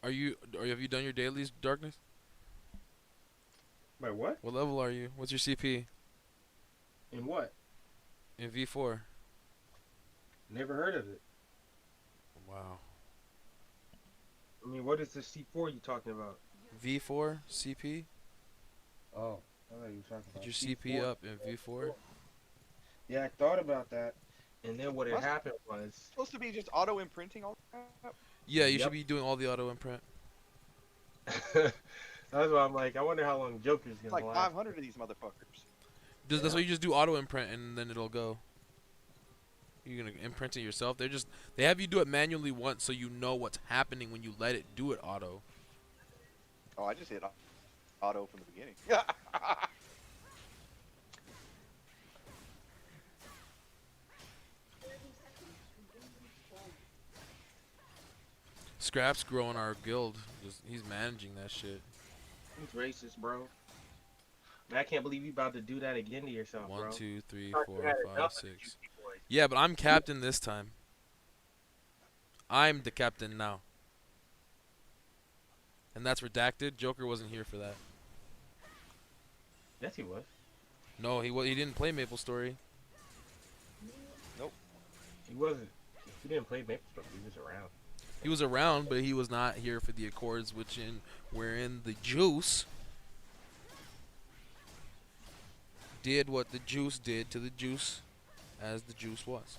Have you done your dailies, Darkness? Wait, what? What level are you? What's your CP In what? in V4? Never heard of it. Wow. I mean, what is the C4 you talking about? V4 CP? Oh, I thought you were talking Get about your CP C4. up in V4. Yeah, I thought about that, and then what had Must happened was, supposed to be just auto imprinting all that. Yeah, you should yep. be doing all the auto imprint. That's why I'm like, I wonder how long Joker's It's gonna like last. 500 of these motherfuckers. That's why Yeah. you just do auto imprint and then it'll go. You're gonna imprint it yourself. They have you do it manually once so you know what's happening when you let it do it auto. Oh, I just hit auto from the beginning. Scraps growing our guild. He's managing that shit. He's racist, bro. Man, I can't believe you about to do that again to yourself, One, bro. two, three, Thought you four, had five, enough of the six. Juicy Boys. Yeah, but I'm captain this time. I'm the captain now. And that's redacted. Joker wasn't here for that. Yes, he was. No, he didn't play Maple Story. Nope. He wasn't. He didn't play Maple Story. He was around. He was around, but he was not here for the Accords, wherein the Juice did what the Juice did to the Juice, as the Juice was.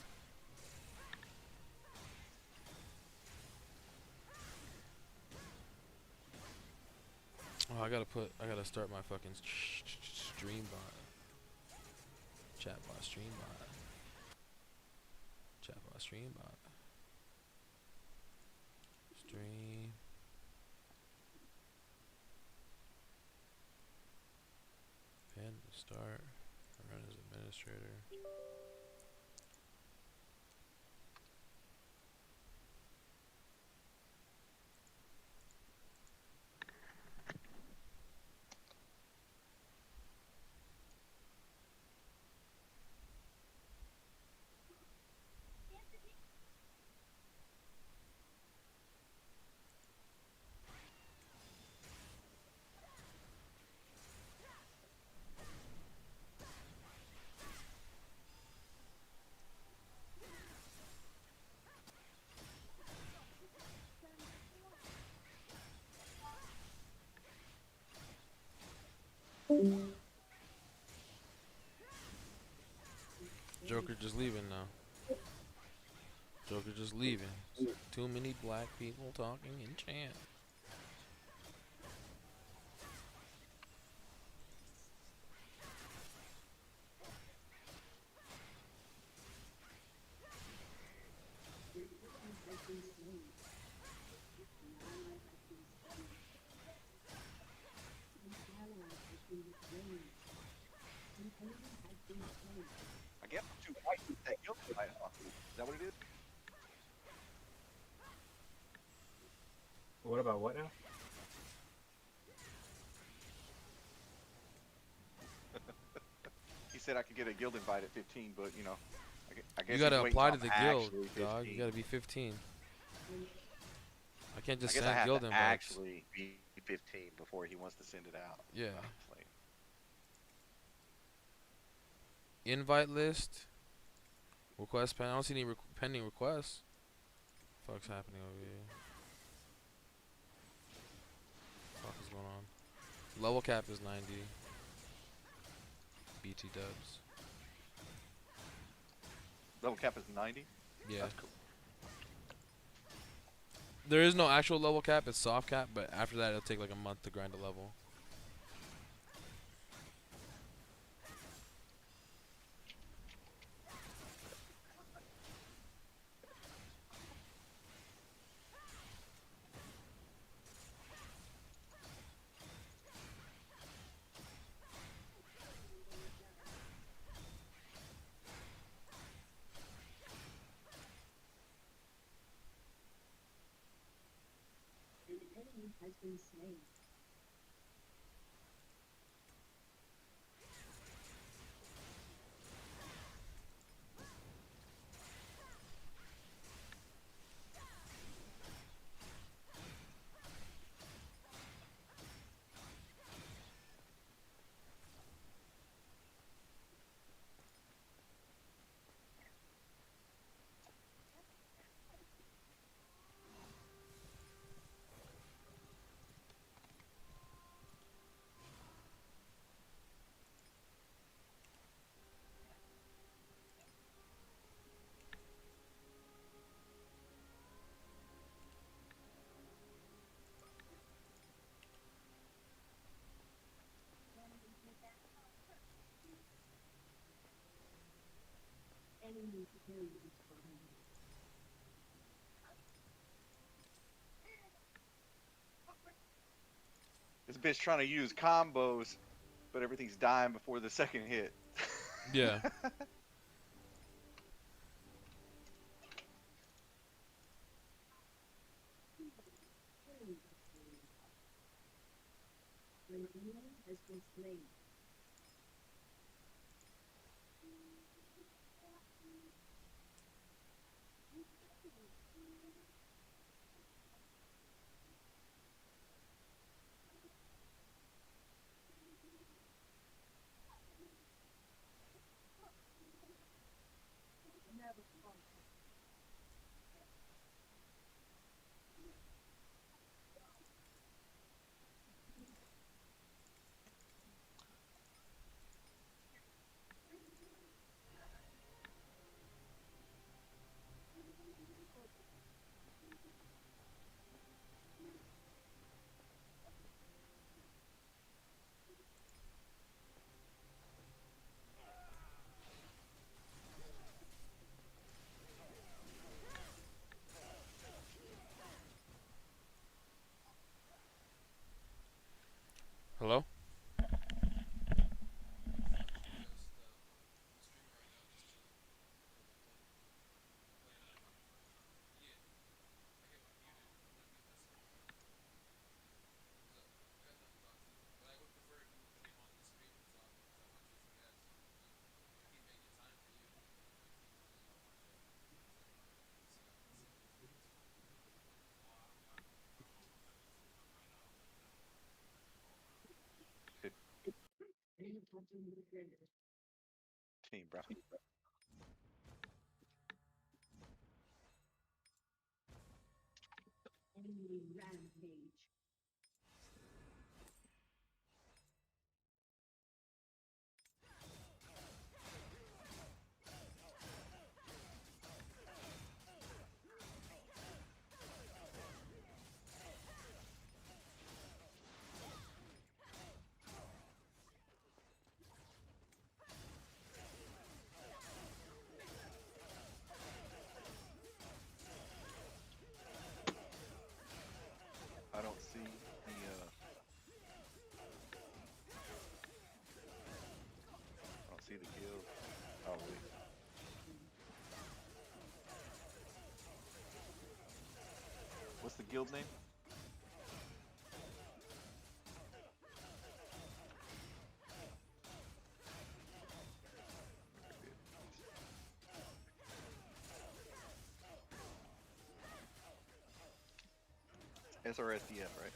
Oh, I gotta start my fucking stream bot, chat bot, stream bot, chat bot, stream bot, stream. Pin to start. Run as administrator. Joker just leaving now. Joker just leaving. Too many black people talking in chat. I guess I'm too white with that guilt fight off. Is that what it is? What about what now? He said I could get a guild invite at 15, but you know, I guess You gotta he's waiting apply till to the I'm guild, actually dog. 15. You gotta be 15. I can't I just guess I send have guild to invites. actually be 15 before he wants to send it out. Yeah. It's like, Invite list. Request pen. I don't see any pending requests. Fuck's happening over here? Fuck is going on? Level cap is 90. BT dubs. level cap is 90. Yeah. That's cool. There is no actual level cap. It's soft cap, but after that, it'll take like a month to grind a level. An enemy has been slain. This bitch trying to use combos, but everything's dying before the second hit. Yeah. An enemy has been slain. Never fall. Hello? Good team, bro. Enemy rampage. I don't see the I don't see the guild. Oh wait. What's the guild name? SRSDF, right?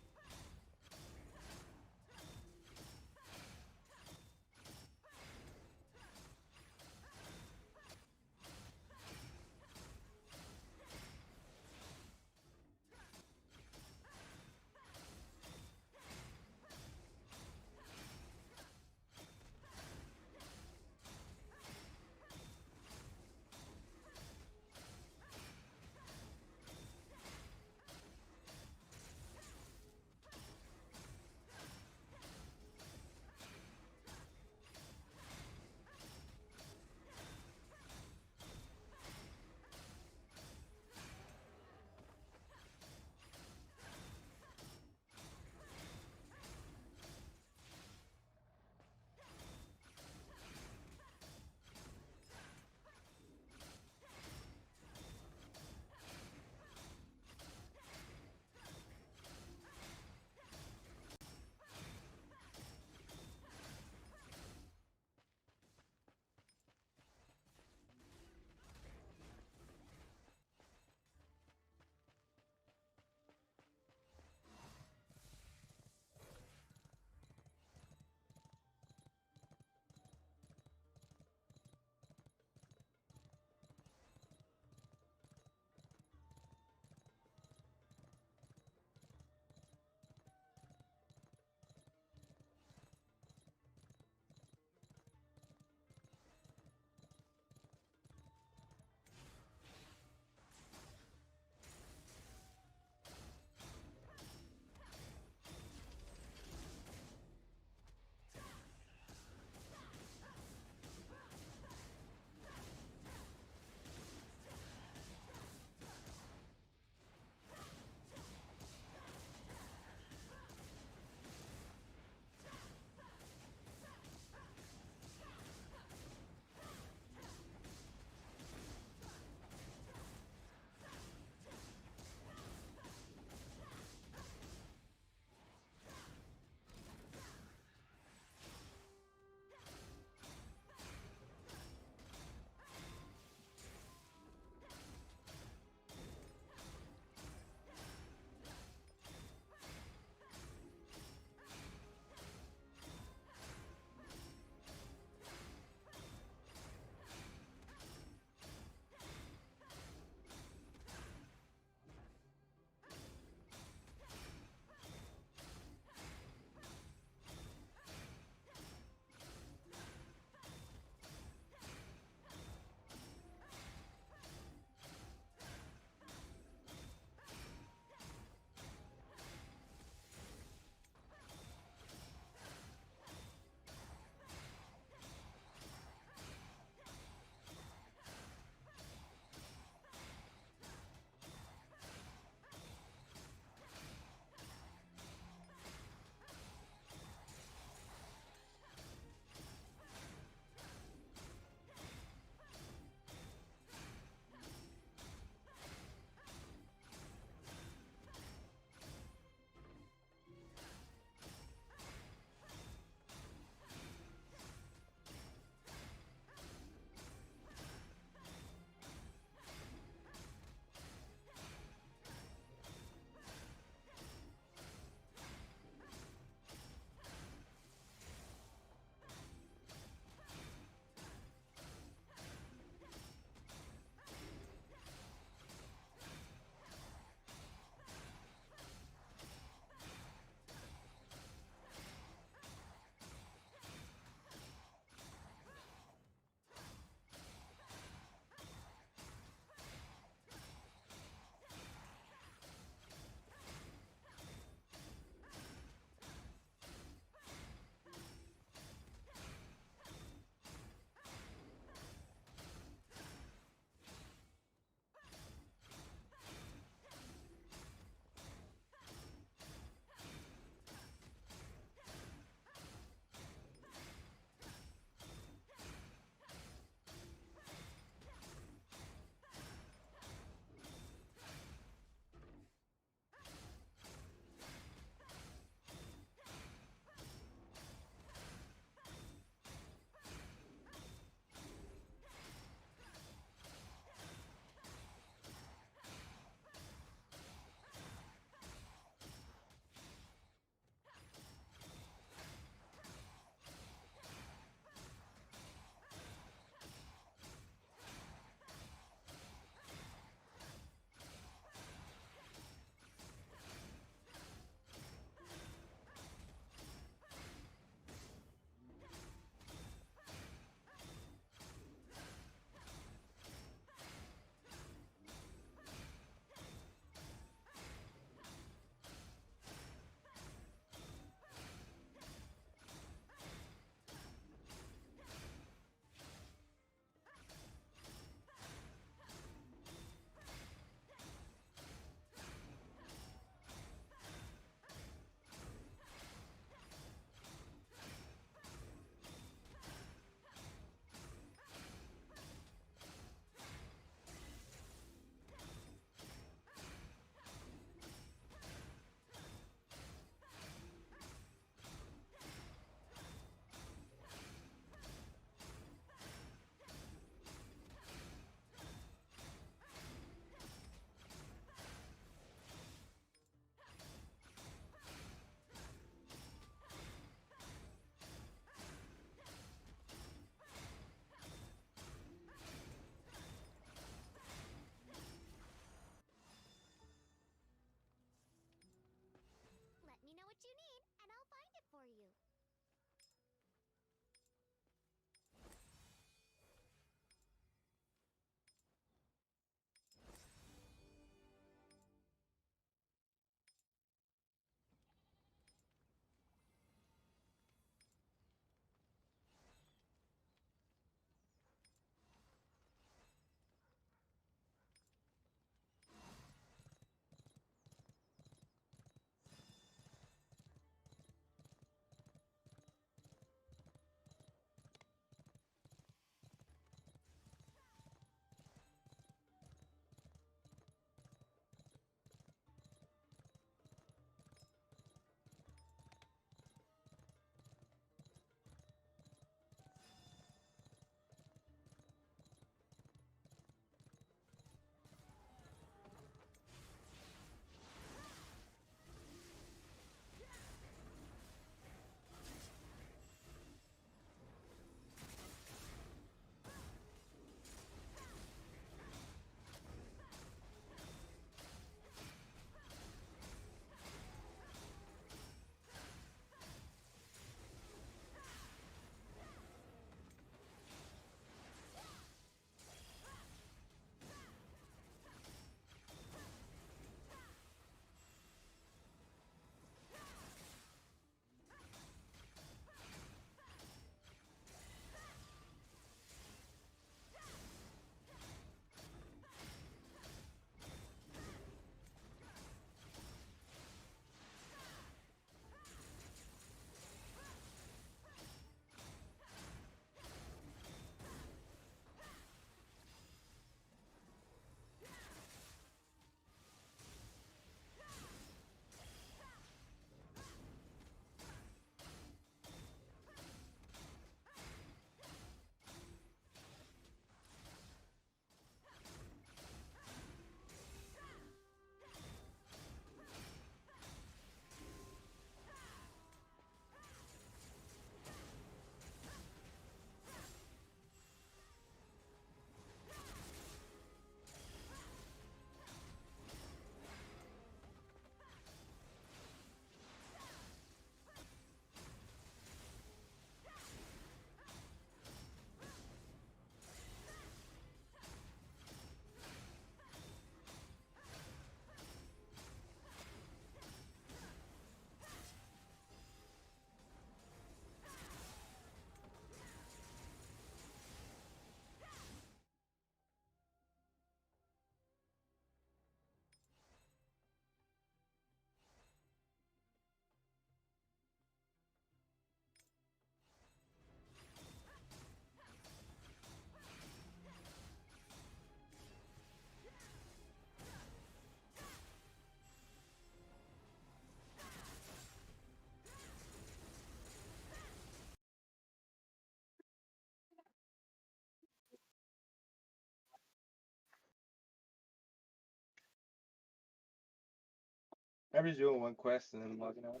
I'm just doing one quest and then logging out.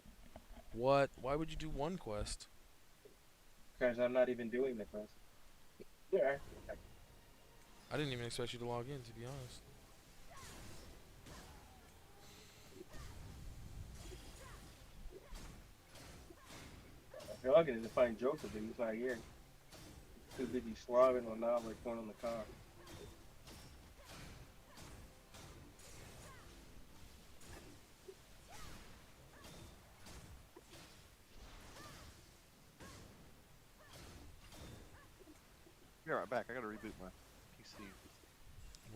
What? Why would you do one quest? Because I'm not even doing the quest. Yeah. I didn't even expect you to log in, to be honest. They're logging in to find Joker, but he's not here. Too busy slogging on now, like going on the car. Be right back. I gotta reboot my PC.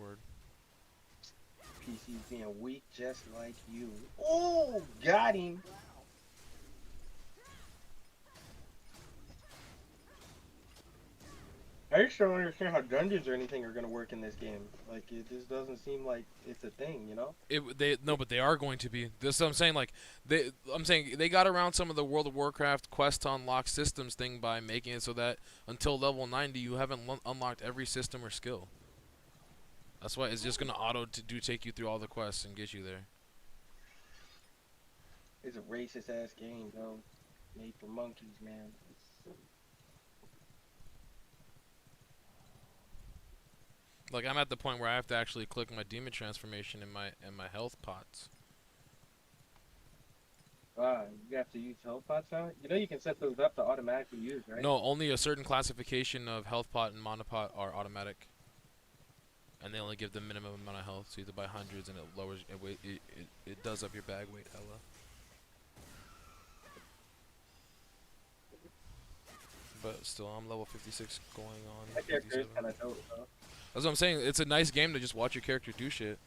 Word. PC's being weak just like you. Oh, got him. I just don't understand how dungeons or anything are gonna work in this game. Like, it just doesn't seem like it's a thing, you know? But they are going to be. This is what I'm saying. Like I'm saying they got around some of the World of Warcraft quest to unlock systems thing by making it so that until level 90 you haven't unlocked every system or skill. That's why it's just gonna take you through all the quests and get you there. It's a racist ass game, though. Made for monkeys, man. Like I'm at the point where I have to actually click my demon transformation in my health pots. You have to use health pots now? You know you can set those up to automatically use, right? No, only a certain classification of health pot and monopot are automatic. And they only give the minimum amount of health, so you have to buy hundreds and it lowers it does up your bag weight hella. But still, I'm level 56 going on. That character is 57. kind of dope, though. That's what I'm saying. It's a nice game to just watch your character do shit,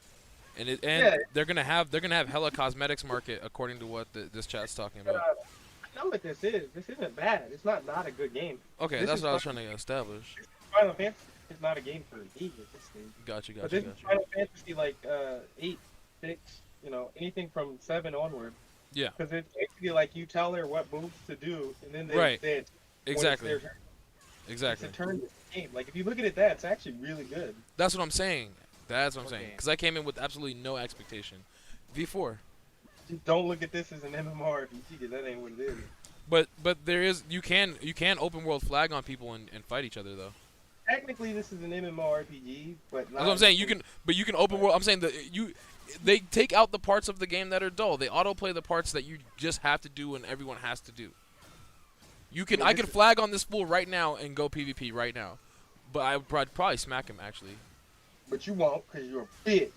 and Yeah. they're gonna have hella cosmetics market according to what this chat's talking But, about. I know what this is. This isn't bad. It's not a good game. Okay, this that's is what I was fun. trying to establish. Final Fantasy is not a game for me at this stage. Gotcha, But gotcha, this is gotcha. Final Fantasy like 8, 6, you know, anything from 7 onward. Yeah, Because it's basically like you tell her what moves to do, and then they Right. say it. exactly, It's exactly. a turn game. Like if you look at it, it's actually really good. That's what I'm saying. That's what I'm saying. Okay. Because I came in with absolutely no expectation. V4. Just don't look at this as an MMORPG because that ain't what it is. But there is you can open world flag on people and fight each other though. Technically, this is an MMORPG, but not. That's what I'm saying. You can open world. I'm saying that they take out the parts of the game that are dull. They autoplay the parts that you just have to do and everyone has to do. I could flag on this fool right now and go PvP right now, but I would probably smack him actually. But you won't because you're a bitch.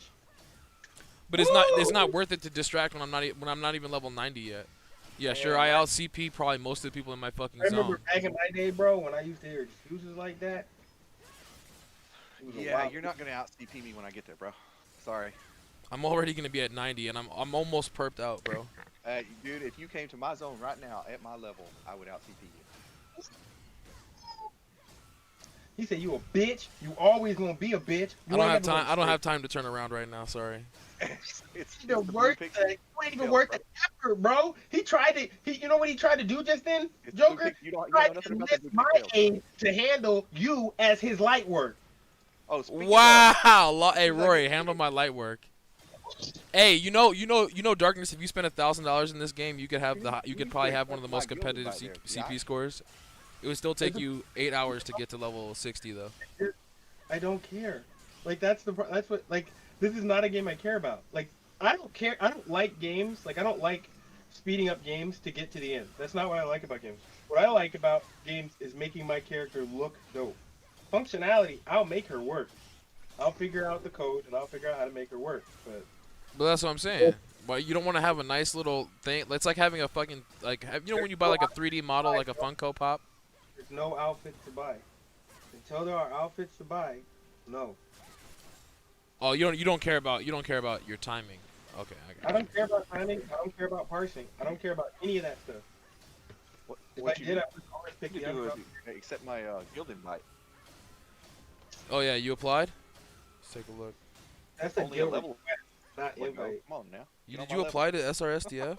But it's not worth it to distract when I'm not even level 90 yet. Yeah, sure. I out CP probably most of the people in my fucking I remember zone. back in my day, bro, when I used to hear excuses like that. It was a Yeah, wild- you're not gonna out CP me when I get there, bro. Sorry. I'm already gonna be at 90 and I'm almost perped out, bro. Dude, if you came to my zone right now at my level, I would out CP you. He said, "You a bitch. You always gonna be a bitch." I don't have time. I don't have time to turn around right now. Sorry. It's The the blue worst pixel. thing. You ain't even Yo, worth bro. the effort, bro. He tried to. You know what he tried to do just then, It's blue Joker? pic- you don't know Tried nothing to about miss the blue my pixel. aim to handle you as his light work. Oh, speaking of, Wow. Hey Rory, handle my light work. Hey, you know, Darkness. If you spend $1,000 in this game, you could probably have one of the most competitive CP scores. It would still take you 8 hours to get to level 60 though. I don't care. Like that's what like this is not a game I care about. Like I don't care. I don't like games. Like I don't like speeding up games to get to the end. That's not what I like about games. What I like about games is making my character look dope. Functionality, I'll make her work. I'll figure out the code and I'll figure out how to make her work. But That's what I'm saying. But you don't want to have a nice little thing. It's like having a fucking when you buy like a 3D model like a Funko Pop. there's no outfits to buy. Until there are outfits to buy, no. Oh, you don't care about your timing. Okay, I don't care about timing. I don't care about parsing. I don't care about any of that stuff. If what I you did, I would always pick need the to do other is accept my guild invite. Oh yeah, you applied? Let's take a look. That's a Only a guild level. request, not Like, invite. come on now. Get on Did my you level. apply to SRSDF?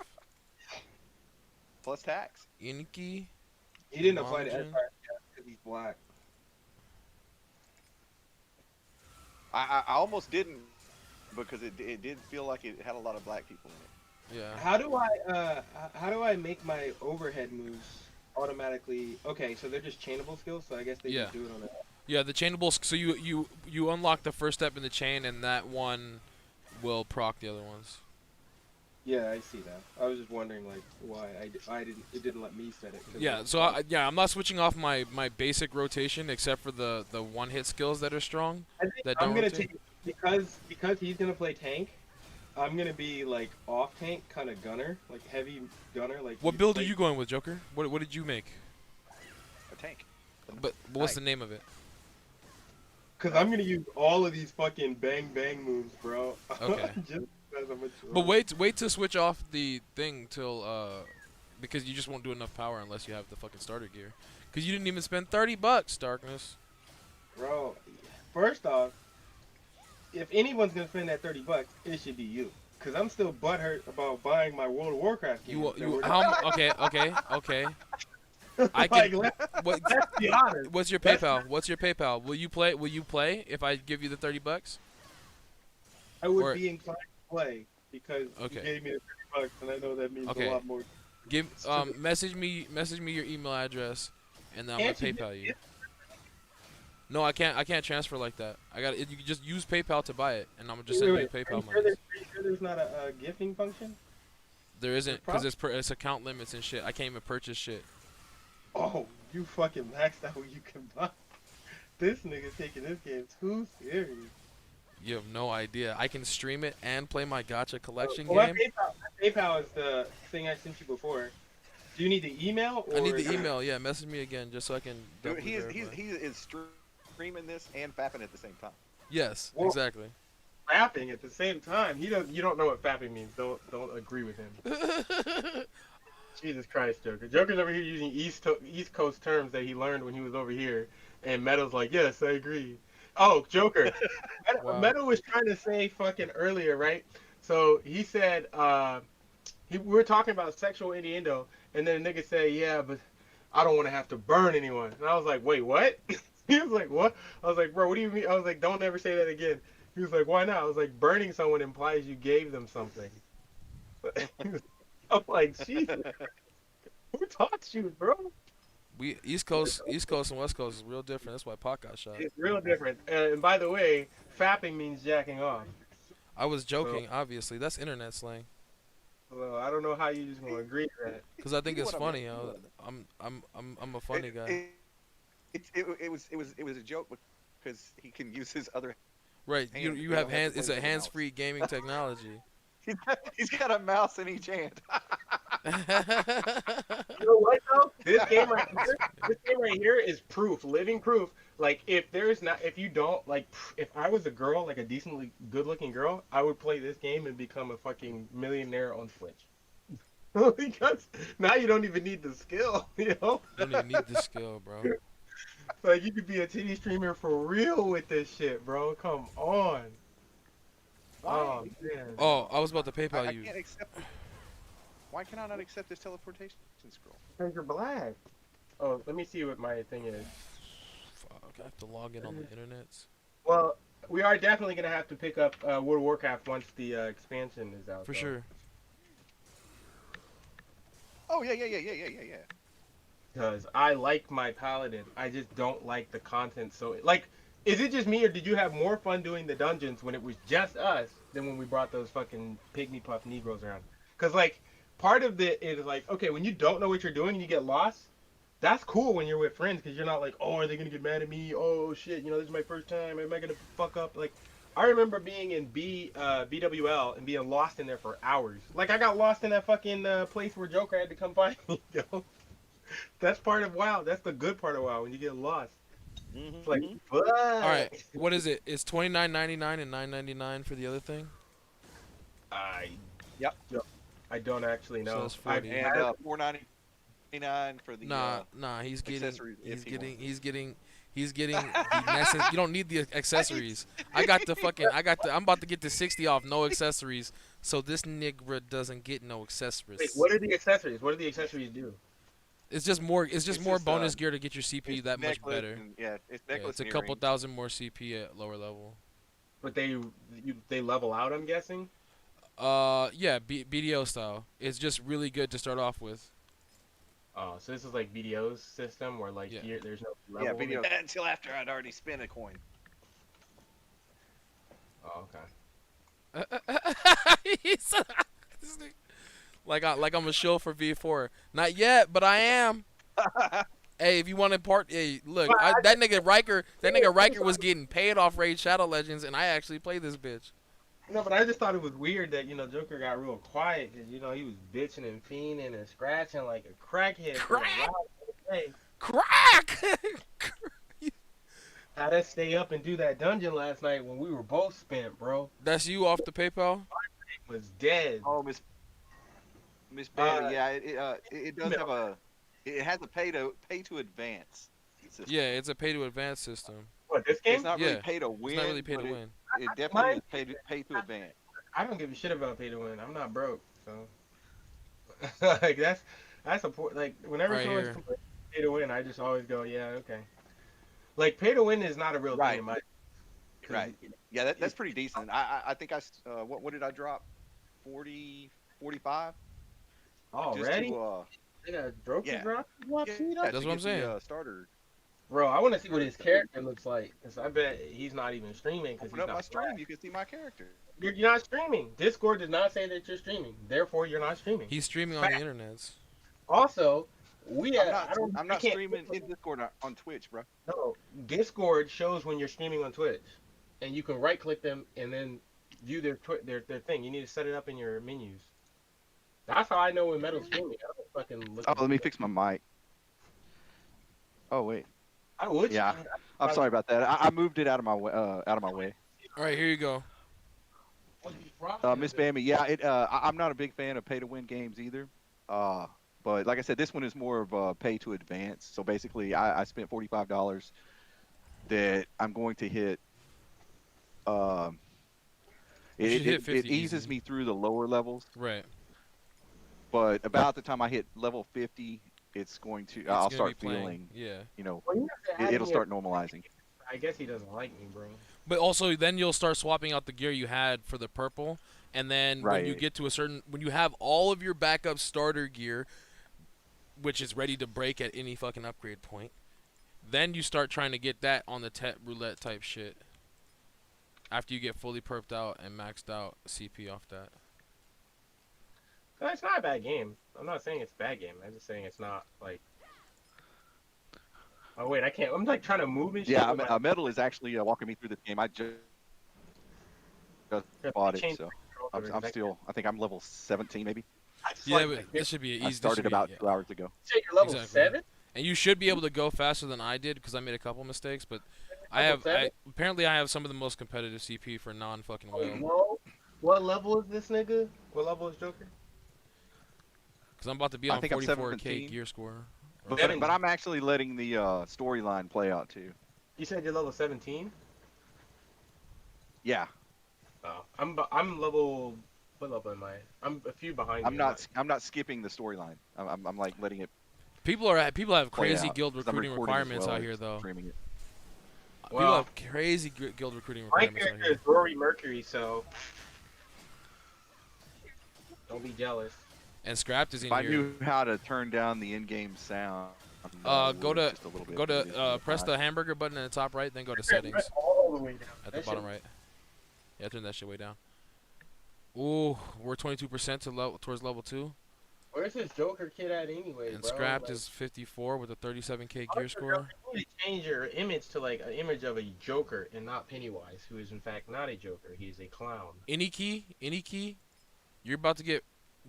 Plus tax. Inky? He didn't apply to Margin? SRS because he's black. I almost didn't because it did feel like it had a lot of black people in it. Yeah. How do I make my overhead moves automatically? Okay, so they're just chainable skills, so I guess they Yeah. just do it on a. Yeah, the chainable. So you unlock the first step in the chain, and that one will proc the other ones. Yeah, I see that. I was just wondering like why I didn't it didn't let me set it. 'Cause Yeah. So I'm not switching off my basic rotation except for the one hit skills that are strong I think that I'm don't gonna rotate. take because he's gonna play tank. I'm gonna be like off tank, kind of gunner, like heavy gunner, like What you build are like. you going with, Joker? What did you make? A tank. But what's the name of it? Cause I'm gonna use all of these fucking bang bang moves, bro. Okay. Just because I'm a But troll. wait to switch off the thing till because you just won't do enough power unless you have the fucking starter gear. Cause you didn't even spend $30, Darkness. Bro, first off, if anyone's gonna spend that $30, it should be you. Cause I'm still butthurt about buying my World of Warcraft game. Okay. I like, can. What? let's be honest. What's your Let's- PayPal? What's your PayPal? Will you play? Will you play if I give you the $30? I would Or- be inclined to play because Okay. you gave me the $30, and I know that means Okay. a lot more. Give message me your email address, and then I'm Can't gonna you PayPal just- you. No, I can't transfer like that. You can just use PayPal to buy it, and I'm gonna just send you the Are PayPal you money. sure there's not a gifting function? There isn't because it's account limits and shit. I can't even purchase shit. Oh, you fucking maxed out what you can buy. This nigga's taking this game too serious. You have no idea. I can stream it and play my gacha collection Well, game. my PayPal is the thing I sent you before. Do you need the email? Or I need the email. Yeah, message me again just so I can. Dude, double he verify. is streaming this and fapping at the same time. Yes, Well- exactly. Fapping at the same time. You don't know what fapping means. Don't agree with him. Jesus Christ, Joker. Joker's over here using East Coast terms that he learned when he was over here, and Meto's like, yes, I agree. Oh, Joker. Wow. Meto was trying to say fucking earlier, right? So he said, we were talking about sexual innuendo, and then a nigga said, yeah, but I don't want to have to burn anyone. And I was like, wait, what? He was like, what? I was like, bro, what do you mean? I was like, don't ever say that again. He was like, why not? I was like, burning someone implies you gave them something. I'm like, Jesus. Who taught you, bro? We East Coast and West Coast is real different. That's why Pac got shot. It's real different. And by the way, fapping means jacking off. I was joking, obviously. That's internet slang. Well, I don't know how you just gonna agree to that. Cause I think You it's know what I funny. mean. I'm a funny guy. It was a joke because he can use his other. Right. You hand. you You have don't have to hands. play It's a with a mouse. hands-free gaming technology. He's got a mouse in each hand. You know what though? This game right here is proof, living proof. Like if you don't like, if I was a girl, like a decently good-looking girl, I would play this game and become a fucking millionaire on Twitch. Because now you don't even need the skill, you know? You don't even need the skill, bro. Like you could be a TV streamer for real with this shit, bro. Come on. Oh man. Oh, I was about to I PayPal you. can't accept. Why can I not accept this teleportation scroll? Because you're black. Oh, let me see what my thing is. Fuck, I have to log in on the internet. Well, we are definitely gonna have to pick up World of Warcraft once the expansion is out. For though. sure. Oh yeah. Because I like my paladin. I just don't like the content. So, like, is it just me, or did you have more fun doing the dungeons when it was just us than when we brought those fucking pygmy puff Negroes around? Because, like, part of it is, like, okay, when you don't know what you're doing and you get lost, that's cool when you're with friends because you're not like, oh, are they going to get mad at me? Oh, shit, you know, this is my first time. Am I going to fuck up? Like, I remember being in BWL and being lost in there for hours. Like, I got lost in that fucking place where Joker had to come find me, yo. That's part of WoW. That's the good part of WoW when you get lost. It's like, but... All right. What is it? It's $29.99 and $9.99 for the other thing. Yep. I don't actually know. So it's 40. And $4.99 for the. Nah. He's getting. accessories He's if he getting. He's getting the you don't need the accessories. I'm about to get the 60 off, no accessories. So this nigga doesn't get no accessories. Wait, what are the accessories? What do the accessories do? It's just more. It's just more just, bonus gear to get your CP it's that much necklace better. and- yeah, it's Yeah, necklace. it's a and couple earrings. thousand more CP at lower level. But they level out, I'm guessing? Yeah, BDO style. It's just really good to start off with. Oh, so this is like BDO's system where like Yeah. there's no Yeah, level. video until after I'd already spent a coin. Oh, okay. He's- like I'm a show for V4. Not yet, but I am. Hey, if you want to part, hey, look, that nigga Riker was getting paid off Raid Shadow Legends, and I actually played this bitch. No, but I just thought it was weird that Joker got real quiet because he was bitching and fiending and scratching like a crackhead. for a Crack! while. Hey, Crack! had us stay up and do that dungeon last night when we were both spent, bro. That's you off the PayPal? It was dead. Oh, Miss Bailey, yeah, it does have it has a pay to advance system. Yeah, it's a pay to advance system. What, this game? It's not really Yeah, pay to win. It's not really pay to but win. It definitely is pay to advance. I don't give a shit about pay to win. I'm not broke, so like that's a like whenever Right someone's here. complaining pay to win, I just always go, yeah, okay. Like pay to win is not a real Right. thing in my. Right. Yeah, that's pretty decent. I think what did I drop? 40, 45? Already? Just to, They got broke yeah. drop? yeah, That's to what I'm get the, saying. Starter. Bro, I want to see what his character looks like because I bet he's not even streaming because Open he's up my not. stream, you can see my character. You're not streaming. Discord does not say that you're streaming. Therefore, you're not streaming. He's streaming on the internets. Also, I'm not can't- streaming in Discord on Twitch, bro. No, Discord shows when you're streaming on Twitch, and you can right click them and then view their thing. You need to set it up in your menus. That's how I know when Metal's streaming. I don't fucking look. Oh, at let me it. fix my mic. Oh wait, I would. yeah. I'm sorry about that. I moved it out of my way. All right, here you go. Miss Bammy, yeah. I'm not a big fan of pay to win games either. But like I said, this one is more of a pay to advance. So basically, I spent $45 that I'm going to hit. You should hit It 50 eases easy. me through the lower levels, Right. but about the time I hit level 50, it's going to. It's I'll gonna start be playing, feeling. Yeah. Well, you have to add It'll me start normalizing. I guess he doesn't like me, bro. But also, then you'll start swapping out the gear you had for the purple, and then when you Right. get to when you have all of your backup starter gear, which is ready to break at any fucking upgrade point, then you start trying to get that on the roulette type shit. After you get fully perped out and maxed out CP off that. No, it's not a bad game. I'm not saying it's a bad game. I'm just saying it's not like. Oh wait, I can't. I'm like trying to move and shit. Yeah, with my- Metal is actually walking me through this game. I just bought it, so I'm still. I think I'm level 17 maybe. I just Yeah, like but the- this should be easy. I this started should be- about yeah. 2 hours ago. You say you're level Exactly. 7? And you should be able to go faster than I did because I made a couple mistakes, but apparently I have some of the most competitive CP for non-fucking whale. No. What level is this nigga? What level is Joker? Because I'm about to be I on think I'm 44k 17. gear score. But I'm actually letting the storyline play out too. You said you're level 17? Yeah, Oh, I'm level. What level am I? I'm a few behind. I'm you. not skipping the storyline. I'm like letting it People have play crazy out, guild 'cause I'm recruiting recording as requirements well out as here though. streaming it. People Well, have crazy guild recruiting my requirements out character here. is Rory Mercury, so don't be jealous. And Scrapped is in If I here. knew how to turn down the in-game sound, Go I would to just a little bit, go but it is to really press hot. the hamburger button in the top right, then go to settings All the way down. at the That bottom shit- right. Yeah, turn that shit way down. Ooh, we're 22% towards level 2, Where's this Joker kid at anyway, and bro? Scrapped Like, is 54 with a 37k how gear does score. You need to change your image to like an image of a Joker and not Pennywise, who is in fact not a Joker. He is a clown. Any key, you're about to get.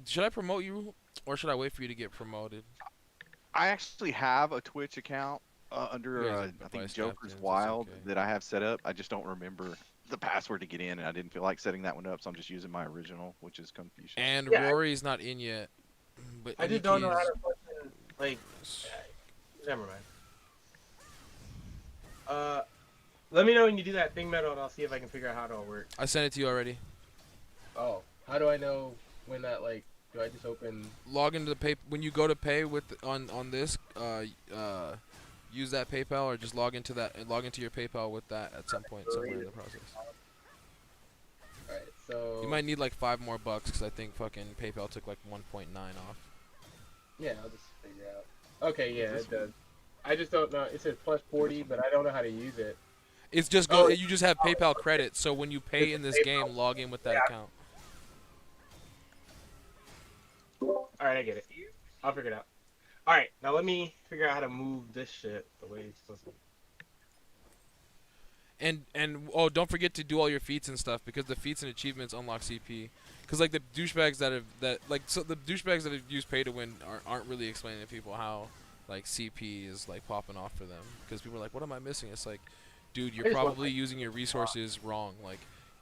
Should I promote you, or should I wait for you to get promoted? I actually have a Twitch account You under guys are I think biased Joker's captains, it's Wild okay. that I have set up. I just don't remember the password to get in, and I didn't feel like setting that one up, so I'm just using my original, which is Confucius. And Yeah, Rory's not in yet. But I just don't know how to fucking like. Never mind. Let me know when you do that thing, Metal, and I'll see if I can figure out how it all works. I sent it to you already. Oh, how do I know when that like? Do I just open? Log into the pay when you go to pay with on this. Use that PayPal or just log into your PayPal with that at some point somewhere in the process. Alright, So You might need like $5 more because I think fucking PayPal took like 1.9 off. yeah, I'll just figure it out. Okay, yeah, this it does. I just don't know. It says plus 40, but I don't know how to use it. It's just Oh, you just have PayPal credit, so when you pay It's in this PayPal. game, log in with that Yeah. account. All right, I get it. I'll figure it out. All right, now let me figure out how to move this shit the way it's supposed to. And oh, don't forget to do all your feats and stuff because the feats and achievements unlock CP. Because like the douchebags the douchebags that have used pay to win aren't really explaining to people how like CP is like popping off for them. Because people are like, what am I missing? It's like, dude, you're I just want, probably using your resources wrong. Like,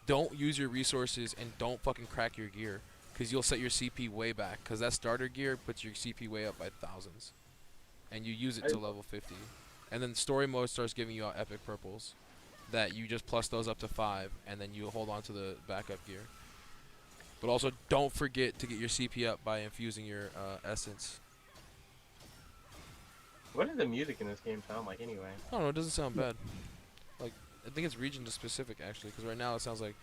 don't use your resources and don't fucking crack your gear. Because you'll set your CP way back. Because that starter gear puts your CP way up by thousands. And you use it to level 50. And then story mode starts giving you out epic purples. That you just plus those up to 5. And then you hold on to the backup gear. But also don't forget to get your CP up by infusing your essence. what does the music in this game sound like anyway? I don't know, it doesn't sound bad. Like, I think it's region specific actually. Because right now it sounds like...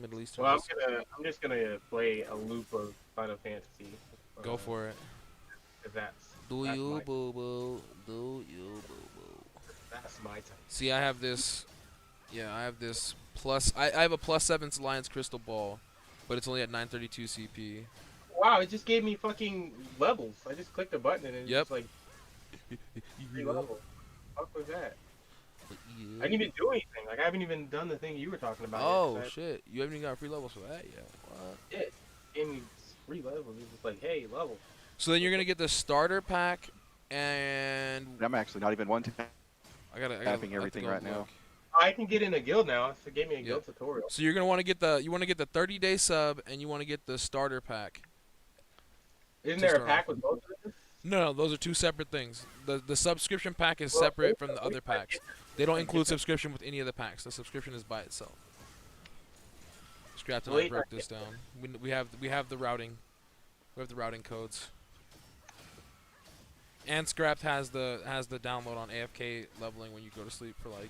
Middle Eastern. Well, I'm just gonna play a loop of Final Fantasy. Go for it. 'Cause that's Do that's you my, boo boo? Do you boo boo? that's my time. See, I have this. Yeah, I have this plus. I have a +7 Alliance Crystal Ball, but it's only at 932 CP. Wow, it just gave me fucking levels. I just clicked a button and it's Yep. just like 3 levels. What was that? I Yeah. didn't even do anything. Like I haven't even done the thing you were talking about. Oh yet, 'cause shit! You haven't even got free levels for that yet. What? it gave me 3 levels. It was just like, hey, level. So then you're gonna get the starter pack, and I'm actually not even one tap. I gotta Tapping I have to everything go right look. now. I can get in a guild now. So it gave me a Yep. guild tutorial. So you're gonna want to get the 30-day sub, and you want to get the starter pack. Isn't to there a start pack off. with both of them? No, those are two separate things. The subscription pack is Well, separate from the we other might packs. get They don't might include get that. subscription with any of the packs. The subscription is by itself. Scrapped and Well, I we broke might this get down. We have the routing. We have the routing codes. And Scrapped has the download on AFK leveling when you go to sleep for like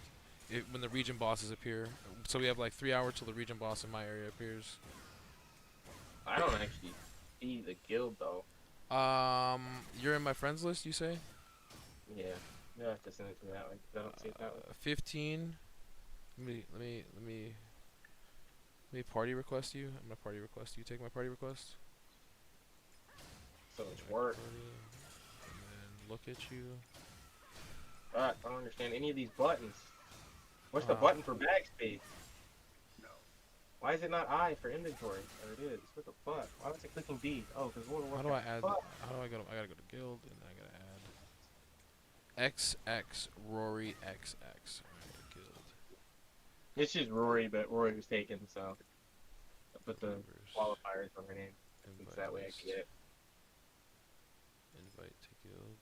when the region bosses appear. So we have like 3 hours till the region boss in my area appears. I don't actually see the guild though. You're in my friends list, you say? Yeah, you have to send it to me that way. 'Cause I don't see it that way. 15. Let me party request you. I'm gonna party request you. Take my party request. So much work. Party, and then look at you. But I don't understand any of these buttons. What's the Ah. button for bag space? No. Why is it not I for inventory? Or it is. What the fuck? Why was it clicking B? Oh, because World of How Warcraft. do I add? Fuck. How do I go? I gotta go to guild and then I gotta add XX Rory XX. Alright, guild. It's just Rory, but Rory was taken, so I put the Members. qualifiers on her name. Invite So that way I list. can get it. Invite to guild.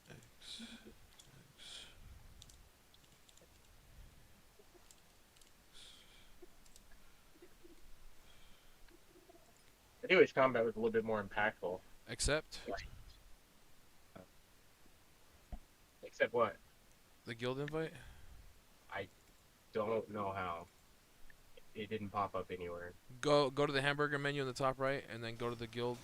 X. X. I do wish combat was a little bit more impactful. Accept Except what? the guild invite. Don't know how. It didn't pop up anywhere. Go to the hamburger menu in the top right, and then go to the guild.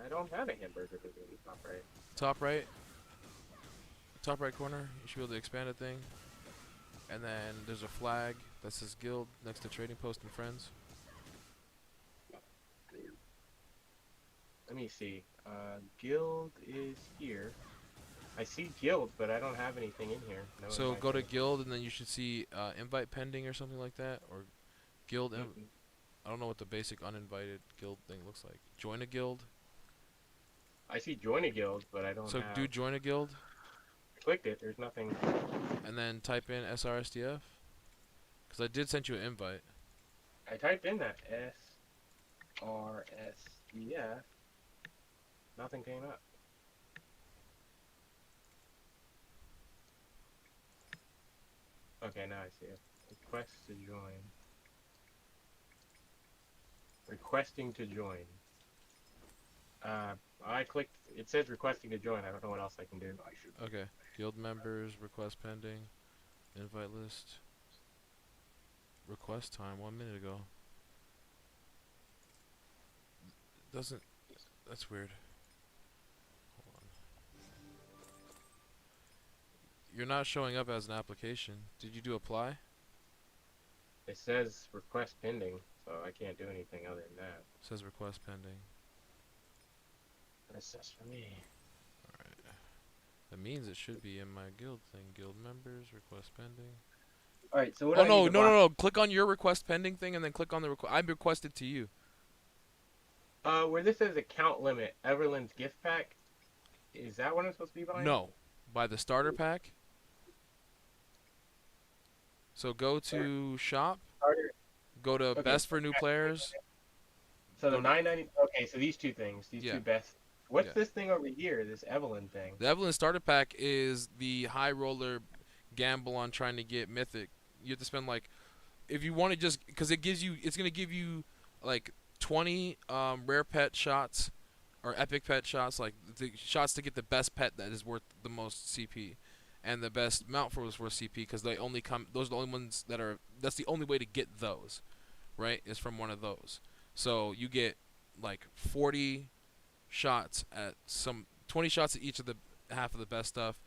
I don't have a hamburger to do in the top right. Top right corner. You should be able to expand a thing. And then there's a flag that says guild next to trading post and friends. Let me see. Guild is here. I see guild, but I don't have anything in here. No So invite go to link. guild, and then you should see invite pending or something like that, or guild. Mm-mm. I don't know what the basic uninvited guild thing looks like. Join a guild. I see join a guild, but I don't So have. do join a guild, I clicked it. There's nothing. and then type in SRSDF. Cause I did send you an invite. I typed in that SRSDF. Nothing came up. Okay, now I see it. Request to join. Requesting to join. I clicked. It says requesting to join. I don't know what else I can do. Okay. Guild members, request pending, invite list, request time 1 minute ago. Doesn't. That's weird. Hold on. You're not showing up as an application. Did you do apply? It says request pending, so I can't do anything other than that. It says request pending. That's just for me. Alright. That means it should be in my guild thing. Guild members, request pending. All right. So what? Oh do I no, need to no, buy? no, no! Click on your request pending thing and then click on the request. I requested to you. Where this says account limit, Everland's gift pack. Is that what I'm supposed to be buying? No, by the starter pack. So go to shop. Starter. Go to Okay. best for new players. So the Go to- 990. Okay, so these two things, these Yeah. two best. What's Yeah. this thing over here? This Evelyn thing. The Evelyn starter pack is the high roller gamble on trying to get mythic. You have to spend like, if you want to just, because it gives you, it's gonna give you like 20 rare pet shots or epic pet shots, like the shots to get the best pet that is worth the most CP, and the best mount for was worth CP because they only come. Those are the only ones that are. That's the only way to get those, right? Is from one of those. So you get like 40 shots at 20 shots at each of the half of the best stuff.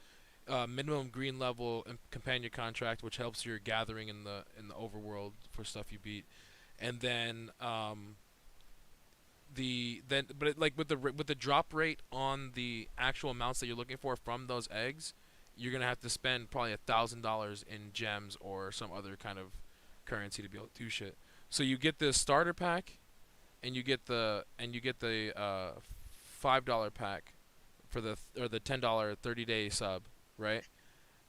Minimum green level and companion contract, which helps your gathering in the overworld for stuff you beat, and then like with the drop rate on the actual amounts that you're looking for from those eggs, you're gonna have to spend probably $1,000 in gems or some other kind of currency to be able to do shit. So you get this starter pack, and you get the $5 pack for the the $10 30-day sub, right?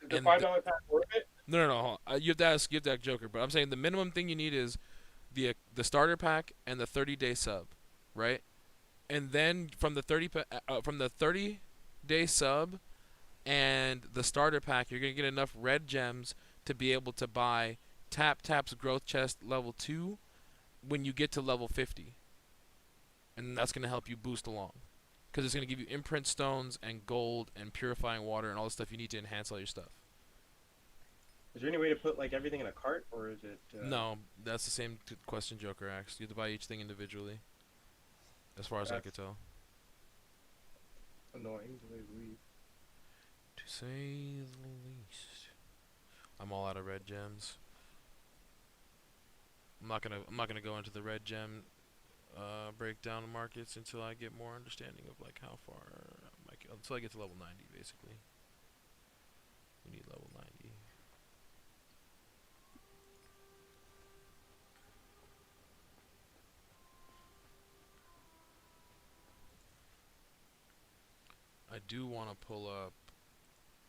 Is the And $5 pack worth it? No, no, no. Hold on. You have to ask Joker, but I'm saying the minimum thing you need is the starter pack and the 30-day sub, right? And then from the 30-day sub and the starter pack, you're gonna get enough red gems to be able to buy Tap's growth chest level 2 when you get to level 50, and that's gonna help you boost along. Because it's going to give you imprint stones and gold and purifying water and all the stuff you need to enhance all your stuff. Is there any way to put like everything in a cart, or is it? No, that's the same question Joker asked. You have to buy each thing individually, as far as I could tell. Annoying to say the least. To say the least. I'm all out of red gems. I'm not gonna go into the red gem breakdown markets until I get more understanding of like how far until I get to level 90 basically. We need level 90. I do want to pull up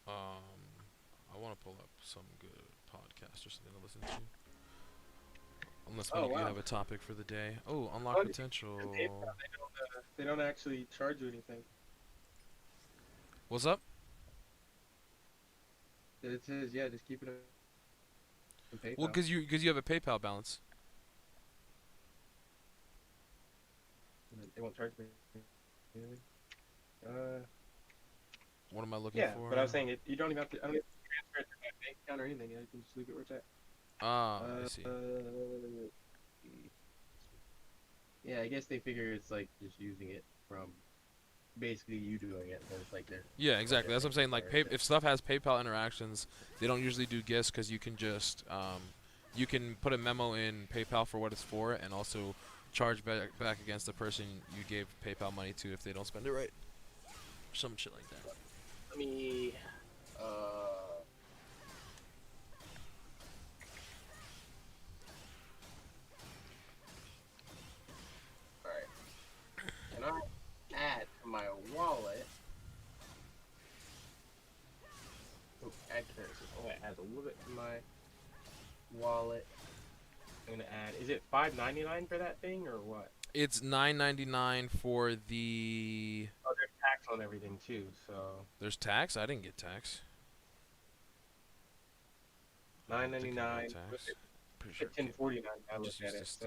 I want to pull up some good podcast or something to listen to. Unless one of you have a topic for the day. Oh, unlock Oh, potential. They don't actually charge you anything. What's up? It says just keep it on PayPal. Well, because you have a PayPal balance. They won't charge me anything. What am I looking for? But I was saying you don't even have to. I don't have to transfer it to my bank account or anything. I can just leave it where it's at. Ah, I see. Yeah, I guess they figure it's like just using it from basically you doing it, but it's like they're. Yeah, exactly. That's what I'm saying. Like, if stuff has PayPal interactions, they don't usually do gifts because you can just you can put a memo in PayPal for what it's for, and also charge back against the person you gave PayPal money to if they don't spend it right, or some shit like that. Let me. Alright. Can I add to my wallet? Oh, add currency. I'm gonna add a little bit to my wallet. I'm gonna add. Is it $5.99 for that thing or what? It's $9.99 for the. Oh, there's tax on everything too, so. There's tax. I didn't get tax. $9.99. Tax. Pretty sure. 10.49. I Just looked at use it. this So.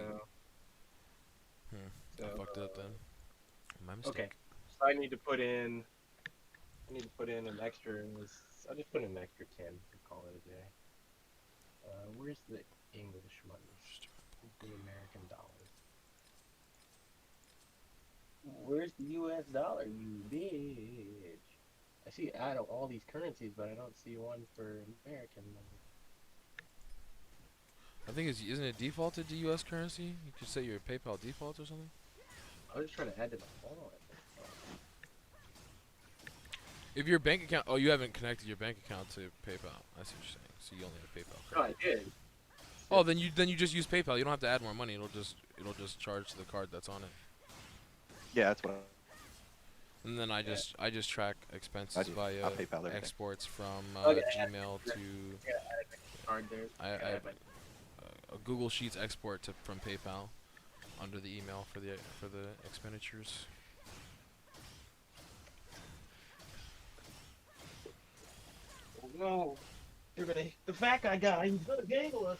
thing. I fucked it up then. My mistake. Okay. So I need to put in. I need to put in an extra. I'll just put in an extra 10 and call it a day. Where's the English money? Where's the American dollar? Where's the U.S. dollar, you bitch? I see out of all these currencies, but I don't see one for American money. I think isn't it defaulted to U.S. currency? You could say your PayPal default or something. I was just trying to add to my wallet. If your bank account, oh, you haven't connected your bank account to PayPal. I see what you're saying. So you only have PayPal. No, I did. Oh, then you just use PayPal. You don't have to add more money. It'll just charge the card that's on it. Yeah, that's what. And then I just track expenses I via PayPal everything. exports from Okay. Gmail to Yeah, I had my card there. I have a Google Sheets export from PayPal under the email for the expenditures. Oh no. You're gonna. The fat guy, he's gonna gangle us.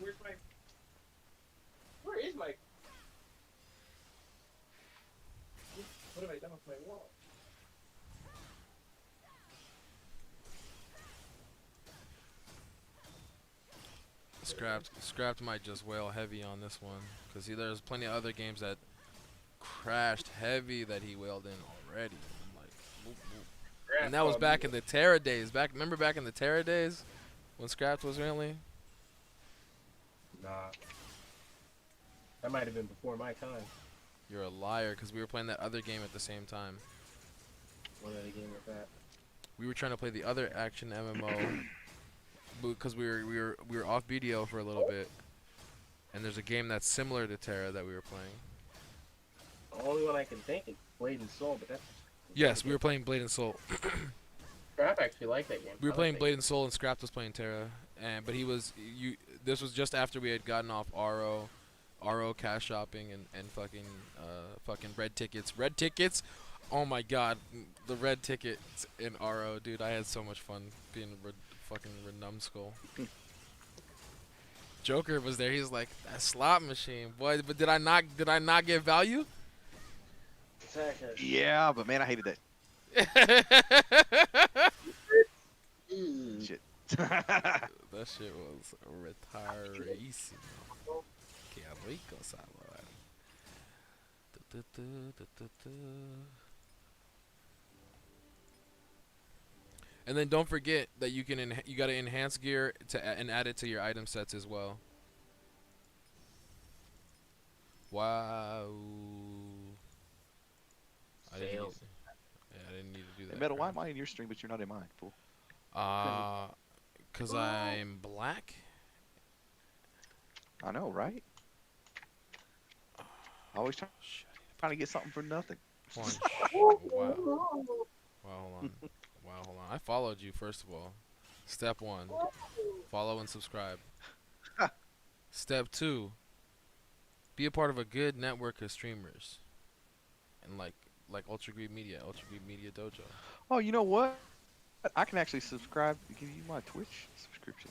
Where's my. Where is my. What have I done with my wallet? Scrapped might just wail heavy on this one, because there's plenty of other games that crashed heavy that he wailed in already. I'm like, whoop, whoop. And that was back in the Terra days. Remember back in the Terra days when Scrapped was really? Nah. That might have been before my time. You're a liar, because we were playing that other game at the same time. What other game was that? We were trying to play the other action MMO because we were off BDO for a little bit, and there's a game that's similar to Terra that we were playing. The only one I can think is Blade and Soul, but that's. Yes, we were playing Blade and Soul. Scrap actually liked that game. We were playing Blade and Soul, and Scrapped was playing Terra, but this was just after we had gotten off RO cash shopping and fucking red tickets. Oh my god, the red tickets in RO, dude. I had so much fun being fucking numbskull. Joker was there. He's like, that slot machine, boy. But did I not get value? Yeah, but man, I hated that. Shit. That shit was retirísimo. Que rico sabor. And then don't forget that you gotta enhance gear and add it to your item sets as well. Wow. I didn't need to do that. Hey, Metal, why crap. am I in your stream but you're not in mine, fool? Cause I'm black. I know, right? Always trying to get something for nothing. Wow. Wow, hold on. Wow, hold on. I followed you, first of all. Step 1, follow and subscribe. Step 2, be a part of a good network of streamers. And like Ultra Greed Media Dojo. Oh, you know what? I can actually subscribe, give you my Twitch subscription.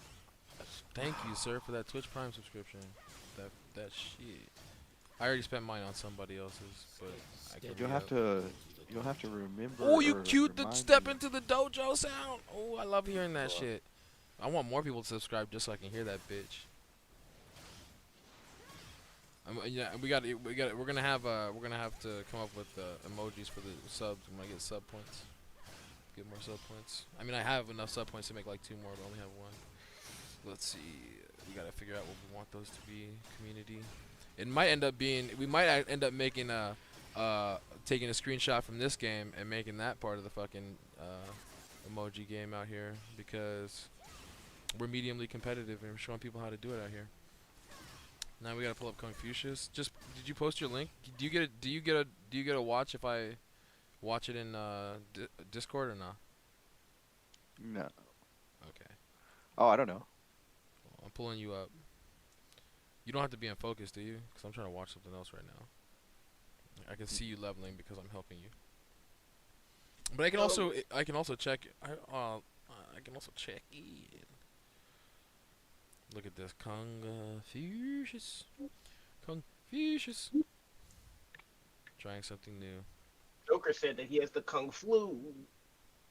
Thank you, sir, for that Twitch Prime subscription. That shit. I already spent mine on somebody else's, but I could You'll have to remember. Oh, you or cute to remind step me. into the dojo sound. Oh, I love hearing that shit. I want more people to subscribe just so I can hear that bitch. Yeah, we're gonna have to come up with emojis for the subs. I'm gonna get sub points. Get more sub points. I mean, I have enough sub points to make like 2 more, but I only have 1. Let's see. We gotta figure out what we want those to be. Community. It might end up being. We might end up making taking a screenshot from this game and making that part of the fucking emoji game out here, because we're mediumly competitive and we're showing people how to do it out here. Now we gotta pull up Confucius. Did you post your link? Do you get a watch if I watch it in Discord or not? No. Okay. Oh, I don't know. I'm pulling you up. You don't have to be in focus, do you? Because I'm trying to watch something else right now. I can see you leveling because I'm helping you. But I can also check. I can also check in. Look at this, Confucius. Trying something new. Joker said that he has the kung flu.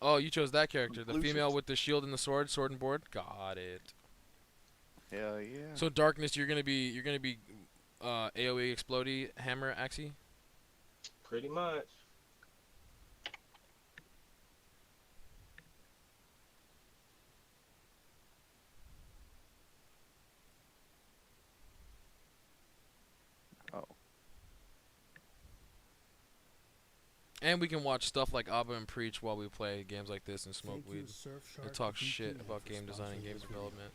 Oh, you chose that character, the Conclusions. female with the shield and the sword and board. Got it. Hell yeah. So darkness, you're gonna be AOE explodey hammer axie. Pretty much. Oh. And we can watch stuff like Abba and Preach while we play games like this and smoke weed and talk shit about game design and game development.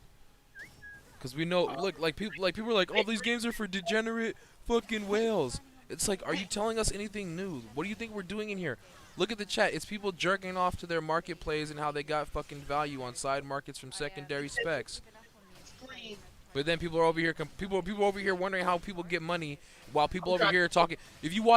Cause we know, look, like people are like, oh, these games are for degenerate fucking whales. It's like, are you telling us anything new? What do you think we're doing in here? Look at the chat. It's people jerking off to their marketplace and how they got fucking value on side markets from secondary specs. But then people are over here, people over here wondering how people get money, while people over here are talking. If you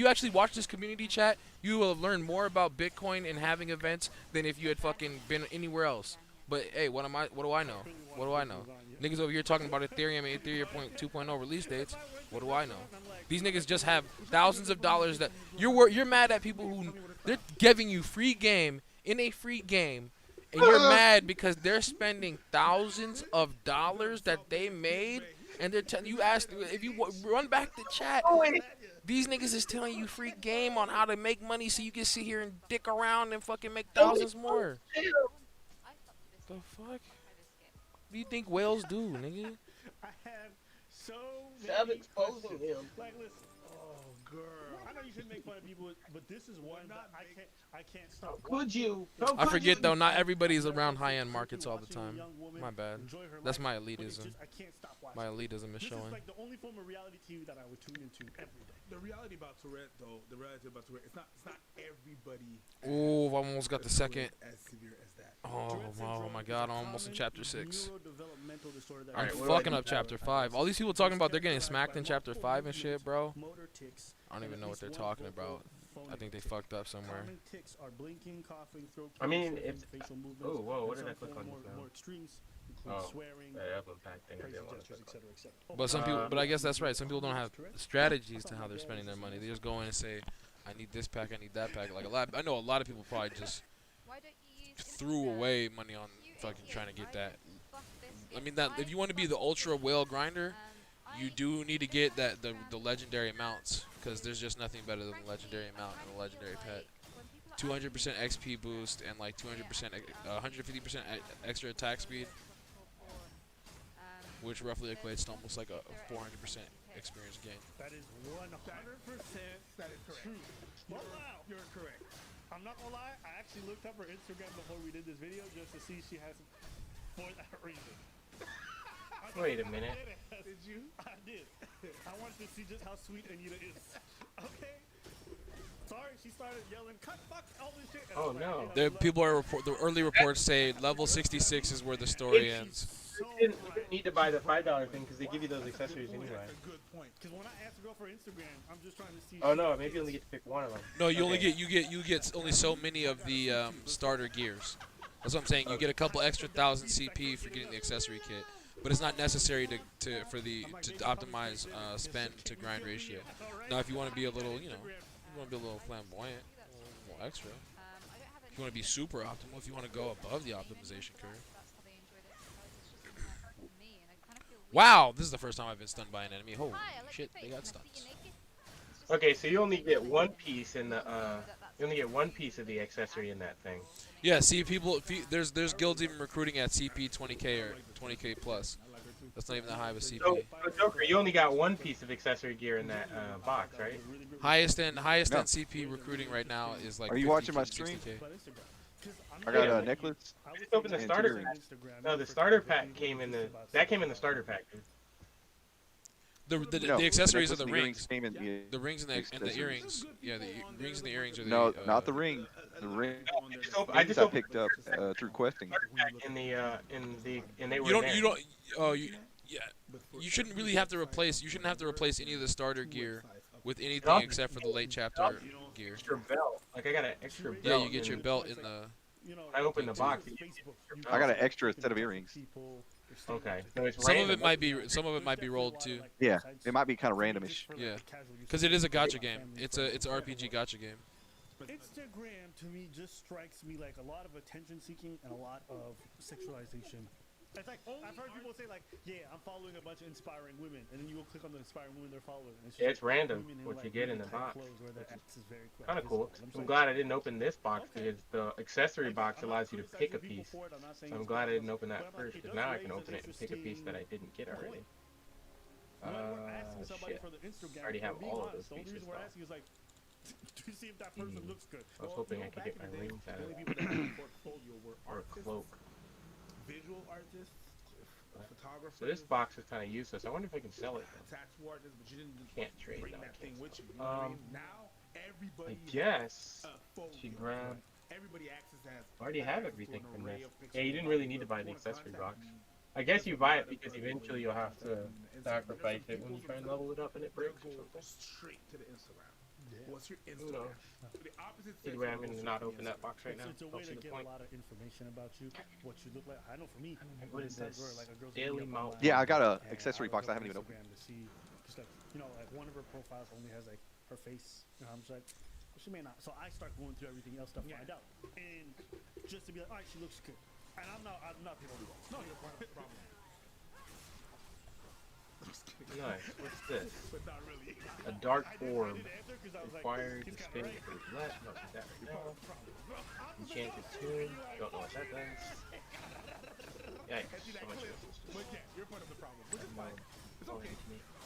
actually watch this community chat, you will learn more about Bitcoin and having events than if you had fucking been anywhere else. But hey, what do I know? What do I know? Niggas over here talking about Ethereum and Ethereum 2.0 release dates. What do I know? These niggas just have thousands of dollars that you're mad at people who they're giving you free game in a free game. And you're mad because they're spending thousands of dollars that they made, and they're telling you if you run back the chat. These niggas is telling you free game on how to make money so you can sit here and dick around and fucking make thousands more. The fuck? What do you think whales do, nigga? I have so Stop many exposing questions. him. Like, listen. Oh, girl. I know you shouldn't make fun of people, but this is one that I can't stop. Could you? I forget though, not everybody's around high-end markets all the time. My bad. That's my elitism. I can't stop watching. My elitism is This showing. is like the only form of reality TV that I would tune into every day. The reality about Tourette, though, it's not everybody. Ooh, I almost got the second. As severe as that. Oh my god, I'm almost in chapter 6. Neurodevelopmental disorder that I'm Alright, what do I fucking do up chapter 5. All these people talking about they're getting smacked in chapter 5 and shit, bro. motor tics, I don't even and know at what they're least one talking vocal about. I phonic think they tic. fucked up somewhere. Common tics are blinking, coughing, throat I mean, clearing, if- facial movements. Oh, whoa, what and did I some click form on just now? more extremes include Oh, swearing, that Evelyn pack thing I crazy didn't want to gestures, click on. etc., etc. But some people, Uh, but I guess that's right. Some people don't have strategies to how they're spending their money. They just go in and say, "I need this pack, I need that pack." Like I know a lot of people probably just threw away money on fucking trying to get that. I mean, that if you want to be the ultra whale grinder, you do need to get the legendary mounts, because there's just nothing better than the legendary mount and the legendary pet. 200% XP boost and like 200%, 150% extra attack speed, which roughly equates to almost like a 400% experience gain. That is 100% That is correct. true. But wow, You're correct. I'm not gonna lie, I actually looked up her Instagram before we did this video just to see if she has for that reason. Wait a minute. Did you? I did. I wanted to see just how sweet Anita is. Okay. Sorry, she started yelling, "Cut, fuck, all this shit." And Oh, I'm like, no. you know, The people are the early reports say level 66 is where the story ends. so You didn't need to buy the $5 thing because they give you those accessories anyway. That's a good point. Because when I asked a girl for Instagram, I'm just trying to see. Oh no, maybe you only get to pick one of them. No, you only Okay. you get only so many of the starter gears. That's what I'm saying. You get a couple extra thousand CP for getting the accessory kit, but it's not necessary to optimize spend to grind ratio. Now, if you want to be a little, you want to be a little flamboyant, a little extra. If you want to be super optimal, if you want to go above the optimization curve. Wow, this is the first time I've been stunned by an enemy. Holy shit, they got stuns. Okay, so you only get one piece in the you only get one piece of the accessory in that thing. Yeah, see, people, there's guilds even recruiting at CP 20k or 20k plus. That's not even that high of a CP. So Joker, you only got one piece of accessory gear in that box, right? Highest end No. CP recruiting right now is like. Are you 50 watching my to stream? 60K. I got Yeah. a necklace. I just opened the And starter two pack. Instagram. No, the starter pack came in the starter pack. Dude. No, The accessories are necklace the and rings. came in the, The rings and the accessories. earrings. Yeah, the rings and the earrings are the. No, not the ring. The ring. I just I opened picked up through questing. the starter pack and they were You there. don't. Oh, yeah. You shouldn't really have to replace. You shouldn't have to replace any of the starter gear with anything except for the late chapter gear. Extra belt. Like I got an extra belt. Yeah, you get in- your belt in the. You know, I opened the box. Facebook, you I got an extra set of earrings. people Okay, so it's Some of random. it might be rolled too. Yeah, it might be kind of randomish. Yeah, because it is a gotcha game. It's a RPG gotcha game. Instagram to me just strikes me like a lot of attention seeking and a lot of sexualization. It's like I've heard people say like, yeah, I'm following a bunch of inspiring women, and then you go click on the inspiring women they're following. And Yeah, it's just random women in, what like, you get in really the tight box. clothes where that X is very Kind of cool. visible. I'm glad I didn't open this box because the accessory box I'm not allows you to pick a criticizing piece. people for it, I'm not saying So I'm it's glad I bad, didn't open but that I'm like, first it because does now I raise can an open it and pick a piece that I interesting didn't get already. When we're asking somebody Shit. for the Instagram, I already if have we're being all of honest, those the only pieces reason we're though. asking is like to see if that person looks good. I was hoping I could get my rings out The of only it. people that had a portfolio were Or a artists, cloak. visual artists, photographers. So this box is kind of useless. I wonder if I can sell it. Though. Tattoo artists, but you didn't Can't trade. bring No, I that can't thing with you. sell You know what I it. mean? Now I everybody guess has a folio. she grabbed. Everybody access has. I already have access to everything an from array this. of pictures Yeah, you of didn't really people. need to buy If the you wanna accessory contact box. me, I guess there's you a buy lot it of because people eventually that you'll have to contact me on Instagram. sacrifice There's it some when you people try and that level it up and it breaks or they'll go something. straight to the Instagram. Yeah. What's your Who Instagram? knows? The opposite Either sex way, will I'm go going to straight not to the open that Instagram. box right now. It's a Don't way see to the get point. a lot of information about you, what you look like. I know for me, What is sometimes this? where, like, a girl's Daily hitting me up Mount. online, Yeah, I got a and accessory I'll box look I haven't up even opened. Instagram to see, just like, like one of her profiles only has like her face, and I'm just like, well, she may not. So I start going through everything else to find out, and just to be like, all right, she looks good, and I'm not the only one. No, you're part of the problem. Nice. What's this? But not really. A dark I orb. didn't answer 'cause I was like, Required he's to kinda spin right. for roulette. No, do that right now. I'm Enchanted tune. Don't know what that does. Yikes. So much resistance. But yeah, you're part of the problem. Which is No. fine. It's okay.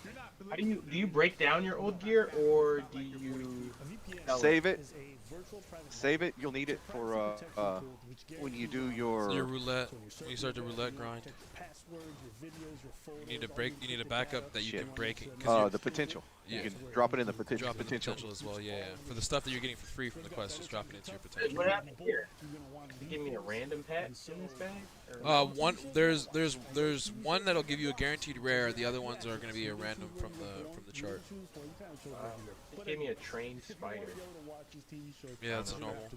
You're not. How do you break down your old gear or do you sell it? Save it. is a virtual private Save it. You'll need it for when you do Your your. roulette. When you start the roulette grind, you need a backup that you Shit. can break it. 'Cause The potential. Yeah. You can drop it in the drop in the potential. potential as well. Yeah, yeah. For the stuff that you're getting for free from the quest, just drop it into your potential. What happened here? You give me a random pet in this bag? Or There's one that'll give you a guaranteed rare. The other ones are going to be a random from the chart. It gave me a trained spider. Yeah, that's normal.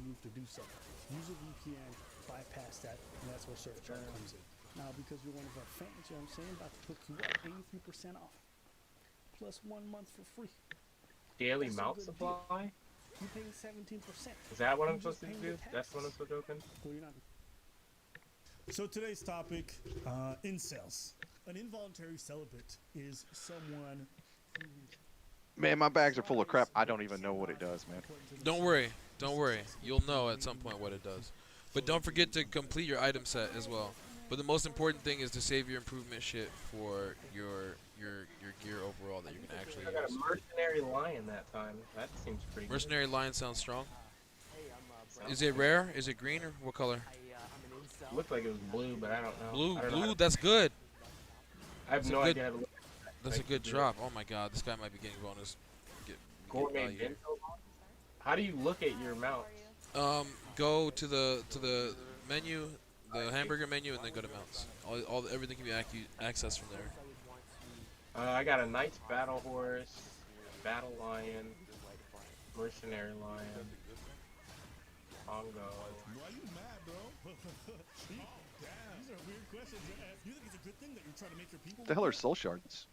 Use a VPN, bypass that, and that's where Surfshark comes in. Now, because you're one of our fans, you know what I'm saying, about to hook you up 83% off, plus 1 month for free. Daily That's a mount good supply? You're paying 17%. Is that what I'm You just supposed to paying do? your That's what I'm taxes. supposed to open? Well, you're not. So today's topic, incels. An involuntary celibate is someone Man, my bags are full of crap. I don't even know what it does, man. Don't worry. You'll know at some point what it does. But don't forget to complete your item set as well. But the most important thing is to save your improvement shit for your gear overall that you can actually I got a use. mercenary lion that time. That seems pretty good. Mercenary Lion sounds strong. Is it rare? Is it green or what color? Looked like it was blue, but I don't know. Blue. I don't know how Blue. to- That's good. I have that's a no good- idea how to look. That's a good drop. Oh my god, this guy might be getting bonus. Get Gourmet value here. bento. How do you look at your mounts? Go to the menu, the hamburger menu, and then go to mounts. Everything can be accessed from there. I got a nice battle horse, battle lion, mercenary lion, Pongo. Why are you mad, bro? These are weird questions to ask. You think it's a good thing that you're trying to make your people? What the hell are soul shards?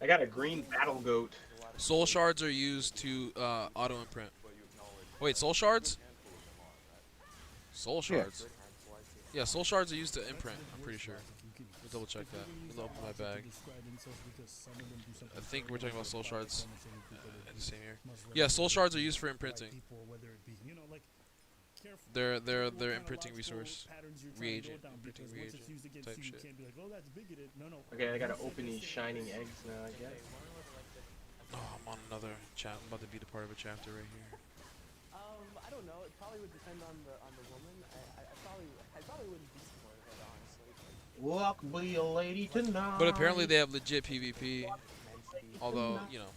I got a green battle goat. Soul shards are used to auto imprint. Wait, soul shards? Soul shards. Yeah, soul shards are used to imprint. I'm pretty sure. Let me double check that. Let me open my bag. I think we're talking about soul shards at the same here. Yeah, soul shards are used for imprinting. They're imprinting resource, reagent, imprinting reagent type shit. Okay, I gotta open these shining eggs now, I guess. Oh, I'm on another chapter. I'm about to be the part of a chapter right here. I don't know. It probably would depend on the woman. I probably wouldn't be supportive of it, honestly. Walk be a lady tonight. But apparently they have legit PvP. Although, you know,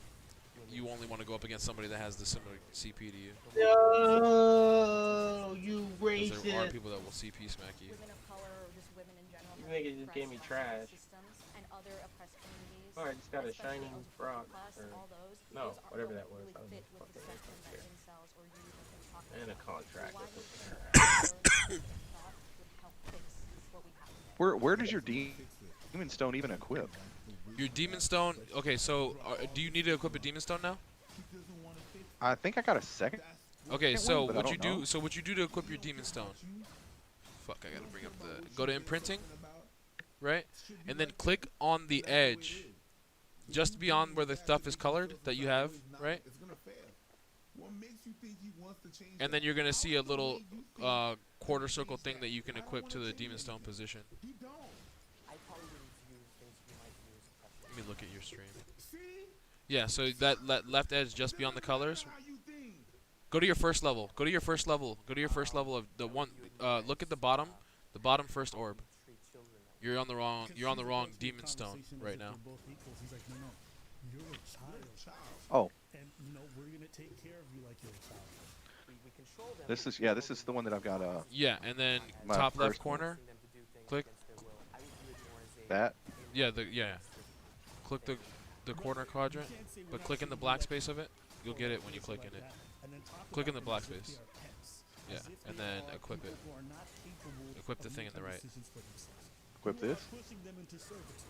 you only want to go up against somebody that has the similar CP to you. No, you 'Cause there are racist. people that will CP smack you. Women of color or just women in general. You have niggas just gave me oppressed trash. systems and other oppressed communities, Oh, I just got a especially shining LGBT+, frog. Or, all those, no, those are- whatever don't that was. really I don't fit know with the what the fuck spectrum that that was. incels or youth have been talking And a about. contract. So why with would the- thought would help fix what we have today? Where does your D Demon Stone even equip? Your Demon Stone. Okay, so do you need to equip a Demon Stone now? I think I got a second. Okay, one, so but I what you don't know. do? So what you do to equip your Demon Stone? Fuck, I gotta bring up the. Go to imprinting, right? And then click on the edge, just beyond where the stuff is colored that you have, right? And then you're gonna see a little quarter circle thing that you can equip to the Demon Stone position. I probably wouldn't use things you might use. Let me look at your stream. Yeah, so that left edge just beyond the colors. Go to your first level. Go to your first level. Go to your first level of the one. Look at the bottom first orb. You're on the wrong Demon Stone right now. Oh. And we're gonna take care of you like you're a child. We control them. This is the one that I've got. Yeah, and then My top left first one. corner. Click. That. Yeah, click the corner quadrant, but click in the black space of it. You'll get it when you click in it. Click in the black space. Yeah, and then equip it. Equip the thing in the right. Equip this.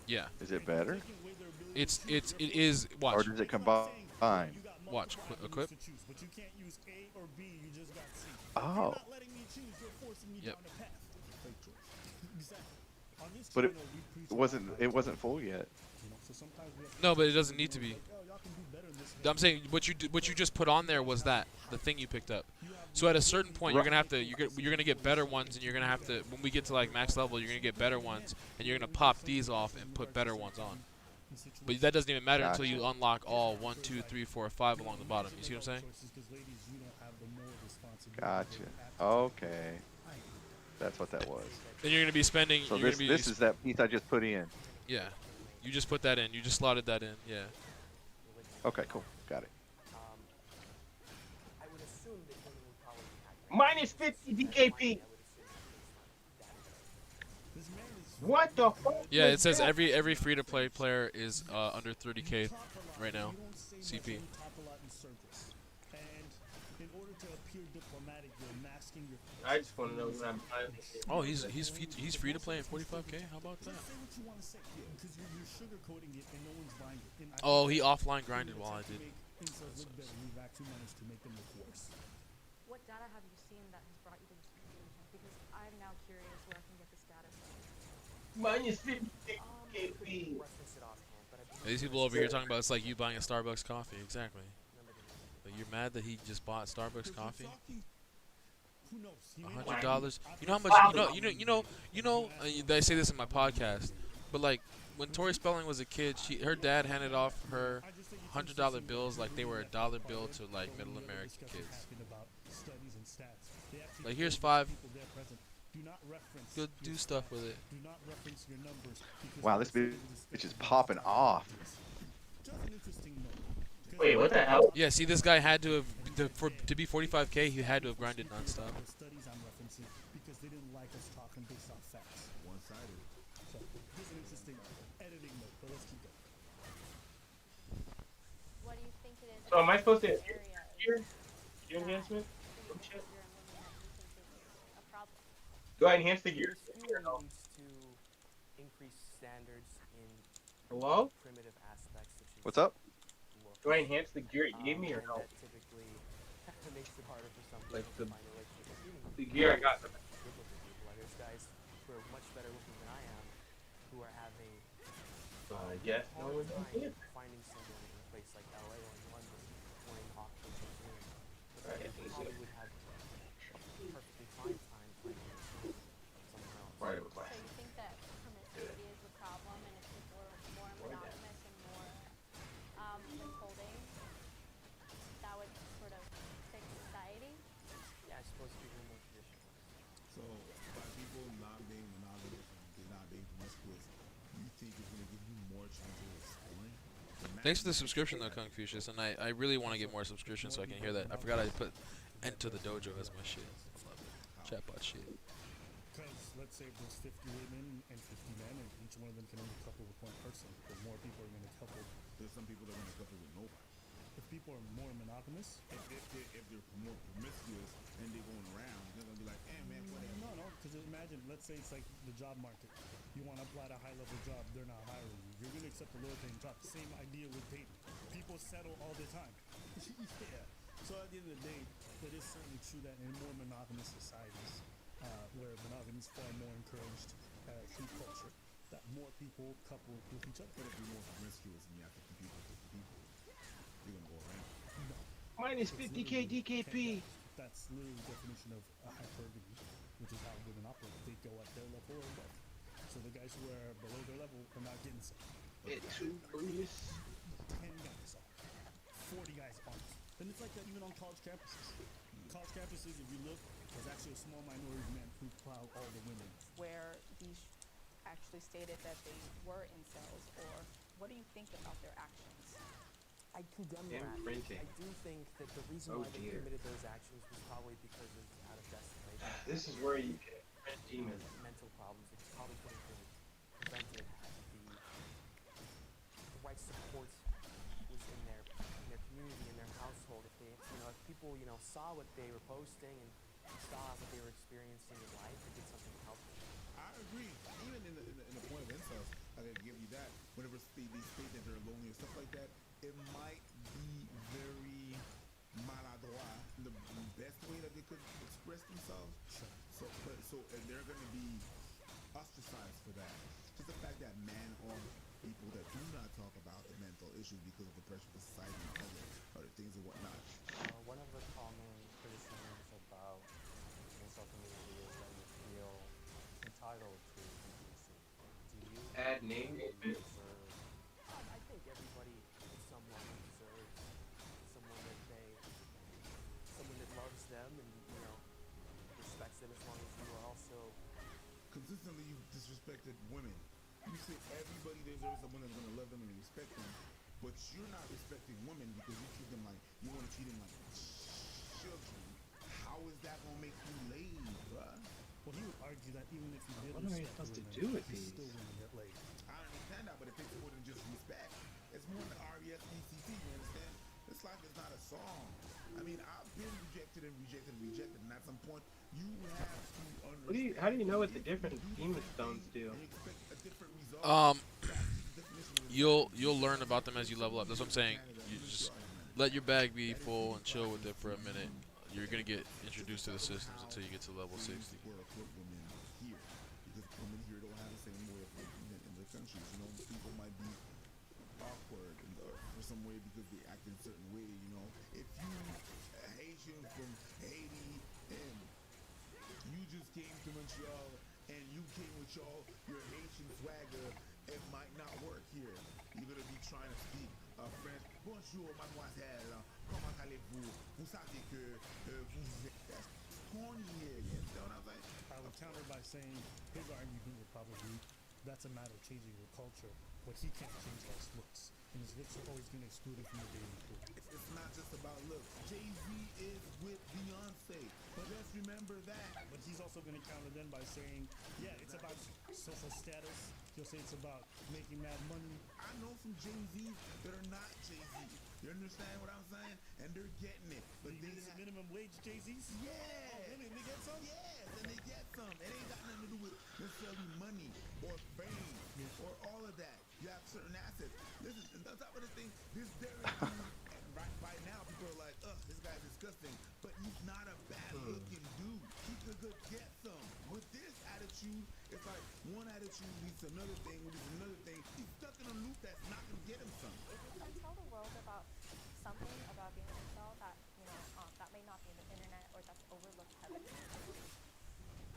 Yeah. Is it better? It is. Watch. Or does it combine? Watch. Equip. Oh. Yep. But it wasn't full yet. No, but it doesn't need to be. I'm saying what you just put on there was the thing you picked up. So at a certain point, you're gonna get better ones, and you're gonna have to. When we get to like max level, you're gonna get better ones, and you're gonna pop these off and put better ones on. But that doesn't even matter until you unlock all 1, 2, 3, 4, 5 along the bottom. You see what I'm saying? Gotcha. Okay. That's what that was. Then you're gonna be spending. So you're this gonna be, is that piece I just put in. Yeah. You just put that in. You just slotted that in. Yeah. Okay, cool. Got it. I would assume that women would probably Minus 50 DKP. What the fuck? Yeah, it says every free-to-play player is under 30K right now. CP. I just want to know when I'm buying. Oh, he's free to play at 45K. How about that? Oh, he offline grinded while I did. What data have you seen that has brought you to this conclusion? Because I'm now curious where I can get this data from. Minus 50 DKP. reference it offhand, but I These people over here talking about it's like you buying a Starbucks coffee. Exactly. But you're mad that he just bought Starbucks coffee? $100. You know how much? You know. I say this in my podcast, but like when Tori Spelling was a kid, her dad handed off her $100 bills like they were a dollar bill to like middle American kids. Like here's 5. Go do stuff with it. Wow, this bitch is popping off. Wait, what the hell? Yeah, see, this guy had to have to be 45K. He had to have grinded nonstop. What do you think it is? So am I supposed to area gear enhancement? you're in women that you think is a problem? Do I enhance the gear? Skewing leads to increased standards in Hello? primitive aspects such as What's up? look. Do I enhance the gear it gave me or And no? that typically makes it harder for some Like people to the- find a relationship with humans. The gear I got. Good looking people. Like there's guys who are much better looking than I am who are having Yes, a no, hard we don't time see it. finding someone in a place like LA or in London or in Auckland or Zoom. But Right, they I see probably it. would have a perfectly fine time finding someone else. Right, it was So like. you think that promiscuity is the problem, and if people were more monogamous and more withholding, that would sort of fix society? Yeah, I suppose people are more traditionalist. So, by people not being monogamous and not being promiscuous, you think it's going to give you more chance of exploring? Thanks for the subscription though, Confucius, and I really want to get more subscriptions so I can hear that. I forgot I put Enter the Dojo as my shit. I love it. Chatbot shit. Because let's say there's 50 women and 50 men, and each one of them can only couple with one person. But more people are going to couple. There's some people that want to couple with nobody. If people are more monogamous, If they're more promiscuous and they're going around, they're going to be like, man, whatever. no. Because imagine, let's say it's like the job market. You want to apply to a high-level job, they're not hiring you. You're going to accept a lower-paying job. Same idea with dating. People settle all the time. Yeah. So at the end of the day, it is certainly true that in more monogamous societies, where monogamy is far more encouraged through culture, that more people couple with each other. But if you're more promiscuous and you have to compete with different people, you're gonna go around. No. Minus It's 50k literally 10 DKP. guys. That's literally the definition of hypergamy, which is how women operate. They go at their level or above. So the guys who are below their level are not getting some. It's too Bruce. 10 guys are. 40 guys aren't. And it's like that even on college campuses. College campuses, if you look, there's actually a small minority of men who plow all the women. Where these actually stated that they were incels, or what do you think about their actions? I condemn Damn that. printing. I do think that the reason Oh, why they dear. committed those actions was probably because of out of desperation. This is where you get print demons. Mental problems. It probably could have been prevented had the right support was in their community, in their household. If they, if people, saw what they were posting and saw what they were experiencing in life, they did something to help them. I agree. Even in the point of incels, I can give you that. Whenever they state that they're lonely or stuff like that, it might be very maladroit in the best way that they could express themselves. So and they're going to be ostracized for that. Just the fact that men or people that do not talk about the mental issues because of the pressure of society and other things and whatnot. One of the common criticisms about the incel community is that you feel entitled to intimacy. Do you Add name deserve? I think everybody is someone who deserves someone that loves them and respects them as long as you are also. Consistently, you've disrespected women. You say everybody deserves someone that's gonna love them and respect them, but you're not respecting women because you treat them like you want to treat them like children. How is that gonna make you laid, bruh? Well, he would argue that even if you did What am I respect supposed to women, do with you these? still wouldn't get laid. I understand that, but it takes more than just respect. It's more than R-E-S-P-C-T, you understand? This life is not a song. I mean, I've been rejected, and at some point, you have to understand. How do you know what the different demon stones do? And you expect a different result. You'll learn about them as you level up. That's what I'm saying. You just let your bag be full and chill with it for a minute. You're gonna get introduced to the systems until you get to level 60. Women here, because women here don't have the same way of thinking in the countries. People might be awkward for some way because they act in a certain way. If you a Haitian from Haiti and you just came to Montreal and you came with your Haitian swagger, it might not work here. You're gonna be trying to speak French. Bonjour, mademoiselle. Comment allez-vous? Vous savez que vous êtes corny here. You know what I'm saying? I would counter by saying his argument would probably that's a matter of changing your culture, but he can't change his looks. And his looks are always going to exclude him from the dating pool. It's not just about looks. Jay-Z is with Beyonce, but let's remember that. But he's also going to counter then by saying, yeah, it's about social status. He'll say it's about making mad money. I know some Jay-Z's that are not Jay-Z. You understand what I'm saying? And they're getting it. But they have minimum wage Jay-Z's? Yeah. Oh, really? They get some? Yes, and they get some. It ain't got nothing to do with necessarily money or fame or all of that. You have certain assets. Listen, on top of the thing, this Derek dude, right now, people are like, ugh, this guy's disgusting. But he's not a bad-looking dude. He could get some. With this attitude, it's like one attitude leads to another thing, which is another thing. He's stuck in a loop that's not going to get him some. If you can tell the world about something about being an incel that that may not be in the internet or that's overlooked heavily.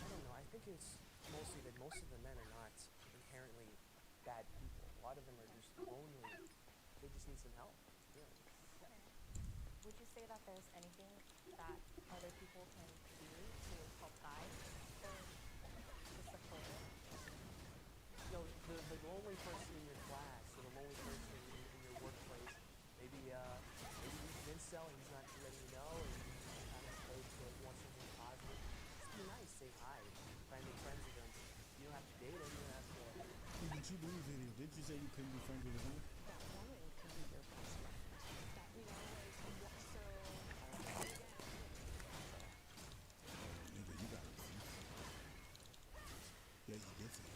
I don't know. I think it's mostly that most of the men are not inherently bad people. A lot of them are just lonely. They just need some help. Really. Okay. Would you say that there's anything that other people can do to help guide or to support it? The lonely person in your class or the lonely person in your workplace, maybe he's an incel and he's not letting you know, and you kind of play to want something positive. Just be nice, say hi, try and make friends with them. You don't have to date them, you don't have to. Did you believe video? Did you say you couldn't be friends with a woman? That woman can be your best friend. That we always Nigga, you got it. Yeah, he gets it.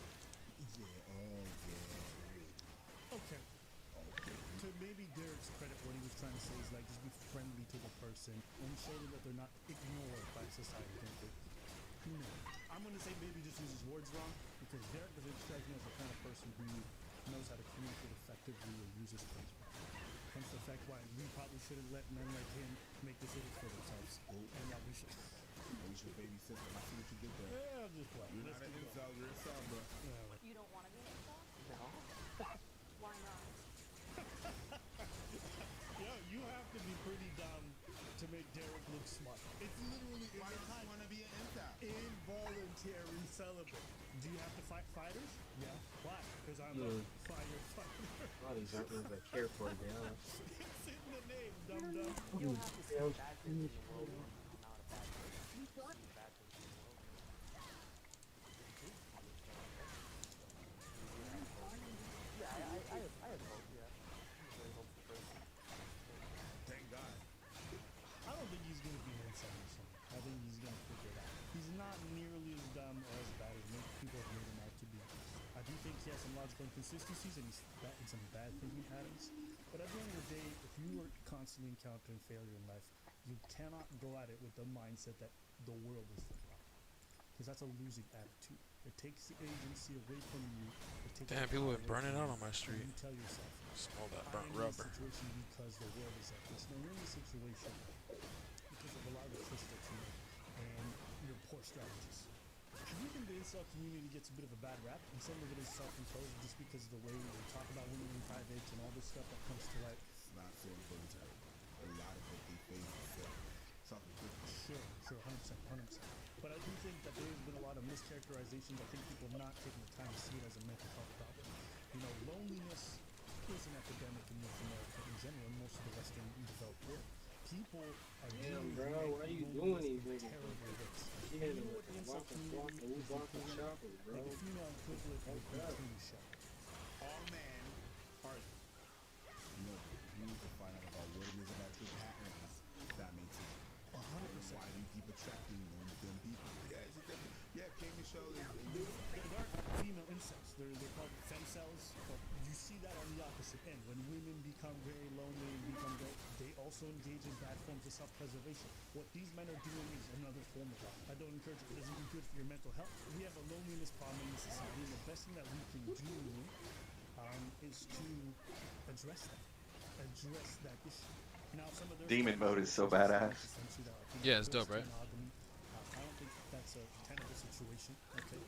ignored by society. Don't they? No. I'm gonna say maybe just uses words wrong because Derek doesn't strike me as the kind of person who knows how to communicate effectively or uses things well. Hence the fact why we probably shouldn't let men like him make decisions for themselves. And that we should. We should babysit them. I see what you did there. Yeah, I'm just playing. You're not an incel, you're a cell, bro. You don't want to be an incel? No. Why not? Yo, you have to be pretty dumb to make Derek look smart. It's literally Why don't you want to be an incel? involuntary celibate. Do you have to fight fighters? Yeah. Why? Because I'm a firefighter. A lot of these aren't ones I care for, to be honest. It's in the name, dum dum. You don't have to say bad things in the world when you're not a bad person. You say bad things in the world. Yeah, I have hope, yeah. I'm a very hopeful person. Thank God. I don't think he's gonna be an incel or something. I think he's gonna figure it out. He's not nearly as dumb or as bad as many people have made him out to be. I do think he has some logical inconsistencies and he's in some bad thinking patterns. But at the end of the day, if you are constantly encountering failure in life, you cannot go at it with the mindset that the world is the problem. Because that's a losing attitude. It takes the agency away from you. It takes Damn, the people power been away burning from out you, on my and street. You tell yourself, Smell that I'm burnt in this rubber. situation because the world is like this. No, you're in this situation because of a lot of the choices that you make and your poor strategies. Do you think the incel community gets a bit of a bad rap? And some of it is self-imposed just because of the way they talk about women in private and all this stuff that comes to light? It's not so involuntary. A lot of what they face is self-inflicted. Sure, 100%. But I do think that there's been a lot of mischaracterizations. I think people have not taken the time to see it as a mental health problem. You know, loneliness is an epidemic in North America in general, and most of the Western developed world. People are Damn, dealing bro, with why you loneliness doing these in niggas? terrible ways. Yeah, You know what the incel community we is walking equivalent, shoppers, bro. like the female equivalent of a bikini shop. All men are. You know, you need to find out about what it is about your patterns that makes it. 100%. Why do you keep attracting them people? Yeah, it's just that, yeah, K. Michelle is. There are female incels. They're called femcells. But you see that on the opposite end. When women become very lonely and they also engage in bad forms of self-preservation. What these men are doing is another form of that. I don't encourage it. It doesn't be good for your mental health. We have a loneliness problem in this society, and the best thing that we can do is to address that. Address that issue. Now, some of their Demon mode is so badass. Yeah, it's dope, right? I don't think that's a tenable situation. Okay.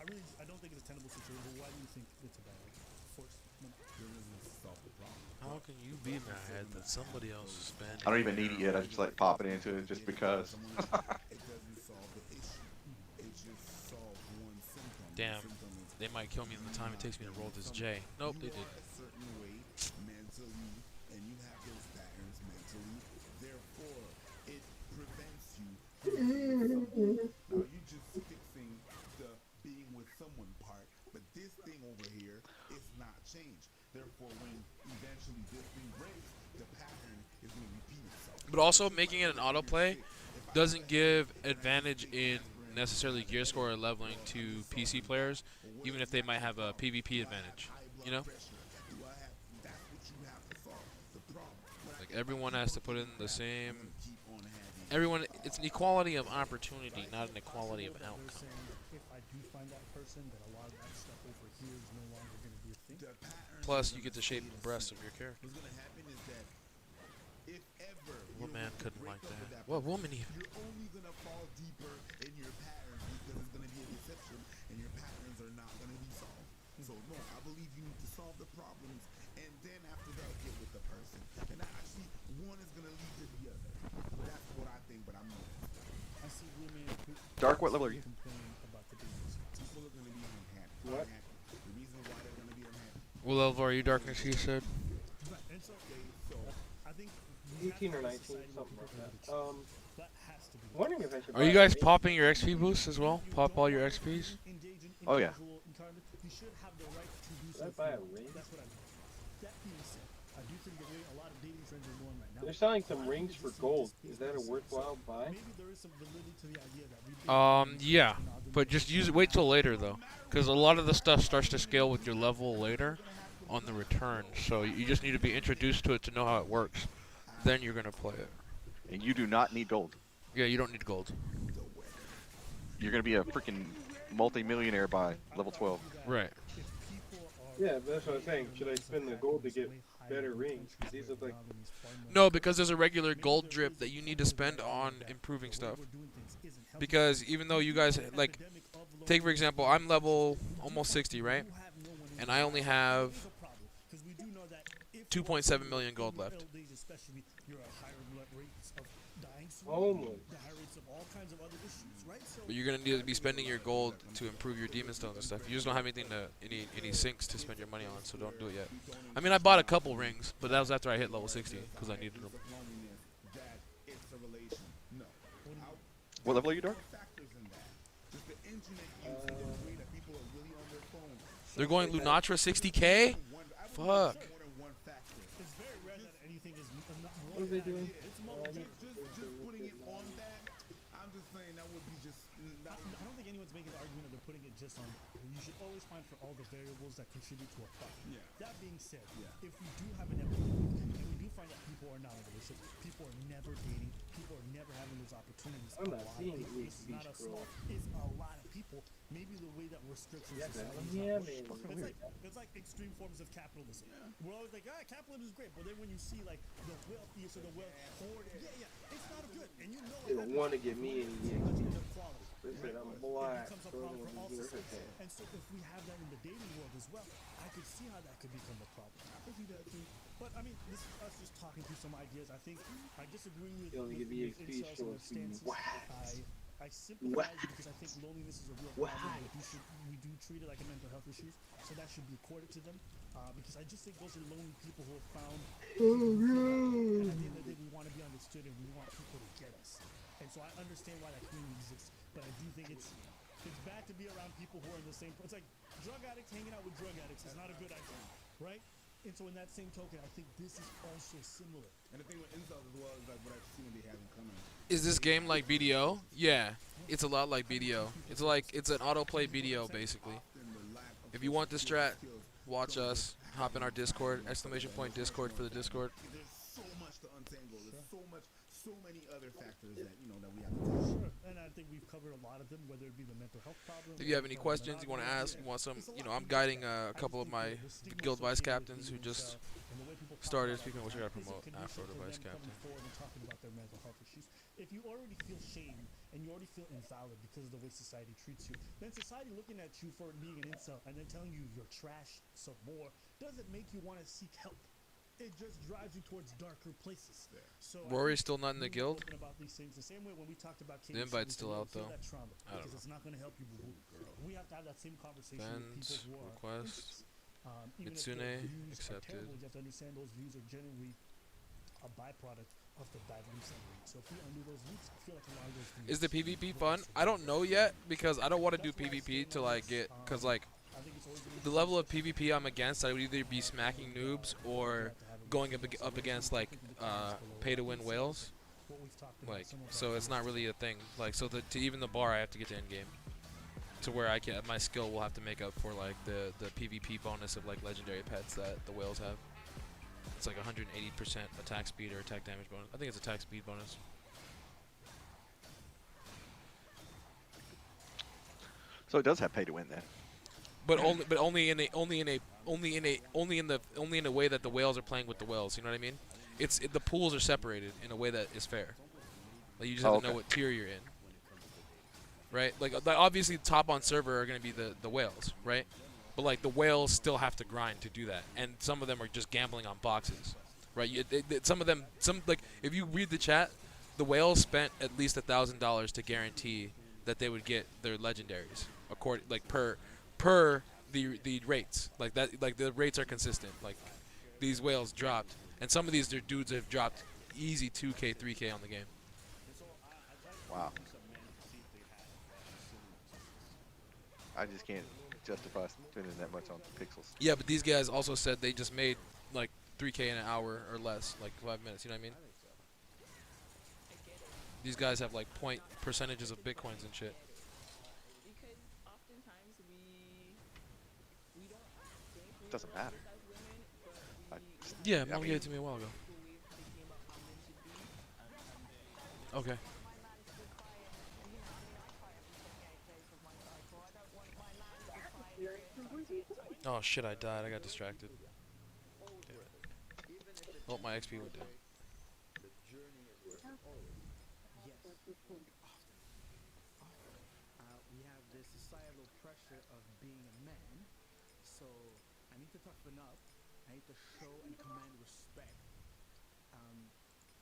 I don't think it's a tenable situation. But why do you think it's a bad idea? Force. There isn't solve the problem. How can you be mad that somebody else is spending? I don't even need it yet. I just like popping into it just because. It doesn't solve the issue. It just solves one symptom. Damn. The symptom is They might kill me in the time it takes me to roll this J. Nope, they you did. are a certain way mentally, and you have those patterns mentally. Therefore, it prevents you from being someone. Now you just fixing the being with someone part, but this thing over here is not changed. Therefore, when eventually this thing breaks, the pattern is going to repeat itself. But also making it an autoplay doesn't give advantage in necessarily gear score or leveling to PC players, even if they might have a PvP advantage. You know? Like everyone has to put in the same. Everyone, it's an equality of opportunity, not an equality of They're outcome. saying if I do find that person, that a lot of that stuff over here is no longer going to be a thing. Plus, you get to shape the breast of your character. What's going to happen is that if ever What you're man going to couldn't break like up with that? that What person, woman even? you're only going to fall deeper in your patterns because it's going to be a deception and your patterns are not going to be solved. So no, I believe you need to solve the problems and then after that get with the person. And actually, one is going to lead to the other. That's what I think, but I'm not. I see women who Dark, what level are you? complain about the babies. People are going to be unhappy. What? The reason why they're going to be unhappy. What level are you, Darkness? You said. And so, So I think we have 18 to or have a 19, society where something people like can that. really choose. That has to be the I'm wondering if I should. Are you guys popping your XP boosts as well? Pop all your XPs? engage in Oh, yeah. individual encounter. You should have the right to do so. Should I buy a freely. ring? That's what I mean. That being said, I do think that a lot of dating trends are going right now. They're selling some But I rings think for it's gold. just Is that a worthwhile buy? Maybe there is some validity to the idea that we Yeah, but just use it. Wait till later though, because a lot of the stuff starts to scale with your level later on the return. So you just need to be introduced to it to know how it works. Then you're gonna play it. and you do not need gold. Yeah, you don't need gold. You're gonna be a freaking multi-millionaire by level 12. Right. Yeah, but that's what I'm saying. Should I spend the gold to get better rings? 'Cause these look like No, because there's a regular gold drip that you need to spend on improving stuff. Because even though you guys, like, take for example, I'm level almost 60, right? And I only have 2.7 million gold left. homeless. But you're gonna need to be spending your gold to improve your demon stones and stuff. You just don't have anything to any sinks to spend your money on, so don't do it yet. I mean, I bought a couple rings, but that was after I hit level 60 because I needed them. What level are you, Dark? They're going Lunatra 60k? Fuck. It's very rare that anything is What are they doing? Just putting it on that, I'm just saying that would be just. I don't think anyone's making the argument that they're putting it just on. You should always find for all the variables that contribute to a product. Yeah. That being said, if we do have an epidemic and we do find that people are not in relationships, people are never dating, people are never having those opportunities. I'm not seeing people. it. It's not a small. It's a lot of people. Maybe the way that restrictions Yeah, society yeah, is man. it's like extreme forms of capitalism. We're always like, capitalism is great, but then when you see like the wealthiest or the it's not good, and you know They don't want to get me any EXP. inequality. They said I'm It black. becomes a So I problem don't for all want to do societies. everything. And so if we have that in the dating world as well, I could see how that could become a problem. I could see that too. But I mean, this is us just talking through some ideas. I think I disagree with, You only with, get with EXP incels and shows their stances. wax. I sympathize because I think loneliness is a real problem. We do treat it like a mental health issue, so that should be accorded to them. Because I just think those are lonely people who have found. And at the end of the day, we want to be understood and we want people to get us. And so I understand why that community exists, but I do think it's bad to be around people who are in the same. It's like drug addicts hanging out with drug addicts is not a good idea, right? And so in that same token, I think this is also similar. And the thing with incels as well is like what I've seen they have in common. Is this game like BDO? Yeah, it's a lot like BDO. It's an autoplay BDO basically. If you want the strat, watch us. Hop in our Discord. !Discord for the Discord. There's so much to untangle. There's so many other factors that that we have to touch. Sure, and I think we've covered a lot of them, whether it be the mental health problem. If you have any questions, you want to ask, you want some, I'm guiding a couple of my guild vice captains who just started. Speaking of which, I gotta promote Afro to vice captain. Talking about their mental health issues. If you already feel shame and you already feel invalid because of the way society treats you, then society looking at you for being an incel and then telling you you're trash some more doesn't make you want to seek help. It just drives you towards darker places. So Rory's still not in the guild. About these things, the same way when we talked about The invite's still out though. Trauma, because it's not going to help you. We have to have that same conversation with people who are request. Mitsune accepted. Terrible, you have to understand those views are generally a byproduct of the bad links and reads. So if we undo those links, I feel like a lot of those views. Is the PvP fun? I don't know yet because I don't want to do PvP till I get, cause like the level of PvP I'm against, I would either be smacking noobs or going up against like pay to win whales. Like, so it's not really a thing. Like, so to even the bar, I have to get to end game to where I can my skill will have to make up for like the PvP bonus of like legendary pets that the whales have. It's like 180% attack speed or attack damage bonus. I think it's attack speed bonus. So it does have pay to win then. But only in a way that the whales are playing with the whales. You know what I mean? The pools are separated in a way that is fair. Like you just have to know what tier you're in, right? Like obviously top on server are going to be the whales, right? But like the whales still have to grind to do that, and some of them are just gambling on boxes, right? Some of them, like if you read the chat, the whales spent at least $1,000 to guarantee that they would get their legendaries, according per the rates, like that, like the rates are consistent. Like these whales dropped, and some of these dudes have dropped easy 2K, 3K on the game. Wow. I just can't justify spending that much on pixels. Yeah, but these guys also said they just made like 3K in an hour or less, like 5 minutes. You know what I mean? These guys have like point percentages of bitcoins and shit. Because oftentimes we don't think Doesn't matter. Yeah, Mom gave it to me a while ago. Okay. Oh shit, I died. I got distracted. Damn it. Oh, my XP went down. Yes. We have this societal pressure of being a man, so I need to toughen up. I need to show and command respect.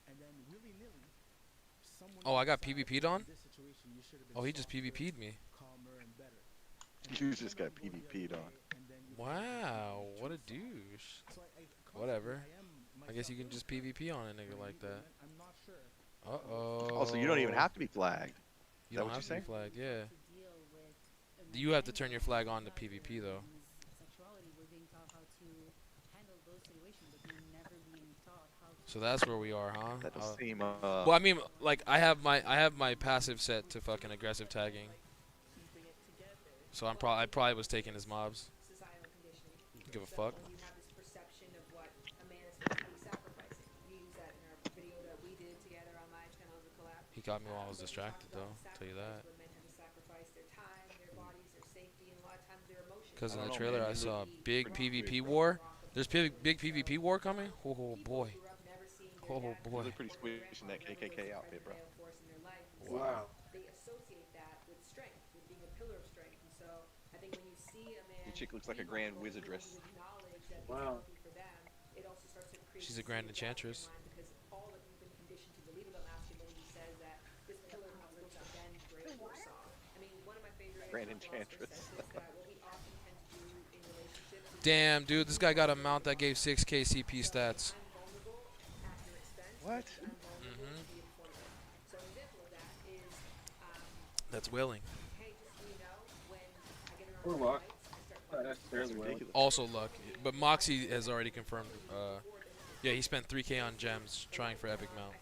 And then willy-nilly, someone Oh, I got decides PvP'd that on? in this situation you should have been Oh, he just softer, PvP'd me. calmer, and better. You just got PvP'd on. Wow, what a douche. Whatever. I guess you can just PvP on a nigga like that. I'm not sure. Uh-oh. Oh, so you don't even have to be flagged. You Is that don't what have you to be say? flagged, yeah. You have to turn your flag on to PvP though. So that's where we are, huh? That does seem. Well, I mean, like I have my passive set to fucking aggressive tagging. So I probably was taking his mobs. Societal conditioning. Give a fuck. When you have this perception of what a man is supposed to be sacrificing. We use that in our video that we did together on my channel as a collab. He got me while I was distracted though. I'll tell you that. Where men have to sacrifice their time, their bodies, their safety, and a lot of times their emotions. Because in the I don't know, trailer man. I You saw look big pretty PvP squishy. war. There's big PvP war coming. Oh boy. Oh You boy. look pretty squishy in that KKK outfit, bro. Wow. They associate that with strength, with being a pillar of strength. And so I think when you see a man, Your chick looks like a grand wizardress. Wow. for them, it also starts to create She's a grand enchantress. because all that you've been conditioned to believe about masculinity says that this pillar is not supposed to bend, break, or saw. I mean, one of my favorite Grand philosophers enchantress. says this, that what we often tend to do in relationships is Damn, dude, this guy got a mount that gave 6k CP stats. I'm vulnerable at your expense. What? I'm vulnerable to be informative. So an example of that is, That's willing. hey, just so you know, when I get around Or my luck. rights, I start Not necessarily well. Ridiculous. Also luck. But Moxie has already confirmed. Yeah, he spent 3k on gems trying for epic mount.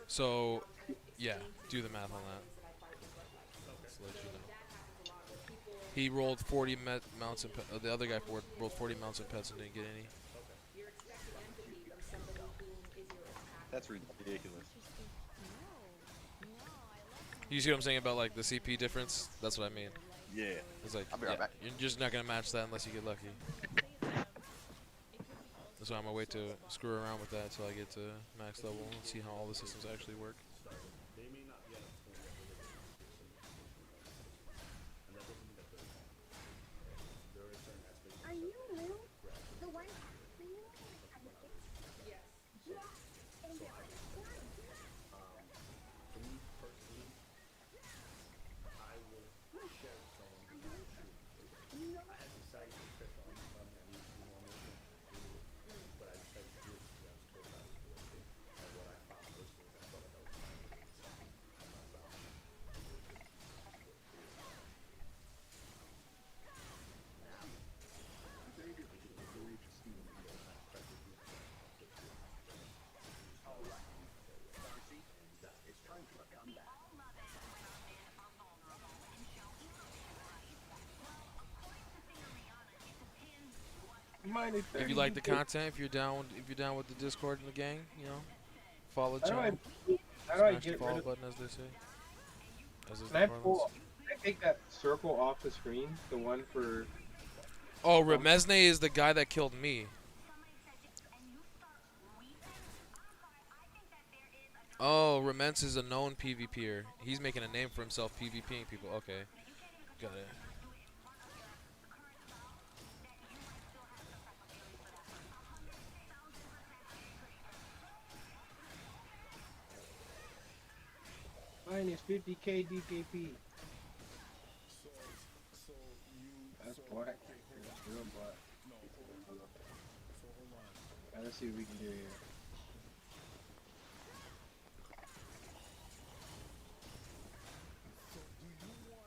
So, yeah, do the math on that. Just to let you know. He rolled 40 mounts and the other guy rolled 40 mounts and pets and didn't get any. That's ridiculous. You see what I'm saying about like the CP difference? That's what I mean. Yeah. It's like I'll be right back. you're just not gonna match that unless you get lucky. That's why I'm gonna wait to screw around with that until I get to max level and see how all the systems actually work. Are you Lou? The one Minus If you like the 30. content, if you're down with the Discord and the gang, you know, follow the How do I, channel. how do I Smash the get follow rid of? button, as they say. As is Can the I parlance. can I take that circle off the screen? The one for. Oh, Remesne is the guy that killed me. Oh, Remens is a known PvPer. He's making a name for himself PvPing people. Okay. Got it. Minus 50k DKP. So you. That's so, black. okay, hold That's on. real black. No, hold on. So hold on. Alright, let's see what we can do here. So do you want?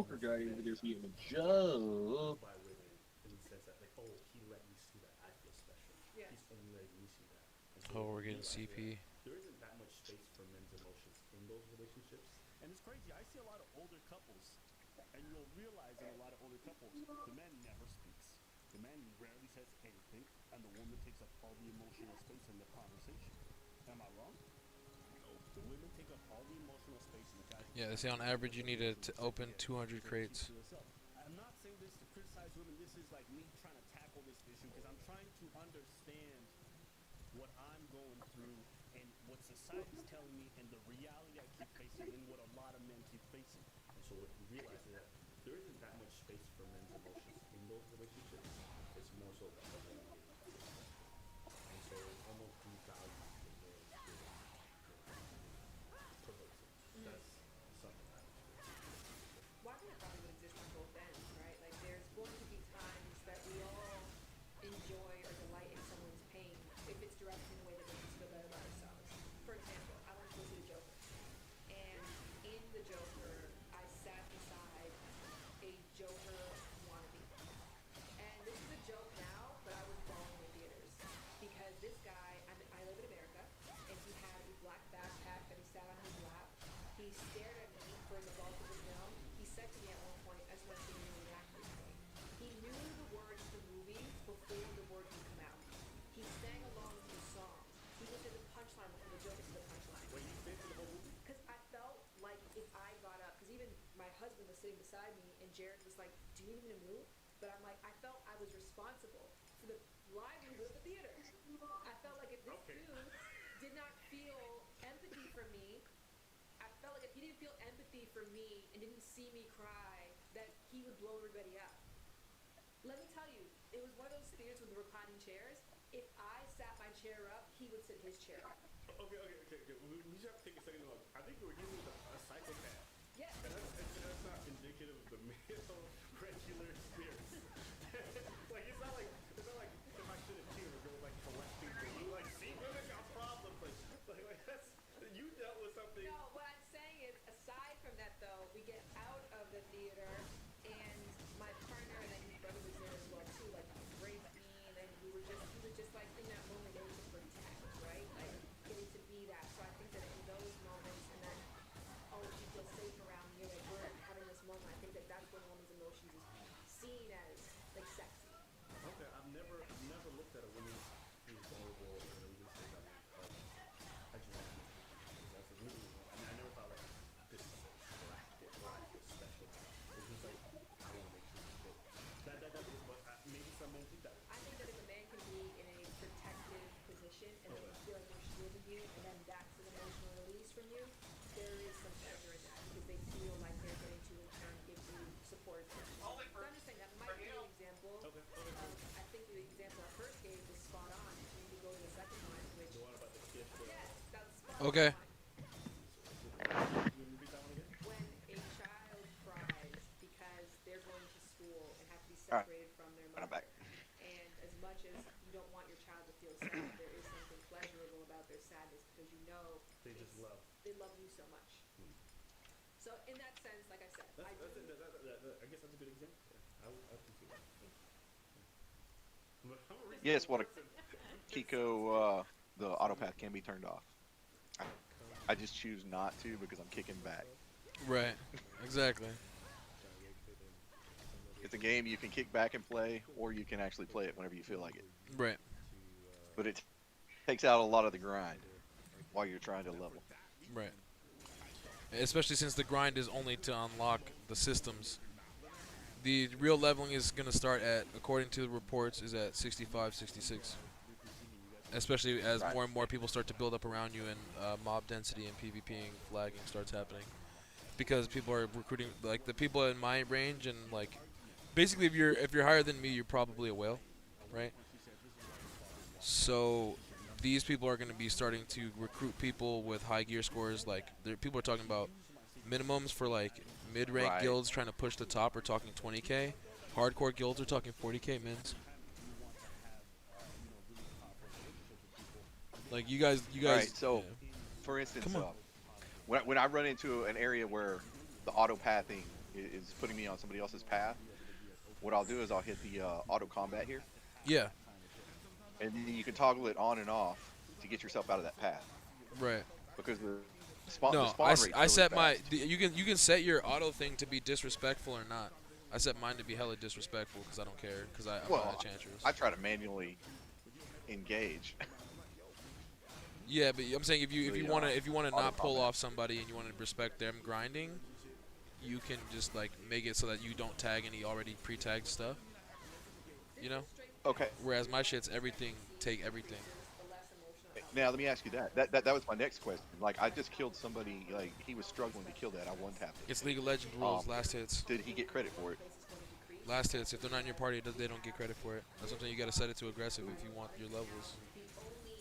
Joker guy over there's being a joke. by women in the sense that like, oh, he let me see that, I feel special. Yeah. He's only letting me see that. And so Oh, when we're you getting realize CP. that there isn't that much space for men's emotions in those relationships. And it's crazy. I see a lot of older couples, and you'll realize in a lot of older couples, the man never speaks. The man rarely says anything, and the woman takes up all the emotional space in the conversation. Am I wrong? No. The women take up all the emotional space, and the guys. Yeah, they say on average you need to open 200 crates. I'm not saying this to criticize women. This is like me trying to tackle this issue because I'm trying to understand what I'm going through and what society's telling me and the reality I keep facing and what a lot of men keep facing. And so what we realize is that there isn't that much space for men's emotions in those relationships. It's more so that the women get it. And so it almost devalues the male spirit. It's perversive. That's something I've experienced. Well, I think it probably would exist on both ends, right? Like, there's going to be times that we all enjoy or delight in someone's pain if it's directed in a way that makes us feel better about ourselves. For example, I went to go see the Joker, and in the Joker, I sat beside a Joker wannabe. And this is a joke now, but I was bawling in theaters because this guy, I live in America, and he had a black backpack that he sat on his lap. He stared at me for the bulk of the film. He said to me at one point, I just want to see you react to this thing. He knew the words to the movie before the words would come out. He sang along to the song. He looked at the punchline before the joke to the punchline. Wait, you stayed for the whole movie? Because I felt like if I got up, because even my husband was sitting beside me, and Jared was like, do you need me to move? But I'm like, I felt I was responsible for the livelihood of the theater. I felt like if this dude did not feel empathy for me, I felt like if he didn't feel empathy for me and didn't see me cry, that he would blow everybody up. Let me tell you, it was one of those theaters with the reclining chairs. If I sat my chair up, he would sit his chair up. Okay. We just have to take a second to look. I think we're using a psychopath. Yes. And that's not indicative of the male regular experience. Like it's not like if I should have tears or like collecting things. Like see women got problems. Like that's you dealt with something. No, what I'm saying is, aside from that though, we get out of the theater, and my partner and then his brother was there as well too, like embraced me, and then we were just like in that moment able to protect, right? Like getting to be that. So I think that in those moments, and then oh, she feels safe around me, like we're having this moment. I think that that's when a woman's emotions is seen as like sexy. Okay, I've never looked at a woman who's vulnerable in a relationship that I just want to be. That's literally. I mean, I never thought like this is attractive or I feel special. It's just like I want to make sure she's good. That is what maybe some men think that. I think that if a man can be in a protective position and then feel like they're shielding you, and then that's an emotional release from you, there is some pleasure in that because they feel like they're getting to in turn give you support. So I'm just saying that might be an example. Okay. I think the example I first gave was spot on. When you go to the second one, which The one about the gift. yes, that was spot Okay. on. You repeat that one again? When a child cries because they're going to school and have to be All right. separated from their I'm mother, back. and as much as you don't want your child to feel sad, there is something pleasurable about their sadness because you know They just love. they love you so much. So in that sense, like I said, I I guess that's a good example. Yeah, I would concede that. But I'm a reasonable Yes, what a person. Kiko, the auto path can be turned off. I just choose not to because I'm kicking back. Right. Exactly. It's a game you can kick back and play, or you can actually play it whenever you feel like it. Right. But it takes out a lot of the grind while you're trying to level. Right. Especially since the grind is only to unlock the systems. The real leveling is going to start at, according to the reports, is at 65, 66. Especially as Right. more and more people start to build up around you and mob density and PvPing, flagging starts happening. Because people are recruiting, like the people in my range, and like, basically if you're higher than me, you're probably a whale, right? So these people are going to be starting to recruit people with high gear scores. Like people are talking about minimums for like mid-rank Right. guilds trying to push the top are talking 20k. Hardcore guilds are talking 40k mins. Like you guys. Right, so yeah. for instance, Come on. when I run into an area where the auto pathing is putting me on somebody else's path, what I'll do is I'll hit the auto combat here, Yeah. and then you can toggle it on and off to get yourself out of that path Right. because the No, spawn rate's I really set my fast. you can set your auto thing to be disrespectful or not. I set mine to be hella disrespectful because I don't care because I'm not Well, a Enchantress. I try to manually engage. Yeah, but I'm saying if you The, wanna auto not pull combat. off somebody and you want to respect them grinding, you can just like make it so that you don't tag any already pre-tagged stuff. You know. Okay. Whereas my shit's everything, take everything. Now let me ask you that was my next question. Like I just killed somebody. Like he was struggling to kill that. I one tapped him. It's League of Legends rules. Last hits. Did he get credit for it? Last hits. If they're not in your party, they don't get credit for it. That's something you gotta set it to aggressive if you want your levels.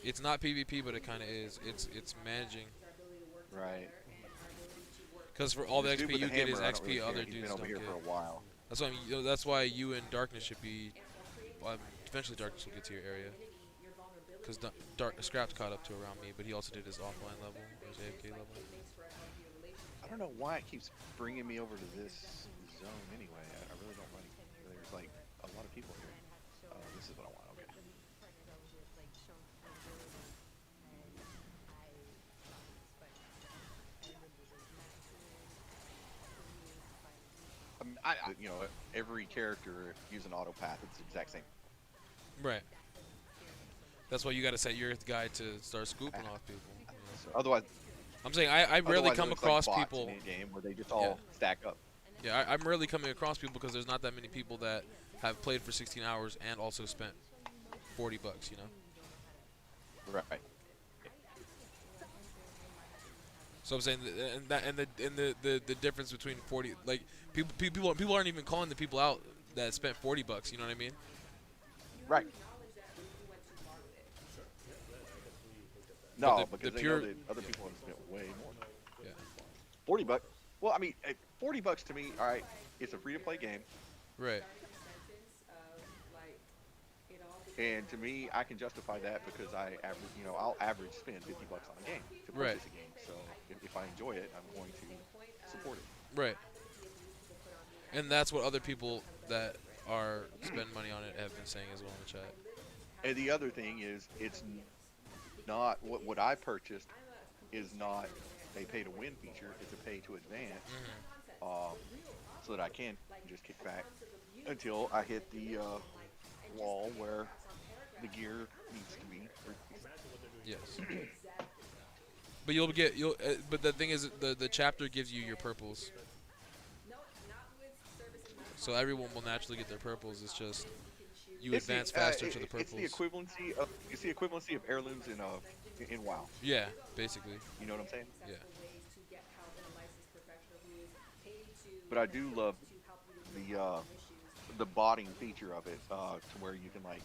It's not PvP, but it kind of is. It's managing. Right. Because for all the This dude XP with you the get is hammer, I don't XP really care. other He's dudes been over don't here get. for a while. That's why you and Darkness should be. Well, eventually Darkness will get to your area. Because Scrapped caught up to around me, but he also did his offline level, his AFK level. I don't know why it keeps bringing me over to this zone anyway. I really don't like. There's like a lot of people here. This is what I want. Okay. You know, every character using auto path, it's the exact same. Right. That's why you got to set your guy to start scooping off people. You know? So otherwise, I'm saying I rarely otherwise it come looks across like bots people. in a game where they just all stack up. Yeah, I'm rarely coming across people because there's not that many people that have played for 16 hours and also spent $40. You know. Right. So I'm saying, the difference between 40, like people aren't even calling the people out that spent $40. You know what I mean? Right. But No, the because they pure- know that other people have spent way more. Yeah. $40. Well, I mean, $40 to me. All right, it's a free-to-play game, Right. and to me, I can justify that because I'll average spend $50 on a game to purchase Right. a game. So if I enjoy it, I'm going to support it. Right. And that's what other people that are spending money on it have been saying as well in the chat. And the other thing is, it's not what I purchased is not a pay-to-win feature. It's a pay-to-advance, so that I can just kick back until I hit the wall where the gear needs to be. Yes. But but the thing is, the chapter gives you your purples. So everyone will naturally get their purples. It's just you advance faster to the purples. It's the equivalency of heirlooms in WoW. Yeah, basically. You know what I'm saying? Yeah. But I do love the botting feature of it, to where you can like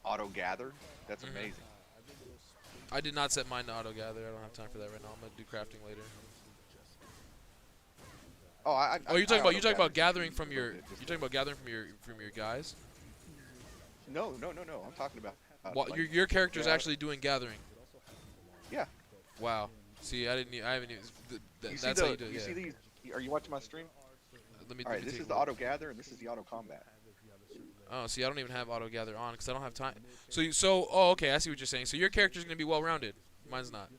auto gather. That's amazing. I did not set mine to auto gather. I don't have time for that right now. I'm gonna do crafting later. Oh, You're talking about gathering from your. You're talking about gathering from your guys. No. I'm talking about. Well, like, your character's actually doing gathering. Yeah. Wow. See, I haven't even. That's how you do it. You Yeah. see these? Are you watching my stream? Let me. All right. This is the auto gather, and this is the auto combat. Oh, see, I don't even have auto gather on because I don't have time. Oh, okay, I see what you're saying. So your character's gonna be well rounded. Mine's not.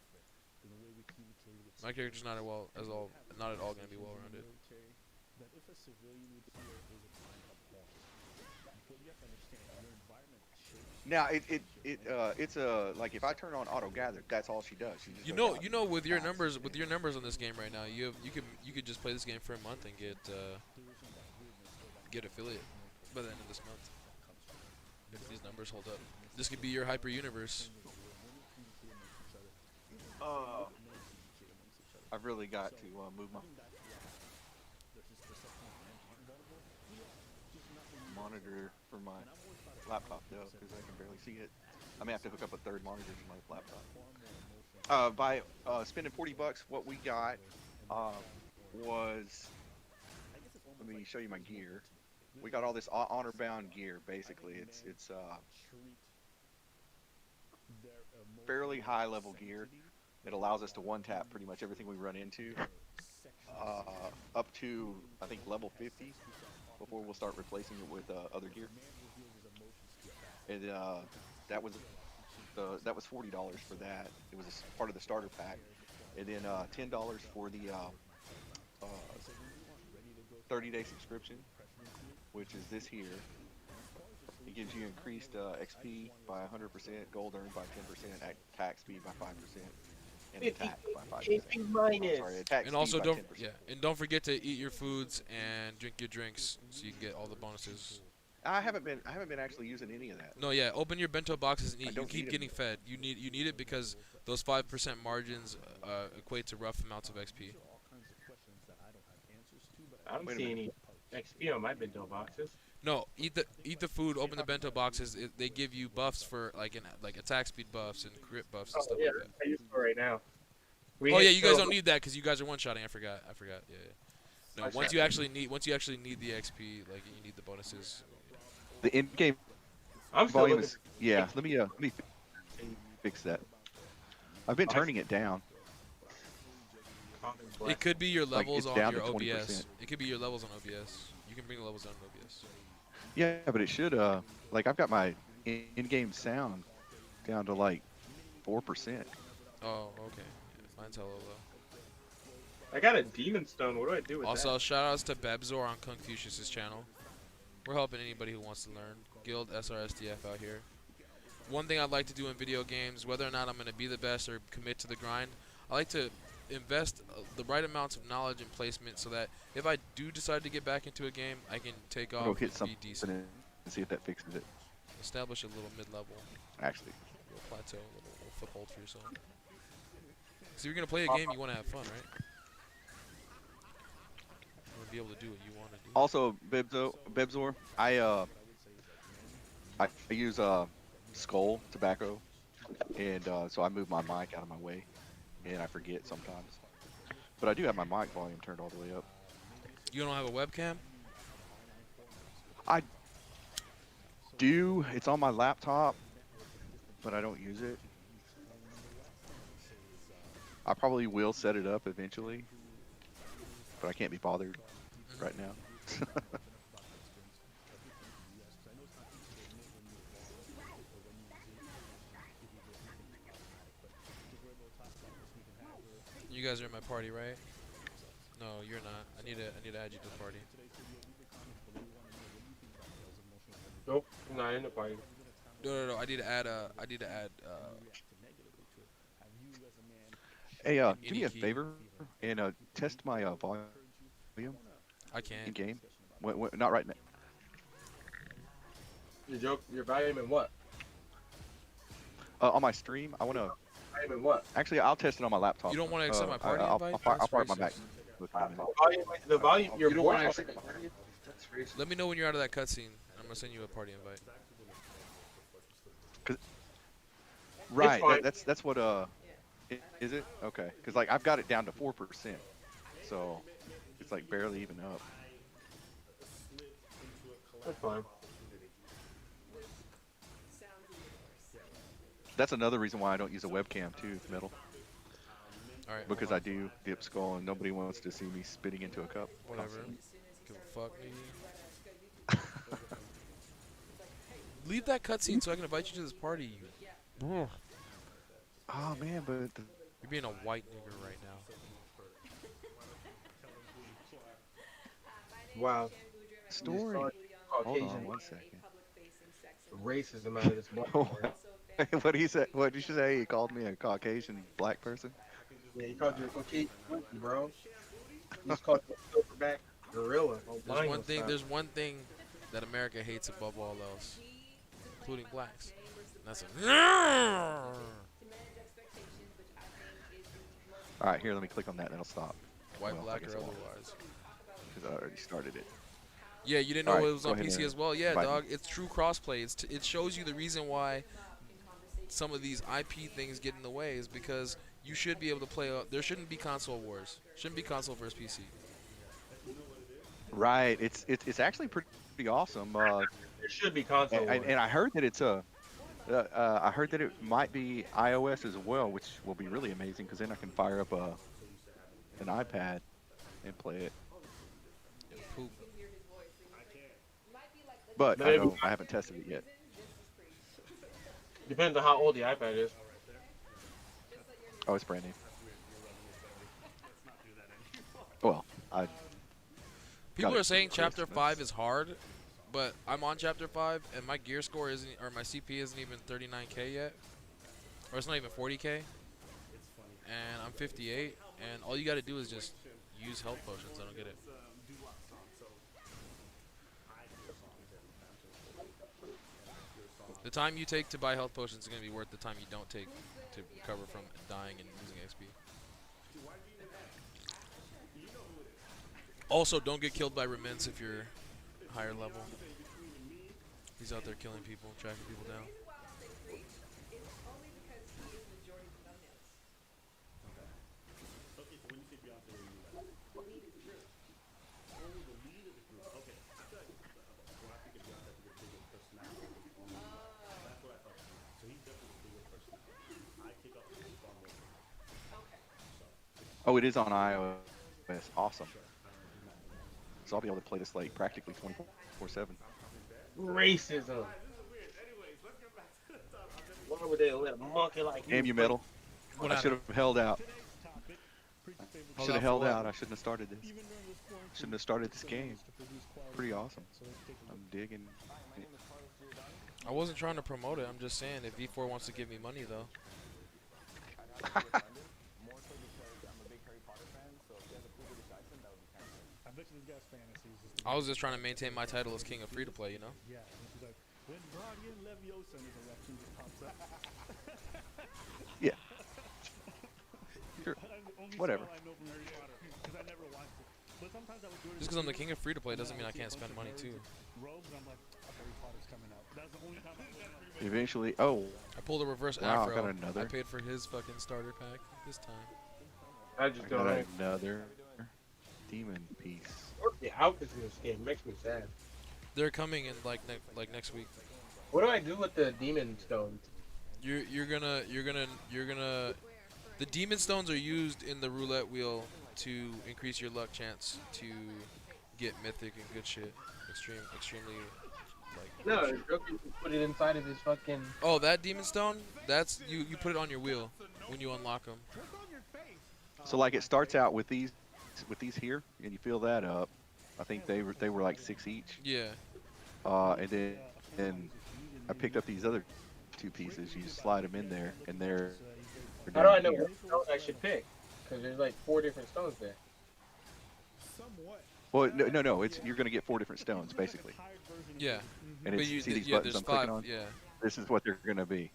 My character's not at all gonna be well rounded. Now it's like if I turn on auto gather, that's all she does. She just goes out You know, with your and numbers on this game right now, you could just play this game for a month and get affiliate by the end of this month. If these numbers hold up, this could be your hyper universe. I've really got to move my monitor for my laptop though, because I can barely see it. I may have to hook up a third monitor to my laptop. By spending $40, what we got was, let me show you my gear. We got all this honor-bound gear. Basically, it's fairly high-level gear. It allows us to one-tap pretty much everything we run into. up to I think level 50 before we'll start replacing it with other gear. And that was $40 for that. It was part of the starter pack, and then $10 for the 30-day subscription, which is this here. It gives you increased XP by 100%, gold earned by 10%, attack speed by 5%, and attack by 5%. Sorry, attack And also speed by don't 10%. and don't forget to eat your foods and drink your drinks so you can get all the bonuses. I haven't been actually using any of that. No, yeah, open your bento boxes and I eat. You don't keep need 'em. getting fed. You need it because those 5% margins equate to rough amounts of XP. I don't Wait a see minute. any XP on my bento boxes. No, eat the food. Open the bento boxes. They give you buffs for like attack speed buffs and crit buffs and Oh stuff yeah, like that. I use it right now. Oh yeah, you guys don't need that because you guys are one shotting. I forgot. Yeah. No, One once shot. you actually need the XP, like you need the bonuses. The in-game I'm still volume looking. is Let me fix that. I've been turning it down. It could be your Like, levels it's on down your to OBS. 20%. It could be your levels on OBS. You can bring the levels down to OBS. Yeah, but it should like I've got my in-game sound down to like 4%. Oh, okay. Yeah, mine's hella low. I got a demon stone. What do I do with Also, that? shout outs to Bebzor on Confucius's channel. We're helping anybody who wants to learn. Guild SRSDF out here. One thing I'd like to do in video games, whether or not I'm going to be the best or commit to the grind, I like to invest the right amounts of knowledge and placement so that if I do decide to get back into a game, I can take off Go hit and be something decent. and see if that fixes it. Establish a little mid-level, Actually, a little plateau, a little foothold for yourself. So you're going to play a game, you want to have fun, right? You want to be able to do what you want to do. also Bebzor, I use Skull tobacco, and so I move my mic out of my way, and I forget sometimes. But I do have my mic volume turned all the way up. You don't have a webcam? I do. It's on my laptop, but I don't use it. I probably will set it up eventually, but I can't be bothered right now. You guys are in my party, right? No, you're not. I need to add you to the party. Nope, I'm not in the party. No. I need to add. Hey, do Any me a key. favor and test my volume I in can't. game. Not right now. Your volume in what? On my stream, I want to. Volume in what? Actually, I'll test it on my laptop. You don't want to accept my party I'll, invite? I'll That's fire up my back. racist. The volume, your You don't voice. want to accept the party? That's racist. Let me know when you're out of that cutscene. I'm gonna send you a party invite. Right. fine. That's what. Is it okay? Because like I've got it down to 4%, so it's like barely even up. That's fine. That's another reason why I don't use a webcam too, Metal. All right. Because I do dip skull and nobody wants to see me spitting into a cup. Whatever. constantly. Give a fuck, nigga. Leave that cutscene so I can invite you to this party. You. Oh man, but You're being a white nigger right now. Wow. story. Hold Caucasian on one second. racism out of this black man. What did he say? What did you say? He called me a Caucasian black person. Yeah, he called you a Caucasian monkey, bro. He's called you a silverback gorilla. There's one thing that America hates above all else, including blacks. And that's a. All right, here, let me click on that. That'll stop. White, Well, I black, guess or it won't. otherwise. Because I already started it. Yeah, you didn't know Alright, it was go on ahead PC and as well. Yeah, invite me. dog. It's true crossplay. It shows you the reason why some of these IP things get in the way is because you should be able to play. There shouldn't be console wars. Shouldn't be console versus PC. Right. It's actually pretty awesome. There should be console. And I heard that it's I heard that it might be iOS as well, which will be really amazing because then I can fire up an iPad and play it. Poop. But But I it know I haven't tested it yet. depends on how old the iPad is. Oh, it's brand new. Well, I People got it are saying for chapter Christmas. 5 is hard, but I'm on chapter 5 and my gear score isn't, or my CP isn't even 39k yet, or it's not even 40k, and I'm 58, and all you got to do is just use health potions. I don't get it. The time you take to buy health potions is gonna be worth the time you don't take to recover from dying and losing XP. Also, don't get killed by remnants if you're higher level. He's out there killing people, tracking people down. Okay, so when you say Beyonce, what do you mean by that? Oh, the lead of the group. Okay, I feel like when I think of Beyonce, I think of bigger personality. That's what I thought. So he's definitely a bigger personality. I kick up far more. Oh, it is on iOS. Awesome. So I'll be able to play this like practically 24/7. Racism. Why would they let a monkey like Damn you, metal. What I should have held out. Hold Should have out for held what? out. I shouldn't have started this. Shouldn't have started this game. Pretty awesome. I'm digging. it. I wasn't trying to promote it. I'm just saying if V4 wants to give me money though. I bet you this guy's fantasies is I was just trying to maintain my title as king of free to play, you know. yeah, and she's like, when Guardian Leviosa and his election just pops up. Yeah. Sure. Only Whatever. spell I know from Harry Potter, 'cause I never watched it. But sometimes I would go to Just because I'm the king of free to play doesn't mean I can't spend money too. Rogues, I'm like, Harry Potter's coming out. That's the only time I went out. Eventually. Oh, I pulled a reverse Wow, I Afro. got another. I paid for his fucking starter pack this time. I just I don't got like another demon piece. the outfits in this game. Makes me sad. They're coming in like next week. What do I do with the demon stones? You're gonna the demon stones are used in the roulette wheel to increase your luck chance to get mythic and good shit. Extremely like. No, Joker put it inside of his fucking. Oh, that demon stone? That's you put it on your wheel when you unlock them. So like it starts out with these here, and you fill that up. I think they were like 6 each. Yeah. And then I picked up these other 2 pieces. You just slide them in there, and they're How do I down know here. what stone I should pick? Because there's like 4 different stones there. Somewhat. Well, no. It's you're gonna get 4 different stones basically. Yeah. And But it's, you, see these yeah, buttons there's I'm clicking 5. on? Yeah. This is what they're gonna be.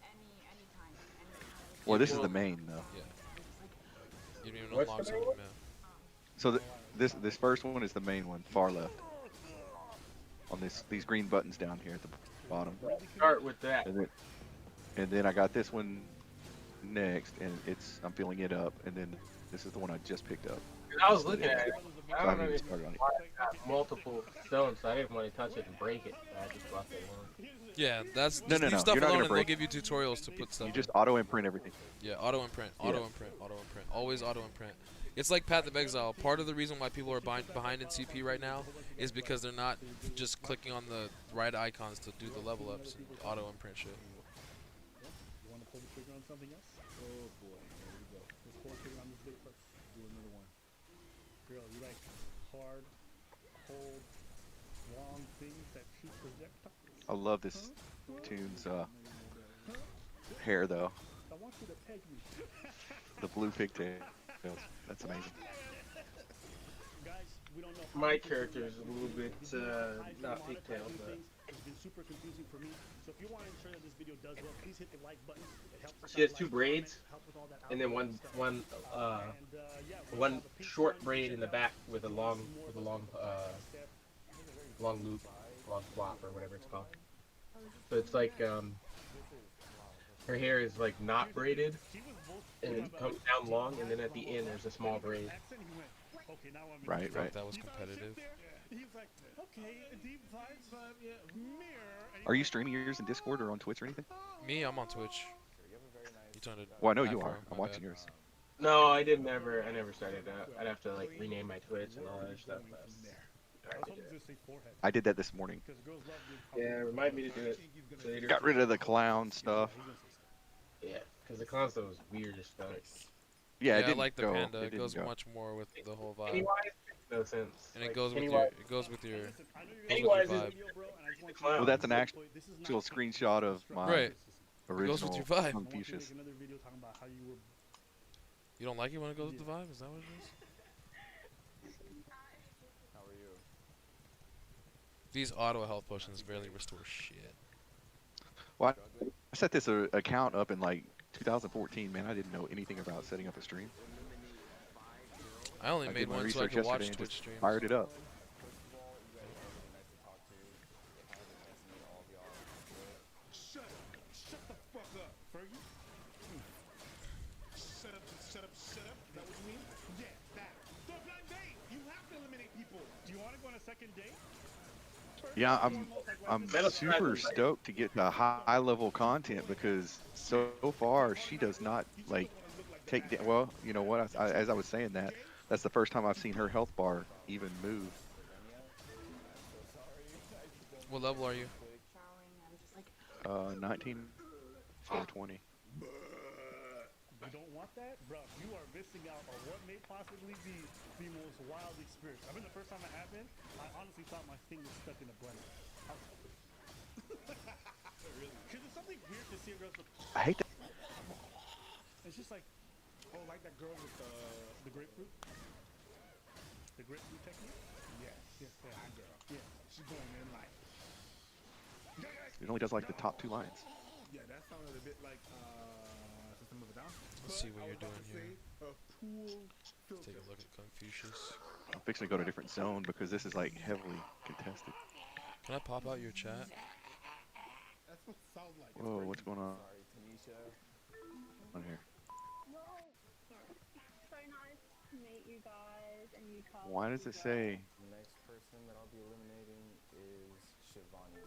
Well, this is the main though. Yeah. You didn't even What's unlock the some main of them. So this first one is the main one, far left. On these green buttons down here at the bottom. Start with that. And then I got this one next, and I'm filling it up, and then this is the one I just picked up. I was looking at it. So I I don't haven't even understand started on it. why I got multiple stones, so I didn't want to touch it and break it. I just left it alone. Yeah, that's No, just no, leave no, stuff you're not alone gonna and they'll break give you tutorials to put stuff You in. just auto imprint everything. Yeah, auto imprint, Yeah. auto imprint, auto imprint. Always auto imprint. It's like Path of Exile. Part of the reason why people are behind in CP right now is because they're not just clicking on the right icons to do the level ups and auto imprint shit. You want to pull the trigger on something else? Oh boy, here we go. Let's pull the trigger on this bit first. Do another one. Girl, you like hard, cold, long things that shoot projectiles? I love this tune's hair though. I want you to peg me. The blue pigtails. That's amazing. Guys, we don't know. My character is a little bit not pigtail, but It's been super confusing for me. So if you want to ensure that this video does well, please hit the like button. It helps us she has out a 2 lot. braids, Help with all that and then algorithm stuff. one Yeah, we one have a pink short button. braid in the Check back out with a long long loop, long flop or whatever it's called. So it's like her hair is like not braided, and it comes down long, and then at the end there's a small braid. Accent, he went, okay, now I'm Right, Thought right. that was He thought I was competitive. there. He was like, okay, a deep vibe, yeah, mirror. And Are you streaming yours in Discord or on Twitch or anything? Me, I'm on Twitch. You trying to? Well, I know you Afro, are. I'm my watching bad. yours. No, I did never. I never started out. I'd have to like rename my Twitch and all that other stuff. That's hard to do. I did that this morning. Yeah, remind me to do it later. Got rid of the clown stuff. Yeah, because the console was weird as fuck. Yeah, it I didn't like the go. panda. It It didn't goes go. much more with the whole vibe, Pennywise makes no sense. and it Like, goes with Pennywise, your. It goes with your. Pennywise vibe. is the clown. Well, that's an actual screenshot of my Right. It goes with original your vibe. Confucius. You don't like it when it goes with the vibe? Is that what it is? How are you? These auto health potions barely restore shit. Well, I set this account up in like 2014. Man, I didn't know anything about setting up a stream. I only I made did my one so I research could watch yesterday and Twitch just streams. fired it up. Shut the fuck up, Fergie. Shut up, shut up, shut up. Is that what you mean? Yeah, that. The blind date. You have to eliminate people. Do you want to go on a second date? Yeah, I'm super stoked to get the high level content because so far she does not like take. Well, you know what? As I was saying that, that's the first time I've seen her health bar even move. What level are you? 19 or 20. You don't want that? Bro, you are missing out on what may possibly be the most wild experience. I mean, the first time it happened, I honestly thought my thing was stuck in a blender. Really? Because it's something weird to see a girl with... I hate that. It's just like, oh, like that girl with the grapefruit? The grapefruit technique? Yes. Yes, that girl. Yeah. She's going in like. It only does like the top 2 lines. Yeah, that sounded a bit like System of a Down. Let's see what you're doing here. A pool Let's take a look at Confucius. I'm fixing to go to a different zone because this is like heavily contested. Can I pop out your chat? That's what it sounds like. Whoa, what's going on? Sorry, Tanisha. On here? So nice to meet you guys and you Carl. Why does it say? The next person that I'll be eliminating is Shivani.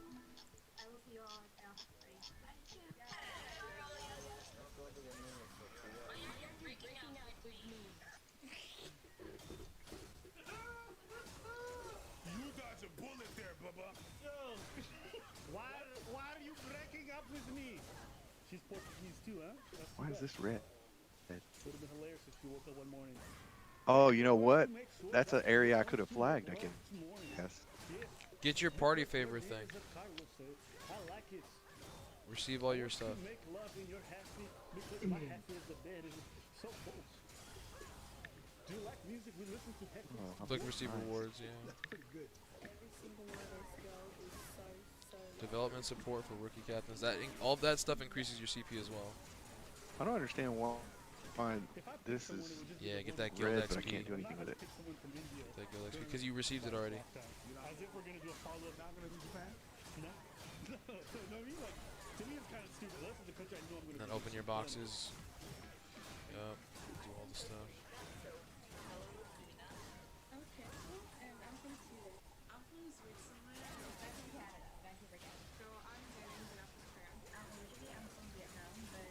I will see you all at L3. Let's go to the name of Sophia. You're breaking up with me. You dodged a bullet there, Bubba. Yo! why are you breaking up with me? She's Portuguese too, huh? That's Why is this red? Would have been hilarious if you woke up one morning. Oh, you know what? That's an area I could have flagged, I guess. Yes. Get your party favor thing. I like it. Receive all your stuff. Make love and you're happy because my happy is the bed is so close. Do you like music? We listen to heavy. Click receive rewards, yeah. That's pretty good. Every single one of those girls is so Development support for rookie captains. All of that stuff increases your CP as well. I don't understand why this is Yeah, get that guild red, XP. but I can't do anything with it. That guild XP because you received it already. As if we're gonna do a follow-up. Not gonna do Japan? No. No, I mean, like, to me it's kind of stupid. Unless it's a country I know I'm gonna. Then open your boxes. Yup. Do all the stuff. Okay. And I'm from Sweden. I'm from Switzerland. I'm from Canada, Vancouver, Canada. So I'm Vietnamese and I'm from France. Originally I'm from Vietnam, but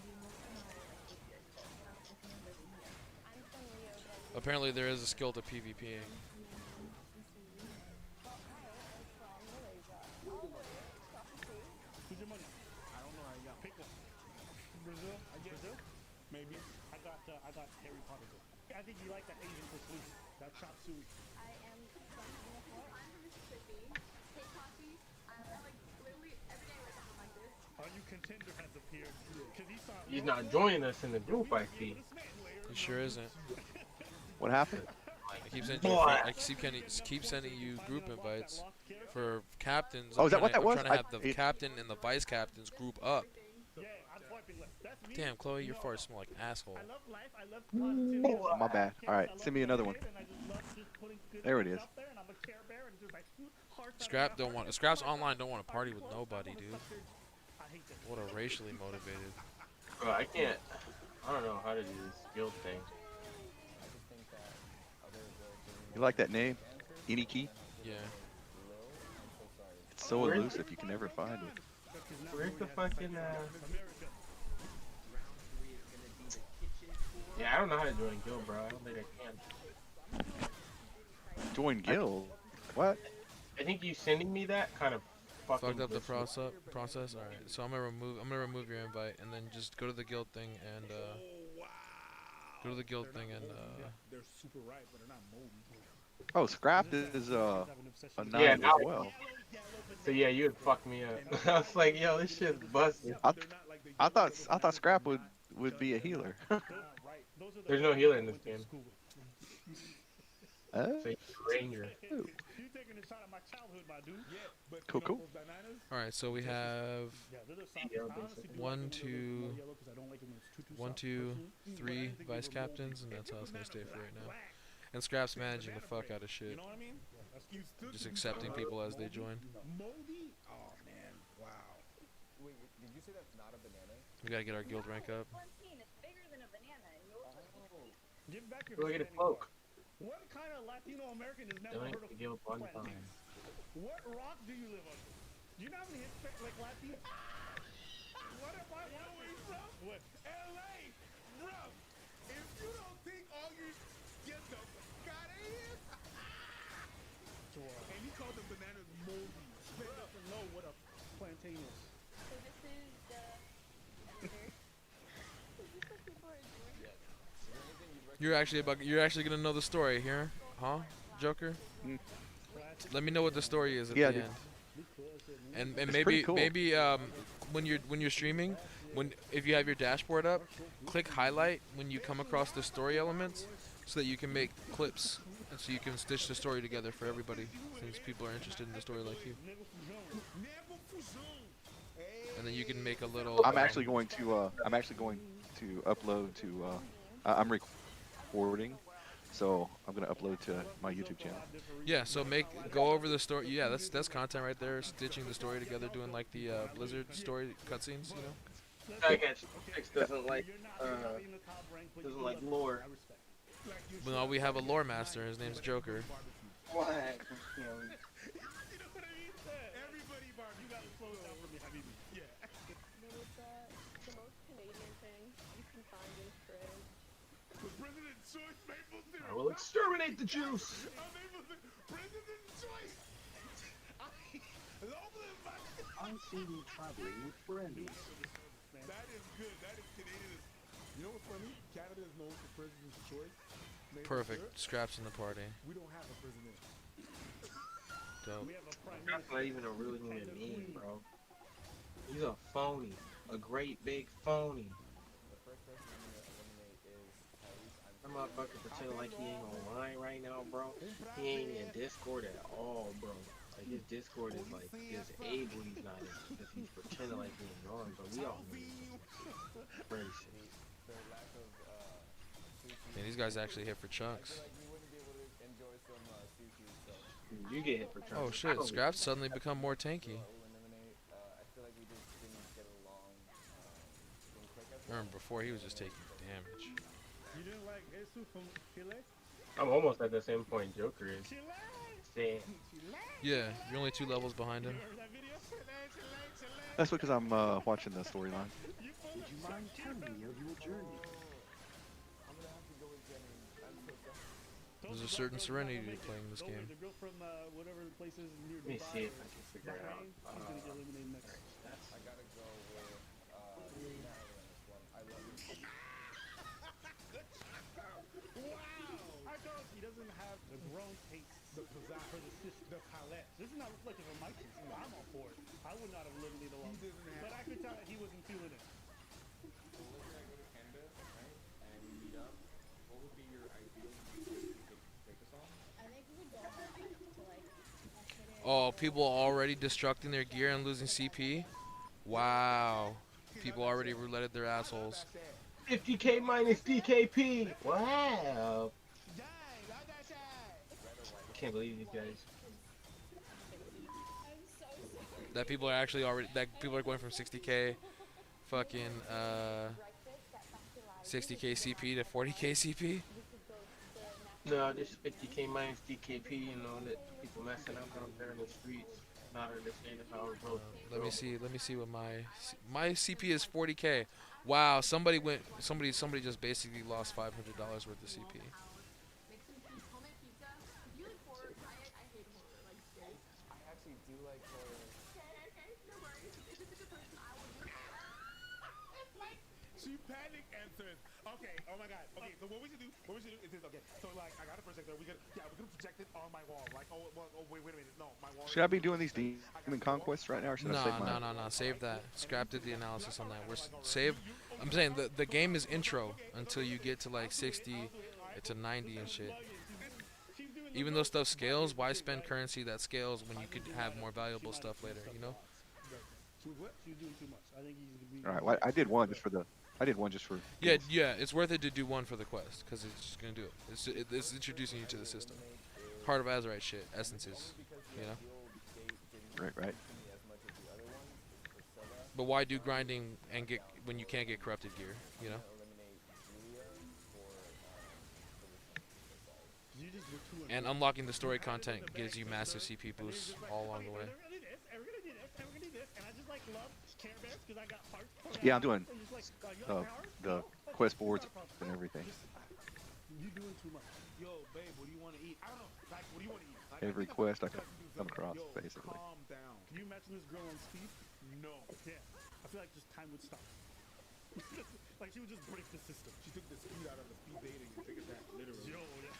we moved to Manila like 8 years ago. I'm definitely living here. I'm from Rio de Apparently there is a skill to PvPing. Who's your money? I don't know. I got pickle. Brazil? I guess. Brazil? Maybe. I got Harry Potter. I think you like that Asian persuasion. That chop suey. I am from Singapore. I'm from Mississippi. Take coffee. I like literally every day I something like this. Our new contender has appeared. Because he saw. He's not joining us in the group, I see. He sure isn't. What happened? I keep sending you group invites for captains. Oh, is that what that I'm was? trying to have the captain and the vice captains group up. Yeah, I'm swiping left. That's me. Damn, Chloe, your farts smell like asshole. I love life. I love positivity. Oh, my bad. All right, send me another one. There it is. Scraps online don't want to party with nobody, dude. What a racially motivated. Bro, I don't know how to do this guild thing. You like that name? Iniki? Yeah. It's so elusive, you can never find it. Where's the fucking Yeah, I don't know how to join guild, bro. I don't think I can. Join guild. What? I think you sending me that kind of fucking Fucked up the glitched me. process. All right, so I'm gonna remove your invite, and then just go to the guild thing and Oh wow. go to the guild They're thing not and moldy. They're super ripe, but they're not moldy. Oh, Scrapped is a Yeah, knight as now. well. So yeah, you would fuck me up. I was like, yo, this shit's busted. I, I thought Scrap would be a healer. There's no healer in this game. Oh, So you're a ranger. You taking a shot at my childhood, my dude. Yeah, but Cool, cool. all right, so we have Yeah, they're the softest. Yeah, I honestly do one, like them a little bit two, more yellow 'cause I don't like them when it's too one, soft, two, personally. three But I didn't think they vice were moldy. captains, and that's how it's gonna stay for right now. black. And Scrap's managing the fuck out of You shit, know what I mean? You stood just to be accepting called people as they join. moldy. Oh man, wow. Wait, did you say that's not a banana? We gotta get our guild rank up. It's bigger than a banana, and yours is Give back your Go get a Hispanic cloak. card. What kind of Latino American has never Donate heard to of guild one plantains? time. What rock do you live under? Do you know how many Hispanic, like Latino? What am I? What are we from? What? LA, bro. If you don't think all you get the fuck out of here. And he called the bananas moldy. They doesn't know what a plantain is. So this is the editor. Is this what people are doing? You're actually gonna know the story here, huh, Joker? Mm. Let me know what the story is at Yeah, the dude. end. And It's maybe pretty cool. when you're streaming, if you have your dashboard up, click highlight when you come across the story elements, so that you can make clips, and so you can stitch the story together for everybody, since people are interested in the story like you. And then you can make a little. I'm actually going to upload to I'm recording, so I'm gonna upload to my YouTube channel. Yeah, so go over the story. Yeah, that's content right there. Stitching the story together, doing like the Blizzard story cutscenes. You know. I guess Six doesn't like lore. Well, no, we have a lore master. His name's Joker. What? You know what I mean? Everybody, Barb, you gotta slow down for me, Habibi. Yeah. There was the most Canadian thing you can find in fridge. The President's Choice maple syrup. I will exterminate the juice. President's Choice. I see you traveling with friends. That is good. That is Canadian. You know what's funny? Canada is known for President's Choice. maple Perfect. syrup. Scraps in the party. We don't have a president. Dope. We have a prime That's not even a real human being, bro. He's a phony. A great big phony. The first person I'm gonna eliminate is Tyrese. That motherfucker pretending like he ain't online right now, bro. He ain't in Discord at all, bro. Like his Discord is like disabled. He's not in because he's pretending like he ain't on, but we all know he's crazy. The lack of sushi. Man, these guys actually hit for chunks. Like you wouldn't be able to enjoy some sushi, so You get hit for trying. Oh shit! Scraps suddenly become more tanky. eliminate. I feel like we just didn't get along. Didn't click as well. Remember before he was just taking damage. You didn't like Jesus from Chile? I'm almost at the same point Joker is. Chile? Saying, Yeah, you're only 2 levels behind him. Remember that video? Chile. That's because I'm watching the storyline. Would you mind telling me of your journey? I'm gonna have to go with Jenny. I'm so sorry. There's a certain serenity to playing this game. The girl from whatever the place is near let me Dubai see if or I can figure it out. Bahrain, she's gonna get eliminated next. I gotta go with Natalie on this one. I love you. I thought he doesn't have the grown taste for the palette. This is not reflective of my taste. I'm all for it. I would not have eliminated alone. But I could tell that he wasn't feeling it. So let's say I go to Canada, right? And we meet up. What would be your ideal you could take us on? I think we would go on to like put it Oh, people already destructing their gear and losing CP? Wow. People already rouletted their assholes. 50k minus DKP. Wow. Can't believe these guys. That people are actually already, that people are going from 60k fucking 60k CP to 40k CP? No, just 50k minus DKP. You know that people messing up out there in the streets, not understanding how it goes. Let me see what my CP is 40k. Wow, somebody just basically lost $500 worth of CP. Make some homemade pizza. If you like horror, I hate horror, like scary stuff. I actually do like horror. Okay, no worries. If it's a good person, I will do it. She panic answers. Okay, oh my god. Okay, so what we should do is this. Okay, so like I got a projector. We could project it on my wall. Like, oh wait a minute. No, my wall. Should I be doing these demon conquests right now, or should I save mine? No. Save that. Scrap did the analysis on that. Save. I'm saying the game is intro until you get to like 60 to 90 and shit. Even though stuff scales, why spend currency that scales when you could have more valuable stuff later? You know. She's doing too much. I think he's. All right, well, I did one just for the. I did one just for. Yeah, it's worth it to do one for the quest because it's just gonna do it. It's introducing you to the system. Heart of Azerite shit, essences, you know. Right. But why do grinding and get when you can't get corrupted gear, you know? And unlocking the story content gives you massive CP boosts all along the way. Yeah, I'm doing the quest boards and everything. You doing too much. Yo, babe, what do you want to eat? I don't know. Like, what do you want to eat? Like, Every quest I come across, basically. Calm down. Can you imagine this girl on speed? No. Yeah. I feel like just time would stop. Like she would just break the system. She took the speed out of the speed dating and took it back, literally. Yo, yeah.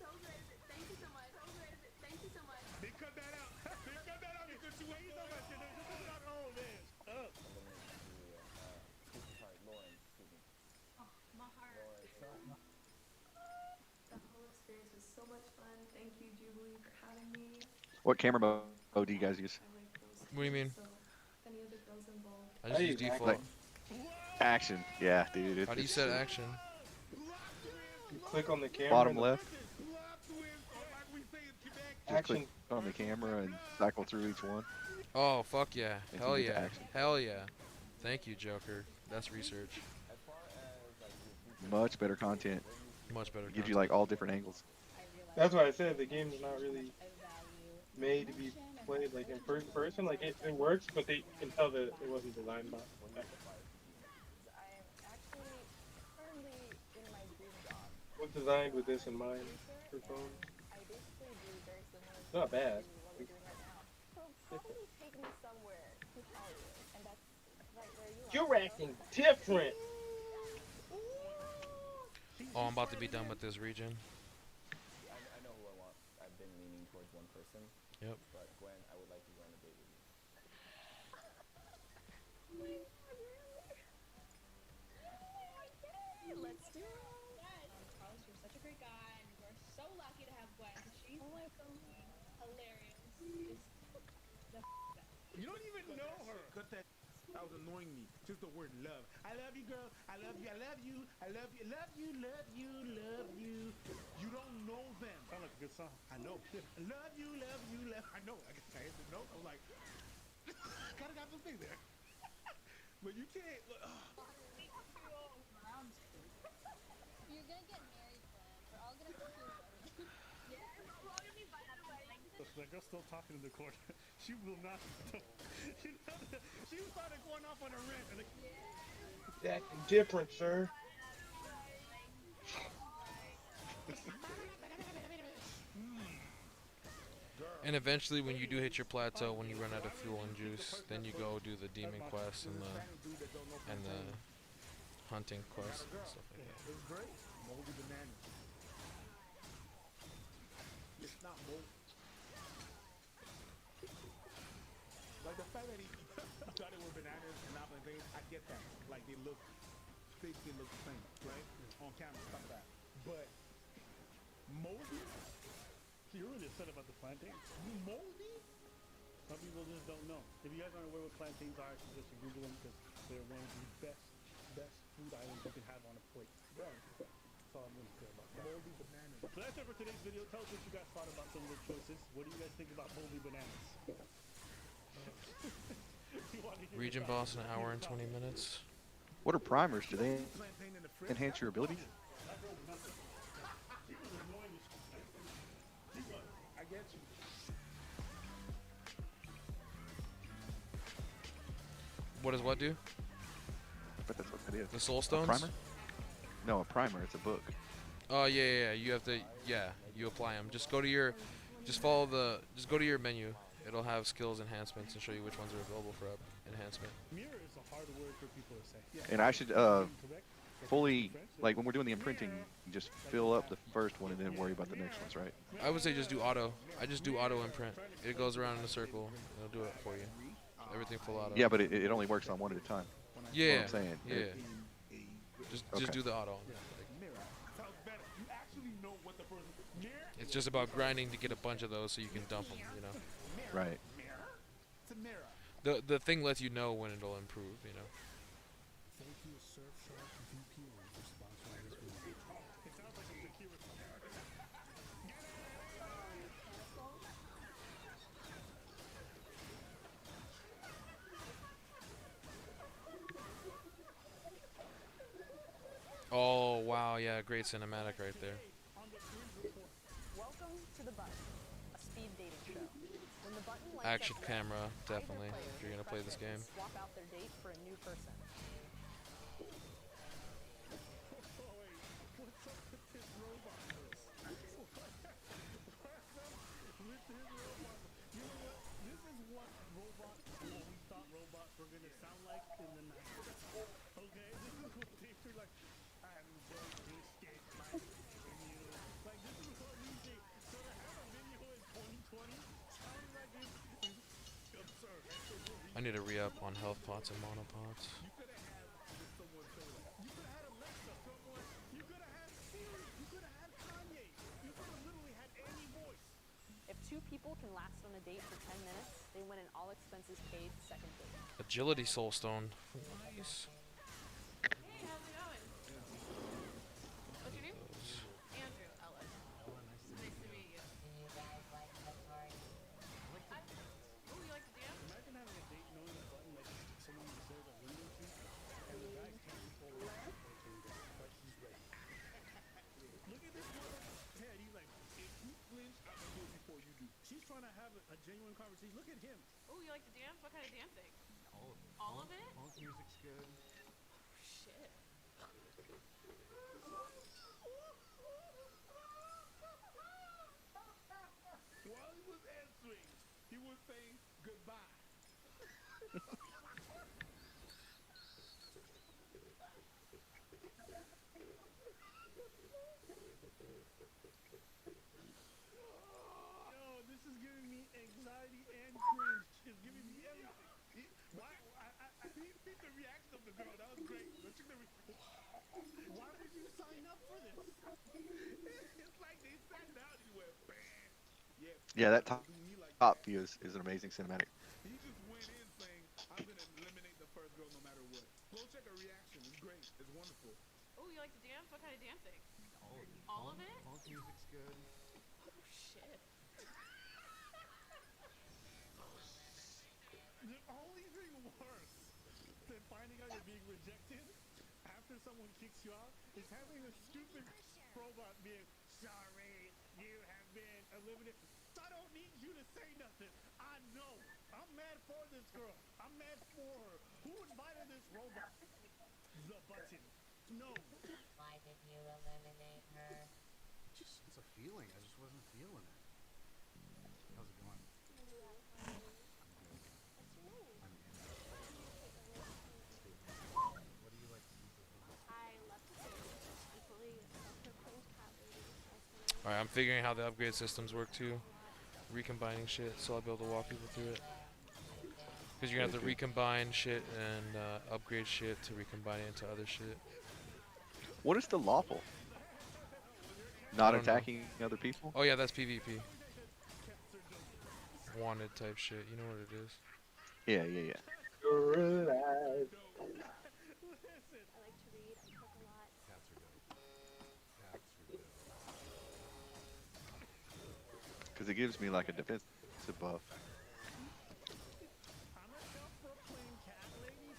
So great. Thank you so much. So great. Thank you so much. They cut that out. They cut that out because she went so much. Oh man. Oh, my heart. The whole experience was so much fun. Thank you, Jubilee, for having me. What camera mode do you guys use? What do you mean? So, if any other girls involved. I just use default. Like, action. Yeah, dude. How do you set action? You click on the camera. Bottom left. Just Action. click on the camera and cycle through each one. Oh fuck yeah! Until Hell you get to yeah! action. Hell yeah! Thank you, Joker. That's research. Much better content. Much better. Gives you like all different angles. That's why I said the game's not really made to be played like in first person. Like it works, but they can tell that it wasn't designed by. Was designed with this in mind for phones. It's not bad. You're acting different. Oh, I'm about to be done with this region. I know who I want. I've been leaning towards one person. Yep. But Gwen, I would like to go on a date with you. Let's do it. Carlos, you're such a great guy, and we're so lucky to have Gwen. She's hilarious. Just the best. You don't even know her. Cut that. That was annoying me. Just the word love. I love you, girl. I love you. I love you. I love you. Love you. Love you. Love you. You don't know them. Sound like a good song. I know. Love you. Love you. Love. I know. I hit the note. I was like, kind of got to stay there. But you can't. Look, You're gonna get married, Gwen. We're all gonna have to feel wedding. Yes, we're all gonna be invited to wedding. That girl's still talking in the corner. She will not stop. She started going off on a rant. And Acting different, sir. And eventually, when you do hit your plateau, when you run out of fuel and juice, then you go do the demon quest and the hunting quest and stuff like that. it's great. Moldy bananas. It's not moldy. Like the fact that he thought it were bananas and not plantains, I get that. Like they look the same, right? On camera, stuff like that. But moldy? you're really upset about the plantains. Moldy? Some people just don't know. If you guys aren't aware what plantains are, you just Google them because they're one of the best food items you can have on a plate. Right. That's all I'm going to say about that. Moldy bananas. So that's it for today's video. Tell us what you guys thought about some of the choices. What do you guys think about moldy bananas? Region boss in an hour and 20 minutes. What are primers? Do they enhance your abilities? I get you. What does what do? bet that's what that is. The soul A stones. primer? No, a primer. It's a book. Oh yeah. You have to. Yeah, you apply them. Just go to your. Just follow the. Just go to your menu. It'll have skills enhancements and show you which ones are available for enhancement. Mirror is a hard word for people to say. Yeah. And I should fully, like when we're doing the imprinting, just fill up the first one and then worry about the next ones, right? I would say just do auto. I just do auto imprint. It goes around in a circle. It'll do it for you. Everything full auto. Yeah, but it only works on one at a time. Yeah. That's what I'm saying. Yeah. Just do the auto. It's just about grinding to get a bunch of those so you can dump them, you know. Right. The thing lets you know when it'll improve, you know. Thank you, Surfshark VPN, for sponsoring this video. It sounds like a secure. Oh wow, yeah, great cinematic right there. Welcome to the button, a speed dating show. When the button lights Action up red, camera, either definitely, player if you're gonna play this press it game. to swap out their date for a new person. We're gonna sound like in the 90s. Okay, this is what they were like. I'm going to skate my video. Like this is what we say. So to have a video in 2020 sounding like this is absurd. I need to re-up on health pots and monopots. You could have had someone say that. You could have had Alexa, someone. You could have had Siri. You could have had Kanye. You could have literally had any voice. If two people can last on a date for 10 minutes, they win an all expenses paid second date. Agility soulstone. Nice. Hey, how's it going? What's your name? Andrew Ellis. Nice to meet you. Oh, you like to dance? Imagine having a date knowing the button like someone you serve a window to, and the guy can't control it until he does, but he's ready. Look at this one. Ted, he's like, if you flinch, I'm gonna do it before you do. She's trying to have a genuine conversation. Look at him. Oh, you like to dance? What kind of dancing? All of it. All the music's good. Oh, shit. While he was answering, he was saying goodbye. Yo, this is giving me anxiety and cringe. It's giving me everything. Why? I need the reaction of the girl. That was great. Let's check the Why would you sign up for this? It's like they sat down and went, bam. Yeah, that top view is an amazing cinematic. He just went in saying, I'm going to eliminate the first girl no matter what. Go check her reaction. It's great. It's wonderful. Oh, you like to dance? What kind of dancing? All of it. All the music's good. Oh, shit. The only thing worse than finding out you're being rejected after someone kicks you out is having a stupid robot being, sorry, you have been eliminated. I don't need you to say nothing. I know. I'm mad for this girl. I'm mad for her. Who invited this robot? The button. No. Why did you eliminate her? It's a feeling. I just wasn't feeling it. How's it going? What do you like to do for fun? I love to sing. Equally self-proclaimed cat lady. Alright, I'm figuring how the upgrade systems work too. Recombining shit, so I'll be able to walk people through it. Because you're going to have to recombine shit and upgrade shit to recombine it into other shit. What is the lawful? I Not don't know. attacking other people? Oh yeah, that's PvP. Wanted type shit, you know what it is. Yeah, yeah, yeah. Gorillas. I like to read. I cook a lot. Cats are dope. Cats are dope. Because it gives me like a defensive buff. I'm a self-proclaimed cat lady.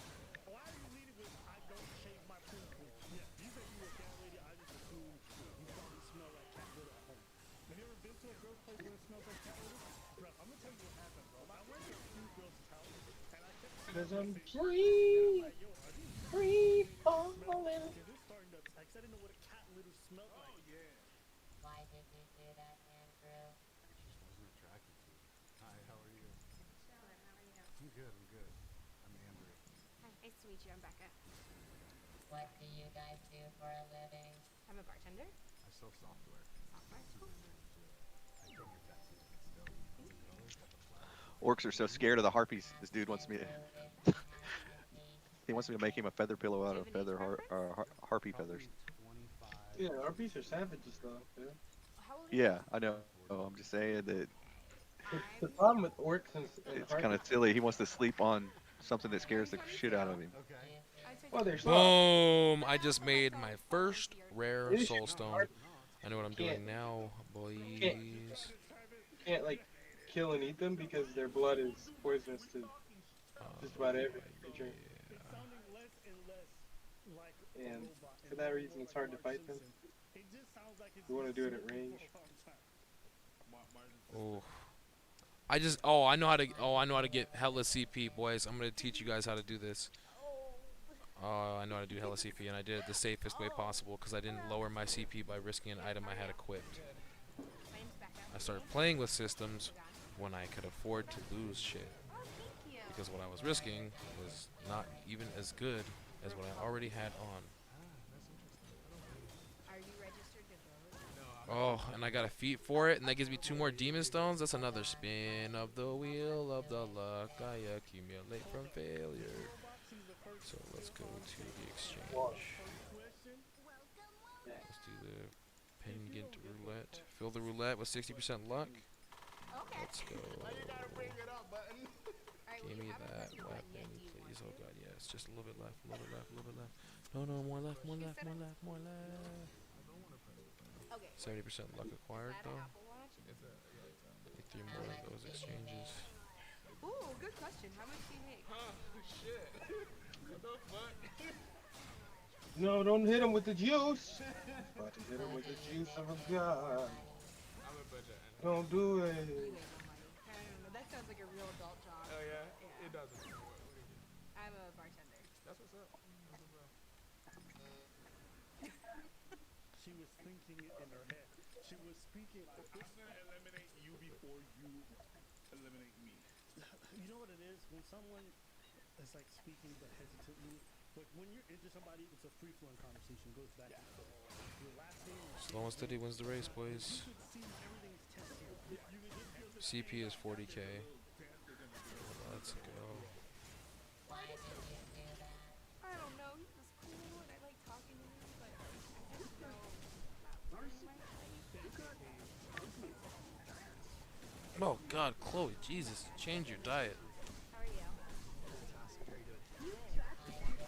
Why are you leading with I don't shave my poo poo? Yeah, you said you were a cat lady. I just assumed you probably smell like cat litter at home. Have you ever been to a girl's place where it smells like cat litter? Bro, I'm gonna tell you what happened, bro. I went to a few girls' house and I kept Cause I'm free. free. Why did you do that, Andrew? Just wasn't attracted to it. Hi, how are you? Good, how are you? I'm good, I'm good. I'm Andrew. Hi, nice to meet you. I'm Becca. What do you guys do for a living? I'm a bartender. I sell software. Software? Cool. I dig your tattoos, but still. You always got the flower. Orcs are so scared of the harpies. This dude wants me. He wants me to make him a feather pillow out of harpy feathers. Yeah, harpies are savages though, dude. How old are Yeah, I know. Oh, I'm just saying that The problem with orcs and it's kind of harpies. silly. He wants to sleep on something that scares the shit out of him. Well, they're soft. Boom! I just made my first rare soul stone. I know what I'm doing now, boys. Can't like kill and eat them because their blood is poisonous to just about every creature. And for that reason, it's hard to fight them. You want to do it at range. Oh. I know how to get hella CP, boys. I'm gonna teach you guys how to do this. I know how to do hella CP, and I did it the safest way possible because I didn't lower my CP by risking an item I had equipped. I started playing with systems when I could afford to lose shit, because what I was risking was not even as good as what I already had on. Are you registered to vote? Oh, and I got a feat for it, and that gives me 2 more demon stones. That's another spin of the wheel of the luck I accumulate from failure. So let's go to the exchange. Let's do the penguin roulette. Fill the roulette with 60% luck. Let's go. Give me that weapon, please. Oh god, yes. Just a little bit left, a little bit left, a little bit left. No, no, more left, more left, more left, more left. 70% luck acquired, though. Need 3 more of those exchanges. Ooh, good question. How much do you make? Shit. What the fuck? No, don't hit him with the juice. About to hit him with the juice of a god. I'm a budget. Don't do it. You make no money. I don't know. That sounds like a real adult job. Oh yeah? Yeah. It doesn't. I'm a bartender. That's what's up. That's what's up. She was thinking it in her head. She was speaking. I'm gonna eliminate you before you eliminate me. You know what it is? When someone is like speaking but hesitantly, like when you're into somebody, it's a free flowing conversation. It goes back and forth. Your last name is Slow and steady wins the race, boys. you could see everything is tested. You could just feel the CP is 40k. Let's go. Why did you do that? I don't know. He was cool and I like talking to him, but I just know not running my place. Oh god, Chloe, Jesus, change your diet. How are you?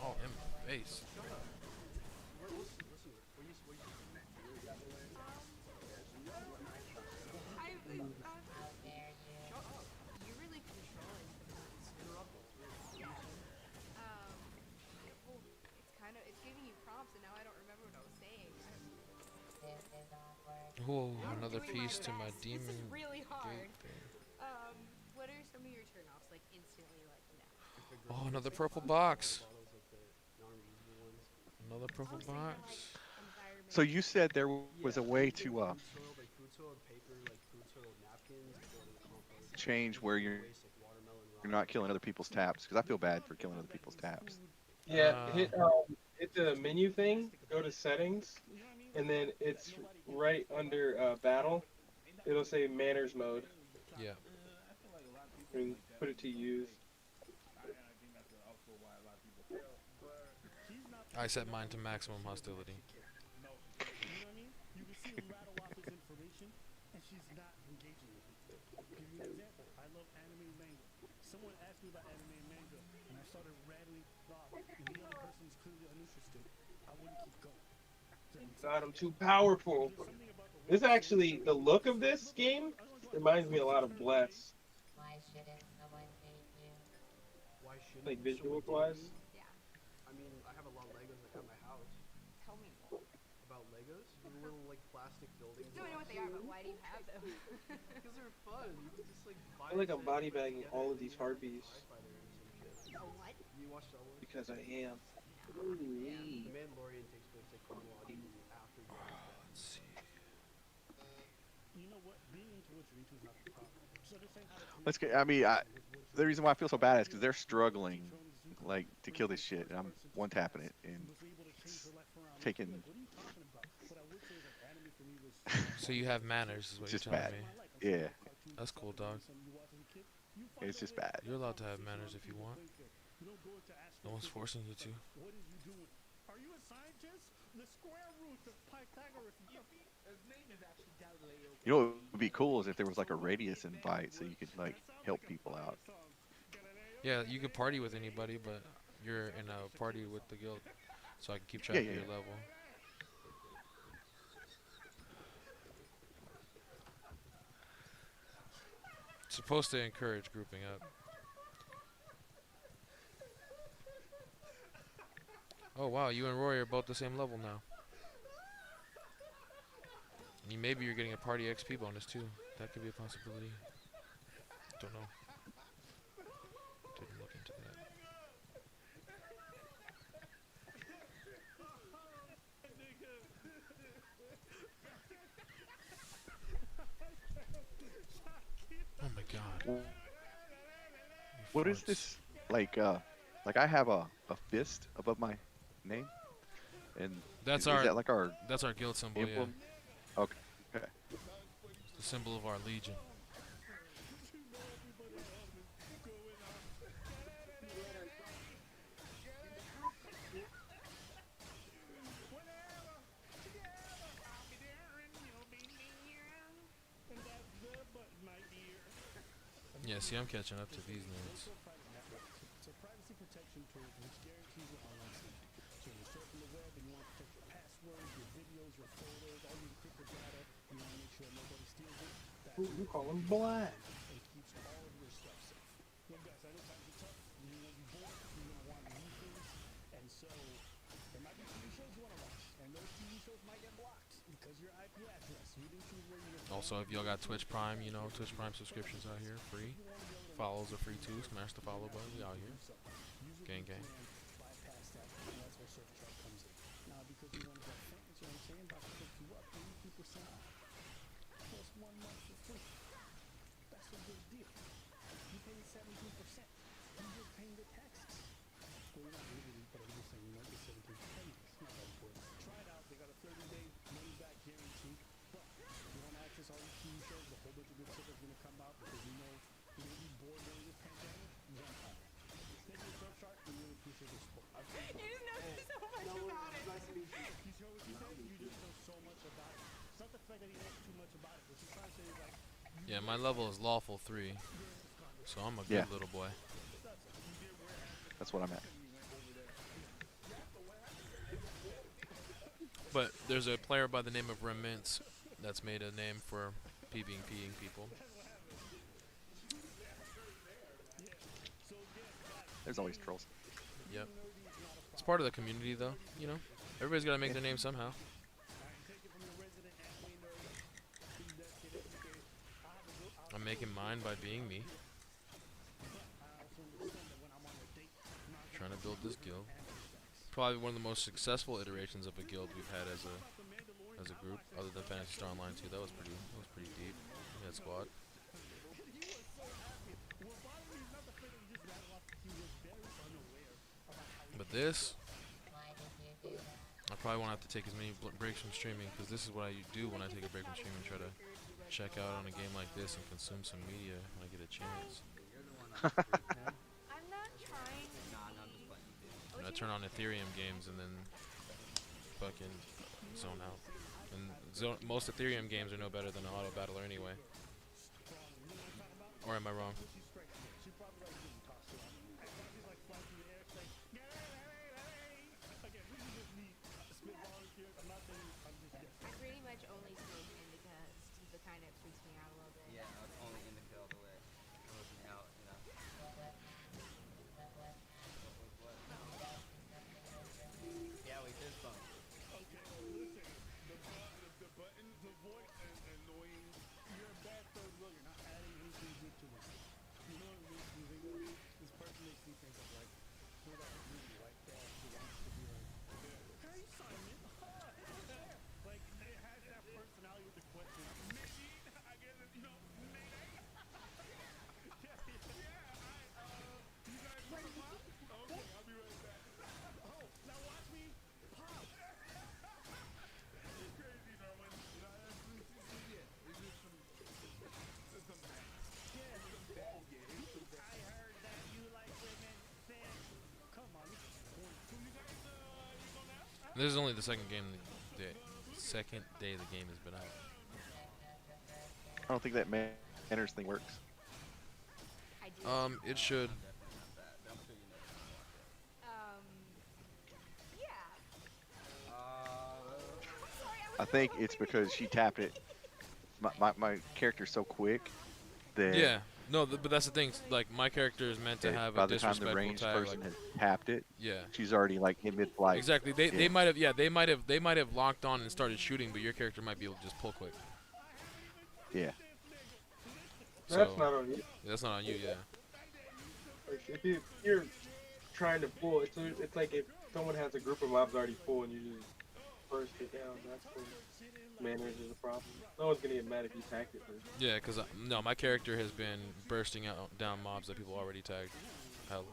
Oh, in my face. You're really controlling well, it's giving you prompts and now I don't remember what I was saying. This is awkward. Whoa, I'm another doing piece my to my best. demon This is really hard. gate thing. What are some of your turnoffs? Like instantly, like no. Oh, another purple box. Another purple box. So you said there was a way to change where you're not killing other people's taps, because I feel bad for killing other people's taps. Yeah, hit the menu thing, go to settings, and then it's right under battle. It'll say manners mode. Yeah. And put it to use. I set mine to maximum hostility. You know what I mean? You can see him rattle off his information, and she's not engaging with it. Give you an example. I love anime and manga. Someone asked me about anime and manga, and I started rattling off, and the other person's clearly uninterested. I wouldn't keep going. God, I'm too powerful. This actually, the look of this game reminds me a lot of Bless. Why shouldn't someone date you? Why shouldn't Like someone visual-wise. date me? I mean, I have a lot of Legos like at my house. Tell me more. About Legos? The little like plastic buildings. No, I know what they are, but why do you have them? Because they're fun. You can just like buy I feel like I'm them body bagging all of these harpies. A what? You watch Star Wars? Because I am. The Mandalorian takes place like chronologically after the Let's see. Let's get. I mean, the reason why I feel so bad is because they're struggling, like, to kill this shit, and I'm one tapping it and it's taking. So you have manners, is what It's you're just telling bad. me. Yeah, That's cool, dog. it's just bad. You're allowed to have manners if you want. No one's forcing you to. What is you doing? Are you a scientist? The square root of Pythagoras. His name is actually Galileo. You know what would be cool is if there was like a radius invite, so you could like help people out. Yeah, you could party with anybody, but you're in a party with the guild, so I can keep track of your level. It's supposed to encourage grouping up. Oh wow, you and Roy are both the same level now. Maybe you're getting a party XP bonus too. That could be a possibility. Don't know. Didn't look into that. Oh my god. What is this? Like I have a fist above my name, and That's is our that like our guild symbol. emblem? Yeah. Okay. Okay. It's the symbol of our legion. Yeah, see, I'm catching up to these nerds. It's a privacy protection tool which guarantees your online safety. So when you're surfing the web and you want to protect your passwords, your videos, your photos, all your encrypted data, you want to make sure nobody steals it. You call him black. It keeps all of your stuff safe. Look, guys, I know times are tough. You're going to be bored. You're going to want to new things. And so there might be TV shows you want to watch. And those TV shows might get blocked because your IP address. We didn't choose where you were. Also, if y'all got Twitch Prime, you know, Twitch Prime subscriptions out here, free. Follows are free too. Smash the follow button. We out here. Gang, gang. Bypass that. And that's where Surfshark comes in. Now, because you want to get fans, you know what I'm saying? About to hook you up 82% off. Plus 1 month for free. That's a good deal. You pay 17%. You're just paying the taxes. Well, you're not legally, but I'm just saying, you know, the 17% is not that important. Try it out. They got a 30-day money-back guarantee. But if you want to access all these TV shows, a whole bunch of good stuff is going to come out because you know you're going to be bored during this pandemic. Jump on it. Thank you, Surfshark. We really appreciate your support. You just know so much about it. Nice to meet you. You see what you said? You just know so much about it. It's not the fact that he knows too much about it. What she's trying to say is like, Yeah, my level is lawful 3, so I'm a good little boy. That's what I'm at. But there's a player by the name of Remintz that's made a name for PvPing people. There's always trolls. Yep. It's part of the community, though. You know, everybody's got to make their name somehow. I'm making mine by being me. Trying to build this guild. Probably one of the most successful iterations of a guild we've had as a group, other than Phantasy Star Online 2. That was pretty deep. We had squad. But this, I probably won't have to take as many breaks from streaming, because this is what I do when I take a break from streaming. Try to check out on a game like this and consume some media when I get a chance. I'm not trying to be... And I turn on Ethereum games and then fucking zone out. And most Ethereum games are no better than an auto battler anyway. Or am I wrong? I pretty much only smoke in because he's the kind that freaks me out a little bit. Yeah, I was only in the kill the way it was me out, you know. Yeah, we did bump. Okay, listen, the button, the voice is annoying. You're a bad third wheel. You're not adding anything good to this. You know what makes me think of? This person makes me think of like, you know that movie, like that, who wants to be like, hey Simon, like it has that personality with the question. Maybe I guess you know. This is only the second game, the second day the game has been out. I don't think that manners thing works. It should. I think it's because she tapped it. My character's so quick that Yeah. No, but that's the thing. Like my character is meant to have by a the time the disrespectful ranged tag. person Like, has tapped it, yeah. she's already like in mid-flight. Exactly. They Yeah. might have they might have locked on and started shooting, but your character might be able to just pull quick. Yeah. That's So, not on you. That's not on you. Yeah. Like, if you're trying to pull, it's like if someone has a group of mobs already full and you just burst it down. That's when manners is a problem. No one's gonna get mad if you tagged it first. Yeah, because no, my character has been bursting down mobs that people already tagged. Hella.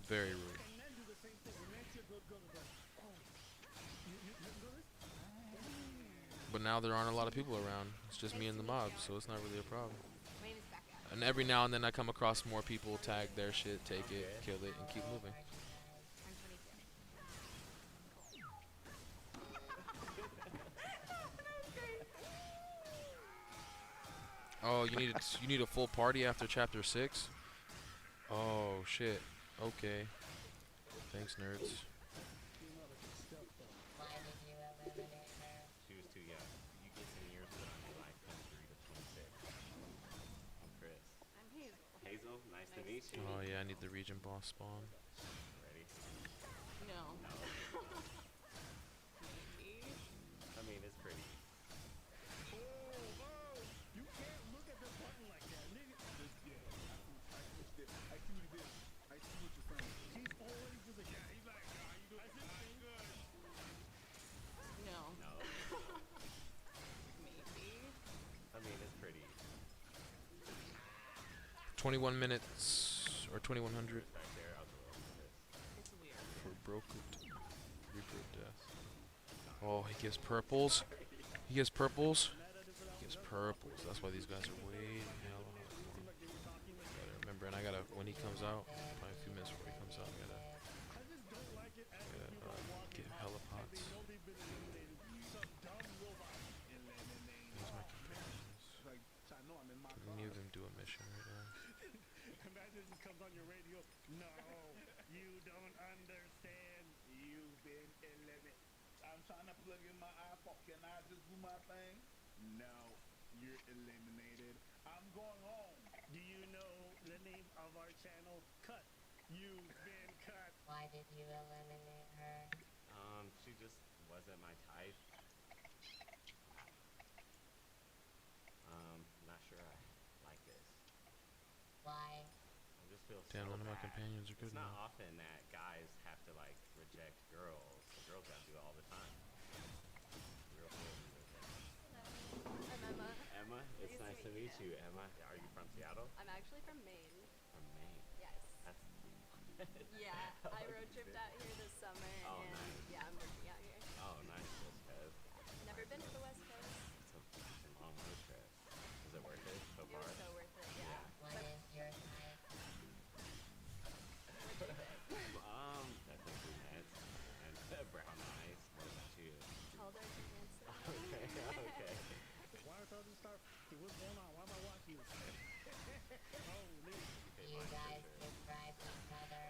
Very rude. But now there aren't a lot of people around. It's just me and the mobs, so it's not really a problem. And every now and then I come across more people, tag their shit, take it, kill it, and keep moving. Oh, you need a full party after chapter 6? Oh shit. Okay. Thanks, nerds. She was too young. You get 10 years with her, like 23 to 26. I'm Chris. I'm Hazel. Hazel, nice to meet you. Oh yeah, I need the region boss spawn. Ready? No. I mean, it's pretty. You can't look at the button like that, nigga. I see what you did. I see what you're saying. He's already just like, yeah, he's like, nah, you doing good. No. No. Maybe. I mean, it's pretty. 21 minutes or 2100 Right there, I'll go over this. It's weird. for broken Reaper of Death. Oh, he gives purples. He gives purples. He gives purples. That's why these guys are way the hell out. Gotta remember, and I gotta when he comes out, probably a few minutes before he comes out, I gotta get hella pots. Where's my companions? Can any of them do a mission right now? Imagine it just comes on your radio. No, you don't understand. You've been eliminated. I'm trying to plug in my iPhone. Can I just do my thing? No, you're eliminated. I'm going home. Do you know the name of our channel? Cut. You've been cut. Why did you eliminate her? She just wasn't my type. Not sure I like this. Why? I just feel Damn, so none of my bad. companions are good It's not now. often that guys have to like reject girls. The girls gotta do it all the time. Real cool. I'm Emma. Emma, it's nice to meet you. Emma, are you from Seattle? I'm actually from Maine. From Maine. Yes. That's Yeah, I road tripped out here this summer, Oh, and nice. yeah, I'm working out here. Oh, nice. West Coast. Never been to the West Coast. It's a long road trip. Is it worth it so It far? was so worth it. Yeah. What is your type? I think brunettes and brown eyes. What about you? Tall, dark, and handsome. Okay, okay. Why are those stuff? Hey, what's going on? Why am I watching this? Holy. You guys describe each other.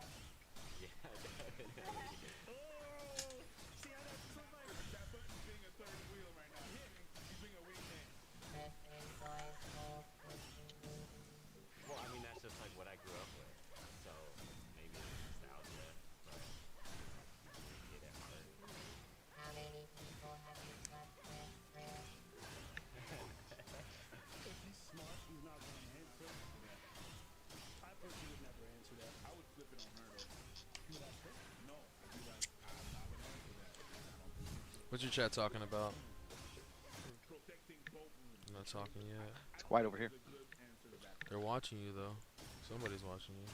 Yeah, definitely. Oh, see how that's so nice. That button's being a third wheel right now. He's being a wingman. Chris enjoys both movies. Well, I mean, that's just like what I grew up with. So maybe it's nostalgia, but get it hard. How many people have you slept with, Chris? If he's smart, he's not going to answer. I personally would never answer that. I would flip it on her though. You would ask her? No. I'd be like, I'm not going to answer that. What's your chat talking about? Protecting both of them. I'm not talking yet. It's quiet over here. A good answer to that. They're watching you though. Somebody's watching you. Too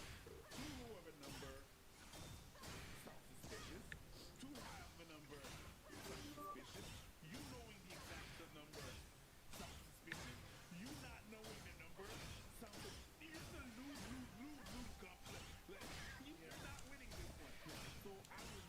low of a number. Sounds suspicious. Too high of a number. Sounds suspicious. You knowing the exact number. Sounds suspicious. You not knowing the number. Sounds suspicious. It's a lose complex. Like, you're not winning this one. So I would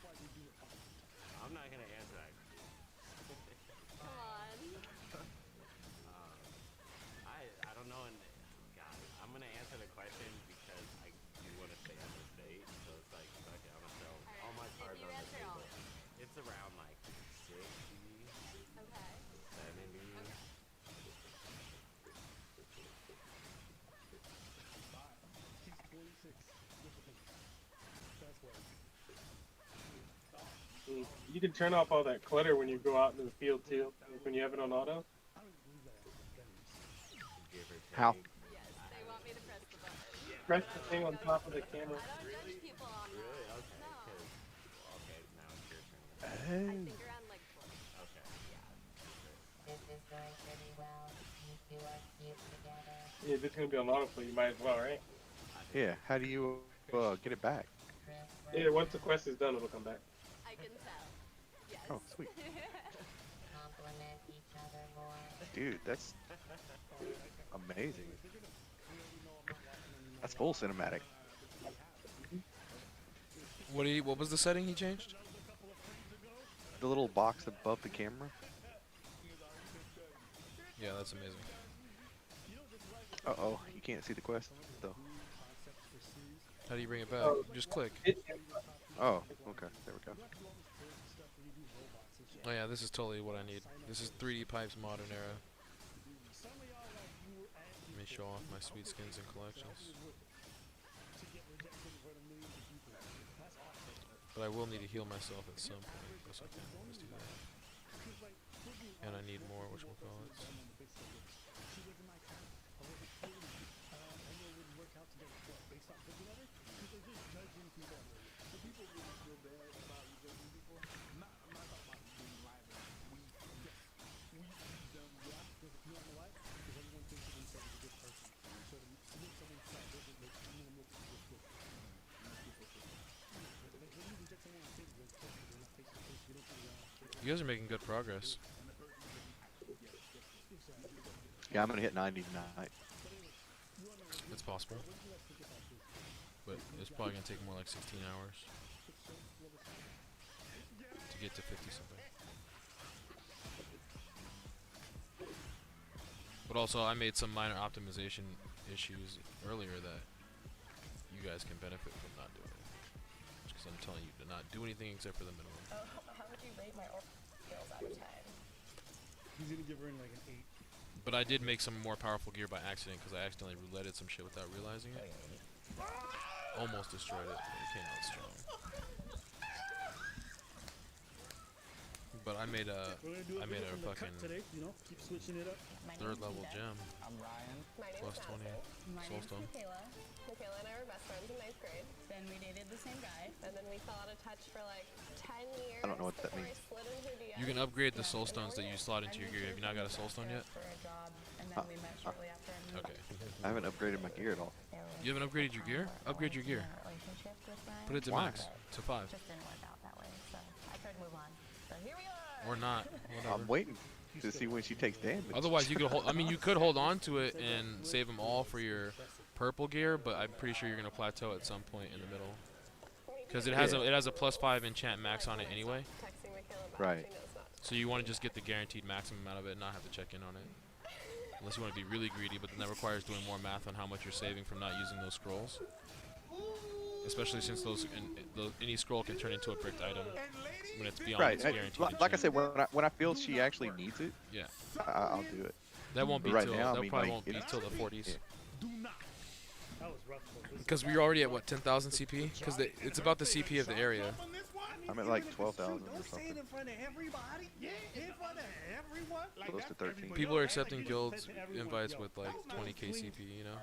why they do it. I'm not gonna answer that. Come on. I don't know, and God, I'm gonna answer the question because I do want to stay on the state, so it's like, fuck it, I'm gonna throw all my cards you on the answer table. all. It's around like 60, Okay. 70. He's 46. That's what. You can turn off all that clutter when you go out into the field too, like when you have it on auto. I don't even believe that. Give or take. How? Yes, they want me to press the button. Press the thing on top of the camera. I don't judge people on that. Really? Okay. No. 'Cause- okay, now it's your turn. I think around like 20. Okay. This is going pretty well. You two are cute together. Yeah, if it's gonna be on autoplay, you might as well, right? Yeah. How do you get it back? Yeah, once the quest is done, it'll come back. I can tell. Yes. Oh, sweet. Compliment each other more. Dude, that's amazing. That's full cinematic. What was the setting he changed? The little box above the camera. Yeah, that's amazing. Uh-oh, you can't see the quest though. How do you bring it back? Oh. Just click. Oh, okay. There we go. Oh yeah, this is totally what I need. This is 3D Pipes Modern Era. Let me show off my sweet skins and collections. But I will need to heal myself at some point. Yes, okay, let's do that. And I need more, whatchamacallits. You guys are making good progress. Yeah, I'm gonna hit 90 tonight. It's possible. But it's probably gonna take more like 16 hours to get to 50 something. But also, I made some minor optimization issues earlier that you guys can benefit from not doing. Because I'm telling you to not do anything except for the minimum. How would you rate my skills out of 10? He's gonna give her in like an 8. But I did make some more powerful gear by accident because I accidentally rouletted some shit without realizing it. Almost destroyed it, but it came out strong. But I made a fucking today, you know, keep switching it up. third level gem. I'm Ryan. My name's Plus 20 My soulstone. name's Michaela. Michaela and I were best friends in 9th grade. Then we dated the same guy. And then we fell out of touch for like 10 years. I don't know what that before means. I slid into DM. You can upgrade the soulstones that you slot into your gear. Have you not got a soulstone yet? For a job, and then we met shortly after. And Okay. I haven't upgraded my gear at all. You haven't upgraded your gear? Upgrade your gear. Relationship with Ryan. Put it to Why? max. To 5. Just didn't work out that way, so I tried to move on. So here we are. Or not. Whatever. I'm waiting to see when she takes damage. Otherwise, you could hold. I mean, you could hold on to it and save them all for your purple gear, but I'm pretty sure you're gonna plateau at some point in the middle. Because it has a plus 5 enchant max on it anyway. Texting Michaela back. Right. She knows not to. So you want to just get the guaranteed maximum out of it and not have to check in on it. Unless you want to be really greedy, but then that requires doing more math on how much you're saving from not using those scrolls. Especially since any scroll can turn into a bricked item when it's beyond Right. its guaranteed Like I enchant. said, when I feel she actually needs it, Yeah. I'll do it. That won't be But right till now, I that mean, probably like, won't be it's- till the 40s. Yeah. That was rough. Because we're already at what 10,000 CP? Because it's about the CP of the area. I'm at like 12,000 or Don't say it something. in front of everybody. Yeah, in front of everyone. Like Close to 13. People are accepting guilds invites with like 20k CP, you know?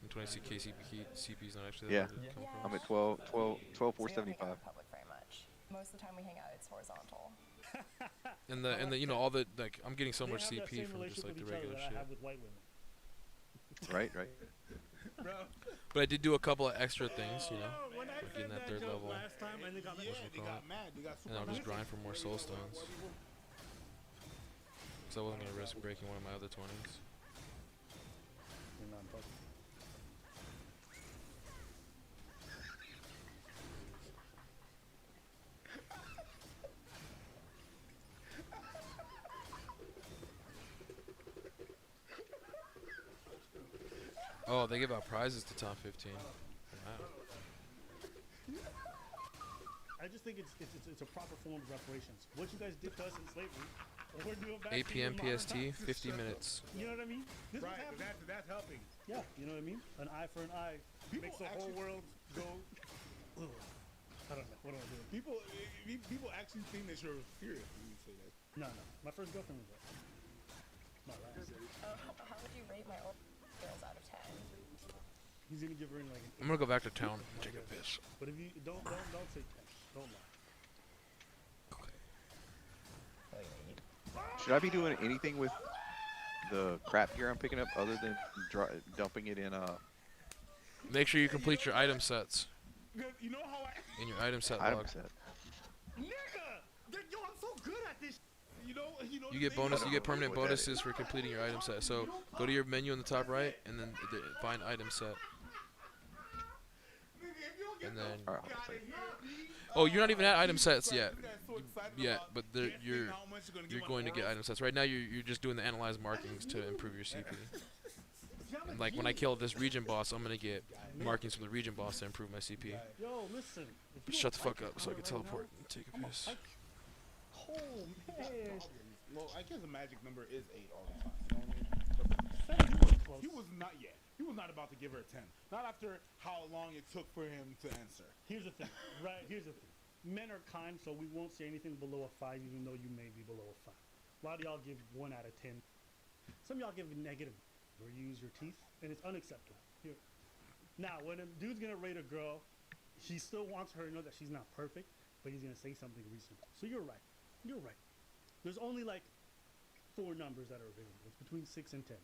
And 20k CP is not actually Yeah. that hard to come I'm across. at 12 We don't hang out 475. in public very much. Most of the time we hang out, it's horizontal. And the you know all the like I'm getting so much CP from just like the regular I shit. have with white women. Right, right. But I did do a couple of extra things, you know, When I like getting said that third joke level. last time, and they got, Whatchamacallit. they got mad. They got And I'll super just mad. grind for more soul stones. Because I wasn't gonna risk breaking one of my other 20s. Oh, they give out prizes to top 15. Wow. I just think it's a proper form of reparations. What you guys did to us in slavery, we're doing back 8 to you in p.m. modern PST, times. 50 minutes. You know what I mean? This is Right, what's but happening. that's helping. Yeah, you know what I mean? An eye for an eye makes the whole world go. Ugh. I don't know. What do I do? People actually think that you're serious when you say that. No. My first girlfriend was that. My last. How would you rate my old girls out of 10? He's gonna give her in like an I'm gonna go back to town and take a piss. But if you don't say 10. Don't lie. Should I be doing anything with the crap gear I'm picking up other than dumping it in Make sure you complete your item sets You know how I in your item set item log. set? Nigga! Yo, I'm so good at this. You know You get bonus. You get permanent bonuses for completing your item set. So go to your menu on the top right, and then find item set. And then. Alright, Oh, you're not even at item sets yet. But you're going to get item sets. Right now, you're just doing the analyze markings to improve your CP. And like when I kill this region boss, I'm gonna get markings from the region boss to improve my CP. Yo, listen. Shut the fuck up so I can teleport and take a piss. Oh man. Well, I guess the magic number is 8 all the time. You know what I mean? He was not yet. He was not about to give her a 10. Not after how long it took for him to answer. Here's the thing, right? Here's the thing. Men are kind, so we won't say anything below a 5, even though you may be below a 5. A lot of y'all give 1 out of 10. Some of y'all give a negative, where you use your teeth, and it's unacceptable. Here. Now, when a dude's gonna rate a girl, he still wants her to know that she's not perfect, but he's gonna say something reasonable. So you're right. You're right. There's only like 4 numbers that are available. It's between 6 and 10.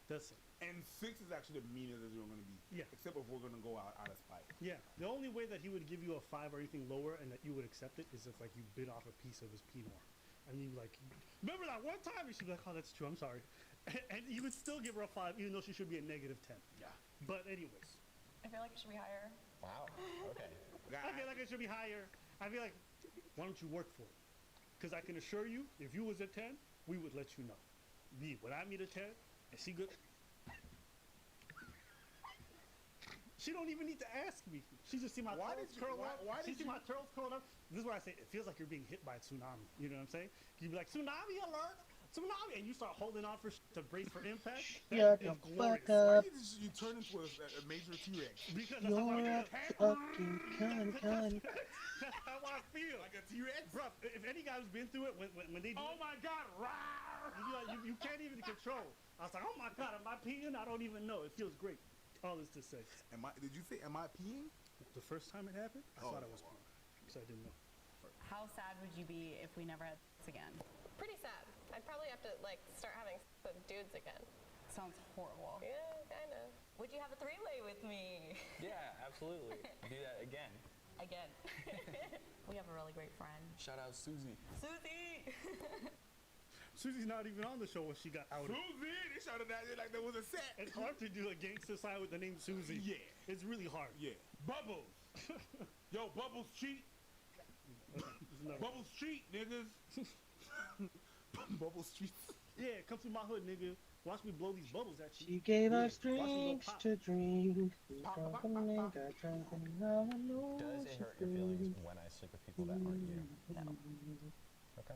That's it. And 6 is actually the meanest that you're going to be. Yeah. Except if we're going to go out of spite. Yeah. The only way that he would give you a 5 or anything lower and that you would accept it is if like you bit off a piece of his Pinot. And you like, remember that one time? And she'd be like, oh, that's true. I'm sorry. And you would still give her a 5, even though she should be a negative 10. Yeah. But anyways. I feel like it should be higher. Wow. Okay. I feel like it should be higher. I feel like, why don't you work for it? Because I can assure you, if you was a 10, we would let you know. Me, when I meet a 10, and she good. She don't even need to ask me. She just see my curls curl up. She see my curls curled up. This is what I say. It feels like you're being hit by a tsunami. You know what I'm saying? You'd be like, tsunami alert! Tsunami! And you start holding on to brace for impact. Shut That the is glorious. fuck up. Why did you turn into a major T-Rex? Because that's how I You're feel. fucking cunt. That's how I feel. Like a T-Rex? Bruh, if any guy's been through it, when they do Oh my God! it, you can't even control. I was like, oh my God, am I peeing? I don't even know. It feels great. All this to say. Did you say, am I peeing? The first time it happened, I thought I was peeing. Because I didn't know. How sad would you be if we never had sex again? Pretty sad. I'd probably have to like start having sex with dudes again. Sounds horrible. Yeah, kind of. Would you have a 3-way with me? Yeah, absolutely. Do that again. Again. We have a really great friend. Shout out Susie. Susie! Susie's not even on the show when she got outed. Susie! They shouted at it like there was a set. It's hard to do a gangster side with the name Susie. Yeah. It's really hard. Yeah. Bubbles. Yo, Bubbles cheat. Bubbles cheat, niggas. Bubbles cheat. Yeah, come to my hood, nigga. Watch me blow these bubbles at you. She gave Yeah, us watch me go drinks pop. to drink. Drunk and then got drunk and now I know Does it she's hurt your feelings when I sleep with people that aren't you? No. Okay.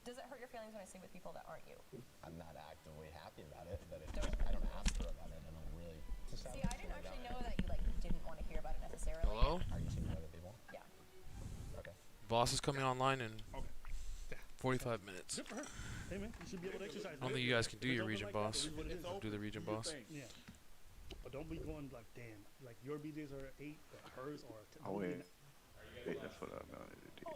Does it hurt your feelings when I sleep with people that aren't you? I'm not actively happy about it, but if I don't ask her about it, I don't really. See, I didn't actually know that you like didn't want to hear about it necessarily. Hello? Are you sleeping with other people? Yeah. Okay. Boss is coming online in 45 minutes. Good for her. Hey man, you should be able to exercise. I don't think you guys can do your region boss. Do the region boss. Yeah. But don't be going like, damn, like your BJs are 8, but hers are 10. Oh wait. Wait, that's what I'm gonna do.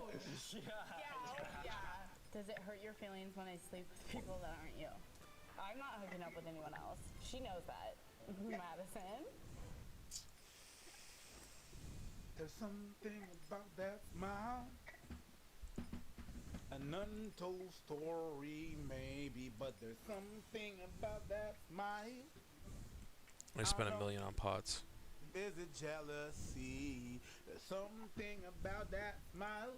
Does it hurt your feelings when I sleep with people that aren't you? I'm not hooking up with anyone else. She knows that. Madison. There's something about that smile. An untold story, maybe, but there's something about that smile. I spent $1 million on pots. Is it jealousy? There's something about that smile.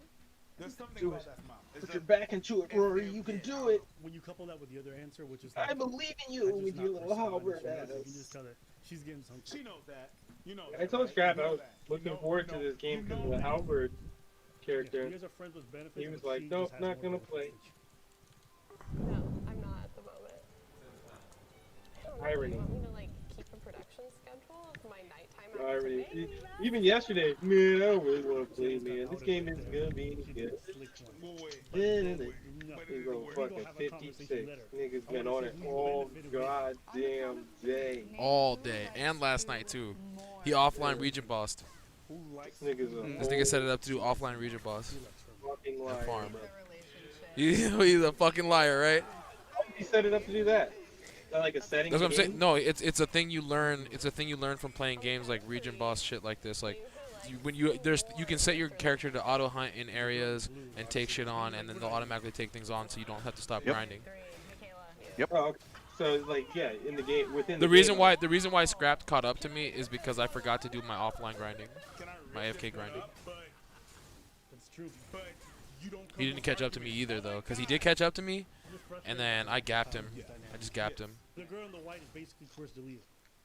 There's something Do about it. that smile. Put your back into it, Rory. You can do it. When you couple that with the other answer, which is I like, believe in I you just with not your little respond, halberd you can ass. just tell that she's getting something. She knows that. You know. I that, told right? Scrap You I know was that. looking forward to this game because of the that. halberd character. You guys are friends with benefits. He was but like, she nope, just has not more gonna of a play. No, I'm not at the moment. I don't know. Irony. You want me to like keep a production schedule of my nighttime Irony. activities? Even yesterday, man, I don't really want to play, man. This game isn't gonna be any good. He's on fucking 56. Niggas been on it all goddamn day. All day and last night too. He offline region bossed. This This nigga set it up to do offline region boss. fucking And liar, farm. bro. He's a fucking liar, right? He set it up to do that. Is that like a setting? That's what I'm in the saying. game? No, it's a thing you learn. It's a thing you learn from playing games like region boss shit like this. Like you can set your character to auto hunt in areas and take shit on, and then they'll automatically take things on, so you don't have to stop grinding. Yep. Oh, okay. So like yeah, in the game within The the reason game, why Scrapped caught up to me is because I forgot to do my offline grinding, my AFK grinding. That's true. He didn't catch up to me either though, because he did catch up to me, and then I gapped him. I just gapped him. The girl in the white is basically Chris D'Elia.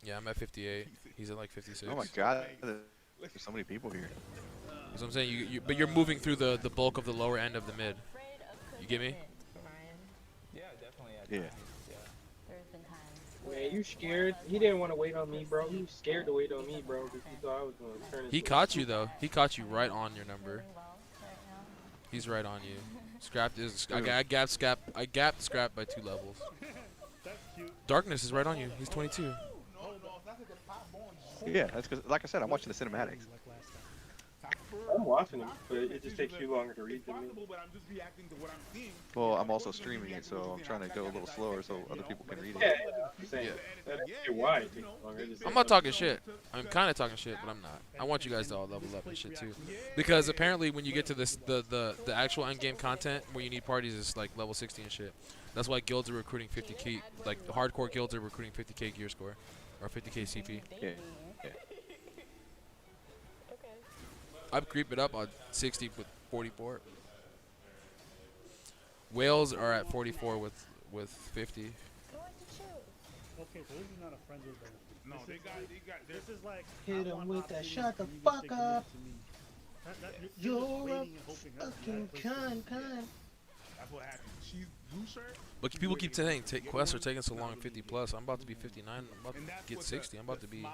Yeah, I'm at 58. He's at like 56. Oh my god, there's so many people here. That's what I'm saying. But you're moving through the bulk of the lower end of the mid. You get me? Yeah, definitely. Yeah. There's been times. man, you scared? He didn't want to wait on me, bro. He was scared to wait on me, bro, because he thought I was gonna turn. He into caught a- you though. He caught you right on your number. He's right on you. Scrapped is. I gapped Scrap. I gapped Scrap by 2 levels. Darkness is right on you. He's 22. Yeah, that's because, like I said, I'm watching the cinematics. I'm watching him, but it just takes you longer to read than me. Well, I'm also streaming it, so I'm trying to go a little slower so other people can read it. Yeah, same. That's why it takes longer. I'm not talking shit. I'm kind of talking shit, but I'm not. I want you guys to all level up and shit too, because apparently when you get to this, the actual end game content where you need parties is like level 60 and shit. That's why guilds are recruiting 50k, like the hardcore guilds are recruiting 50k gear score, or 50k CP. Yeah. I'd creep it up on 60 with 44. Whales are at 44 with 50. Okay, so this is not a friends with benefit. No, This they is got- like- they got- This is like Hit I him want with that. opportunity Shut the for you to fuck stay committed up. to me. You're just a waiting and hoping that fucking that person- That's cunt. what happened. She's blue shirt. But people keep saying quests are taking so long, 50 plus. I'm about to be 59. I'm about to get 60. I'm about to be.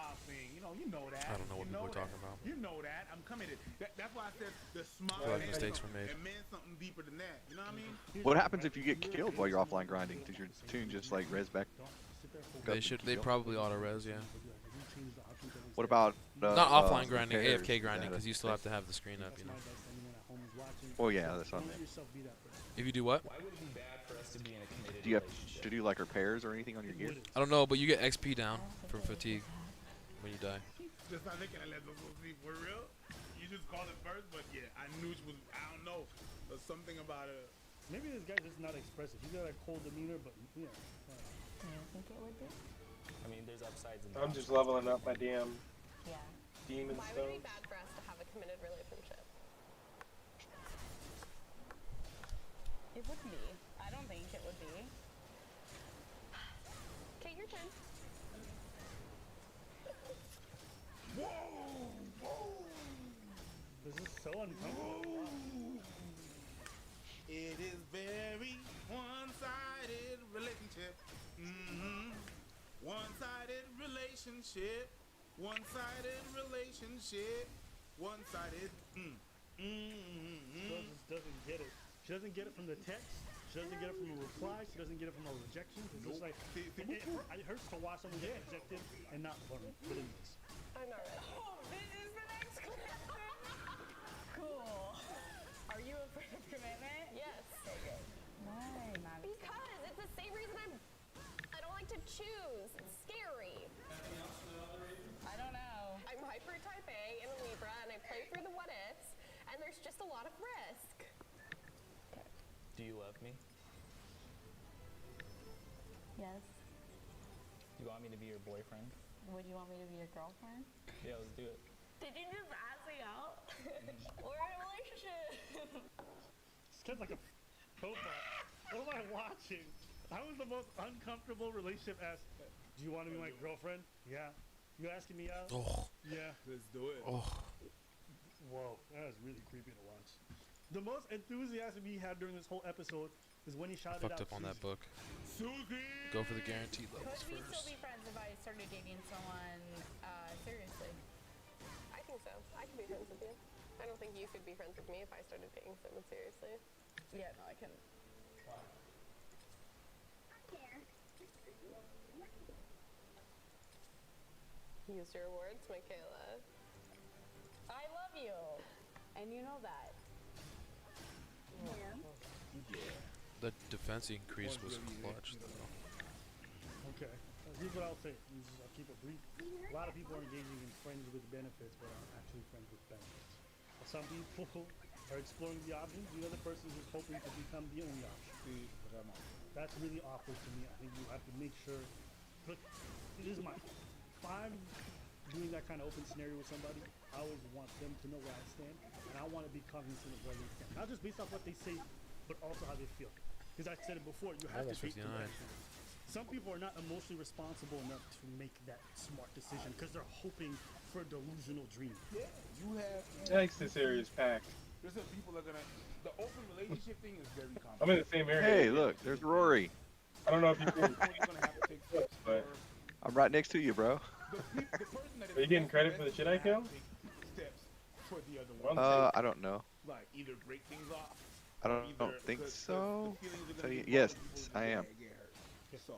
You know that. I don't know what people are talking about. You know that. I'm committed. That's why I said the smile. I feel like mistakes were made. It meant something deeper than that. You know what I mean? What happens if you get killed while you're offline grinding? Does your tune just like res back? They should. They probably auto res, yeah. What about Not offline grinding, repairs? AFK grinding, Yeah, because you still have to have the screen up, you know. Oh yeah, that's on there. If you do what? Why would it be bad for us to be in a committed Do you have to do like repairs or anything on your gear? I don't know, but you get XP down from fatigue when you die. Just not looking at Let's see for real. You just called it first, but yeah, I knew it was. I don't know. There's something about it. Maybe this guy's just not expressive. He's got a cold demeanor, but yeah. think it would be? I mean, there's upsides and I'm just leveling up my damn Yeah. demon Why would it be stone. bad for us to have a committed relationship? It would be. I don't think it would be. Okay, your turn. This is so uncomfortable. It is very one-sided relationship. One-sided relationship. One-sided relationship. One-sided. Girl just doesn't get it. She doesn't get it from the text. She doesn't get it from a reply. She doesn't get it from a rejection. It's just like it hurts to watch someone get rejected and not learn. But anyways. I'm not ready. Oh, this is the next question. Cool. Are you afraid of commitment? Yes. Why? Not Because it's the same reason I don't like to choose. It's scary. I don't know. I'm hyper type A and a Libra, and I play through the what ifs, and there's just a lot of risk. Do you love me? Yes. You want me to be your boyfriend? Would you want me to be your girlfriend? Yeah, let's do it. Did you just ask me out? We're in a relationship. That's like a profile. What am I watching? That was the most uncomfortable relationship as. Do you want to be my girlfriend? Yeah. You asking me out? Oh. Yeah. Let's do it. Oh. Whoa, that was really creepy to watch. The most enthusiasm he had during this whole episode is when he shouted Fucked out up on that Susie. book. Go for the guaranteed levels Could we still first. be friends if I started dating someone seriously? I think so. I can be friends with you. I don't think you could be friends with me if I started dating someone seriously. Yeah, no, I can. Use your words, Michaela. I love you, and you know that. The defense increase was clutch, though. Okay. Here's what I'll say. I'll keep it brief. A lot of people are engaging in friends with benefits, but aren't actually friends with benefits. Some people are exploring the options. The other person is hoping to become the only option. That's really awkward to me. I think you have to make sure. Look, it is my. If I'm doing that kind of open scenario with somebody, I always want them to know where I stand, and I want to be cognizant of where they stand. Not just based off what they say, but also how they feel. Because I said it before, you have to Almost date the 59. right person. Some people are not emotionally responsible enough to make that smart decision because they're hoping for a delusional dream. Yeah, you have. Yikes, this area is packed. There's some people are gonna. The open relationship thing is very common. I'm in the same area. Hey, look, there's Rory. I don't know if you can, Gonna have to take steps, but I'm right next to you, bro. the person that is are you getting credit for the shit I kill? steps for the other one. I don't know. Like either break things off. I don't think so. So, yes, I am. So.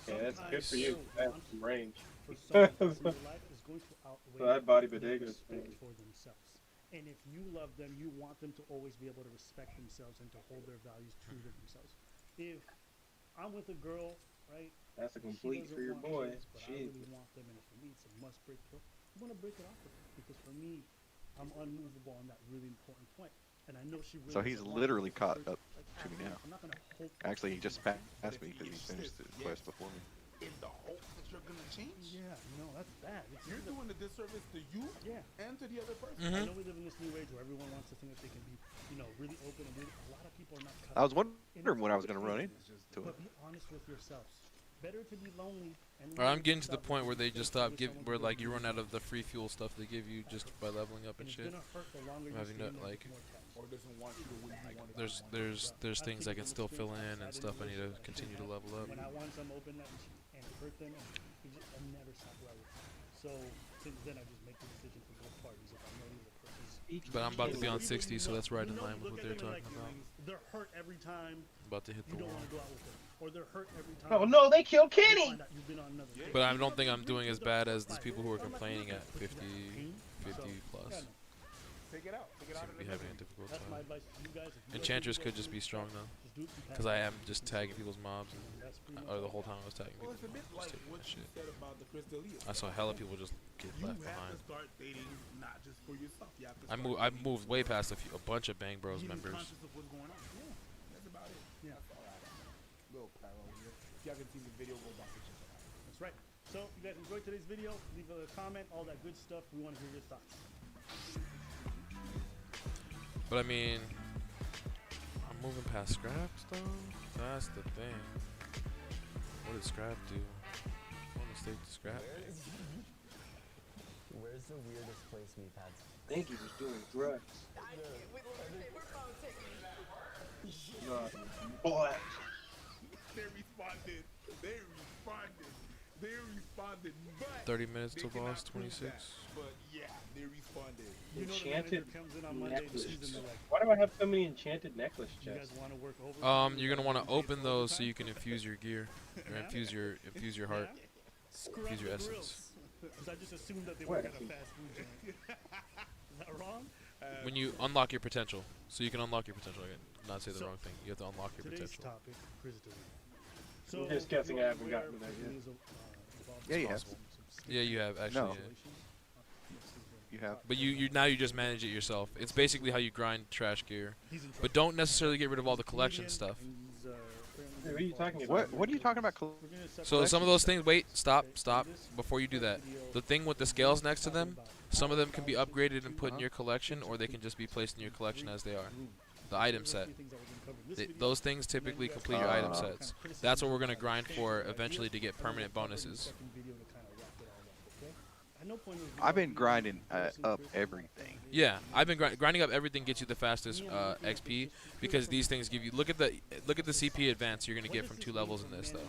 Yeah, that's good for you. That's some range. For someone else in your life is going to outweigh So that body their bodega is respect for themselves. And if you love them, you want them to always be able to respect themselves and to hold their values true to themselves. If I'm with a girl, right? That's a she complete doesn't for your want boy. kids, but I Jeez. really want them, and if for me it's a must break pill, I'm gonna break it off with her because for me, I'm unmovable on that really important point. And I know she really So he's doesn't want literally me. caught Like, up to me now. I'm not gonna hope. Actually, he just passed me because he finished his quest before me. In the hope that you're gonna change. Yeah, no, that's bad. You're doing a disservice to you and to the other person. I know we live in this new age where everyone wants to think that they can be, really open and really. A lot of people are not. I was wondering when I was going to run into him. But be honest with yourselves. Better to be lonely and. Or I'm getting to the point where they just stop where like you run out of the free fuel stuff they give you just by leveling up and shit. Having to like. Or doesn't want you to win. There's things I can still fill in and stuff I need to continue to level up. When I want some open and hurt them, and I never stop well with them. So since then, I just make the decision for both parties. If I know the other person's. But I'm about to be on 60, so that's right in line with what they're talking about. They're hurt every time. About to hit the You don't wall. want to go out with them, or they're hurt every time. Oh no, they killed you Kenny! find out you've been on another date. But I don't think I'm doing as bad as these people who are complaining at 50 plus. Take it out. Take it out Seem of to be the having a bedroom. difficult That's my time. advice to you guys. If you guys Enchantress do could that, just be strong though, just do it some because I am passion. just tagging people's mobs, or the whole time I was tagging Well, people. it's a bit Just like taking what that you shit. said about the Chris D'Elia. I saw hella people just get You left have behind. to start dating not just for yourself. You have to I moved way past a bunch of Bang Bros members. conscious of what's going on. Yeah, that's about it. Yeah. That's all right. Little parallel here. If you haven't seen the video, go back and check it out. That's right. So if you guys enjoyed today's video, leave a comment, all that good stuff. We want to hear your thoughts. But I mean, I'm moving past scraps though. That's the thing. What did scrap do? What mistake did scrap make? Where's the weirdest place we've had? I think he was doing drugs. Boy. They responded. They responded. They responded. But 30 minutes they till cannot boss, prove 26. that. But yeah, they responded. You know the Enchanted manager comes in on Monday to see them, necklace. they're like, Why do I have so many enchanted necklace you guys chests? want to work over? You're gonna want to open those so you can infuse your gear, or infuse your heart, infuse your essence. Because I just assumed that they What? work at a fast food joint. Is that wrong? When you unlock your potential, so you can unlock your potential. I did not say the wrong thing. You have to unlock your Today's potential. topic, Chris D'Elia. I'm just guessing you're I haven't aware gotten to that yet. D'Elia's, Yeah, you have. Possible. Yeah, you have actually. No. Yeah. You have. But you now you just manage it yourself. It's basically how you grind trash gear, He's in but don't necessarily get rid of all the collection stuff. Hey, what are you talking about? What are you talking about? So some of those things. Wait, stop. Before you do that, the thing with the scales next to them, some of them can be upgraded and put in your collection, or they can just be placed in your collection as they are. the item set. Those things typically complete your item sets. That's what we're gonna grind for eventually to get permanent bonuses. I've been grinding up everything. Yeah, I've been grinding up everything gets you the fastest XP because these things give you. Look at the CP advance you're gonna get from 2 levels in this though,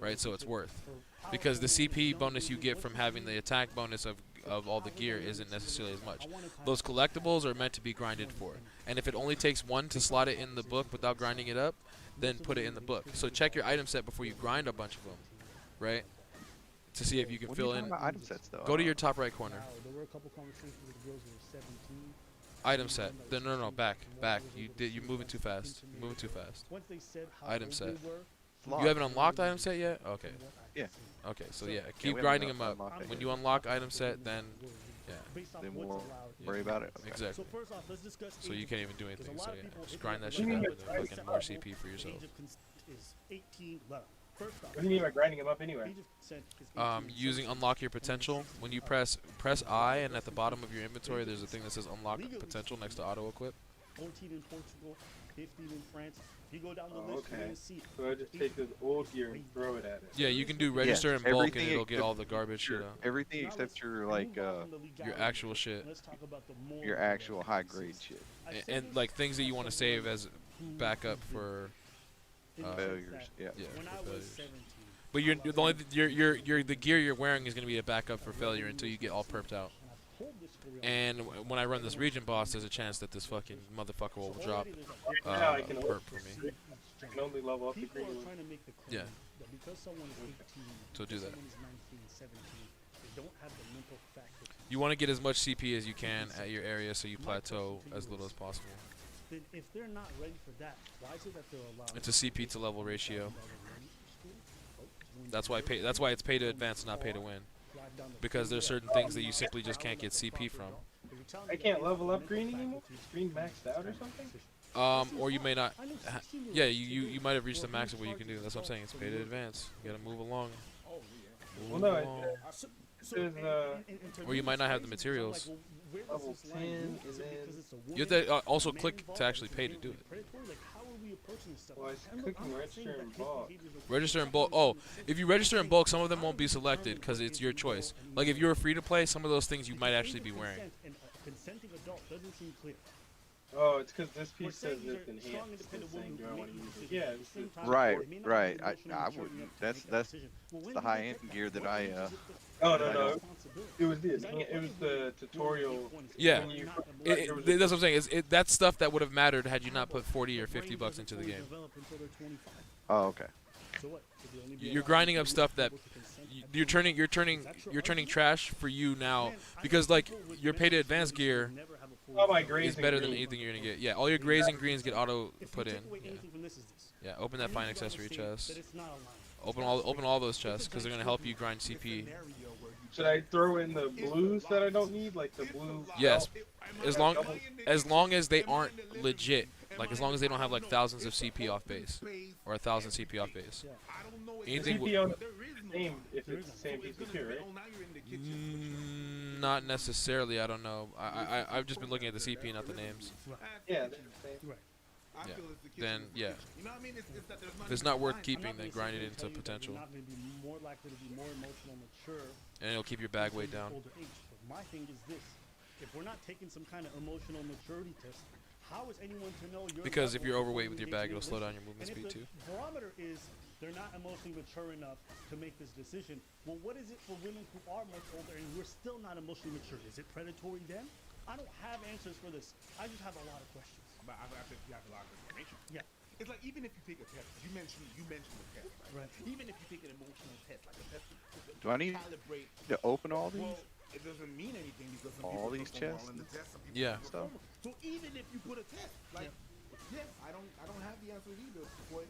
right? So it's worth because the CP bonus you get from having the attack bonus of all the gear isn't necessarily as much. Those collectibles are meant to be grinded for, and if it only takes 1 to slot it in the book without grinding it up, then put it in the book. So check your item set before you grind a bunch of them, right? To see if you can fill in. Item sets, though? Go to your top right corner. There were a couple conversations with girls who were 17. Item set. No, back. You're moving too fast. You're moving too fast. Once they said how Item old set. they were, You haven't unlocked item set yet? Okay. Yeah. Okay, so Yeah, yeah, we keep haven't grinding them up. unlocked it When yet. you unlock item set, then yeah. Then we'll worry about it. Okay. Exactly. So first off, let's discuss So you age can't of even do consent, 'cause a anything. lot So of yeah, people just hit grind that the shit button up and and say, then fucking more CP for age yourself. of consent is 18 left. First off, What do you mean by grinding them up anyway? age of consent is 18. Using unlock your potential. When you press I, and at the bottom of your inventory, there's a thing that says unlock potential next to auto equip. 14 in Portugal, 15 in France. If you go down the Oh, list, you're okay. gonna see So I just take this old gear and throw it at it. Yeah, you can do register in bulk, and everything it'll get except all the garbage shit out. Everything except your like Your actual shit. Let's talk about the more your actual high grade shit. And like things that you want to save as backup for Failures. Yeah. When I was 17. But the gear you're wearing is gonna be a backup for failure until you get all perped out. And when I run this region boss, there's a chance that this fucking motherfucker will drop Now I can perp for me. I can only level up the People green are one. trying to make the Yeah. claim that because someone is 18, So do that. someone is 19, 17, they don't have the mental factor. You want to get as much CP as you can at your area so you plateau as little as possible. Then if they're not ready for that, why is it that they're allowed? It's a CP to level ratio. That's why it's pay to advance, not pay to win. Because there's certain things that you simply just can't get CP from. I can't level up green anymore? Is green maxed out or something? Or you may not. Yeah, you might have reached the max of what you can do. That's what I'm saying. It's pay to advance. You gotta move along. Well, no, there's Or you might not have the materials. level 10 and then You have to also click to actually pay to do it. well, it's clicking register and bulk. Register in bulk. Oh, if you register in bulk, some of them won't be selected because it's your choice. Like if you were free to play, some of those things you might actually be wearing. Consenting adult doesn't seem clear. Oh, it's because this piece says it's enhanced. It's saying, do I want to use it? Yeah. It's Right. I wouldn't. That's the high end gear that I. Oh no. It was the tutorial. Yeah, when you- that's what I'm saying. That's stuff that would have mattered had you not put 40 or 50 bucks into the game. Oh, okay. You're grinding up stuff that you're turning trash for you now because like your pay to advance gear all my grays is and better than greens. anything you're gonna get. Yeah, all your grays and greens get auto put in. Yeah, open that fine accessory chest. Open all those chests because they're gonna help you grind CP. Should I throw in the blues that I don't need, like the blue? Yes, as long as they aren't legit. Like as long as they don't have like thousands of CP off base or 1,000 CP off base. Anything CP on the same if it's the same piece of gear, right? not necessarily. I don't know. I've just been looking at the CP, not the names. Yeah, they're the same. Yeah. Then yeah. If it's not worth keeping, then grind it into potential. More likely to be more emotional, mature. And it'll keep your bag weight down. Older age. But my thing is this: if we're not taking some kind of emotional maturity test, how is anyone to know your Because if level you're of overweight with your bag, it'll slow engagement down your movement and speed if too. the barometer is they're not emotionally mature enough to make this decision. Well, what is it for women who are much older and who are still not emotionally mature? Is it predatory then? I don't have answers for this. I just have a lot of questions. But I think you have a lot of information. Yeah. It's like even if you take a test, you mentioned the test, right? Even if you take an emotional test, like a test Do I need calibrate. to open all these? Well, it doesn't mean anything because some All people these perform well chests? in the test, some people Yeah. don't perform well. So even if you put a test, like yes, I don't have the answers either. Boy,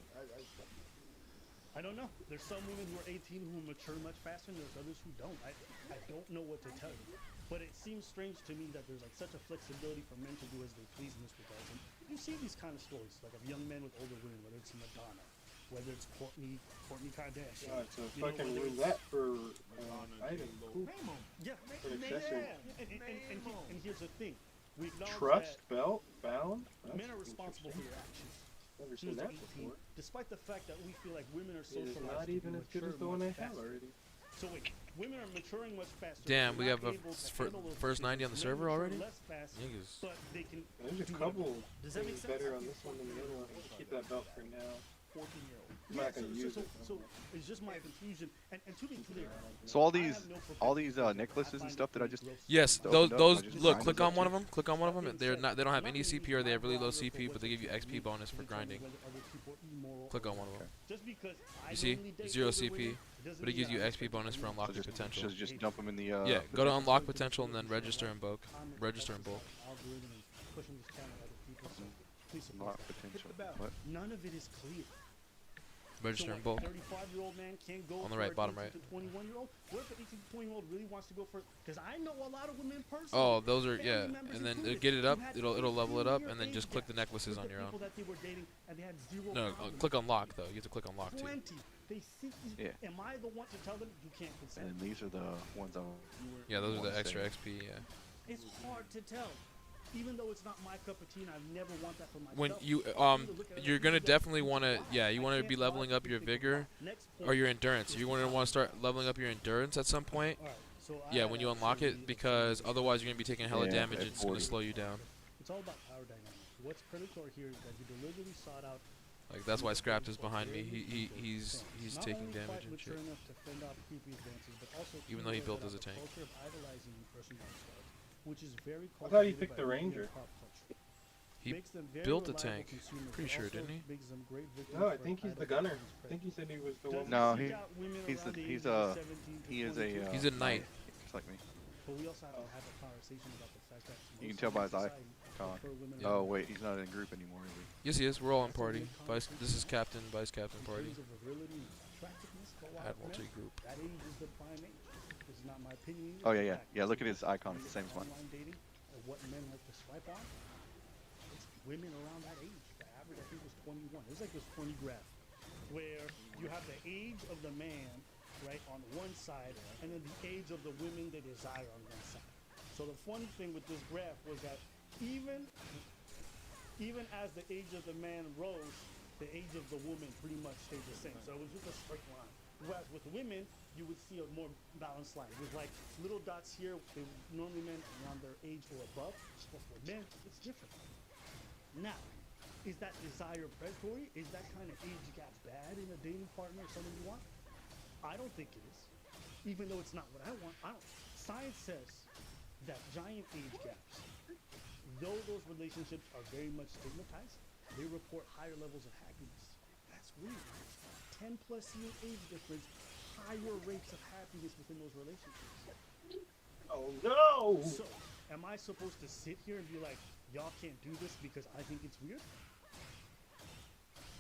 I don't know. There's some women who are 18 who mature much faster, and there's others who don't. I don't know what to tell you. But it seems strange to me that there's like such a flexibility for men to do as they please in this regard. And you see these kind of stories, like of young men with older women, whether it's Madonna, whether it's Courtney Kardashian. So you know, fucking whether room it's- that for item. Cool. Yeah. For an accessory. And here's the thing. We acknowledge Trust that belt bound. That's men are responsible for interesting. your actions. Never As soon seen as that they're 18, before. despite the fact that we feel like women are It is socialized not to even be as good as mature the one I much have faster. already. So wait, women are maturing much faster. Damn, we They're have not a able to fir- handle those first 90 on the decisions. server Men mature already? less fast, Niggas. but they can There's a do couple whatever. Does that make things sense? better on this one than the other one. Keep that belt for now. 14-year-old. I'm not gonna use it. So it's just my confusion. And to be clear, So all these necklaces and stuff that I just Yes, opened up, those I just look. grind Click those on up one too? of them. Click on one of them. They're not. They don't have any CP or they have really low CP, but they give you XP bonus for grinding. Click on one of them. just because I You see, normally date 0 older CP, women, doesn't but it mean gives that you I'm XP expecting bonus for women unlocking So potential. just dump them in the. Yeah, go to unlock potential and then register in bulk. Register in bulk. algorithm and pushing this channel to other people. So please support Unlock that. potential. Hit the bell. What? None of it is clear. Register So in what, bulk. 35-year-old man can't go On the for right, an bottom 18 right. to 21-year-old? What if an 18 to 20-year-old really wants to go for? Because I know a lot of women personally. Oh, those are family yeah, members and then included, get it who up. had It'll level it up, 15-year and then just age click the gaps necklaces with on the your own. people that they were dating, and they had zero No, problems. click unlock though. You have to click unlock too. 20. They see. Yeah. Am I the one to tell them you can't consent? And these are the ones I. Yeah, those are wanna the extra save. XP. Yeah. It's hard to tell. Even though it's not my cup of tea, and I never want that for myself. When you I need to look at you're other gonna people that definitely think want to why. yeah, you I want to can't be leveling lie up to your people vigor why. Next or point your endurance. is You want to start leveling up your endurance at some point. Alright, so I Yeah, had when you a unlock survey it, because otherwise you're gonna be taking hella Yeah, damage. at It's gonna 40. slow you down. It's all about power dynamics. What's predatory here is that you deliberately sought out. Like that's why Scrapped is behind me. He's Not taking only damage quite and mature shit. enough to fend off creepy advances, but also Even though he keen built aware as a that tank. culture of idolizing personalized stars, which is very I thought he cultivated picked by the media Ranger. pop culture. He Makes them very built a reliable tank. consumers, Pretty but sure, also didn't he? makes them great victims No, I for think he's the idolizing gunner. these I think he said he was the one. Doesn't No, seek he- out women he's around the- the he's ages of a- 17 to he is 22. a. He's a knight. Just like me. But we also have to have a conversation about the fact that You can most tell by men his in icon. society prefer women Oh over wait, he's not in a group anymore, is he? Yes, he is. We're all in That's a party. weird Vice. This is captain, vice captain in party. terms of virility and attractiveness for a lot of Admiralty men, group. that age is the prime age. This is not my opinion. Oh it's yeah, yeah, fact. yeah. Look at It's his icon. It's the same as mine. online dating or what men like to swipe on. It's women around that age. The average, I think, was 21. It's like this funny graph where you have the age of the man, right, on one side, and then the age of the women they desire on one side. So the funny thing with this graph was that even as the age of the man rose, the age of the woman pretty much stayed the same. So it was just a straight line. Whereas with women, you would see a more balanced line. With like little dots here, they normally men around their age or above. But for men, it's different. Now, is that desire predatory? Is that kind of age gap bad in a dating partner or someone you want? I don't think it is. Even though it's not what I want. Science says that giant age gaps, though those relationships are very much stigmatized, they report higher levels of happiness. That's weird. 10+ year age difference, higher rates of happiness within those relationships. Oh no! So, am I supposed to sit here and be like, y'all can't do this because I think it's weird?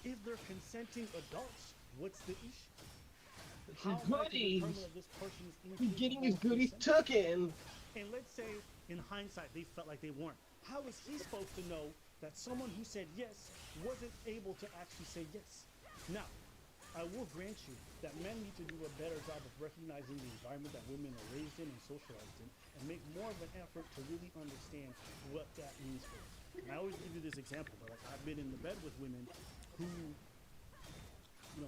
If they're consenting adults, what's the issue? How am I to determine if this person is He's getting his incapable of goodies consenting? tooken. And let's say, in hindsight, they felt like they weren't. How is he supposed to know that someone who said yes wasn't able to actually say yes? Now, I will grant you that men need to do a better job of recognizing the environment that women are raised in and socialized in, and make more of an effort to really understand what that means for them. And I always give you this example, but like I've been in the bed with women who,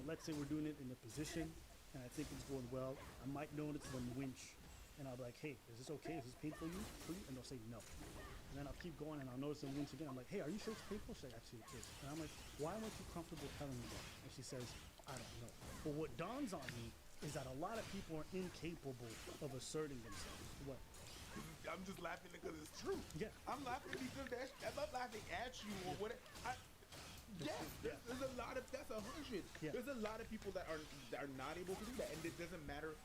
let's say we're doing it in a position, and I think it's going well. I might notice them winch, and I'll be like, hey, is this okay? Is this painful for you? And they'll say no. And then I'll keep going, and I'll notice them winch again. I'm like, hey, are you sure it's painful? She's like, actually, it is. And I'm like, why weren't you comfortable telling me that? And she says, I don't know. But what dawns on me is that a lot of people are incapable of asserting themselves. What? I'm just laughing because it's true. Yeah. I'm laughing because I'm not laughing at you or whatever. Yes, there's a lot of, that's 100. Yeah. There's a lot of people that are not able to do that, and it doesn't matter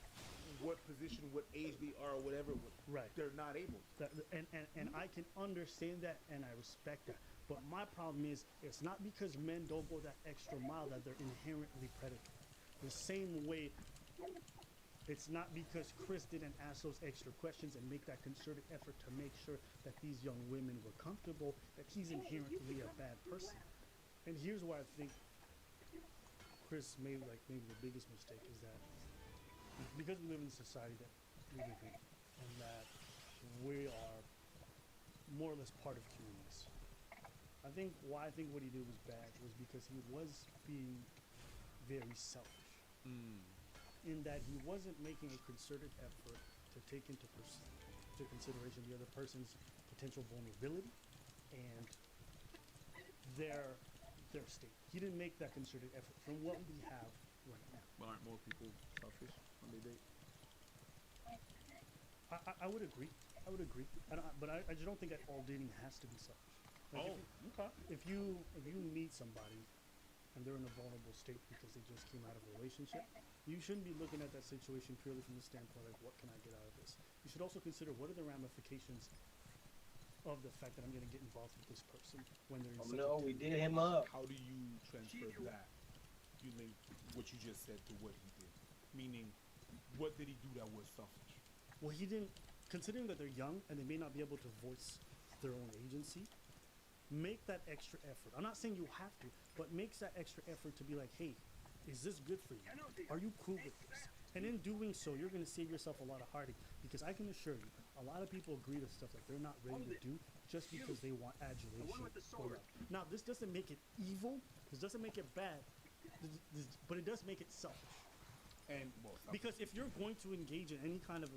what position, what age they are, or whatever. Right. They're not able. And I can understand that, and I respect that. But my problem is, it's not because men don't go that extra mile that they're inherently predatory. The same way, it's not because Chris didn't ask those extra questions and make that concerted effort to make sure that these young women were comfortable, that he's inherently a bad person. And here's why I think Chris made maybe the biggest mistake is that because we live in a society that we live in, and that we are more or less part of communities. I think what he did was bad was because he was being very selfish. In that he wasn't making a concerted effort to take into consideration the other person's potential vulnerability and their state. He didn't make that concerted effort from what we have right now. But aren't more people selfish when they date? I would agree. But I just don't think that all dating has to be selfish. Like Okay. If you meet somebody and they're in a vulnerable state because they just came out of a relationship, you shouldn't be looking at that situation purely from the standpoint of what can I get out of this. You should also consider what are the ramifications of the fact that I'm going to get involved with this person when they're in such a we did him up. How do you transfer that? You link what you just said to what he did. Meaning, what did he do that was selfish? Well, he didn't, considering that they're young and they may not be able to voice their own agency, make that extra effort. I'm not saying you have to, but makes that extra effort to be like, hey, is this good for you? Are you cool with this? And in doing so, you're going to save yourself a lot of heartache, because I can assure you, a lot of people agree to stuff that they're not ready to do just because they want adulation or love. Now, this doesn't make it evil. This doesn't make it bad, but it does make it selfish. And Because if you're going to engage in any kind of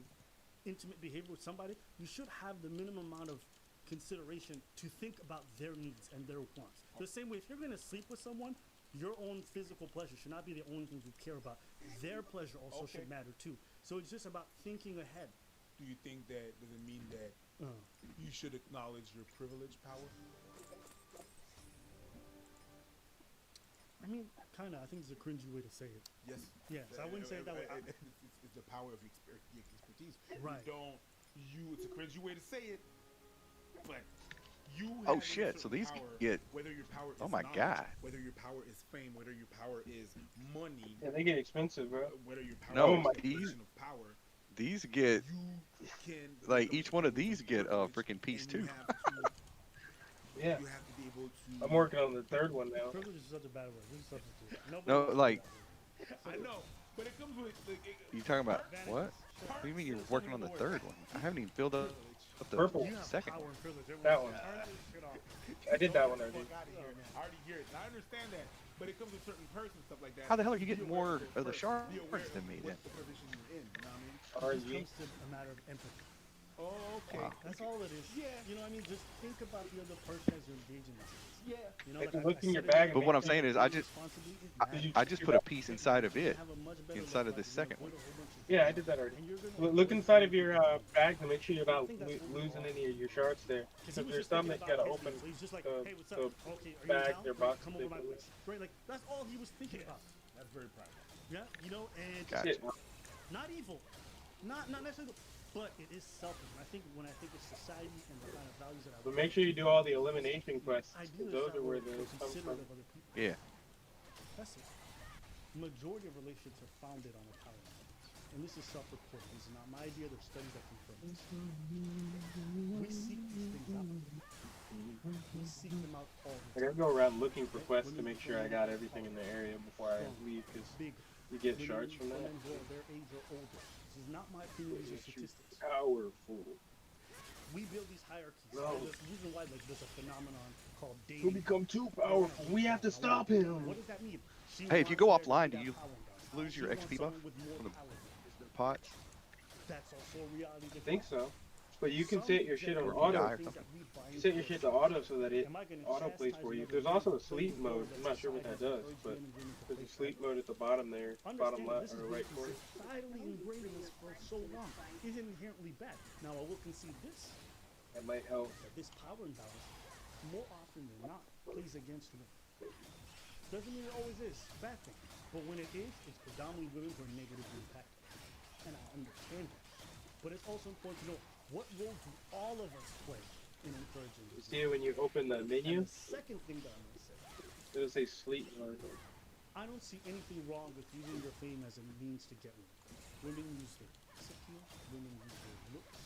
intimate behavior with somebody, you should have the minimum amount of consideration to think about their needs and their wants. The same way, if you're going to sleep with someone, your own physical pleasure should not be the only thing you care about. Their pleasure also should matter too. So it's just about thinking ahead. Do you think that does it mean that you should acknowledge your privilege power? I mean, kind of. I think it's a cringy way to say it. Yes. Yes, I wouldn't say it that way. It's the power of your expertise. Right. It's a cringy way to say it, but you Oh have shit! So these power, get. whether your power is Oh my knowledge, god. whether your power is fame, whether your power is money. Yeah, they get expensive, bro. Whether your power No, is these position of power. these get Can like each one of these get a freaking piece too. Yeah. You have to be able to. I'm working on the third one now. Privilege is such a bad word. This is substitute. No, like I know, but it comes with. you talking about what? What do you mean you're working on the third one? I haven't even filled up the Purple. second Power one. and privilege. That one. I did that one already. I already hear it. And I understand that, but it comes with certain perks and stuff like that. How the hell are you getting more of the shards than me then? What's the position you're in? You know what I mean? It comes to a matter of empathy. Oh, okay. Wow. That's all it is. Yeah. You know what I mean? Just think about the other person as you're engaging with. Yeah. You know, Like, like look in your said bag. But what I'm saying is, I just put a Have piece inside of it, inside of this second one. Yeah, I did that already. Look inside of your bag to make sure you're not losing any of your shards there. Because there's some that you gotta open the bag, their box. Come over my place. Right, like that's all he was thinking about. That's very private. Yeah, you know, and Gotcha. not evil, not necessarily, but it is selfish. And I think when I think of society and the kind of values that I. But make sure you do all the elimination quests. Ideally, Those it's are not where really those come considerate from. of other people. Yeah. That's it. Majority of relationships are founded on a power balance. And this is self-reported. This is not my idea. There's studies that confirm this. We seek these things out. We seek them out all the I time. gotta go around looking for quests to make sure I got everything in the area before I leave, because you get shards from that. Women who are their age or older. This is not my opinion. These are statistics. Powerful. We build these hierarchies. No. There's a reason why there's a phenomenon called dating. He'll become too powerful. We have to stop him. What does that mean? Hey, if you go offline, do you lose your XP buff from the pots? That's also a reality. I think so. But you can set your shit on Or if you auto. die or something. You set your shit to auto so that it auto plays for you. There's also a sleep mode. I'm not sure what that does, but there's a sleep mode at the bottom there, bottom left or right corner. Societally ingrained in us for so long isn't inherently bad. Now I will concede this. That might help. That this power imbalance, more often than not, plays against women. Doesn't mean it always is a bad thing, but when it is, it's predominantly women who are negatively impacted, and I understand that. But it's also important to know what role do all of us play in encouraging You this. see it when you open the menu? And the second thing that I'm going to say, It'll say sleep mode. I don't see anything wrong with using your fame as a means to get women. Women use their discipline, women use their looks.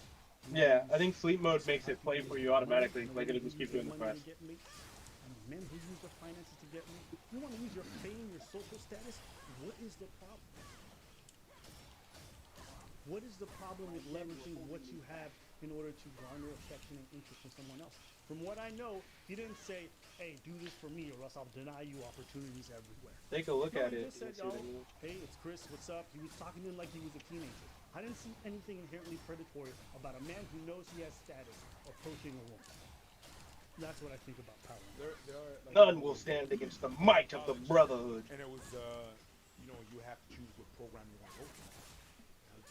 Yeah, I think sleep mode makes it play for you automatically, like it'll just keep doing the quest. Men who use their finances to get mates. You want to use your fame, your social status? What is the problem? What is the problem with leveraging what you have in order to garner affection and interest from someone else. From what I know, he didn't say, hey, do this for me or else I'll deny you opportunities everywhere. Take a look No, at he it. just said, and see what I yo, mean. hey, it's Chris, what's up? He was talking to him like he was a teenager. I didn't see anything inherently predatory about a man who knows he has status approaching a woman. That's what I think about power. There are, like, None will stand against the might of the Brotherhood. And it was, you know, you have to choose what program you want to go to.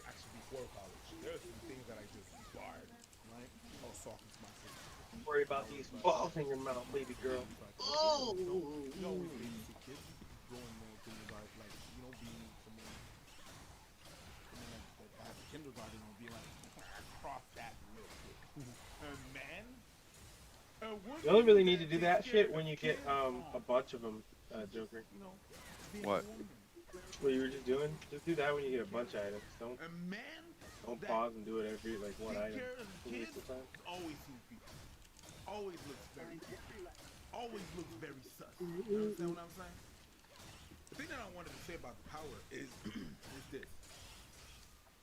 Actually, before college, there are some things that I just barred, right? I was talking to my sister. Don't worry about these balls in your mouth, baby girl. Oh. You know, with basic kids, growing things like, you know, being someone that has kindergarten and being like, cross that real quick. A man? You only really need to do that shit when you get a bunch of them, Joker. What? What you were just doing? Just do that when you get a bunch of items. Don't pause and do it every like one item. Always seems people. Always looks very sus. You understand what I'm saying? The thing that I wanted to say about the power is this.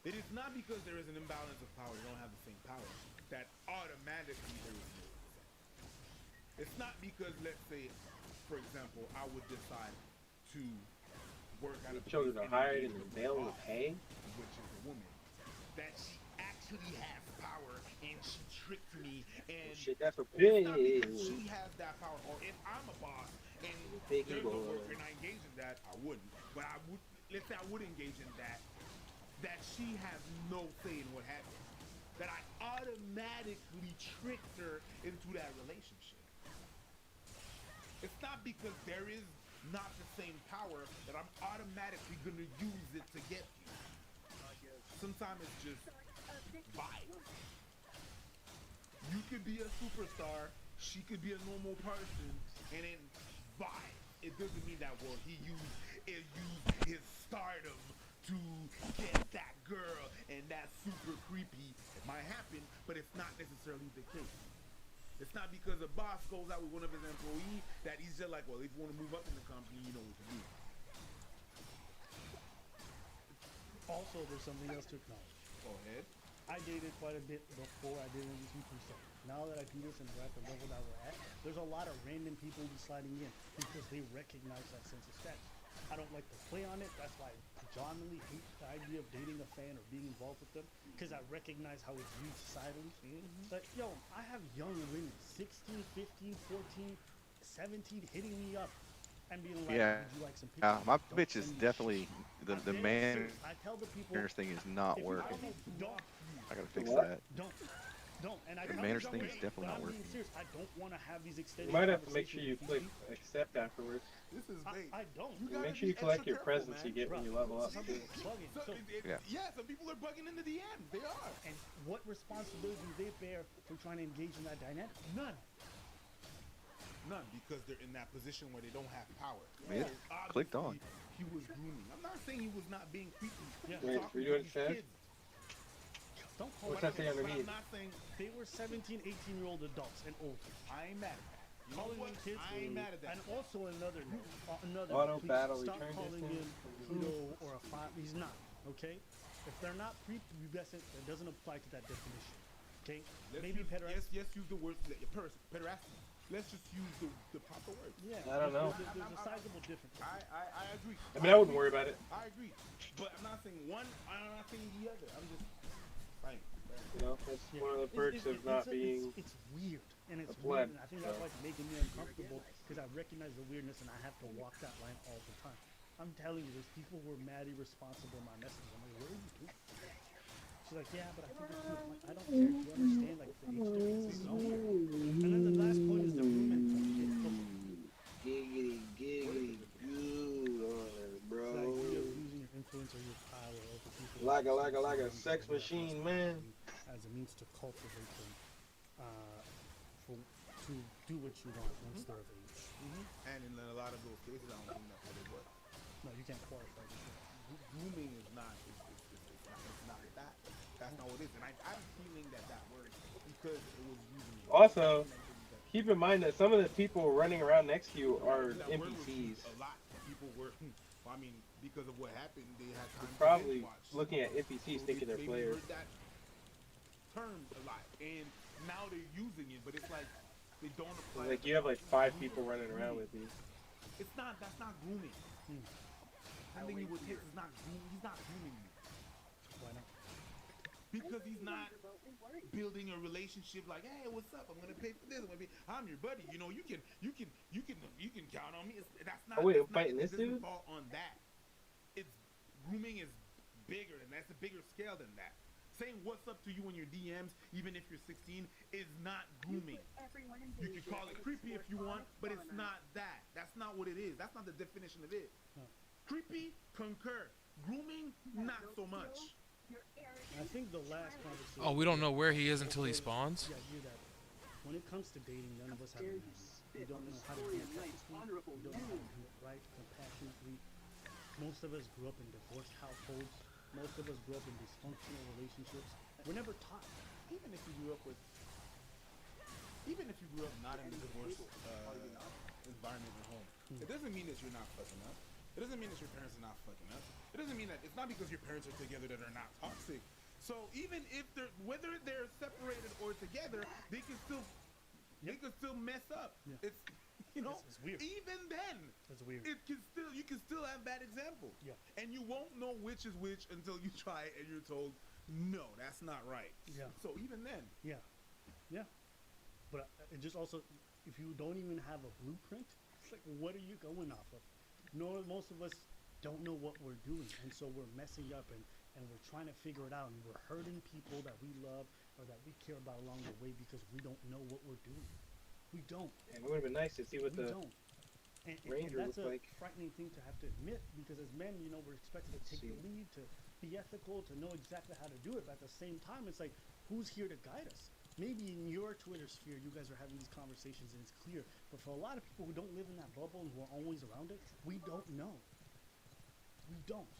It is not because there is an imbalance of power, you don't have the same power, that automatically there is no effect. It's not because, let's say, for example, I would decide to work at a children are hired in the veil of hay, which is a woman, that she actually has power and she tricked me and shit, that's a it's not pig. because she has that power, or if I'm a boss and Piggy there's no boy. work and I engage in that, I wouldn't. But I would, let's say I would engage in that she has no say in what happens. That I automatically tricked her into that relationship. It's not because there is not the same power that I'm automatically gonna use it to get you. Sometimes it's just vibes. You could be a superstar, she could be a normal person, and then vibe. It doesn't mean that, well, he used his stardom to get that girl, and that's super creepy. It might happen, but it's not necessarily the case. It's not because a boss goes out with one of his employees that he's just like, well, if you want to move up in the company, you know what to do. Also, there's something else to acknowledge. Go ahead. I dated quite a bit before I did NBC 2. Now that I do this and we're at the level that we're at, there's a lot of random people sliding in because they recognize that sense of status. I don't like to play on it. That's why I predominantly hate the idea of dating a fan or being involved with them, because I recognize how it's viewed societally. But yo, I have young women, 16, 15, 14, 17, hitting me up and being like, Yeah. would you like some pictures? My Don't bitch is send me definitely shit. the I'm man serious. I tell the people, thing is not if you working. don't, I gotta fix What? that. don't. And I The tell manners these thing young is women, definitely but not I'm working. being serious. I don't want to have these extended You might have to make sure you conversations click with accept afterwards. This is bait. I don't. Make sure you collect your presents you get when you level up. Some too. people are bugging. So, Yeah, some people are bugging into the end. They are. and what responsibility do they bear for trying to engage in that dynamic? None. None, because they're in that position where they don't have power. I mean, it clicked on. He was grooming. I'm not saying he was not being creepy. Yeah. Wait, Talking were you to doing these fast? kids. Don't call What's it that say But underneath? I'm not saying They were 17, 18-year-old adults and older. I ain't mad at that. You know Calling what? in kids. I ain't mad at that. And also another, Auto please battle stop return calling distance. him Pluto or a five. He's not. Okay. If they're not prepubescent, that doesn't apply to that definition. Okay. Maybe pederasty. Yes, use the word pederasty. Let's just use the proper word. Yeah. I don't know. There's a sizable difference. I agree. I mean, I wouldn't worry about it. I agree. But I'm not saying one, I'm not saying the other. I'm just saying. You know, that's one of the perks of not being. It's weird, and it's a pleb, weird, and I think that's so. why it's making me uncomfortable, because I recognize the weirdness, and I have to walk that line all the time. I'm telling you, there's people who are mad irresponsible in my messages. I'm like, what are you doing? She's like, yeah, but I think it's cute. I'm like, I don't care. Do you understand, like, the age difference is somewhere? And then the last point is the women point. Giggity, giggity, good on it, bro. The idea of using your influence or your power over people. Like a sex machine, man. As a means to cultivate them, to do what you want once they're of age. And in a lot of those cases, I don't think that's what it was. No, you can't qualify this. Grooming is not. It's not that. That's not what it is. And I'm feeling that word because it was using. Also, keep in mind that some of the people running around next to you are that word was NPCs. used a lot. People were. I mean, because of what happened, they had time Probably to watch. looking at NPCs thinking they're Maybe players. heard that. term a lot, and now they're using it, but it's like they don't apply. Like you have like 5 people running around with these. It's not. That's not grooming. I think he would take is not grooming. He's not grooming me. Why not? Because he's not building a relationship like, hey, what's up? I'm gonna pay for this. I'm your buddy. You know, you can count on me. That's not. Oh wait, that's I'm fighting not, this it doesn't dude? fall on that. It's grooming is bigger than that's a bigger scale than that. Saying what's up to you in your DMs, even if you're 16, is not grooming. You can call it creepy if you want, but it's not that. That's not what it is. That's not the definition of it. Creepy, concur. Grooming, not so much. I think the last conversation. Oh, we don't know where he is until he spawns. Yeah, you that. When it comes to dating, none of us have an answer. We don't know how to do it ethically. We don't know how to do it right, compassionately. Most of us grew up in divorced households. Most of us grew up in dysfunctional relationships. We're never taught. Even if you grew up not in a divorce environment at home, it doesn't mean that you're not fucking up. It doesn't mean that your parents are not fucking up. It doesn't mean that it's not because your parents are together that are not toxic. So even if whether they're separated or together, they can still mess up. Yeah. It's you know, it's weird. Even then, it's weird. You can still have bad examples. Yeah. And you won't know which is which until you try it and you're told, no, that's not right. Yeah. So even then. Yeah. Yeah. But it just also, if you don't even have a blueprint, it's like, what are you going off of? No, most of us don't know what we're doing, and so we're messing up, and we're trying to figure it out, and we're hurting people that we love or that we care about along the way because we don't know what we're doing. We don't. And it would have been nice to see what the Ranger that's looked a like. frightening thing to have to admit, because as men, you know, we're expected to take the lead, to be ethical, to know exactly how to do it. But at the same time, it's like, who's here to guide us? Maybe in your Twitter sphere, you guys are having these conversations and it's clear. But for a lot of people who don't live in that bubble and who are always around it, we don't know. We don't.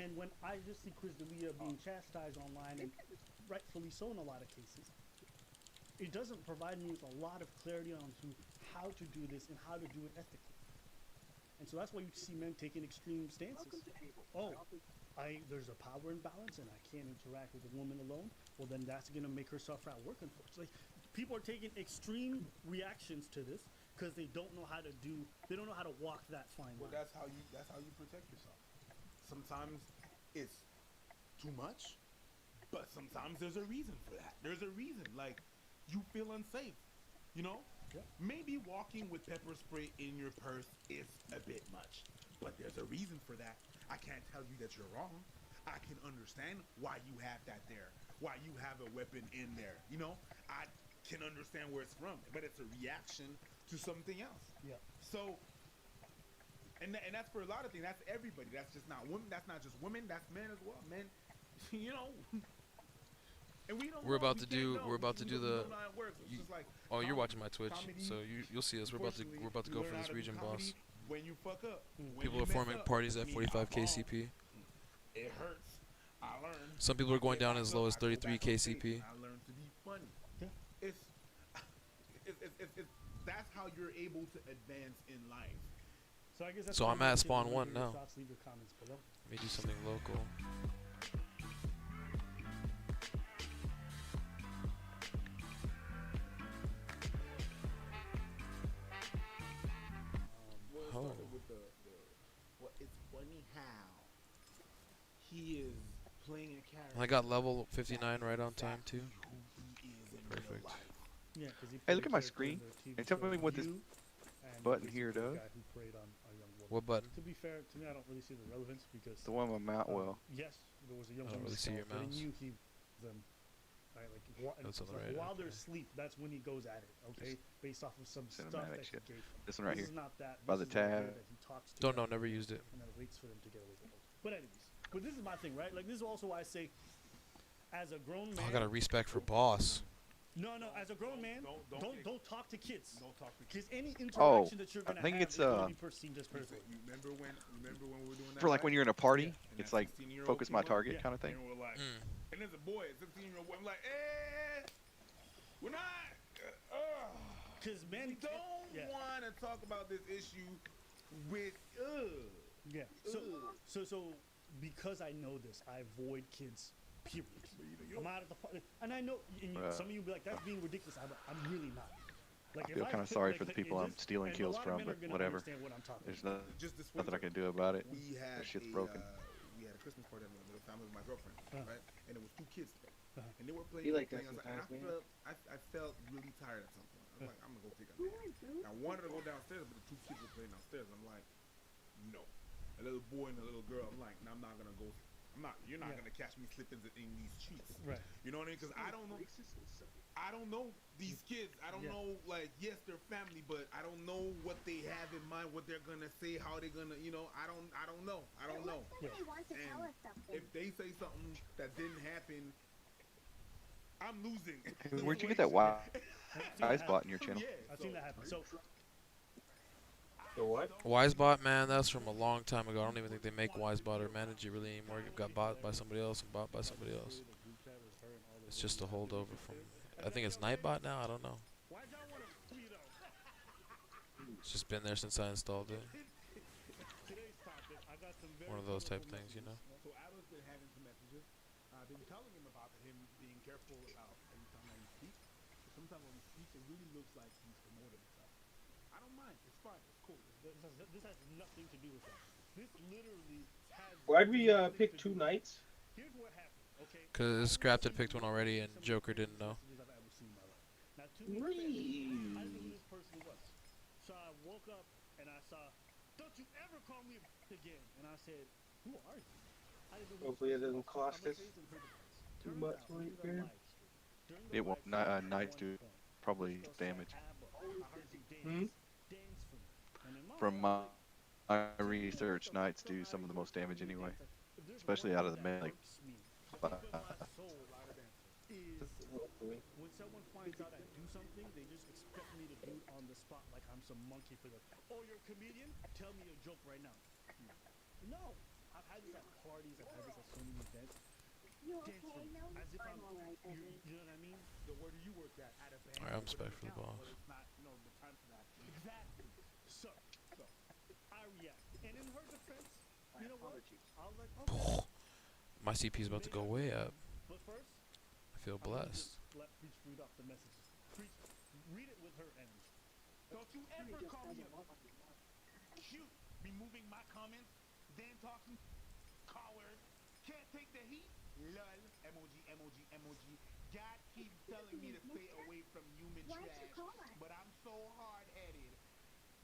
And when I just see Chris D'Elia being chastised online, and rightfully so in a lot of cases, it doesn't provide me with a lot of clarity on how to do this and how to do it ethically. And so that's why you see men taking extreme stances. Oh, there's a power imbalance and I can't interact with a woman alone. Well, then that's going to make her suffer at work, unfortunately. People are taking extreme reactions to this because they don't know how to walk that fine line. Well, that's how you protect yourself. Sometimes it's too much, but sometimes there's a reason for that. There's a reason, like you feel unsafe, you know? Yeah. Maybe walking with pepper spray in your purse is a bit much, but there's a reason for that. I can't tell you that you're wrong. I can understand why you have that there, why you have a weapon in there, you know? I can understand where it's from, but it's a reaction to something else. Yeah. So, and that's for a lot of things. That's everybody. That's just not women. That's not just women. That's men as well. Men, you know. And we don't. We're know. about to do. We're about to do the. Like oh, you're watching my Twitch, comedy, so you'll see us. We're about to go for this region boss. When you fuck up, People are forming parties at 45 KCP. It hurts. I learned. Some people are going down as low as 33 KCP. I learned to be funny. Yeah. It's that's how you're able to advance in life. So I guess that's So I'm at spawn 1 your now. thoughts, leave your comments below. Let me do something local. Well, it's funny how he is playing a character. I got level 59 right on time too. Perfect. Yeah, Hey, look at my screen and tell me what this button here does. What button? To be fair, to me, I don't really see the relevance because The one with my mouth. yes, there was a young I don't woman really see your but in mouse. you, them. Right, like, That's on the like right, while they're okay. asleep, that's when he goes at it. Okay, based off of some stuff Cinematic that he shit. gave them. This one right This here. is not that. By This the is the way tab. that he talks to Don't them know. Never used it. and then waits for them to get away with it. But anyways, but this is my thing, right? Like this is also why I say, as a grown man. Oh, I got a respect for boss. No, as a grown man, don't talk to kids. Don't talk to Because any Oh, interaction that you're I gonna think have it's, is gonna be perceived as personal. You remember when we were doing that? For like when right? you're in a party, And it's that like 16-year-old focus my came up, target kind of thing. And we're like, Mm. and there's a boy, a 16-year-old boy. I'm like, we're not. Because men don't want to talk about this issue with. Yeah. So because I know this, I avoid kids Period. I'm out of the party. And I know, and some of you be like, that's being ridiculous. I'm really not. Like, I feel kind of sorry for the people I'm stealing kills from, but whatever. There's nothing I can do about it. We had This shit's broken. we had a Christmas party at my little family with my girlfriend, right? And it was 2 kids there, and they were Be playing. like that And sometimes, man. I felt really tired at some point. I was like, I'm gonna go take a nap. I wanted to go downstairs, but the 2 kids were playing downstairs. I'm like, no. A little boy and a little girl. I'm like, I'm not gonna go. You're not gonna catch me slipping in these sheets. Right. You know what I mean? Because I don't know these kids. I don't know, like, yes, they're family, but I don't know what they have in mind, what they're gonna say, how they're gonna, I don't know. I don't know. And if they say something that didn't happen, I'm losing. Hey, where'd you get that Wisebot in your channel? I've seen that happen. So. The what? Wisebot, man, that's from a long time ago. I don't even think they make Wisebot or manage it really anymore. It got bought by somebody else and bought by somebody else. It's just a holdover from, I think it's Nightbot now. I don't know. It's just been there since I installed it. One of those type things, you know. So Adam's been having some messages. I've been telling him about him being careful about every time that he speaks. Sometimes when he speaks, it really looks like he's promoting himself. I don't mind. It's fine. It's cool. This has nothing to do with that. This literally has. Why'd we pick 2 knights? Here's what happened. Okay. Because Scrapped had picked one already and Joker didn't know. Now, to be fair, I didn't know who this person was. So I woke up and I saw, "Don't you ever call me again?" And I said, "Who are you?" I didn't know who Hopefully it this doesn't person was. cost us too much right there. It won't. Knights do probably damage. From my research, Knights do some of the most damage anyway, especially out of the melee. When someone finds out I do something, they just expect me to do it on the spot like I'm some monkey for them. Oh, you're a comedian? Tell me a joke right now. No. I've had this at parties. I've had this at so many events. You Dance for okay? me. No, As if I'm all right, you Evan. know what I mean? The where do you work at a band? I respect for the boss. But it's not, the time for that. Exactly. So I react. And in her defense, you know what? I was like, okay. My CP is about to go way up. But first, I feel blessed. let Preach read off the messages. Preach, read it with her energy. Don't you ever call me cute, removing my comments, then talking coward, can't take the heat, lol, emoji, emoji, emoji. God keeps telling me to stay away from human trash, but I'm so hard-headed.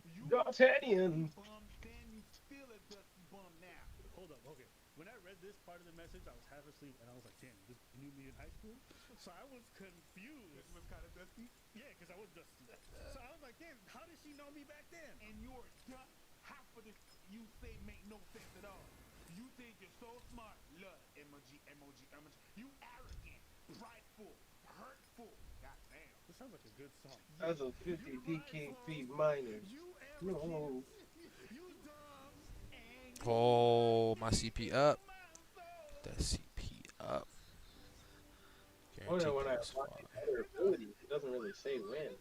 You D'Artagnan. bum, then you still a dusty bum now. Hold up, okay. When I read this part of the message, I was half asleep, and I was like, damn, this knew me in high school? So I was confused. This was kind of dusty? Yeah, because I was dusty. So I was like, damn, how did she know me back then? And you're dumb. Half of this you say make no sense at all. You think you're so smart. Love, emoji, emoji, emoji. You arrogant, prideful, hurtful. God damn. This sounds like a good song. That's a 50 DK feet minus. No. Oh, my CP up. That CP up. Oh, yeah, Guaranteed when I plus watch 5. other abilities, it doesn't really say when.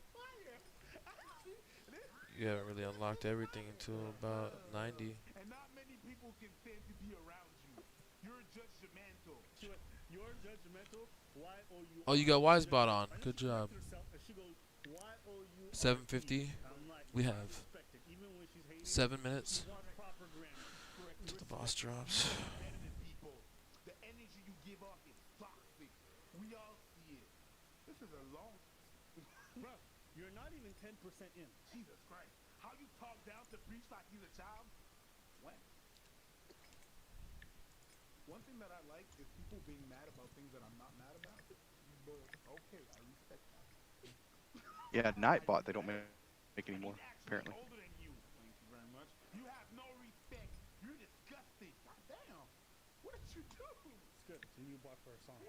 You haven't really unlocked everything until about 90. And not many people can stand to be around you. You're judgmental. You're judgmental. Y-O-U. Oh, you got Wisebot on. Good job. 750. We have 7 minutes till the boss drops. The energy you give off is toxic. We all see it. This is a long. Bro, you're not even 10% in. Jesus Christ. How you talk down to Preach like he's a child? When? One thing that I like is people being mad about things that I'm not mad about. But okay, I respect that. Yeah, Nightbot they don't make anymore apparently. Older than you. Thank you very much. You have no respect. You're disgusting. God damn. What did you do? It's good. It's a new bot for a song.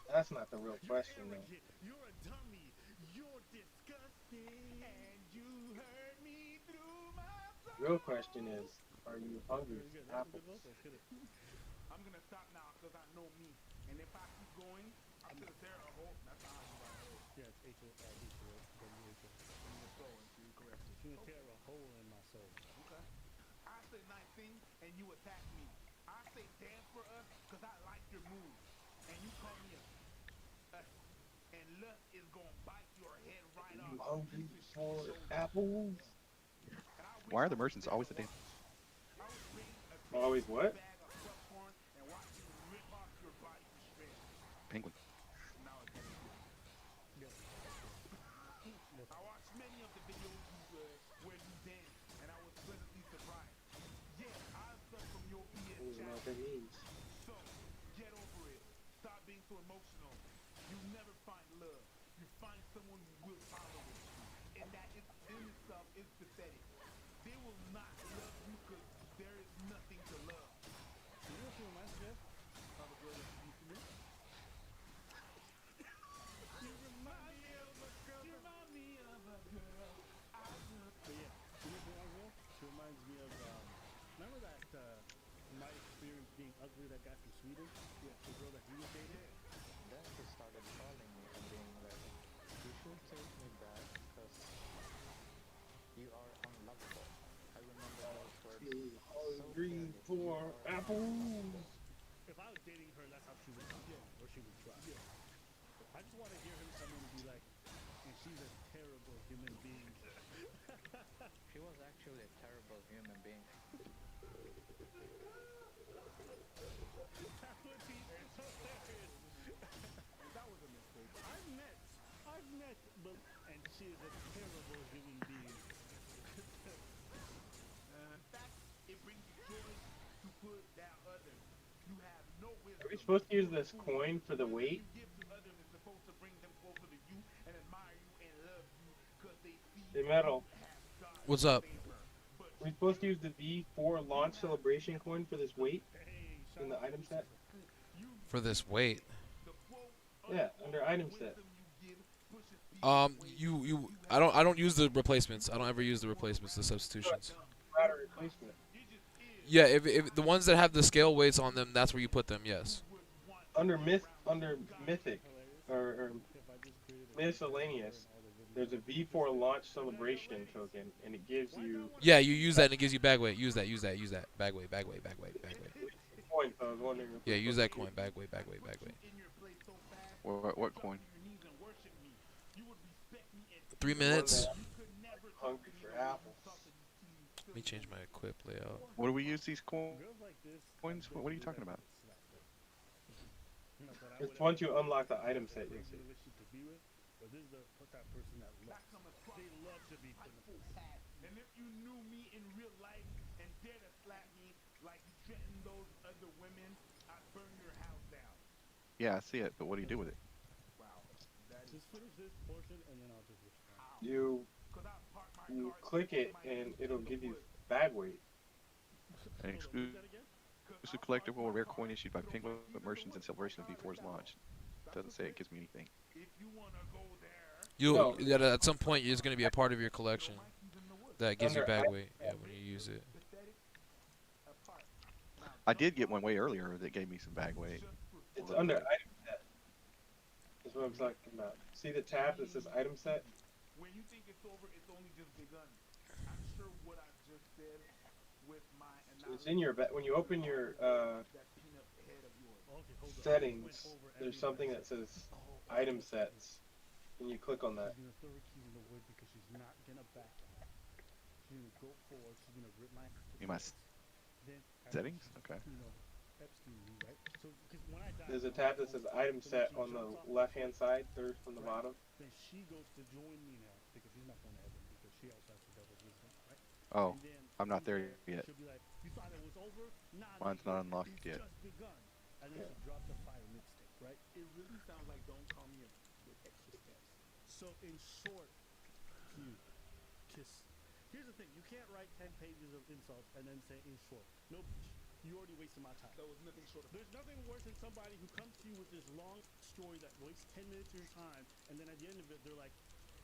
That's not the real question, though. You're a dummy. You're disgusting. And you hurt me through my soul. Real question is, are you hungry for apples? I'm gonna stop now because I know me. And if I keep going, I'm gonna tear a hole. That's not how you write hole. Yeah, it's H-O-W-H-O. In the soul, and you correct it. You're gonna tear a hole in my soul. Okay. I say nice things and you attack me. I say dance for us because I like your moves. and you call me and luck is gonna bite your head right You off. hungry for apples? Why are the merchants always the damn? Always what? Bag of popcorn and watch me rip off your body to shreds. Penguin. Now it's getting good. I watched many of the videos where you dance, and I was pleasantly surprised. Yeah, I suck from your BS I don't know what chat. that means. So, get over it. Stop being so emotional. You never find love. You find someone who will tolerate you. And that is in itself is pathetic. They will not love you because there is nothing to love. You know what you remind me of? Of a girl that you used to meet? You remind me of a girl. You remind me of a girl. But yeah, you know what she reminds me of? She reminds me of, remember that, my experience being ugly, that guy from Sweden? Yeah. The girl that he was dating? Then she started calling me and being like, you should take me back because you are unlovable. I remember those words so Hungry clearly. for apples. If I was dating her, that's how she would talk, or she would try. I just want to hear him come in and be like, and she's a terrible human being. She was actually a terrible human being. That would be hilarious. That was a mistake. I've met, but, and she is a terrible human being. In fact, it brings you joy to put down others. You have no wisdom. Are we supposed to use this coin for the weight? Give to others is supposed to bring them closer to you and admire you and love you because they see Hey, Metal. What's up? Are we supposed to use the V4 launch celebration coin for this weight in the item set? For this weight. Yeah, under item set. I don't use the replacements. I don't ever use the replacements, the substitutions. Not a replacement. Yeah, if the ones that have the scale weights on them, that's where you put them. Yes. Under mythic or miscellaneous, there's a V4 launch celebration token, and it gives you. Yeah, you use that and it gives you bag weight. Use that. Bag weight. Coin, so I was wondering if Yeah, use that coin. Bag weight. What coin? 3 minutes. Hungry for apples. Let me change my equip layout. What do we use these coins? What are you talking about? It's once you unlock the item set, you'll see. But this is the type of person that they love to be put in the place. And if you knew me in real life and dare to slap me like you threatened those other women, I'd burn your house down. Yeah, I see it, but what do you do with it? Wow. Just finish this portion and then I'll just respond. You click it and it'll give you bag weight. An exclusive collectible rare coin issued by Penguin Merchants in celebration of V4's launch. Doesn't say it gives me anything. At some point it's going to be a part of your collection that gives you bag weight. Yeah, when you use it. I did get one way earlier that gave me some bag weight. It's under item set. That's what I'm talking about. See the tab that says item set? When you think it's over, it's only just begun. I'm sure what I just said with my So it's in your when you open your settings, there's something that says item sets, and you click on that. She's gonna throw her keys in the wood because she's not gonna back out. She's gonna go forward. She's gonna rip my. In my then settings? Okay. You know, Epstein, right? So because when I die, There's a tab that says item set on the left-hand side, third from the bottom. Then she goes to join me now because she's not going to heaven because she also has to double wisdom, right? Oh, And then I'm not there yet. She'll be like, "You thought it was over? Nah, Mine's not unlocked it's yet. just begun." And then she dropped the fire mixtape, right? It really sounds like don't call me with extra steps. So in short, you kiss. Here's the thing: you can't write 10 pages of insults and then say in short. No, bitch. You already wasted my time. There was nothing short of. There's nothing worse than somebody who comes to you with this long story that wastes 10 minutes of your time, and then at the end of it, they're like,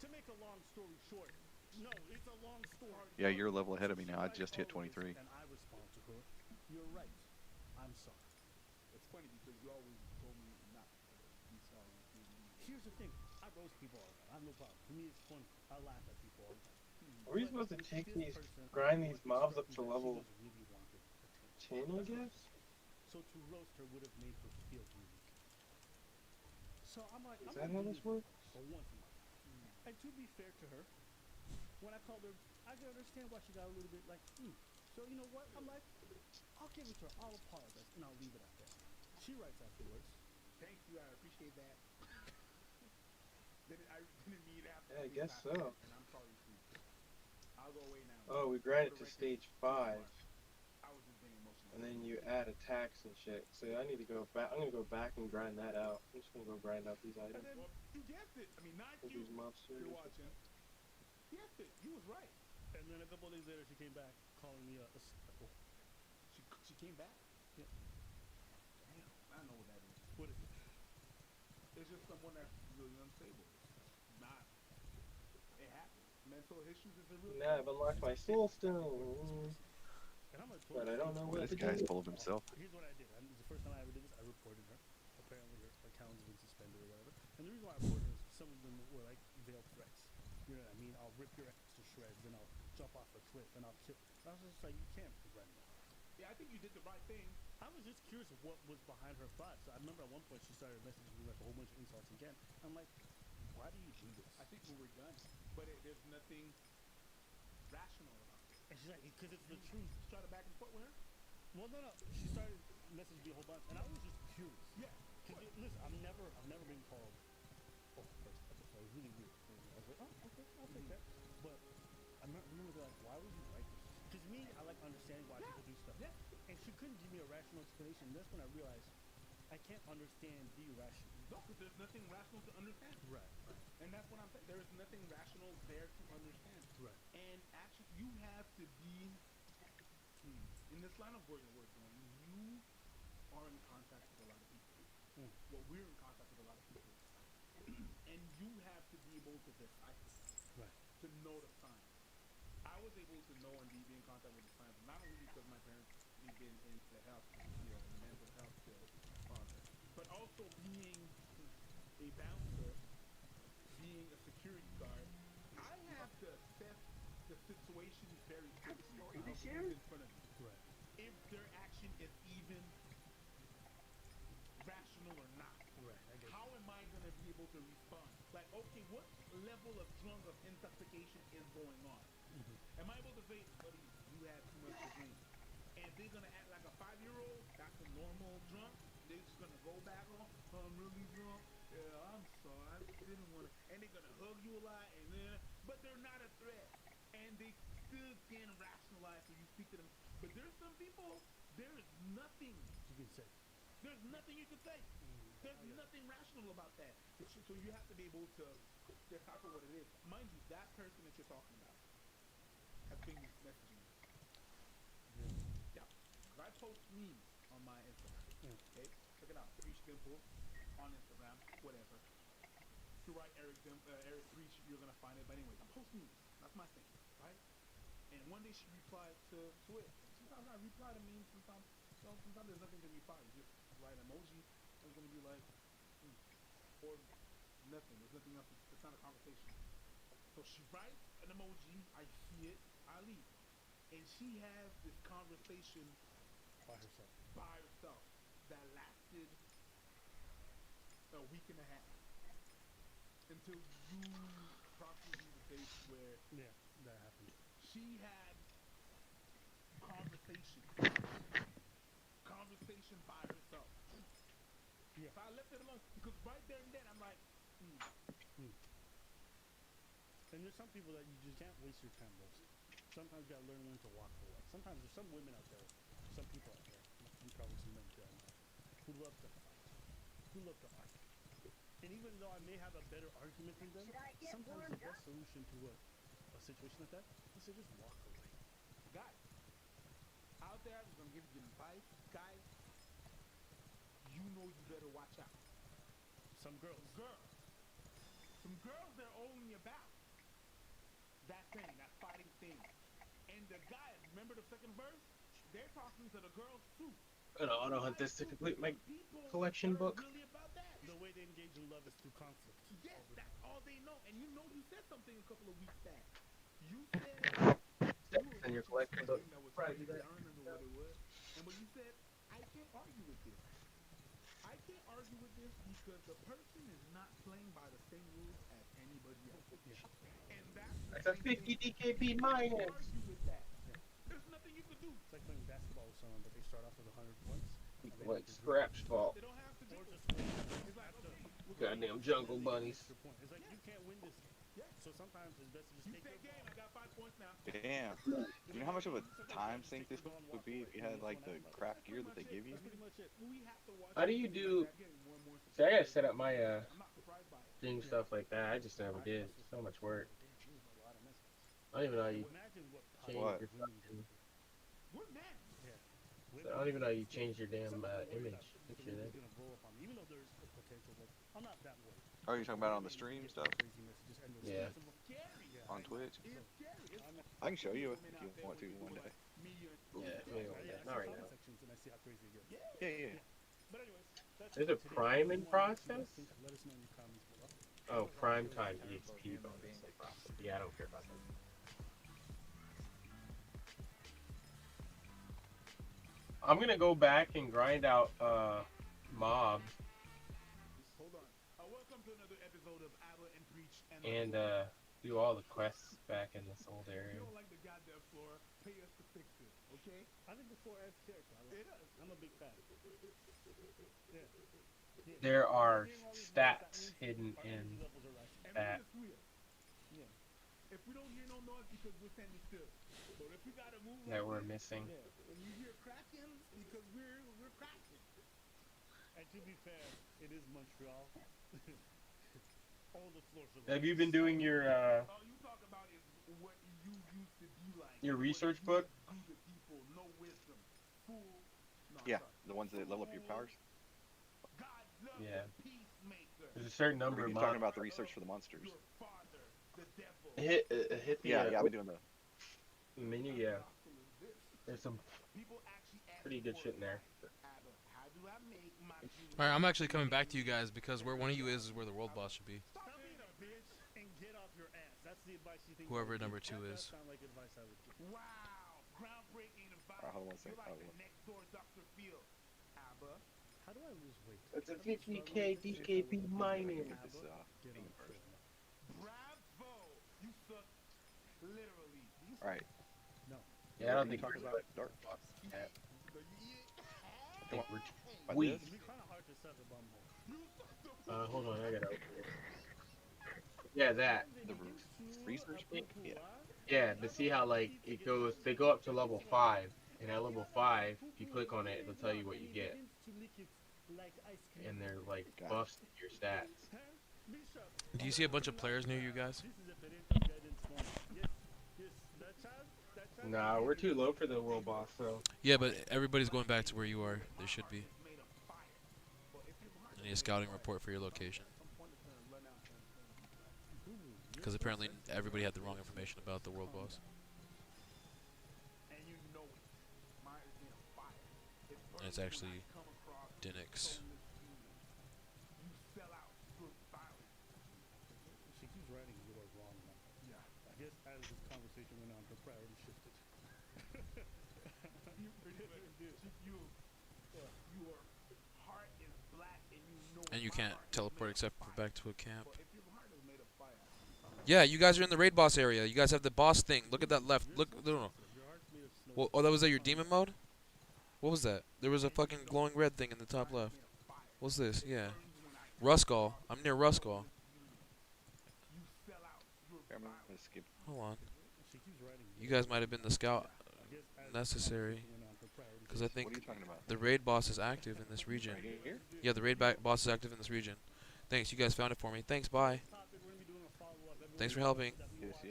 to make a long story short. No, it's a long story. Yeah, you're a level ahead of me now. I just hit 23. And I respond to her. You're right. I'm sorry. It's funny because you always told me not to be sorry. Here's the thing. I roast people all the time. I have no problem. To me, it's fun. I laugh at people all the time. Are we supposed to take these, grind these mobs up to level 10, I guess? So to roast her would have made her feel unique. So I'm like, Is I'm that gonna how do this this works? for once in my life. And to be fair to her, when I called her, I can understand why she got a little bit like, So you know what? I'm like, I'll give it to her. I'll apologize, and I'll leave it at that. She writes afterwards. Thank you, I appreciate that. I didn't mean after. Yeah, I guess so. And I'm sorry too. I'll go away now. Oh, we For grant the it to record, stage she was 5, smart. I was just being emotional. and then you add attacks and shit. So I need to go back. I'm gonna go back and grind that out. I'm just gonna go grind out these items. And then you guessed it. I mean, not With you. these monsters. You're watching. You guessed it. You was right. And then a couple of days later, she came back calling me She came back. Yeah. Damn, I know what that is. What is it? It's just someone that's really unstable. Not. It happens. Mental issues is a real. Now I've unlocked my soul stone. And I'm gonna But I don't know Boy, what this to guy's do. full of himself. Here's what I did. It's the first time I ever did this. I reported her. Apparently her account's been suspended or whatever. And the reason why I reported her is some of them were like veiled threats. You know what I mean? I'll rip your ass to shreds, and I'll jump off a cliff, and I'll kill. I was just like, you can't run me. Yeah, I think you did the right thing. I was just curious of what was behind her thoughts. I remember at one point she started messaging me like a whole bunch of insults again. I'm like, why do you do this? I think we were done. But there's nothing rational about it. And she's like, because it's the truth. Try to back and forth with her? Well, no. She started messaging me a whole bunch, and I was just curious. Yeah. Because listen, I've never been called. Oh, first, that was really weird. And I was like, oh, okay, I'll take that. But I remember they're like, why would you write this? Because me, I like understanding why people do stuff. Yeah. And she couldn't give me a rational explanation. That's when I realized I can't understand the irrational. No, because there's nothing rational to understand. Right. And that's what I'm saying. There is nothing rational there to understand. Right. And actually, you have to be in this line of work that we're doing. You are in contact with a lot of people. Well, we're in contact with a lot of people, and you have to be able to decipher, right, to know the signs. I was able to know and be in contact with the signs, not only because my parents have been in the health field, in the mental health field, but also being a bouncer, being a security guard. I have to assess the situation very quickly of who's in front of me. Right. If their action is even rational or not. Right. How am I going to be able to respond? Like, okay, what level of drunk of intoxication is going on? Am I able to say, buddy, you had too much to drink? And they're going to act like a 5-year-old, that's a normal drunk. They're just going to go back on, oh, I'm really drunk. Yeah, I'm sorry, I didn't want to. And they're going to hug you a lot, and then, but they're not a threat. And they still can rationalize when you speak to them. But there's some people, there is nothing you can say. There's nothing you can say. There's nothing rational about that. So you have to be able to decipher what it is. Mind you, that person that you're talking about has been messaging you. Yeah. Because I post memes on my Instagram. Okay? Check it out. Breach Dimple on Instagram, whatever. If you write Eric Breach, you're going to find it. But anyways, I post memes. That's my thing, right? And one day she replied to it. Sometimes I reply to memes, sometimes there's nothing to reply. You just write an emoji, and it's going to be like, or nothing. There's nothing else. It's not a conversation. So she writes an emoji, I see it, I leave. And she has this conversation by herself that lasted a week and a half. Until you approximately the date where that happened. She had conversation by herself. Yeah. So I left it alone because right there and then I'm like, And there's some people that you just can't waste your time with. Sometimes you gotta learn when to walk away. Sometimes there's some women out there, some people out there, you probably some men too, who love to fight. And even though I may have a better argument than them, sometimes the best solution to a situation like that is to just walk away. Guys, out there, I'm gonna give you advice. Guys, you know you better watch out. Some girls. Some girls, they're only about that thing, that fighting thing. And the guys, remember the second verse? They're talking to the girls too. I'm gonna auto-hunt this to complete my collection book. Really about that. The way they engage in love is through conflict. Yes, that's all they know. And you know you said something a couple of weeks back. You said In your collection book. that was crazy. I don't remember what it was. And when you said, I can't argue with this. I I can't argue with this because the person is not playing by the same rules as anybody else. And that's the That's a same 50 thing. DKP You can't minus. argue with that. There's nothing you can do. It's like playing basketball with someone, but they start off with 100 points. And they What have to dribble Scrap's fault? They don't have to or dribble. just win. It's like, After okay, we're Goddamn then jungle they get an bunnies. extra point. It's like you can't win this game. So sometimes it's best to just you take said your game. I got 5 points now. Damn. You know how much of a time sink this would be if you had like the craft gear that they give you? That's pretty much it. We have to watch. How do you do? See, I gotta set up my stream stuff like that. I just never did. So much work. I don't even know how you change What? your fucking. We're men. So I don't even know how you change your damn image picture there. Gonna blow up on me, even though there's a potential, but I'm not that worried. Oh, you're talking about on the stream stuff? Crazy messages and Yeah. On Twitch? I can show you if you want to one day. Yeah, maybe one day. Not right now. Sections and I see how crazy it gets. Yeah. But anyways, that's There's a prime in process? Let us know in the comments below. Oh, prime time EXP bonus. Yeah, I don't care about that. I'm gonna go back and grind out mobs Hold on. Welcome to another episode of Abba and Preach and do all the quests back in this old If area. you don't like the goddamn floor, pay us to fix it, okay? I think the 4S character. I'm a big fan. Yeah. There are stats hidden in that. Yeah. If we don't hear no noise because we're standing still. But if we gotta move That we're missing. when you hear cracking, because we're cracking. And to be fair, it is Montreal. All the floors are Have you been doing your All you talk about is what you used to be like. your research book? Do to people, no wisdom. Fool. No, Yeah, sorry. the ones that level up your powers. God love Yeah. peacemaker. There's a certain Or number are of you talking mobs. about the research for the monsters? Your father, the devil. Hit the Yeah, I've been doing the. menu. Yeah, there's some People actually ask pretty good for shit in there. Abba, how do I make my All right, I'm actually coming back to you guys because where one of you is where the world boss should be. Stop being a bitch and get off your ass. That's the advice you think. Whoever I would number give. 2 That is. does sound like advice I would give. Wow, groundbreaking advice. Hold on one second. You're like the next door Dr. Phil. Abba. How do I lose weight? That's a 50k DKP minus. Get this Get thing on first. Bravo. You suck. Literally. You All right. No. Yeah, I don't What are you think talking we're about dark. dark. Yeah. I think we're Like weak. this? It'd be kind of hard to set the bum hole. Hold on, I gotta. Yeah, that. The research book? Yeah. Yeah, but see how like it goes. They go up to level 5, and at level 5, if you click on it, it'll tell you what you get, and they're like buffs to your stats. Do you see a bunch of players near you guys? Nah, we're too low for the world boss, so. Yeah, but everybody's going back to where you are. They should be. I need a scouting report for your location. Because apparently everybody had the wrong information about the world boss. and you know it. Mine is made of fire. And it's actually Dinix. You sell out through violence. She keeps writing you are wrong now. Yeah. I guess as this conversation went on, her priority shifted. You pretty much your heart is black and you know And you my can't heart is teleport made of except for fire. back to a camp. But if your heart is made of fire, Yeah, you guys are in the raid boss area. You guys have the boss thing. Look at that left. Look, no. Well, oh, that was that your demon mode? What was that? There was a fucking glowing red thing in the top left. What's this? Yeah. Ruskall. I'm near Ruskall. I'm gonna skip. Hold on. You guys might have been the scout necessary. Because I think What are you talking about? the raid boss is active in this region. Right here? Yeah, the raid boss is active in this region. Thanks, you guys found it for me. Thanks, bye. Thanks for helping. Yes, yeah.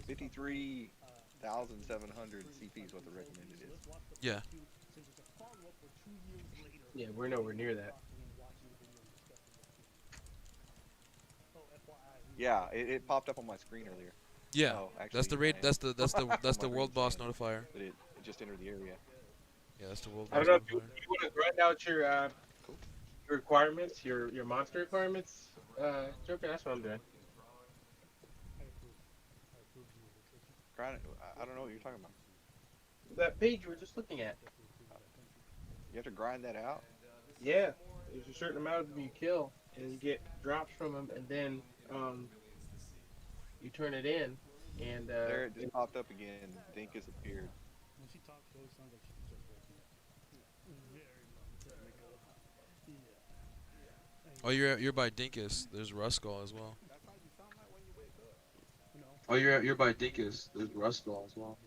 53,700 CP is what the recommended is. Yeah. Yeah, we're nowhere near that. Yeah, it popped up on my screen earlier. Yeah. Oh, That's the actually, raid. I- That's the on my world green boss screen, notifier. But it just entered the area. Yeah, that's the world I boss don't know if you, notifier. you want to grind out your requirements, your monster requirements, Joker. That's what I'm doing. I don't know what you're talking about. That page you were just looking at. You have to grind that out. Yeah, there's a certain amount of them you kill, and you get drops from them, and then you turn it in, and There, it just popped up again. Dink has appeared. When she talks, it always sounds like she's just waking up. Very long time ago. Yeah. Oh, you're by Dinkus. There's Ruskall as well. oh, you're by Dinkus. There's Rustball as well.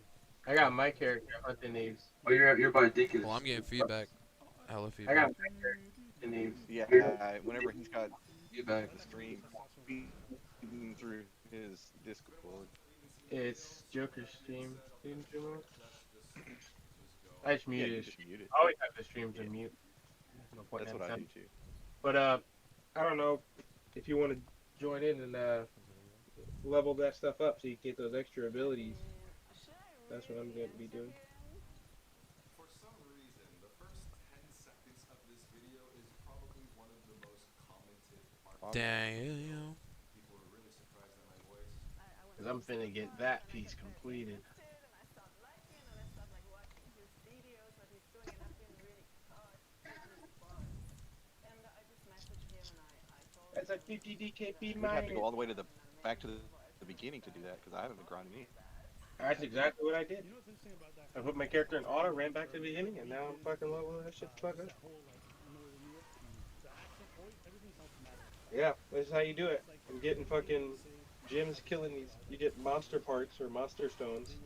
I got my character hunting these. Oh, you're by Dinkus. Well, I'm getting feedback. Hella I got feedback. my character hunting these. Yeah, whenever he's got the stream feeding through his Discord. It's Joker's stream. Didn't you know? I just Yeah, muted you it. just mute it. I always have the streams on mute. There's no point That's in what I having do too. But I don't know if you want to join in and level that stuff up so you get those extra abilities. That's what I'm going to be doing. For some reason, the first 10 seconds of this video is probably one of the most commented parts. Dang, you. People were really surprised at my voice. Because I'm finna get that piece completed. That's a 50 DKP We'd have to mine. go all the way to the back to the beginning to do that because I haven't been grinding any. That's exactly what I did. I put my character in auto, ran back to the beginning, and now I'm fucking leveling that shit the fuck up. Yeah, that's how you do it. I'm getting fucking gems killing these. You get monster parts or monster stones,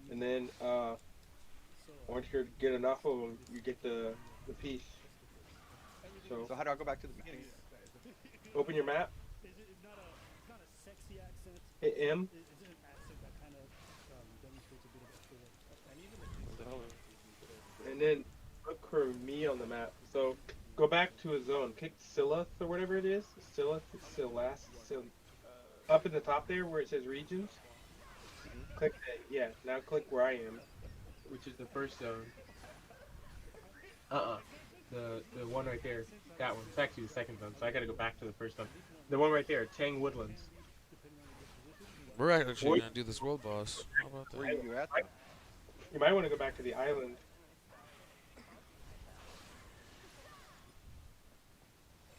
and then once you get enough of them, you get the piece. So how do I go back to the beginning? Open your map. It's not a sexy accent. Hit M. It's an accent that kind of demonstrates a bit of extra work. And then look for me on the map. So go back to a zone. Click Silith or whatever it is. Silith, up in the top there where it says regions. Click that. Yeah. Now click where I am, which is the first zone. The one right there. That one. It's actually the second zone. So I gotta go back to the first one. The one right there. Tang Woodlands. We're actually gonna do this world boss. How about that? Where are you at? You might want to go back to the island.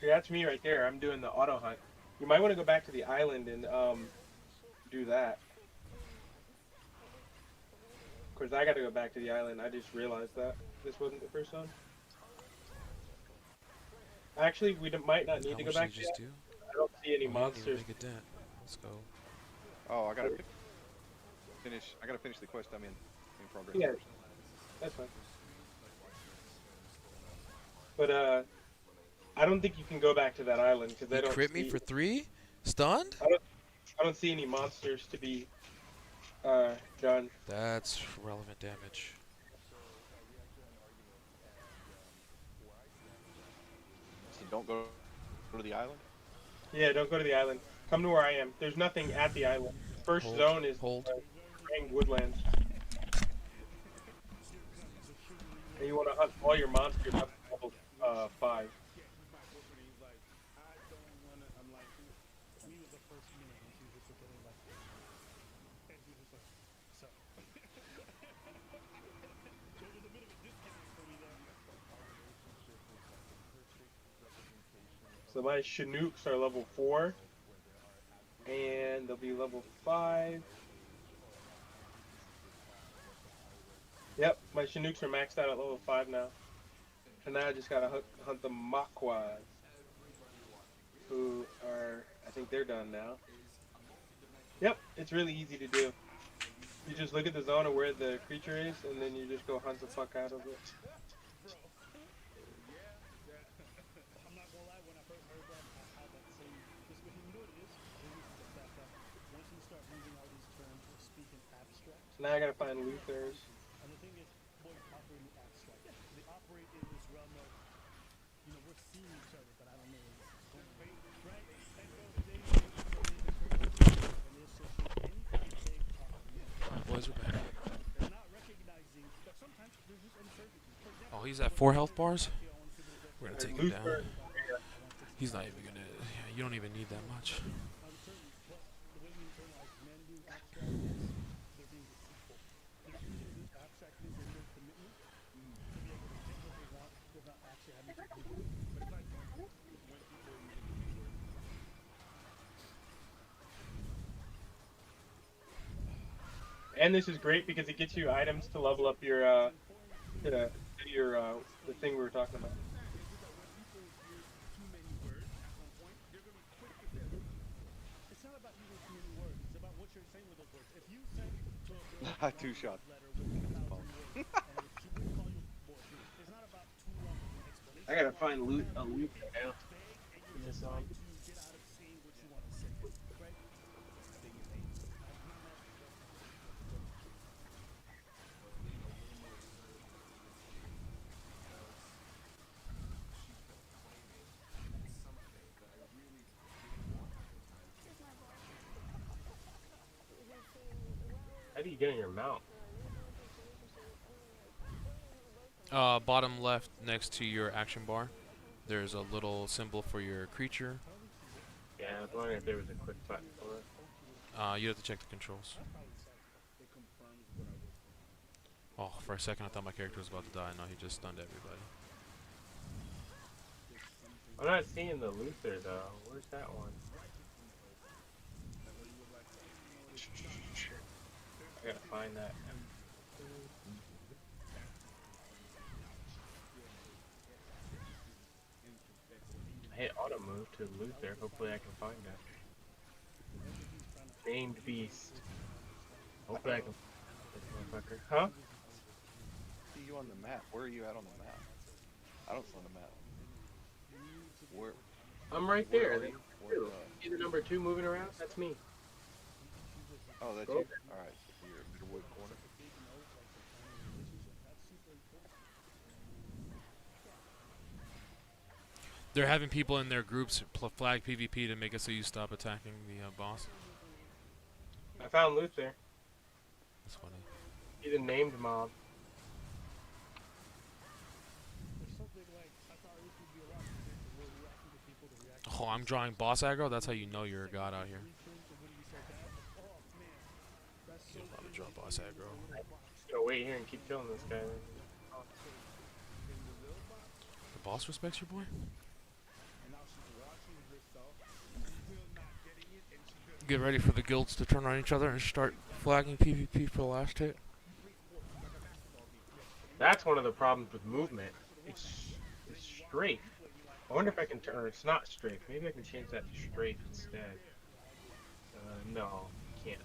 See, that's me right there. I'm doing the auto hunt. You might want to go back to the island and do that. Of course, I got to go back to the island. I just realized that this wasn't the first one. Actually, we might not need How to go much back did to you just do? I don't see any Oh, monsters. Make a dent. Let's go. Oh, I gotta finish. I gotta finish the quest I'm in progress. Yeah, that's fine. But I don't think you can go back to that island because they You don't. crit me for 3? Stunned? I don't see any monsters to be done. That's relevant damage. So don't go to the island. Yeah, don't go to the island. Come to where I am. There's nothing at the island. First Hold, zone is hold. Tang Woodlands. And you want to hunt all your monsters up to level 5. So my Chinooks are level 4. And they'll be level 5. Yep, my Chinooks are maxed out at level 5 now. And now I just gotta hunt the Makwas. Who are, I think they're done now. Yep, it's really easy to do. You just look at the zone of where the creature is, and then you just go hunt the fuck out of it. So now I gotta find Luthers. And the thing is, boys operate in abstract. They operate in this realm of, you know, we're seeing each other, but I don't know where right? And so they and it's just anything they Boys are back. they're not recognizing that sometimes there's just uncertainty. For example, Oh, he's at 4 health bars? We're gonna take him down. He's not even gonna... Yeah, you don't even need that much. and this is great because it gets you items to level up your to do your the thing we were talking about. It's not about using too many words. It's about what you're saying with those words. If you send the girl I two-shot. letter with 1,000 words, and she wouldn't call you bullshit. It's not about too long of an explanation. I gotta find a loot right now. And you're just trying to get out of saying what you want to say, right? How do you get in your mount? Bottom left next to your action bar, there's a little symbol for your creature. Yeah, I was wondering if there was a quick button for it. You have to check the controls. Oh, for a second I thought my character was about to die. No, he just stunned everybody. I'm not seeing the Luther though. Where's that one? I gotta find that. I hit auto move to Luther. Hopefully I can find that. Named Beast. Hopefully I can find this motherfucker. Huh? See you on the map. Where are you at on the map? I don't see on the map. Where? I'm right Where there. are you? Where, See the number 2 moving around? That's me. Oh, that's Go you? over. Alright, so you're in Middlewood corner. They're having people in their groups flag PvP to make it so you stop attacking the boss. I found Luther. That's funny. He's a named mob. Oh, I'm drawing boss aggro? That's how you know you're a god out here. You're about to draw boss aggro. Just gonna wait here and keep killing this guy. The boss respects your boy? Get ready for the guilds to turn on each other and start flagging PvP for the last hit. That's one of the problems with movement. It's strafe. I wonder if I can turn. It's not strafe. Maybe I can change that to strafe instead. No, can't.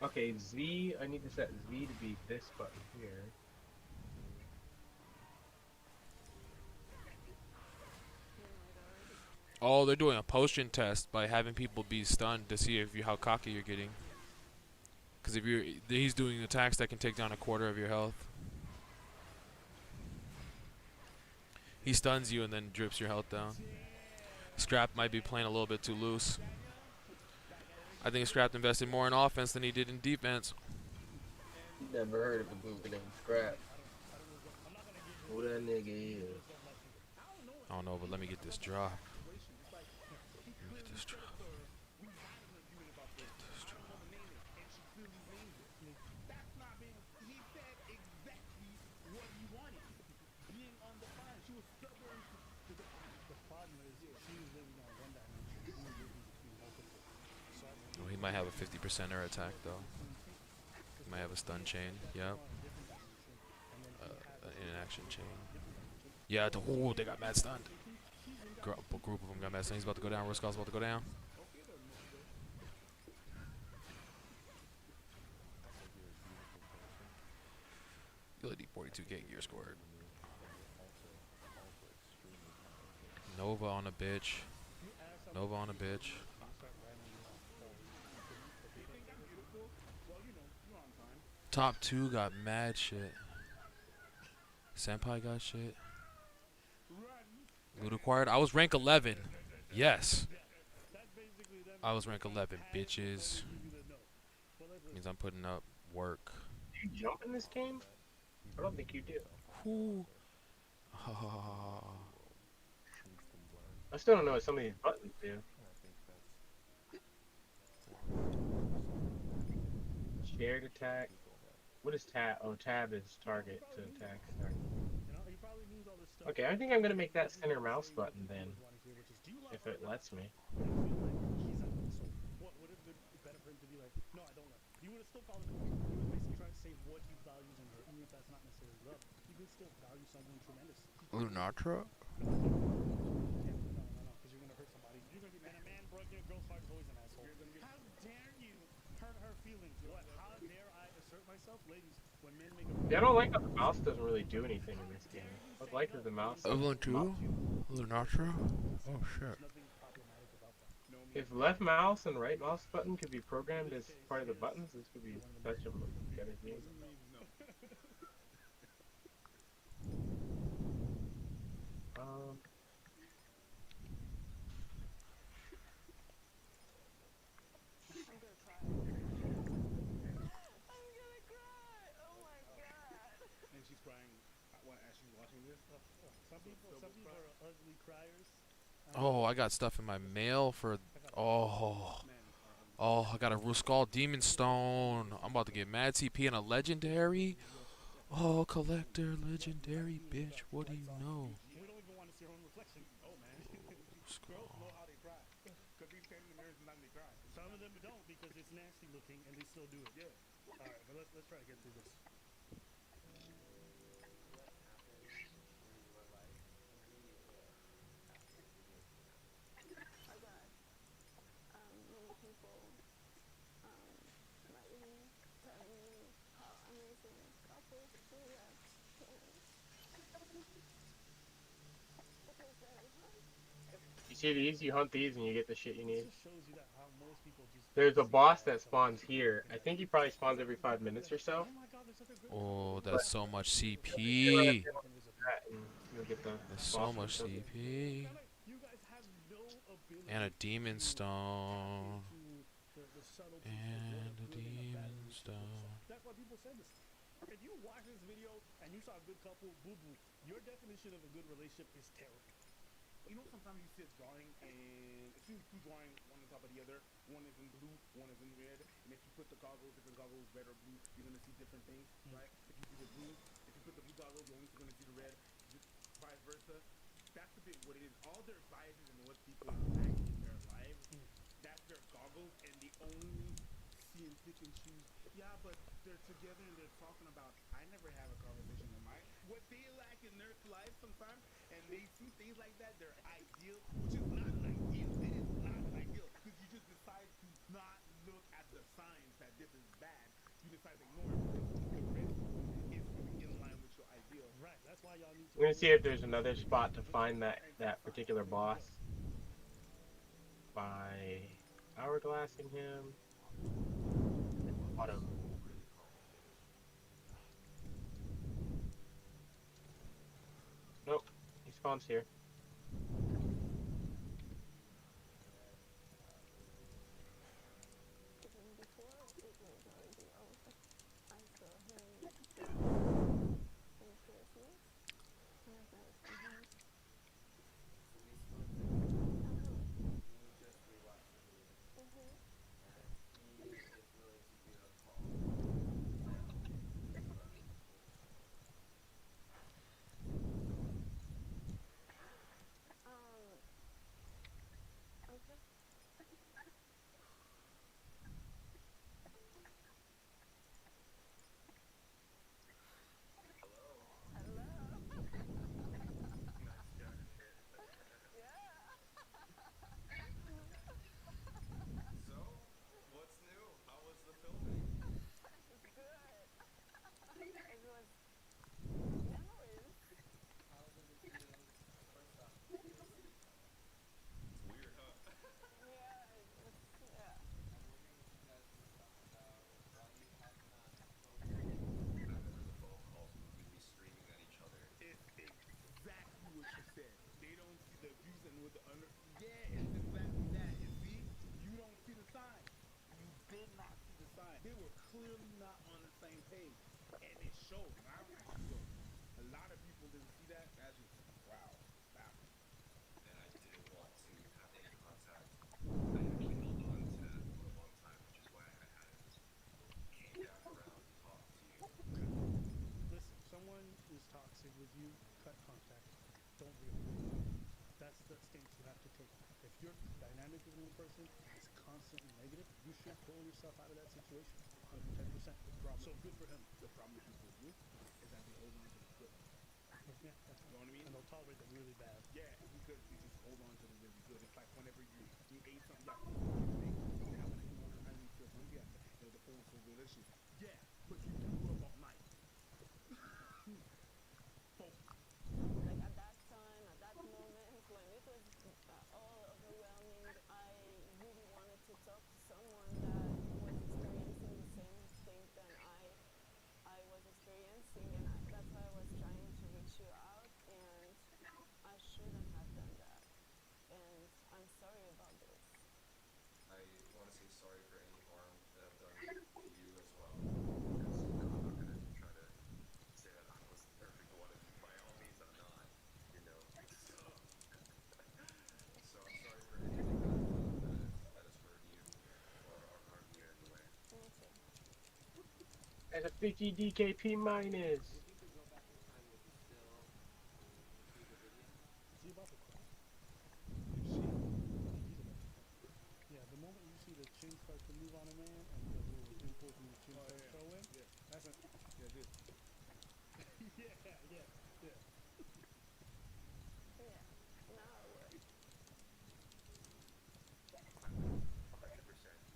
Okay, Z. I need to set Z to be this button here. Oh, they're doing a potion test by having people be stunned to see how cocky you're getting. Because he's doing attacks that can take down a quarter of your health. He stuns you and then drips your health down. Scrap might be playing a little bit too loose. I think Scrap invested more in offense than he did in defense. Never heard of a movie named Scrap. Who that nigga is? I don't know, but let me get this drop. Let me get this drop. Oh, he might have a 50% air attack though. He might have a stun chain. Yep. An inaction chain. Yeah. Oh, they got mad stunned. A group of them got mad stunned. He's about to go down. Riskov's about to go down. Ability 42k gear scored. Nova on a bitch. Nova on a bitch. Top 2 got mad shit. Senpai got shit. Loot acquired. I was rank 11. Yes. I was rank 11, bitches. Means I'm putting up work. Do you jump in this game? I don't think you do. Ooh. I still don't know what some of these buttons do. Shared attack. What is tab? Oh, tab is target to attack. Sorry. Okay, I think I'm gonna make that center mouse button then, if it lets me. be like, no, I don't love her. You would have still called it love. You would basically try to say what he values in her, even if that's not necessarily love. You can still value someone tremendously. Lunatra? Yeah, no, because you're gonna hurt somebody. You're gonna be, man, a man broken a girl's heart is always an asshole. How dare you hurt her feelings? What? How dare I assert myself, ladies? When men make a Yeah, I don't like how the mouse doesn't really do anything in this game. I'd like that the mouse. Evelyn 2? Lunatra? Oh shit. If left mouse and right mouse button could be programmed as part of the buttons, this would be such a better game. And she's crying as she's watching this. Some people are ugly criers. Oh, I got stuff in my mail for. Oh, I got a Ruskal Demon Stone. I'm about to get mad CP and a legendary. Oh, collector, legendary, bitch. What do you know? We don't even want to see her own reflection. Oh man, girls know how they cry because they stand in the mirrors and then they cry. Some of them don't because it's nasty looking and they still do it. Yeah. All right, but let's try to get through this. Many people writing me, telling me how amazing couples we are. It is very hard. You see these? You hunt these and you get the shit you need. It just shows you that how most people just. There's a boss that spawns here. I think he probably spawns every 5 minutes or so. Oh, that's so much CP. That's so much CP. And a Demon Stone. And a Demon Stone. That's why people said this. If you watch this video and you saw a good couple, boo-boo, your definition of a good relationship is terrible. You know, sometimes you see a drawing and it seems two drawings, one on top of the other. One is in blue, one is in red. And if you put the goggles, different goggles, red or blue, you're gonna see different things, right? If you see the blue, if you put the blue goggles, you're only gonna see the red. Just vice versa. That's a bit what it is. All their biases and what people lack in their lives, that's their goggles, and they only see and pick and choose. Yeah, but they're together and they're talking about. I never have a conversation in my what they lack in their life sometimes, and they see things like that. They're ideal, which is not ideal. It is not ideal because you just decide to not look at the signs that this is bad. You decide to ignore it because the rest is really in line with your ideal. Right. That's why y'all need to. I'm gonna see if there's another spot to find that particular boss by hourglassing him. Autumn. Nope, he spawns here. They were clearly not on the same page, and it showed. And I feel a lot of people didn't see that. That's just wow, baffling. And I didn't want to have any contact. I actually held on to that for a long time, which is why I hadn't came back around to talk to you. Listen, someone is toxic with you, cut contact. Don't deal with it. That's the stance you have to take. If you're dynamic with one person, it's constantly negative, you should pull yourself out of that situation 110%. So good for him. The problem with people with you is that they hold on to the good. Yeah, that's You know what I mean? and they'll tolerate the really bad. Yeah, because you just hold on to the really good. It's like whenever you ate something, yeah, how can I eat more time when you feel hungry? The whole so delicious. Yeah, but you threw up all night. Like at that time, at that moment, when it was all overwhelming, I really wanted to talk to someone that was experiencing the same thing than I was experiencing, and that's why I was trying to reach you out, and I shouldn't have done that, and I'm sorry about this. I want to say sorry for any harm that I've done to you as well. Because, you know, I'm not going to try to say that I was the perfect one, and by all means I'm not, you know. So I'm sorry for anything that I've done that has hurt you or harmed you in any way. Me too. And a 50 DKP minus. If you could go back in time, would you still do the video? Is he about to cry? He's about to cry. Yeah, the moment you see the chin start to move on a man and the little dimples in the chin start showing, that's a this. yeah. Yeah, now I would. I would 100%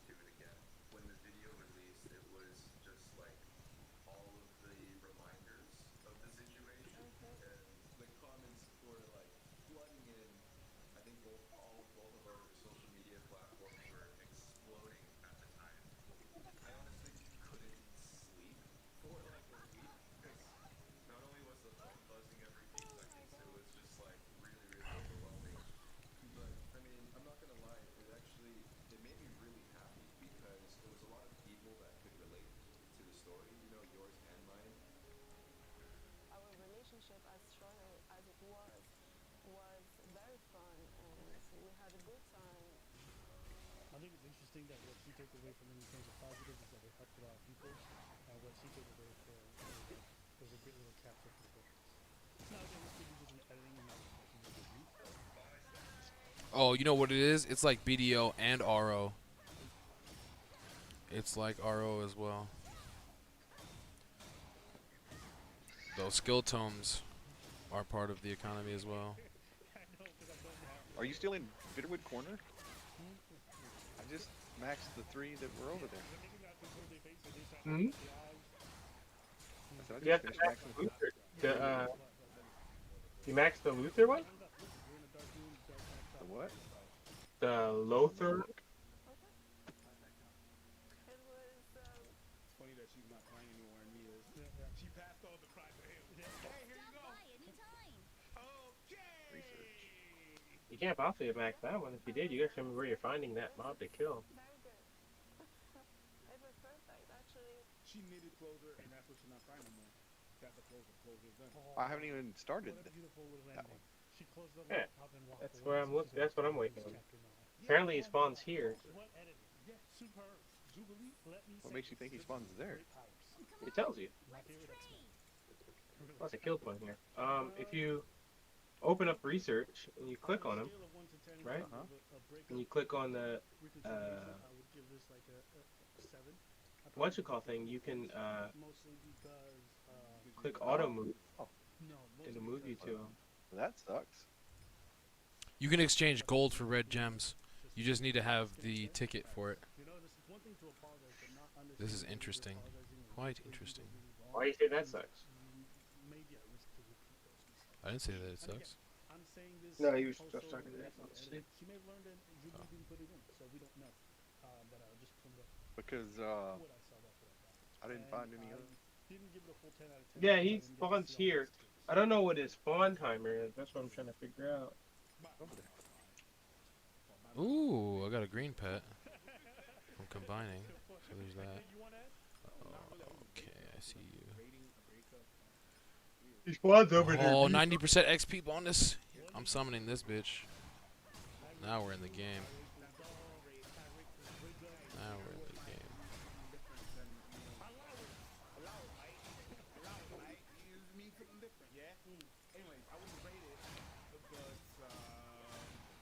do it again. When the video released, it was just like all of the reminders of the situation, and the comments were like flooding in. I think both of our social media platforms were exploding at the time. I honestly couldn't sleep for like a week because not only was the phone buzzing every few seconds, it was just like really, really overwhelming. But I mean, I'm not gonna lie, it made me really happy because it was a lot of people that could relate to the story, you know, yours and mine. Our relationship, as short as it was very fun, and we had a good time. I think it's interesting that what she took away from it in terms of positive is that it helped a lot of people, and what she took away for was a great little capture for the book. Now again, this could be just an editing and not reflecting the review. Oh, you know what it is? It's like BDO and RO. It's like RO as well. Those skill tomes are part of the economy as well. Are you still in Bitterwood Corner? I just maxed the 3 that were over there. Hmm? I said I You have just to finished max maxing the Luther. You maxed the Luther one? the what? The Lothar? It's funny that she's not crying anymore and me is. She passed all the cry to him. Hey, here you go. Okay. You can't possibly max that one. If you did, you gotta show me where you're finding that mob to kill. Very good. It was perfect, actually. She knitted closer, and that's what she's not crying no more. Got the closer. Closer's done. I haven't even started What a beautiful little that ending. one. She closed the Yeah, laptop and walked that's away. where I'm looking. That's what I'm waiting on. Chapter 9. Apparently, he spawns here. What editing? Yeah, superb. Jubilee, let me What say makes you this. think he This spawns is there? great powers. It tells you. My favorite X-Men. Lots of kill point here. If you open up research and you click on them, right? And you click on the I would give this like a 7. what you call thing, you can Mostly because click auto move. no, It'll move you to them. That sucks. You can exchange gold for red gems. You just need to have the ticket for it. You know, this is one thing to apologize, but not This is interesting. Quite interesting. Why do you say that sucks? Maybe I risk to repeat those mistakes. I didn't say that it sucks. I'm saying this. No, he was also just talking to that. editing. She may have learned it and Jubilee didn't put it in, so we don't know. But I'll just from Because what I saw, that's what I got. I didn't find any other. Didn't give it a full 10 out of 10. Yeah, he spawns here. I don't know what his spawn timer is. That's what I'm trying to figure out. Ooh, I got a green pet. I'm combining. So there's that. Okay, I see you. He spawns over there. Oh, 90% XP bonus. I'm summoning this bitch. Now we're in the game. Now we're in the game. Means something different, yeah? Anyways, I wouldn't rate it, but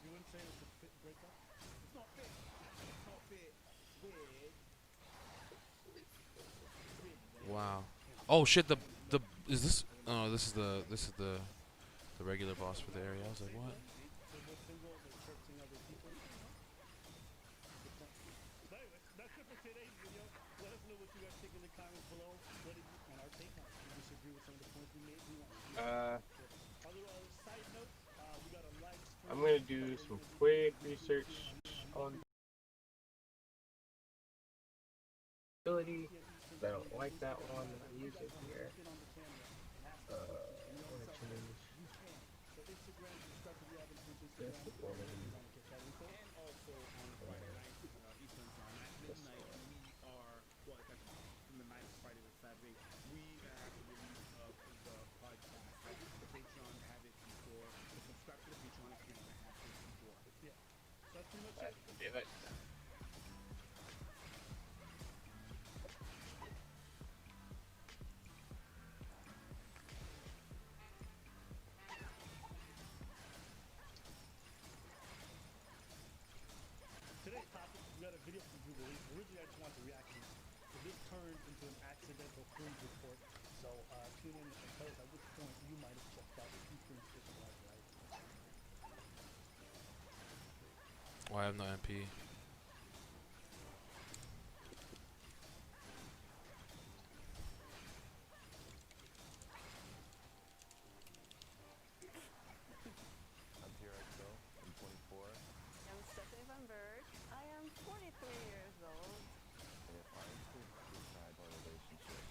You wouldn't say it's a fit breakup? it's not fit. It's not Wow. Oh shit. The is this? Oh, this is the regular boss for the area. I was like, what? So they're single, they're searching other people. But anyway, that's it for today's video. Let us know what you guys think in the comments below. What did you, and our take on it. Do you disagree with some of the points we made? Other side notes, we got a live stream. I'm gonna do some quick research on ability. I don't like that one. I use it here. I want to change this one. And also on Friday night, Eastern time, at midnight, we are, well, it's actually from the night of Friday to Saturday, we have the release of the podcast. The Patreon had it before. So subscribe to the Patreon if you want to have this before. Yeah. So that's pretty much That it. could be it. Today's topic, we got a video from Jubilee. Originally, I just wanted to react to, but this turned into an accidental cringe report. So tune in and tell us at which point you might have checked out if you cringed at the live live. Oh, I have no MP. I'm TRXO. I'm 24. I'm Stephanie Van Berg. I am 43 years old. And if I could describe our relationship,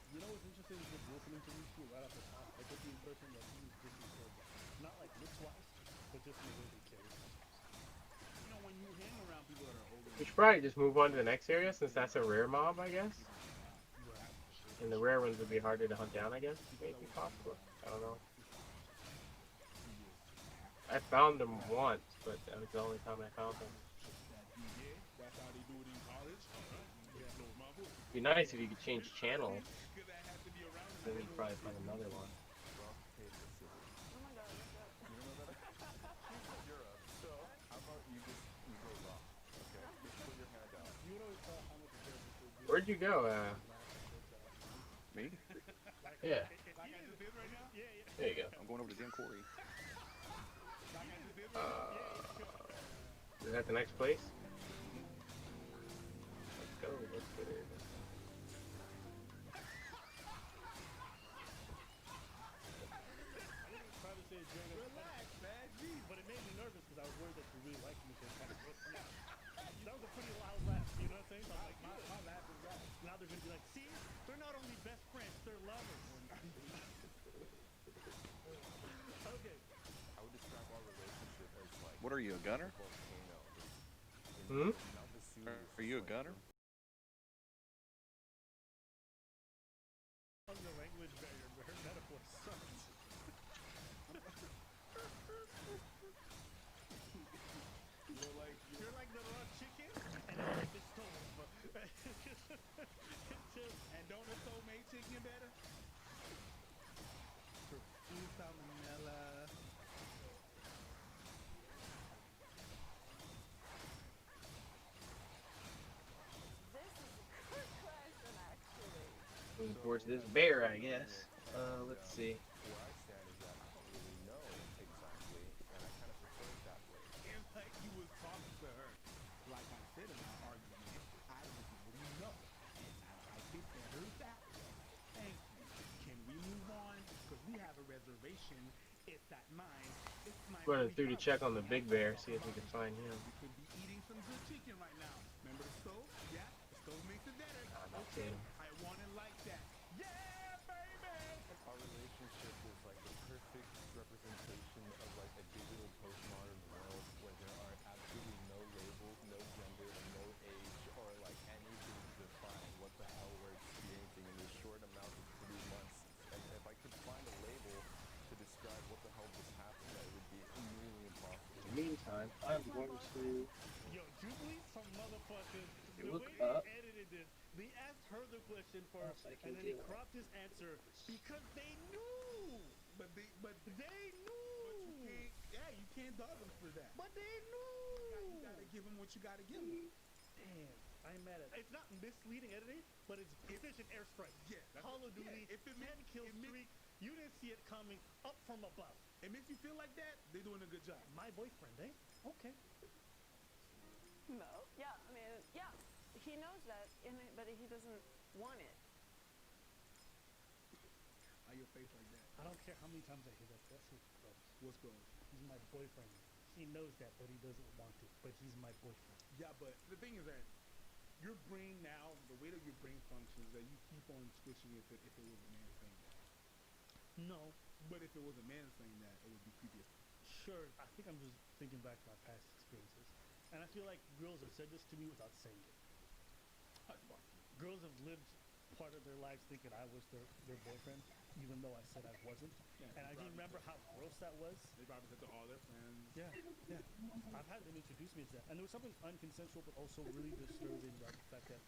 You know what's interesting is just listening to these two right off the top. I get the impression that he was just disordered. Not like looks wise, but just in the way they carry themselves. You know, when you hang around people that are older, We should probably just move on to the next area since that's a rare mob, I guess. And the rare ones would be harder to hunt down, I guess. Maybe possible. I don't know. I found them once, but that was the only time I found them. that's how they do it in college. It'd be nice if you could change channel. Then you'd probably find another one. rock, paper, scissors. Oh my god, what's up? You don't know that? You said you're up. So how about you go rock? Okay, just put your hand out. You would always tell how much the difference would be. Where'd you go? Me? Yeah. There you go. I'm going over to Jim Corey. Is that the next place? Let's go. Let's get it. Relax, man. Jeez. But it made me nervous because I was worried that you really liked me. That was a pretty loud laugh, you know what I'm saying? So I'm like, my laugh is loud. Now they're going to be like, see? They're not only best friends, they're lovers. Okay. I would describe our relationship as like. What are you, a gunner? Hmm? Are you a gunner? Your language barrier, but her metaphor sucks. You're like the raw chicken, and I like the stove. And don't the soulmate chicken better? Ooh, salmonella. This is a good question, actually. Of course, this bear, I guess. Let's see. Where I stand is that I don't really know exactly, and I kind of prefer it that way. And like you was talking to her, like I said in our argument, I don't really know. And I like it better that way. Thank you. Can we move on? Because we have a reservation. It's at mine. It's mine. Running through to check on the big bear, see if we can find him. We could be eating some good chicken right now. Remember the stove? Yeah, the stove makes it better. I'm not Okay, seeing him. I want it like that. Yeah, baby! Our relationship is like the perfect representation of like a digital postmodern world where there are absolutely no labels, no gender, and no age, or like anything to define what the hell we're experiencing in this short amount of 3 months. And if I could find a label to describe what the hell just happened, that would be nearly impossible. In the meantime, I'm going to Yo, Jubilee, some motherfucker. The look way up. he edited this, they asked her the question first, I can and then he do it. cropped his answer because they knew. But they knew. you can't, yeah, you can't dog them for that. But they knew. You gotta give them what you gotta give them. damn, I'm mad at. It's not misleading editing, but it's precision airstrike. Yeah, Call of Duty, if it 10 makes, kill streak. You didn't see it coming up from above. It makes you feel like that, they're doing a good job. My boyfriend, eh? Okay. No. Yeah, I mean, yeah, he knows that, but he doesn't want it. Why your face like that? I don't care how many times I hear that. That's his gross. What's gross? He's my boyfriend. He knows that, but he doesn't want it. But he's my boyfriend. Yeah, but the thing is that your brain now, the way that your brain functions, that you keep on switching it to if it was a man saying that. No. But if it was a man saying that, it would be creepy. Sure, I think I'm just thinking back to my past experiences. And I feel like girls have said this to me without saying it. Girls have lived part of their lives thinking I was their boyfriend, even though I said I wasn't. Yeah, and I just remember how gross that was. They probably said to all their friends. Yeah, yeah. I've had them introduce me to that. And there was something unconsensual but also really disturbing about the fact that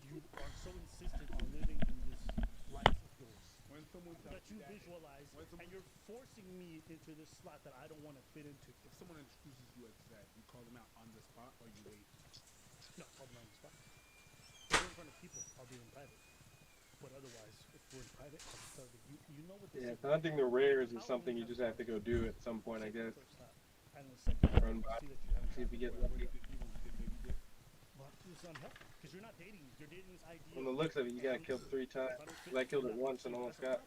you are so insistent on living in this life of yours. When someone that you visualize, and you're forcing me into this slot that I don't want to fit into. If someone introduces you as that, you call them out on the spot or you wait? No, call them out on the spot. If we're in front of people, I'll do it in private. But otherwise, if we're in private, I'll tell them, you know what this is. Hunting the rares is something you just have to go do at some point, I guess. And the second Run by, see if you get lucky. Well, it's unhealthy, because you're not dating. You're dating this idea. From the looks of it, you got killed 3 times. I killed it once and almost got.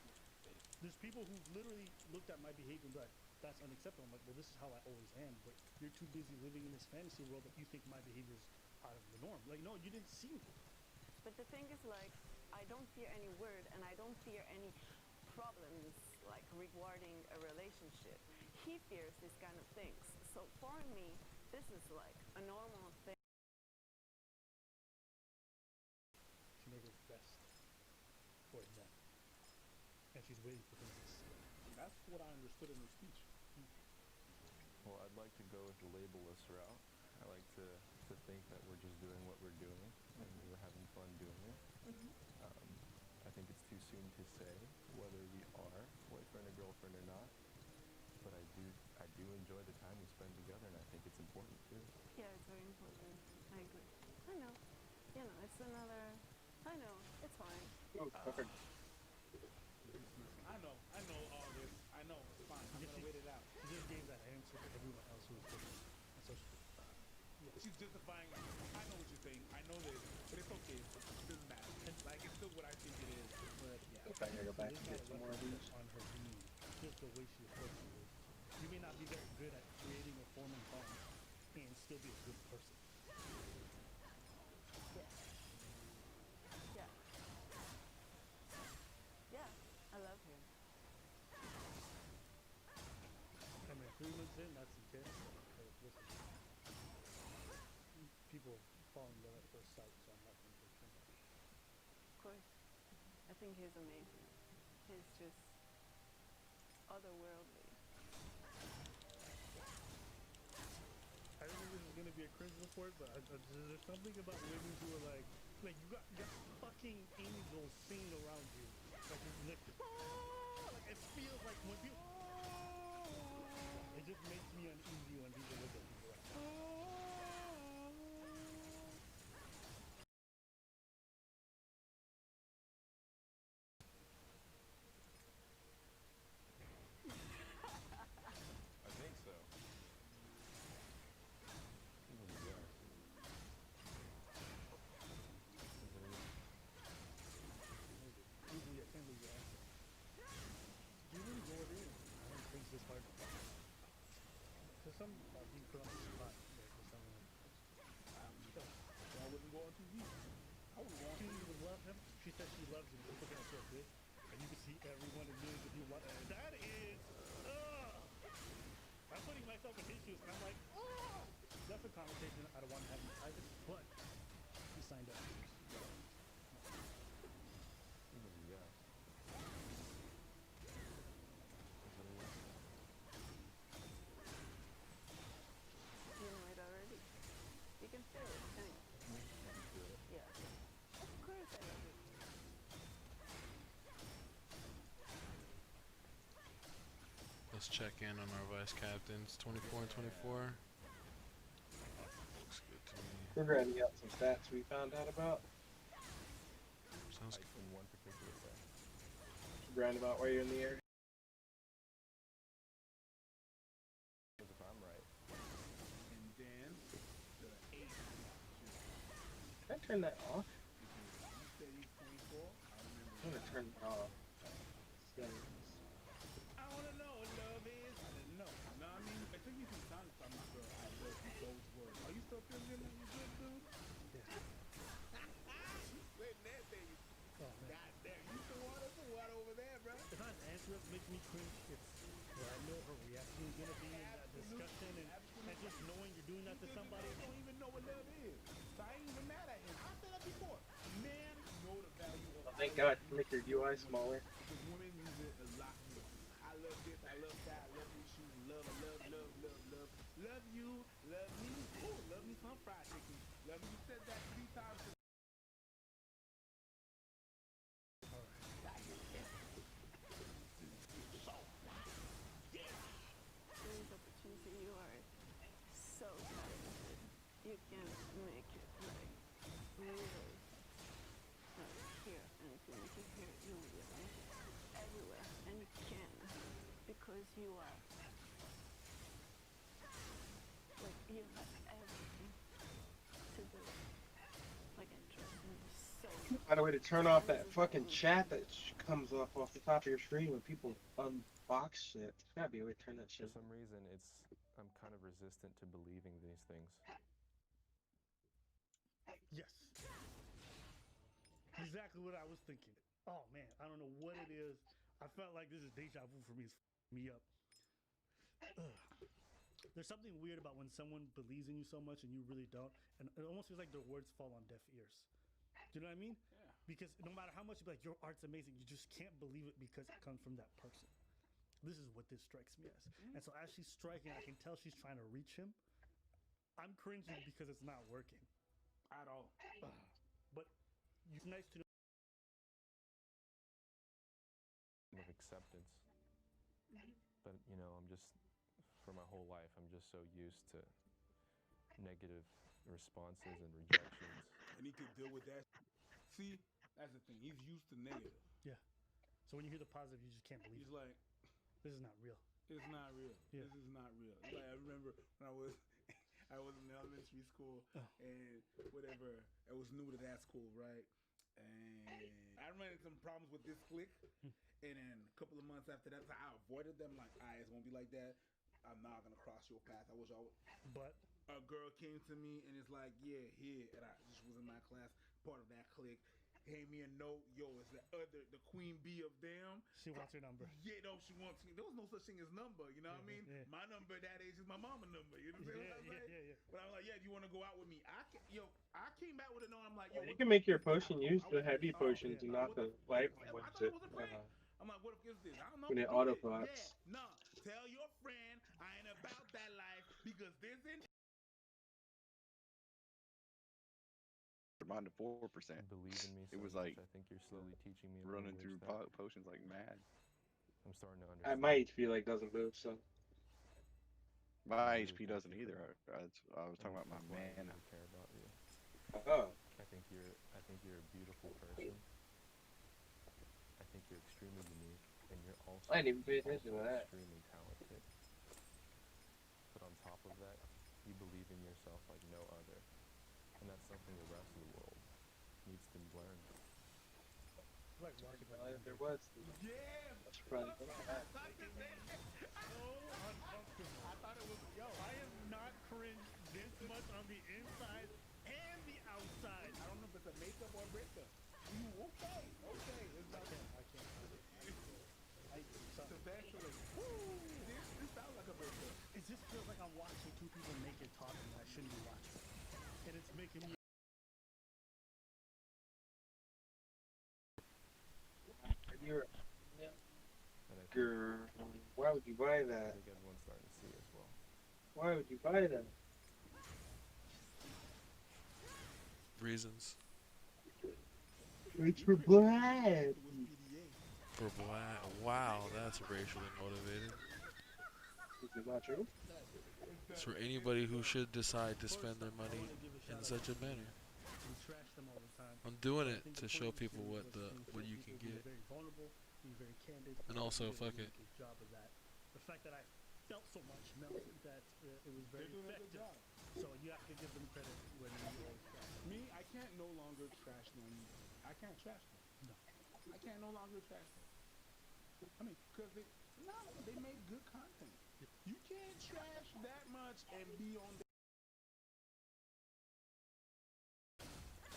There's people who literally looked at my behavior and be like, that's unacceptable. I'm like, well, this is how I always am, but you're too busy living in this fantasy world that you think my behavior is out of the norm. Like, no, you didn't see me. But the thing is, like, I don't fear any word, and I don't fear any problems, like, regarding a relationship. He fears these kind of things. So for me, this is like a normal thing. She made her best for them. And she's waiting for things to slip. That's what I understood in her speech. Well, I'd like to go the labelless route. I like to think that we're just doing what we're doing and we're having fun doing it. I think it's too soon to say whether we are boyfriend or girlfriend or not, but I do enjoy the time we spend together, and I think it's important too. Yeah, it's very important. I agree. I know. You know, it's another. I know. It's fine. Perfect. I know all this. I know. It's fine. I'm gonna wait it out. She just gave that answer to everyone else who was different. And so she's justifying. I know what you're saying. I know this, but it's okay. It doesn't matter. Like, it's still what I think it is. But yeah. I gotta go back and get some more of these. On her being, just the way she approaches it. You may not be very good at creating or forming bonds and still be a good person. Yeah. Yeah. Yeah. I love her. I mean, 3 months in, that's intense. But listen, people fall in love at first sight, so I'm not going to pretend. Of course. I think he's amazing. He's just otherworldly. I don't think this is gonna be a cringe report, but there's something about women who are like you got fucking angels singing around you, like it feels like when people. It just makes me uneasy when people look at people like that. I think so. Usually I can't leave your answer. Do you really go over here? I don't think this hard. There's some being put on the spot. For some I wouldn't go on TV. I wouldn't go on TV. TV. You would love him. She said she loves him. People can't feel good. And you can see everyone in millions of people. That is. I'm putting myself in his shoes, and I'm like, that's a conversation I don't want to have in private, but he signed up. You know it already. You can feel it, can't you? Yeah. Of course I love it. Let's check in on our vice captains, 24 and 24. Looks good to me. We're grinding out some stats we found out about. Sounds Like in one particular set. Grind about while you're in the area. If I'm right. And then the 8. Can I turn that off? You said you 24. I remember. I'm gonna turn it off. Settings. I wanna know what love is. I didn't know. You know what I mean? It took me some time to find my girl. I love those words. Are you still feeling them? You good, dude? Yeah. You sweating that baby. Oh, man. God damn, you some water over there, bro. It's not an answer that makes me cringe. It's what I know her reaction is gonna be in that discussion, and just knowing you're doing that to somebody. You don't even know what love is. So I ain't even mad at him. I said that before. Men know the value of Oh, thank God. Make your UI smaller. because women use it a lot more. I love this, I love that, I love these shoes, love, love you, love me, ooh, love me some fried chicken. Love me, you said that 3 times. There's opportunity. You are so talented. You can make it like really here. And if you make it here, you will be able to make it everywhere. And you can because you are like you have everything to do it. Like I trust you so much. Find a way to turn off that fucking chat that comes off the top of your screen when people unbox shit. There's gotta be a way to turn that For shit. some reason, I'm kind of resistant to believing these things. Yes. Exactly what I was thinking. Oh man, I don't know what it is. I felt like this is deja vu for me. It's me up. Ugh. There's something weird about when someone believes in you so much and you really don't, and it almost feels like their words fall on deaf ears. Do you know what I mean? Yeah. Because no matter how much you be like, your art's amazing, you just can't believe it because it comes from that person. This is what this strikes me as. And so as she's striking, I can tell she's trying to reach him. I'm cringing because it's not working. At all. But it's nice to know. Of acceptance. But, you know, I'm just, for my whole life, I'm just so used to negative responses and rejections. And he could deal with that. See, that's the thing. He's used to negative. Yeah. So when you hear the positive, you just can't believe He's it. like, This is not real. it's not real. Yeah. This is not real. It's like I remember when I was in elementary school and whatever. I was new to that school, right? And I ran into some problems with this clique. And then a couple of months after that, I avoided them. Like, it's won't be like that. I'm not gonna cross your path. I wish I would. But a girl came to me and it's like, yeah, here, and I just was in my class, part of that clique. Gave me a note, yo, it's the queen bee of them. She wants your number. Yeah, no, she wants. There was no such thing as number, you know what I mean? Yeah. My number at that age is my mama number. You know what I'm saying? Yeah. But I'm like, yeah, if you want to go out with me, I came back with a note. I'm like, yo, You can make your potion use the heavy potions and not the light ones. I'm like, what if it's this? I don't know. When it autopots. Yeah, no. Tell your friend I ain't about that life because this ain't. Mine to 4%. Believe in me so It was much. like I think you're slowly teaching me a running language through that potions like mad. I'm starting to understand. My HP like doesn't move, so. My HP doesn't either. I was talking about my mana. I care about you. Oh. I think you're a beautiful person. I think you're extremely unique, and you're also I didn't even pay attention to that. extremely talented. But on top of that, you believe in yourself like no other, and that's something the rest of the world needs to learn. Like walking my life, there was. Yeah. That's probably So uncomfortable. I thought it was, yo, I am not cringe this much on the inside and the outside. I don't know if it's a makeup or a breakup. You okay? It's not that. I can't. Sebastian, this sounds like a breakup. It just feels like I'm watching two people naked talking that I shouldn't be watching. And it's making me. Girl, why would you buy that? I think everyone's starting to see as well. Why would you buy that? Reasons. It's for black. For black. Wow, that's racially motivated. Is it not true? It's for anybody who should decide to spend their money in such a manner. We trash them all the time. I'm doing But I it think to the show point of this people series what was to what show you can people being get. very vulnerable, being very candid. And I also think they did a fucking- really good job of that. The fact that I felt so much meant that it was very They're doing a good effective. job. So you have to give them credit when you always trash. Me, I can't no longer trash them. I can't trash them. No. I can't no longer trash them. I mean, because they make good content. You can't trash that much and be on the.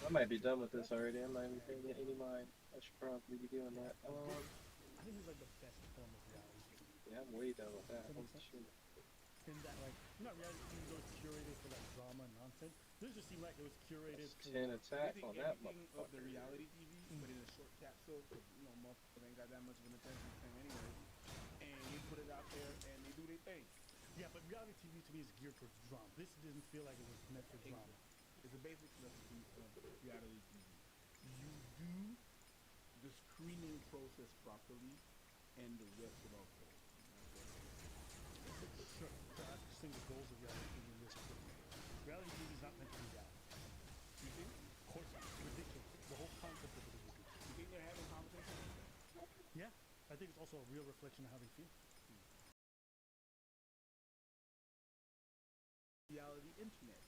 I might be done with this already. I'm not even paying it any mind. I should probably be doing that. I think it's like the best form of reality TV. Yeah, I'm way done with that. Does that Holy make sense? shit. In that, like, you know, reality TV is always curated for like drama and nonsense. This just seemed like it was curated for. 10 attack Everything on that of the motherfucker. reality TV, but in a short capsule, because motherfuckers ain't got that much of an attention span anyway. And you put it out there, and they do their thing. Yeah, but reality TV to me is geared towards drama. This didn't feel like it was meant for drama. It's a basic recipe of reality TV. You do the screening process properly, and the rest will all follow. Sure. So I just think the goals of reality TV in this are reality TV is not meant to be reality. You think? Of course not. It's ridiculous. The whole concept of it is ridiculous. You think they're having conversations? Yeah. I think it's also a real reflection of how they feel. Reality internet,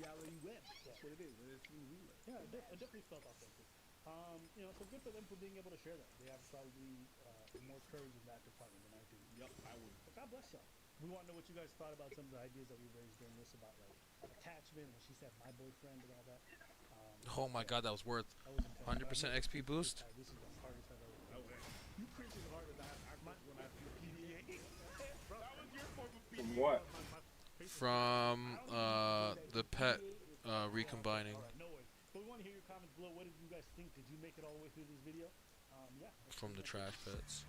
reality web. That's what it is. It's real. Yeah, it definitely felt authentic. You know, so good for them for being able to share that. They have probably more courage in that department than I do. Yep, I would. But God bless y'all. We want to know what you guys thought about some of the ideas that we raised during this about like attachment, when she said my boyfriend and all that. Oh my god, that was worth 100% XP boost. This is the hardest I've ever played. You cringe as hard as I when I do PVA. That was your form of PVA. From what? From the pet recombining. No worries. But we want to hear your comments below. What did you guys think? Did you make it all the way through this video? Yeah. From the trash pets.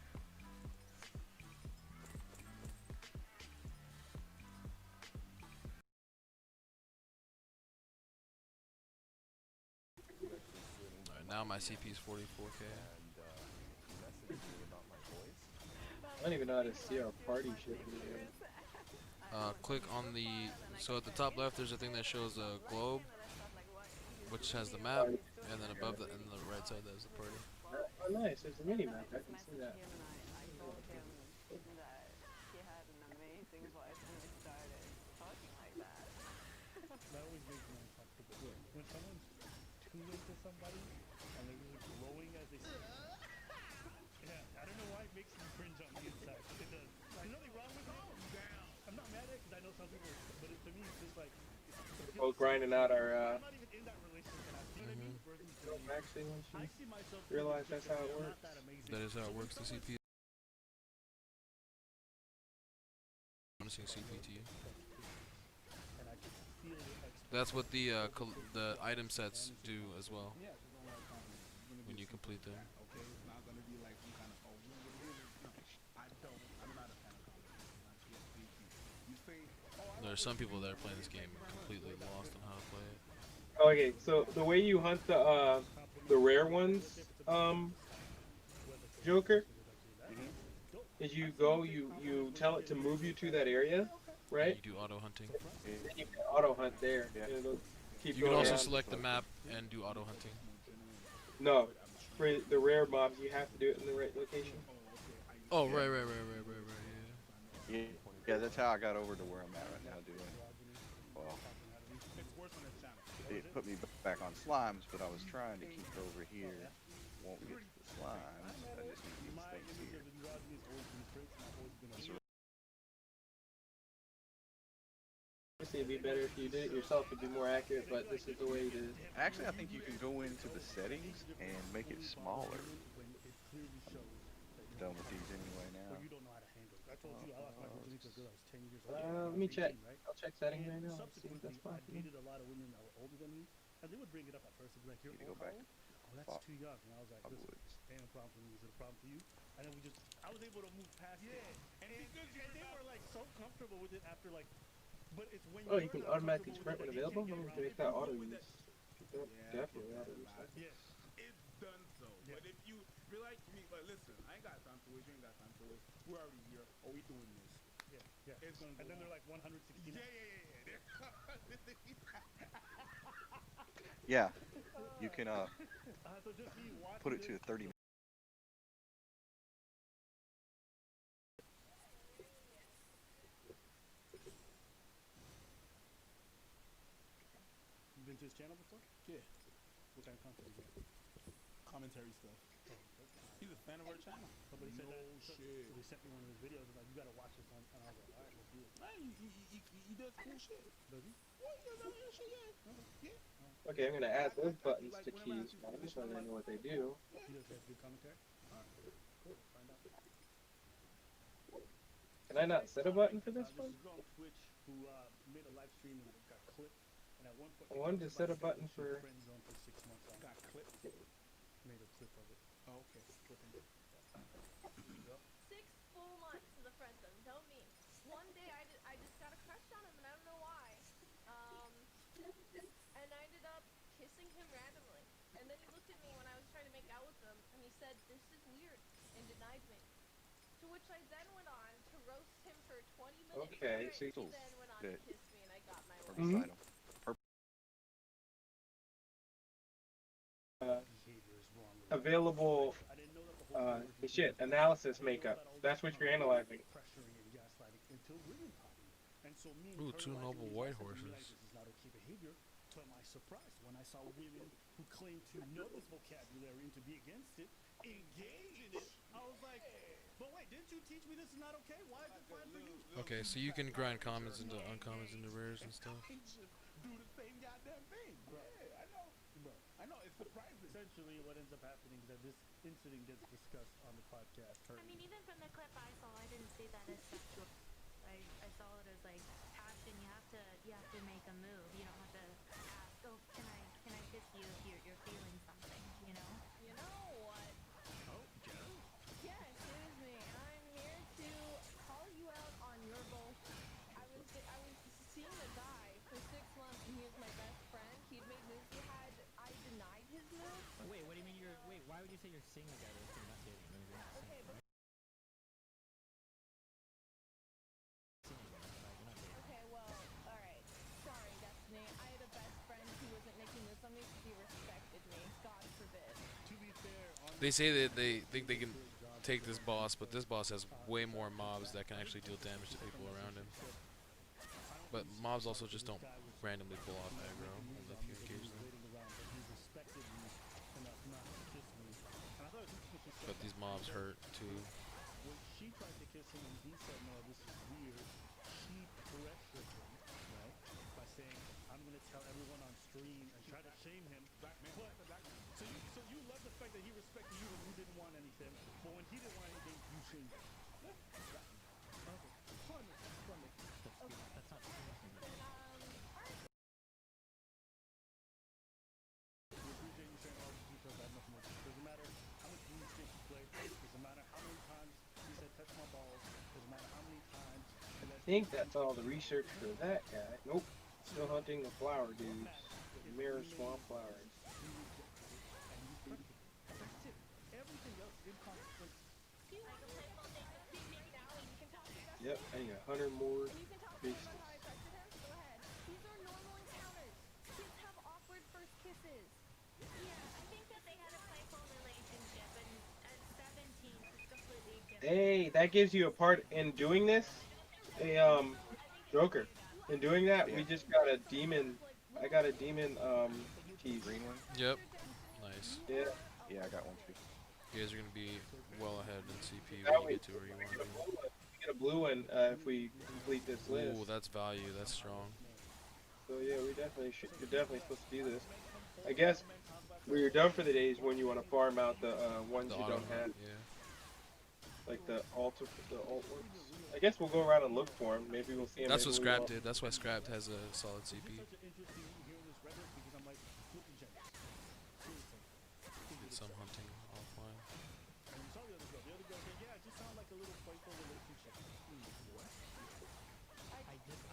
Alright, now my CP is 44k. I don't even know how to see our party shit. Click on the, so at the top left there's a thing that shows a globe, which has the map, and then above that, and the right side there's the party. Oh, nice. There's a mini map. I can see that. That always makes me uncomfortable. When someone's too into somebody and they're really glowing as they speak. Yeah, I don't know why it makes me cringe on the inside. It does. There's nothing wrong with it. I'm not mad at it because I know some people, but to me it's just like. Both grinding out our. I'm not even in that relationship, and I feel what I mean. Actually, once I you see myself realize that's how it works. That is how it works, the CP. I'm seeing CP to you. That's what the item sets do as well. When you complete them. Okay, it's not gonna be like some kind of I'm not a fan of you say, There are some people that are playing this game completely lost on how to play it. Okay, so the way you hunt the rare ones, Joker, is you go, you tell it to move you to that area, right? You do auto hunting. Then you can auto hunt there. And it'll keep You can going also down. select the map and do auto hunting. No, for the rare mobs, you have to do it in the right location. Oh, right, yeah. Yeah, that's how I got over to where I'm at right now doing. Well, it put me back on slimes, but I was trying to keep over here. Won't get to the slimes. I just need these things here. Obviously, it'd be better if you did it yourself. It'd be more accurate, but this is the way it is. Actually, I think you can go into the settings and make it smaller. I'm done with these anyway now. Let me check. I'll check settings right now. See if Subsequently, that's I possible. dated a lot of women that were older than me, and they would bring it up at first. They'd be like, "You're Need to go old, back how old?" Oh, that's too young. And I was like, "Listen, ain't a problem for me. Is it a problem for you?" And then I was able to move past it. And they were like so comfortable with it after like, but it's when Oh, you can automatically sprint when available? I'm going to make that auto use. Definitely auto use. Yes, it's done so. But if you be like me, like listen, I ain't got time to waste. You ain't got time to waste. We're already here. Are we doing this? Yeah. It's gonna And go then they're on. like 160. Yeah. Yeah, you can So just me watching put it this. to 30 minutes. You been to his channel before? Yeah. What kind of content do you get? Commentary stuff. Oh, okay. He's a fan of our channel. Somebody said No that. So shit. they sent me one of his videos and like, you gotta watch this one. And I was like, all right, let's do it. Man, he does cool shit. Does he? Yeah, he does other shit, yeah. Okay. Yeah. Okay, I'm gonna add those buttons like, to whenever I keys, ask you man, for so permission, I I'm know like, what they do. He does have good commentary? Alright. Cool. Let's find out. Can I not set a button for this This one? is on Twitch who made a live stream and it got clipped. And at one point, I he wanted talks to set a about button saying she for. friend zone for 6 months. got clipped. Made a clip of it. Oh, okay. Clipping. Six full months in the friend zone. Tell me. One day I just got a crush on him and I don't know why. And I ended up kissing him randomly. And then he looked at me when I was trying to make out with him and he said, "This is weird," and denied me. To which I then went on to roast him for 20 minutes. Okay, so He then went on to that kiss me and I got my way. herbicide 'em. Behavior is wrong. Available shit analysis makeup. That's what you're analyzing. Pressuring and gaslighting until women copy. And so me Ooh, two noble white horses. This is not okay behavior. To my surprise, when I saw women who claim to know this vocabulary and to be against it engage in it, I was like, but wait, didn't you teach me this is not okay? Why is it fine for you? Okay, so you can grind commons into uncommons into rares and stuff. Do the same goddamn thing. Bro. Yeah, I know. Bro. I know, it's surprising. Essentially, what ends up happening is that this incident gets discussed on the podcast. I mean, even from the clip I saw, I didn't see that as sexual. I saw it as like passion. You have to make a move. You don't have to ask, oh, can I kiss you if you're feeling something, you know? You know what? Oh, Joe? Yeah, excuse me. I'm here to call you out on your bullshit. I was seeing a guy for 6 months and he was my best friend. He'd made moves I denied his moves. Wait, what do you mean why would you say you're seeing the guy if you're not dating? I mean, you're not Okay, seeing, but right? okay, well, alright. Sorry, Destiny. I had a best friend who wasn't making moves on me because he respected me. God forbid. To be fair, They say that they think they can take this boss, but this boss has way more mobs that can actually deal damage to people around him. But mobs also just don't randomly pull off aggro unless you engage them. But these mobs hurt too. When she tried to kiss him and he said, no, this is weird, she pressured him, right, by saying, I'm going to tell everyone on stream and try to shame him. Black man. So you love the fact that he respected you when you didn't want anything, but when he didn't want anything, you shamed him. Okay. Fun. That's not true. We appreciate you sharing all the details. I have nothing more to say. Doesn't matter how much RuneScape you play. Doesn't matter how many times he said touch my balls. Doesn't matter how many times. I think that's all the research for that guy. Nope. Still hunting the flower dudes. The mirror swamp flowers. That's it. Everything else is inconsequential. Yep, I need 100 more beasts. These are normal encounters. Kids have awkward first kisses. Yeah, I think that they had a playful relationship, and at 17, it's completely different. Hey, that gives you a part in doing this. Hey, Joker. In doing that, we just got a demon. I got a demon, keys. Green one? Yep. Nice. Yeah. Yeah, I got one too. You guys are gonna be well ahead in CP That when way, you get to where you want to be. we get a blue one if we complete this list. Ooh, that's value. That's strong. So yeah, we definitely should. You're definitely supposed to do this. I guess we're done for the days when you want to farm out the ones The you auto don't have, hunt, yeah. like the alt works. I guess we'll go around and look for them. Maybe we'll see them. That's what Scrap did. That's why Scrap has a solid CP. Did some hunting offline. And you saw the other girl. The other girl said, yeah, it just sounded like a little playful relationship. What? I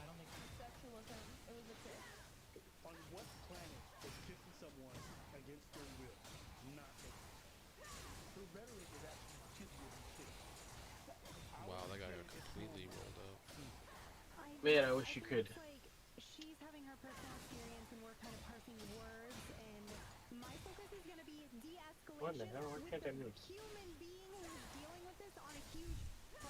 don't think sexualism. It was a kiss. On what planet is kissing someone against their will not okay? Her rhetoric is actually shittier than shit. Wow, that guy got completely rolled up. Man, I wish you could. like she's having her personal experience and we're kind of parsing words and My focus is going to be de-escalation What the hell? Why with can't the I move? human being who is dealing with this on a huge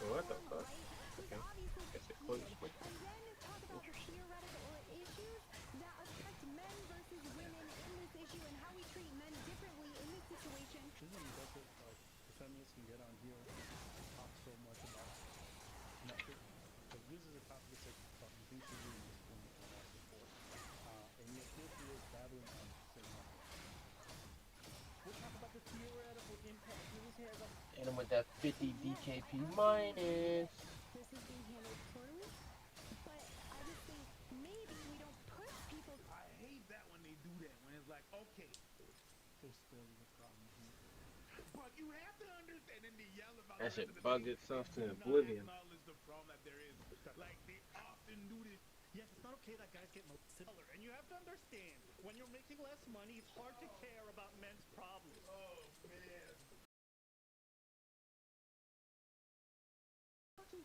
What the platform, fuck? right? Who's Okay. obviously Guess it heated. closed quick. And then talk about the theoretical issues that affect men versus women in this issue and how we treat men differently in this situation. This is impressive. Like the feminists can get on here and talk so much about nothing. Because this is a topic that's like you think should be in this room and a lot of support. And yet here she is babbling on saying nothing. We'll talk about the theoretical impact. Here this has a And I'm with that 50 DKP minus. This is being handled poorly, but I just think maybe we don't push people. I hate that when they do that. When it's like, okay, there's still a problem here. but you have to understand, and they yell about That the shit rest of the bugged thing, itself they to do not oblivion. acknowledge the problem that there is. Like they often do this. Yes, it's not okay that guys get molested. And you have to understand, when you're making less money, it's hard to care about men's problems. Oh man.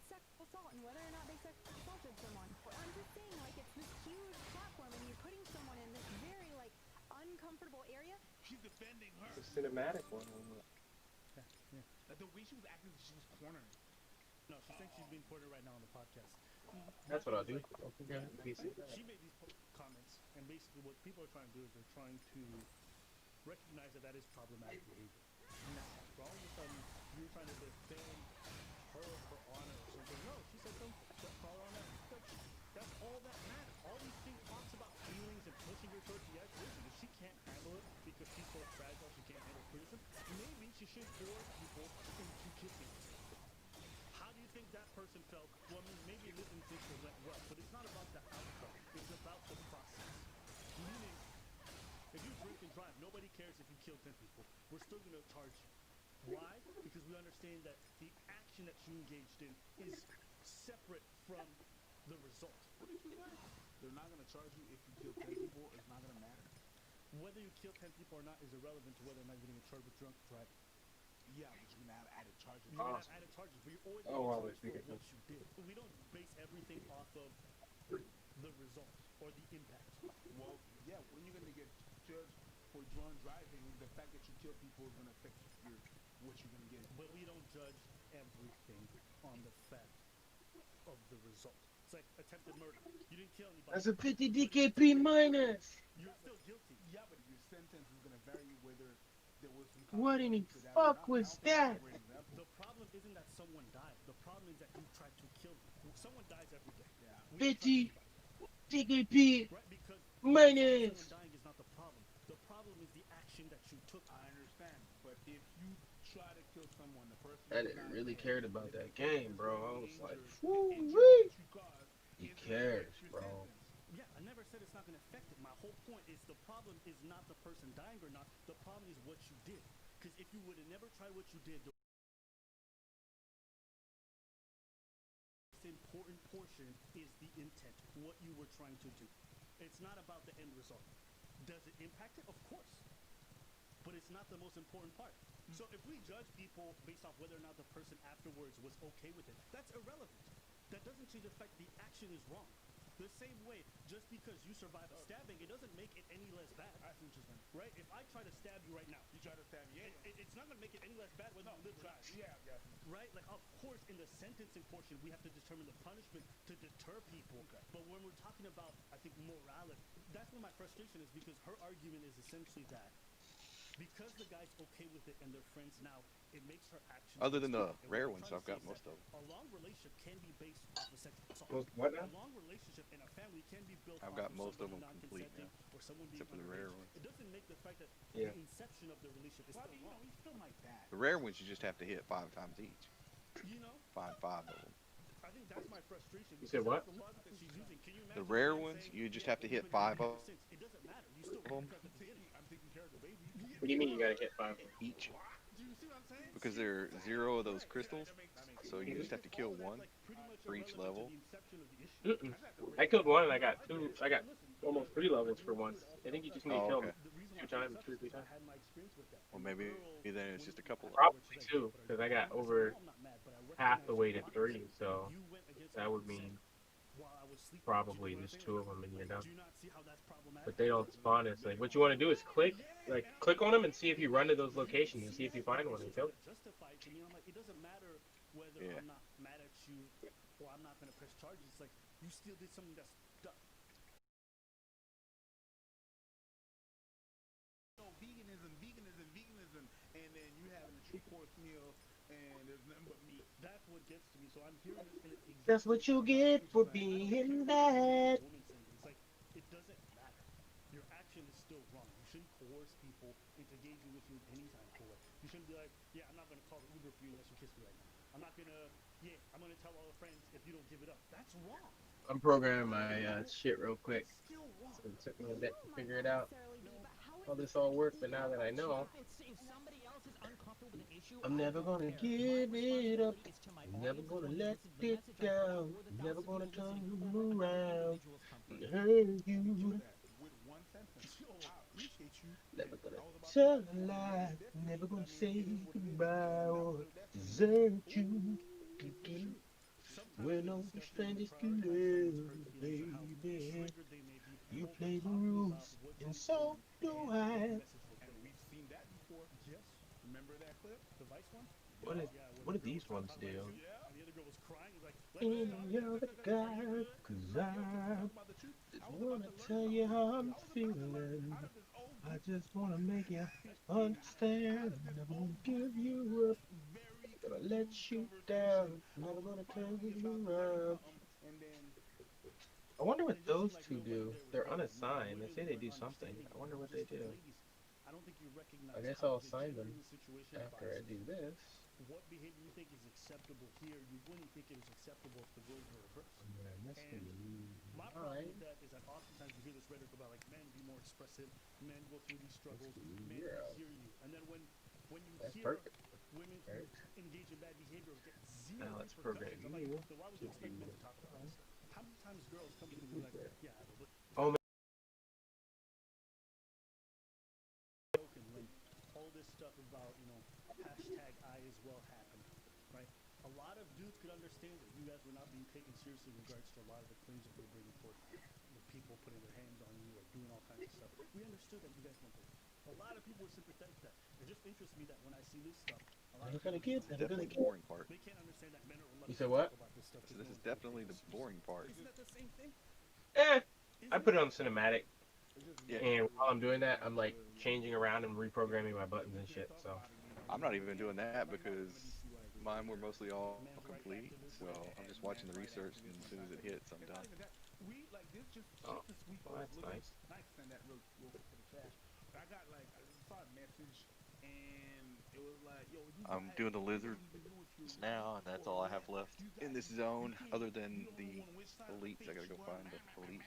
Sexual assault and whether or not they sexually assaulted someone. I'm just saying, like, it's this huge platform and you're putting someone in this very, like, uncomfortable area. She's defending her. It's a cinematic one. Yeah. Like the way she was acting, she was cornering. No, she thinks she's being cornered right now on the podcast. That's what I'll do. Yeah, PC. she made these comments, and basically what people are trying to do is they're trying to recognize that that is problematic behavior. Now, for all of a sudden, you're trying to defend her for honor or something. No, she said something. Call her on that. That's all that matters. All these things talks about feelings and pushing her towards the edge. Listen, if she can't handle it because she's so fragile, she can't handle criticism, maybe she should force people into kissing. How do you think that person felt? Well, I mean, maybe this instance went well, but it's not about the outcome. It's about the process. Meaning, if you drink and drive, nobody cares if you kill 10 people. We're still going to charge you. Why? Because we understand that the action that you engaged in is separate from the result. What did you say? They're not gonna charge you if you kill 10 people. It's not gonna matter. Whether you kill 10 people or not is irrelevant to whether or not you're getting charged with drunk driving. Yeah, but you're gonna have added charges. You're gonna have added charges, but you're always Oh, wow, getting that's charged for what you did. We don't base everything off of the result or the impact. Well, yeah, when you're gonna get judged for drunk driving, the fact that you kill people is gonna affect what you're gonna get. But we don't judge everything on the fact of the result. It's like attempted murder. You didn't kill anybody. That's a 50 DKP minus. You're still guilty. Yeah, but your sentence is gonna vary whether there was some What in the consequence to that or fuck not. was I don't think that? that's a great example. The problem isn't that someone died. The problem is that you tried to kill them. Someone dies every day. Yeah. 50 DKP Right? Because minus. someone dying is not the problem. The problem is the action that you took. I understand, but if you try to kill someone, the person I didn't really cared about that game, bro. I was like, woo woo. He cares, bro. Yeah, I never said it's not going to affect it. My whole point is the problem is not the person dying or not. The problem is what you did. Because if you would have never tried what you did, the most important portion is the intent, what you were trying to do. It's not about the end result. Does it impact it? Of course. But it's not the most important part. So if we judge people based off whether or not the person afterwards was okay with it, that's irrelevant. That doesn't change the fact the action is wrong. The same way, just because you survive a stabbing, it doesn't make it any less bad. I see what you're saying. Right? If I try to stab you right now, You try to stab me, it's not going to make it any less bad whether you live or not. Yeah, yeah. Right? Like, of course, in the sentencing portion, we have to determine the punishment to deter people. Okay. But when we're talking about, I think, morality, that's where my frustration is, because her argument is essentially that because the guy's okay with it and they're friends now, it makes her actions. Other than the And what rare I'm ones, trying to I've got say is most that of them. A long relationship can be based off of sexual assault. What now? A long relationship in a family can be built I've off got of most of somebody them complete non-consenting or someone being except for the rare underage. ones. It doesn't make the fact that Yeah. the inception of the relationship is Well, still wrong. you still like that. The rare ones you just have to hit 5 times each. You know? Find 5 of them. I think that's my frustration. You said what? The logic that she's using. Can you The imagine rare a man ones, saying, you just yeah, have to hit women 5 have of since. It doesn't matter. You still them at the beginning. I'm taking care of the baby. What do you mean you gotta hit 5? each. Do you see what I'm saying? Because there are 0 of those crystals, so you just have to kill 1 for each level. Mm-mm. I killed 1 and I got 2. I got almost 3 levels for once. I think you just need to kill okay. 2 times, 2 or 3 times. Or maybe then it's just a couple of Probably 2, because I got over half the way to 3, so that would mean while I was sleeping. Probably You know what I'm just saying? 2 of them and you're done. Do you not see how that's problematic? But they don't spawn. It's like what you want to do is click on them and see if you run to those locations and see if you find one and kill it. Justified to me. I'm like, it doesn't matter whether Yeah. I'm not mad at you or I'm not gonna press charges. It's like you still did something that's dumb. Veganism, and then you having a 2-course meal and there's nothing but meat. That's what gets to me. So I'm hearing this in it. That's what you get for being bad. It's like it doesn't matter. Your action is still wrong. You shouldn't coerce people into engaging with you in any kind of cool way. You shouldn't be like, yeah, I'm not gonna call Uber for you unless you kiss me right now. I'm not gonna, I'm gonna tell all the friends if you don't give it up. That's wrong. I'm programming my shit real quick. So it took me a bit to figure it out. How this all worked, but now that I know, I'm never gonna give it up. I'm never gonna let it down. I'm never gonna turn around and hurt you. Never gonna tell a lie. Never gonna say goodbye or desert you. When all the strangers to love, baby. You play the rules, and so do I. And we've seen that before. Yes. Remember that clip? The Vice one? What do these ones do? And the other girl was crying. Like, And you're the guy, 'cause I just wanna tell you how I'm feeling. I just wanna make you understand. I'm never gonna give you up. I'm gonna let you down. I'm never gonna turn you around. I wonder what those two do. They're unassigned. They say they do something. I wonder what they do. I don't think you recognize. I guess I'll assign them after I do this. What behavior you think is acceptable here, you wouldn't think it is acceptable if the roles were reversed. My problem with that is that oftentimes you hear this rhetoric about like men be more expressive, men go through these struggles, men hear you, and then when you hear women who engage in bad behavior get zero repercussions, I'm like, so why would you expect men to talk about this stuff? How many times girls come to me and be like, yeah, Oh, when all this stuff about, hashtag I as well happened, right? A lot of dudes could understand that you guys were not being taken seriously in regards to a lot of the claims that you were bringing forth, the people putting their hands on you or doing all kinds of stuff. We understood that you guys weren't there. A lot of people were sympathetic to that. It just interests me that when I see this stuff, a lot of people Definitely the boring part. they can't understand that men are reluctant You said to what? talk about this stuff. So this is definitely the boring part. Isn't that the same thing? I put it on cinematic. Yeah. And while I'm doing that, I'm like changing around and reprogramming my buttons and shit. So I'm not even doing that because mine were mostly all complete. So I'm just watching the research, and as soon as it hits, I'm done. oh, well, that's nice. Send that real quick to the chat. I got like I saw a message and it was like, yo, I'm doing the lizards now, and that's all I have left in this zone, other than the elites. I gotta go find the elites.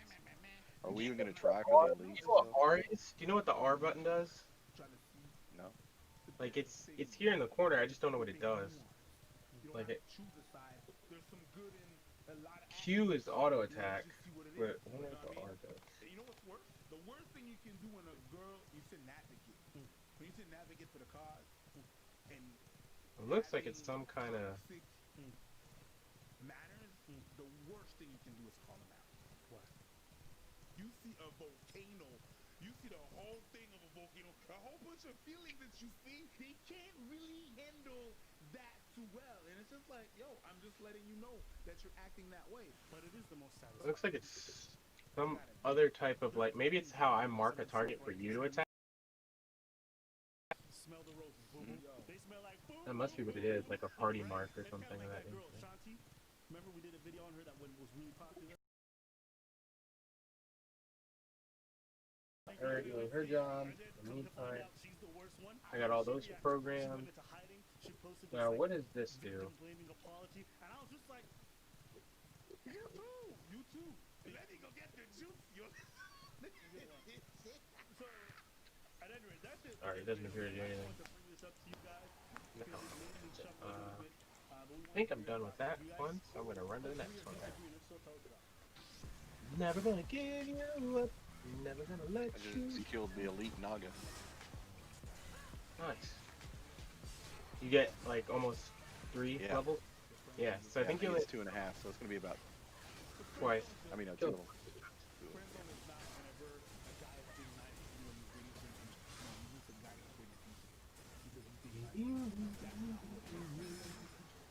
Are we even gonna try for the elites? You know what R is? Do you know what the R button does? No. Like it's here in the corner. I just don't know what it does. Like it. Q is auto attack, but I don't know what the R does. You know what's worse? The worst thing you can do when a girl, you say navigate. When you say navigate for the cause, and It looks like it's some kind of. matters, the worst thing you can do is call them out. What? You see a volcano, you see the whole thing of a volcano, a whole bunch of feelings that you see, they can't really handle that too well. And it's just like, yo, I'm just letting you know that you're acting that way. But it is the most satisfying. It looks like it's some other type of like maybe it's how I mark a target for you to attack. Smell the roses. Boom. They smell like boom. That must be what it is, like a party mark or something of that Girl, nature. Shanti, remember we did a video on her that was really popular? I already doing her job. In the meantime, I got all those programmed. Now, what does this do? Blaming apology, and I was just like, you too. Let me go get the juice. So, at any rate, that's it. Alright, it doesn't appear to do anything. No. I think I'm done with that one, so I'm gonna run to the next one. Never gonna give you up. Never gonna let I you. just killed the elite Naga. Nice. You get like almost 3 levels. Yeah, so I think it's you'll. 2.5, so it's gonna be about Twice. I mean, Killed two of him. them. Friend zone is not whenever a guy is being nice to you and he's being you need some guy that's being decent because he's being nice. That's not what friend zone is.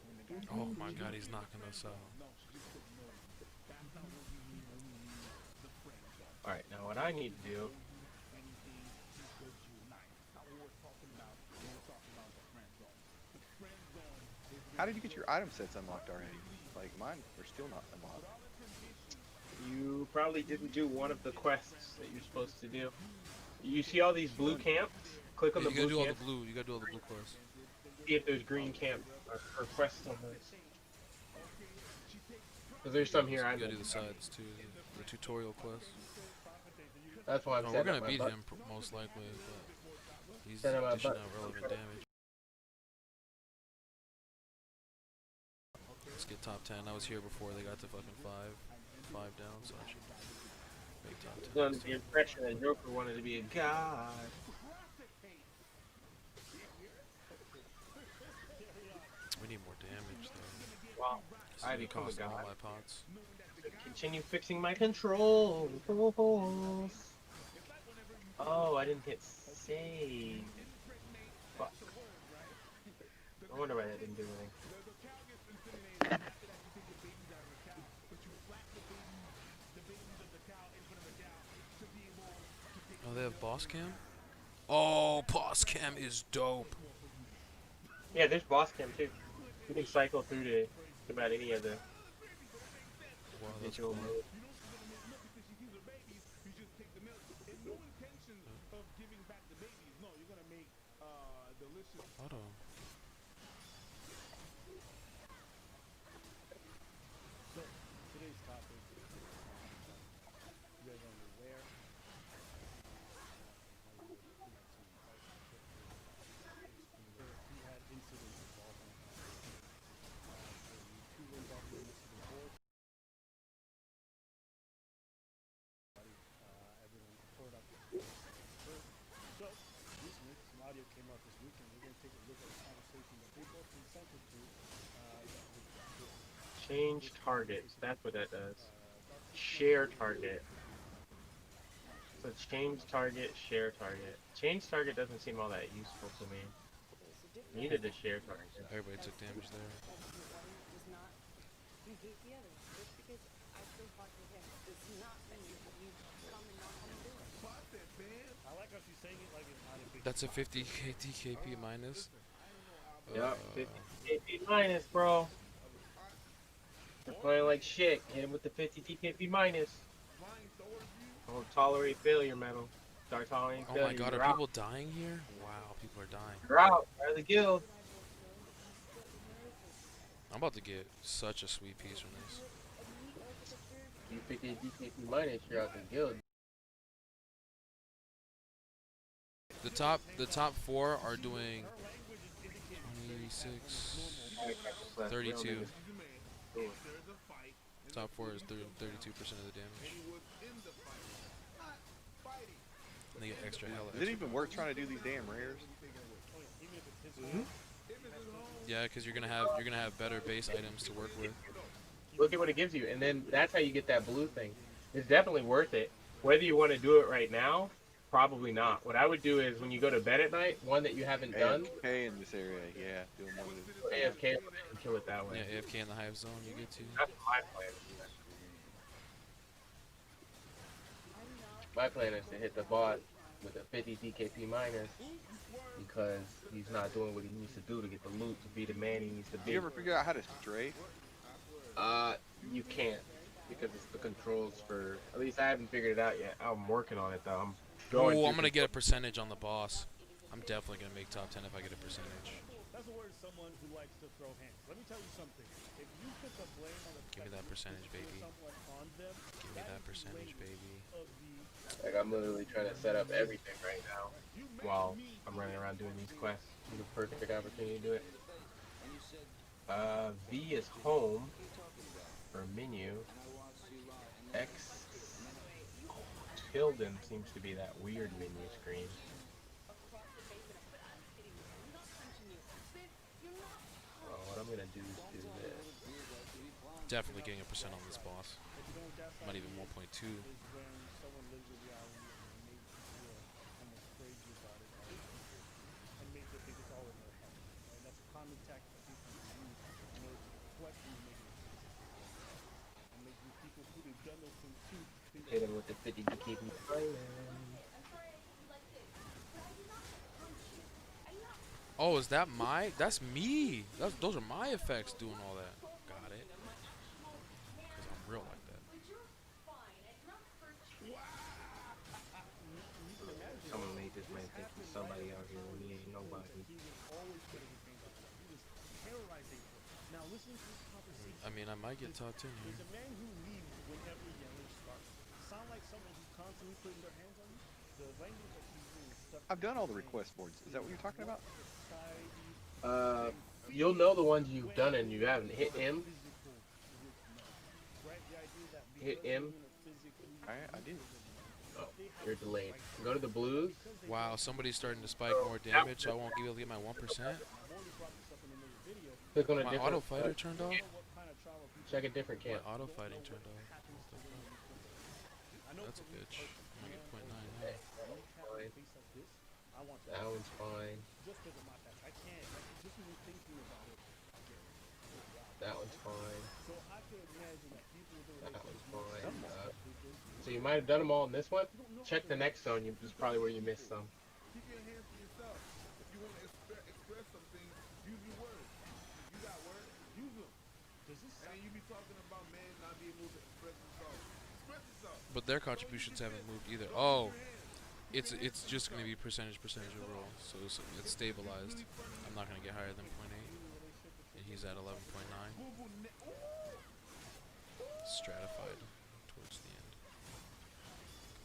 When the guy Oh says, my "She God, just he's in the knocking friend us zone." out. No, she just didn't know you. That's not what we mean when we mean the friend zone. All right, now what I need to do. Anything he does you nice. Not what we're talking about when we're talking about the friend zone. The friend zone is How did you get your item sets unlocked already? Like mine are still not unlocked. You probably didn't do one of the quests that you're supposed to do. You see all these blue camps? Click on Yeah, the you gotta blue do all the camps. blue. You gotta do all the blue quests. See if there's green camp or quests on those. Because there's some here. You gotta do the sides too. The tutorial quests. That's why I'm Oh, setting we're up gonna my beat butt. him most likely, but he's Setting up my dishing butt. out relevant damage. Let's get top 10. I was here before they got to fucking 5 down, so I should make top 10. It's under the impression that Joker wanted to be a god. We need more damage though. Wow. This I is become a costing all god. my pots. Continue fixing my controls. Oh, I didn't hit save. Fuck. I wonder why that didn't do anything. Oh, they have boss cam? Oh, boss cam is dope. Yeah, there's boss cam too. You can cycle through to about any of the Wow, that's visual cool. modes. Auto. So, today's topic is, you guys are aware and how you would, we had incidents involving the two wins off the incident board. Everyone poured up first. So, recently, some audio came out this week, and we're going to take a look at a conversation that they both consented to. Change targets. That's what that does. Share target. So change target, share target. Change target doesn't seem all that useful to me. Needed a share target. Everybody took damage there. I like how she's saying it like it's not a big That's a 50 DKP minus. Yup, 50 DKP minus, bro. They're playing like shit. Hit him with the 50 DKP minus. Don't tolerate failure, metal. Start tolerating Oh failure. my God, you're are out. people dying here? Wow, people are dying. You're out. Out of the guild. I'm about to get such a sweet piece from this. You 50 DKP minus, you're out the guild. The top 4 are doing 26, 32. Top 4 is 32% of the damage. And they get extra hella. Is it even worth trying to do these damn rares? Yeah, because you're gonna have better base items to work with. Look at what it gives you, and then that's how you get that blue thing. It's definitely worth it. Whether you want to do it right now, probably not. What I would do is when you go to bed at night, one that you haven't done. AFK in this area, yeah. Doing one of the AFK and kill it that way. Yeah, AFK in the hive zone, you get to. That's my plan. My plan is to hit the boss with a 50 DKP minus because he's not doing what he needs to do to get the loot to be the man he needs to be. You ever figure out how to strafe? You can't because it's the controls for. At least I haven't figured it out yet. I'm working on it though. I'm going. Oh, I'm gonna get a percentage on the boss. I'm definitely gonna make top 10 if I get a percentage. That's a word of someone who likes to throw hands. Let me tell you something. If you put the blame on the Give me that percentage, baby. someone on them, Give me that percentage, baby. Like I'm literally trying to set up everything right now while I'm running around doing these quests. It's the perfect opportunity to do it. V is home for menu. X tilde seems to be that weird menu screen. What I'm gonna do is do this. Definitely getting a percent on this boss. Not even 1.2. is when someone lives with reality and makes you feel almost crazy about it all and makes it think it's all in their head. And that's a common tactic that people use in order to deflect these negative sensations and make these people who they've done those things to think Hit him with the 50 to keep him playing. Oh, is that my? That's me. Those are my effects doing all that. Got it. Cause I'm real like that. Someone made this man think he's somebody out here when he ain't nobody. he was always putting his hands up. He was terrorizing her. Now listen to this conversation. I mean, I might get top 10 There's here. a man who leaves whenever yelling starts. Sound like someone who's constantly putting their hands on you? The language that she's using is stuff. I've done all the request boards. Is that what you're talking about? You'll know the ones you've done and you haven't. Hit M. Hit M. I did. Oh, you're delayed. Go to the blues. Wow, somebody's starting to spike more damage. I won't be able to get my 1%. Click on a My different. auto fighter turned off. Check a different camp. My auto fighting turned off. That's a bitch. I'm gonna get 0.9 now. That one's fine. That one's fine. That one's fine. So you might have done them all in this one. Check the next zone. This is probably where you missed some. Keep your hands to yourself. If you want to express something, use your words. You got words, use them. And then you be talking about men not being able to express themselves. Express yourself. But their contributions haven't moved either. Oh, it's just gonna be percentage overall, so it's stabilized. I'm not gonna get higher than 0.8, and he's at 11.9. Stratified towards the end.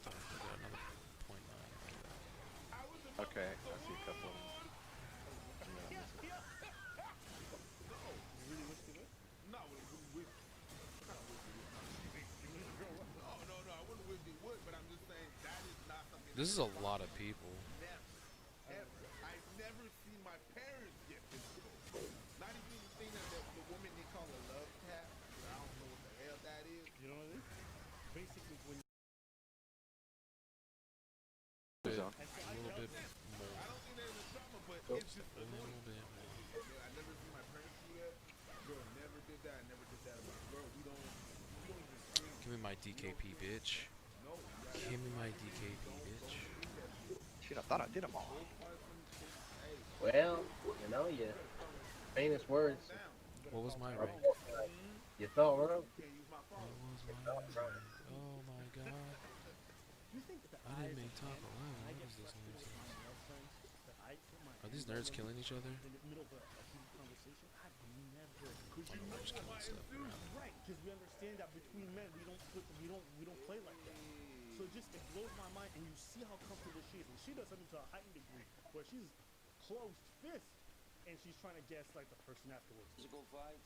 I got another 0.9. Okay, I see a couple of them. This is a lot of people. I've never seen my parents get this close. Not even the thing that the woman they call a love tap. I don't know what the hell that is. You know what it is? Basically, when A little bit more. I don't think there's a trauma, but it's just A little bit more. I never seen my parents do that. Girl, never did that. I never did that. Girl, we don't even scream. Give me my DKP, bitch. Give me my DKP, bitch. Shit, I thought I did them all. Well, you know, your famous words. What was my rank? You thought wrong. What was my rank? Oh my god. I didn't make top 11. What is this nonsense? Are these nerds killing each other? in the middle of a heated conversation, I've never. I'm just killing stuff around. Right, because we understand that between men we don't play like that. So it blows my mind, and you see how comfortable she is, and she does something to a heightened degree where she's closed fist, and she's trying to gaslight the person afterwards. Physical fights?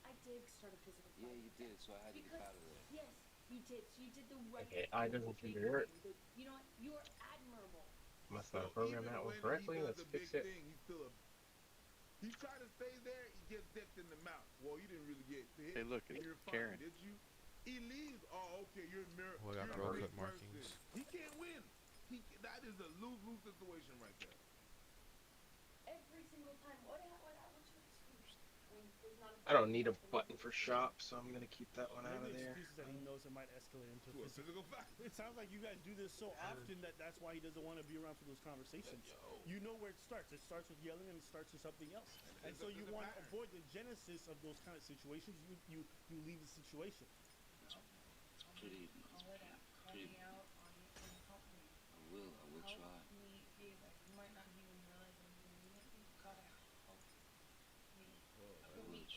I did start a physical fight. Yeah, you did, so I had to get out of there. Yes, you did. So you did the right Okay, thing. I doesn't seem to hurt. You know what? You are admirable. Must not program that one correctly. Let's fix it. He tried to stay there, he gets dipped in the mouth. Well, you didn't really get hit. Hey, look, and it's you're Karen. fine, did you? He leaves. Oh, okay, you're a mirror. Oh, I got you're a bro great cut markings. person. He can't win. That is a lose-lose situation right there. Every single time. What's your excuse? When there's not I don't need a button for shop, so I'm gonna keep that one out of there. Excuses that he knows it might escalate into To a physical fight. It sounds like you guys do this so often that's why he doesn't want to be around for those conversations. You know where it starts. It starts with yelling and it starts with something else. And so you want to avoid the genesis of those kind of situations. You leave the situation. It's pretty. calling out on company. I will try. You might not even realize I'm doing it. You gotta help me.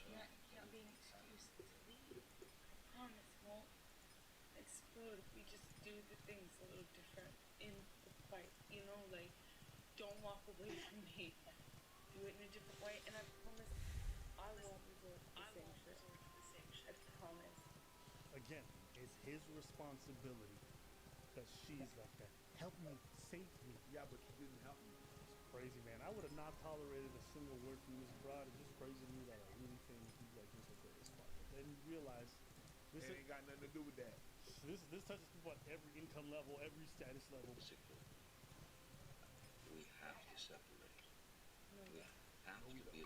You're not being excused to leave. I promise it won't explode if we just do the things a little different in the fight. You know, like, don't walk away from me. Do it in a different way, and I promise I won't resort to the same shit. I promise. Again, it's his responsibility that she's like that. Help me, save me. Yeah, but you didn't help me. It's crazy, man. I would have not tolerated a single word from this broad. It's just crazy to me that a really famous dude like this would go this far. But then you realize This It ain't got nothing to do with that. This touches people at every income level, every status level. We have to separate. We have to be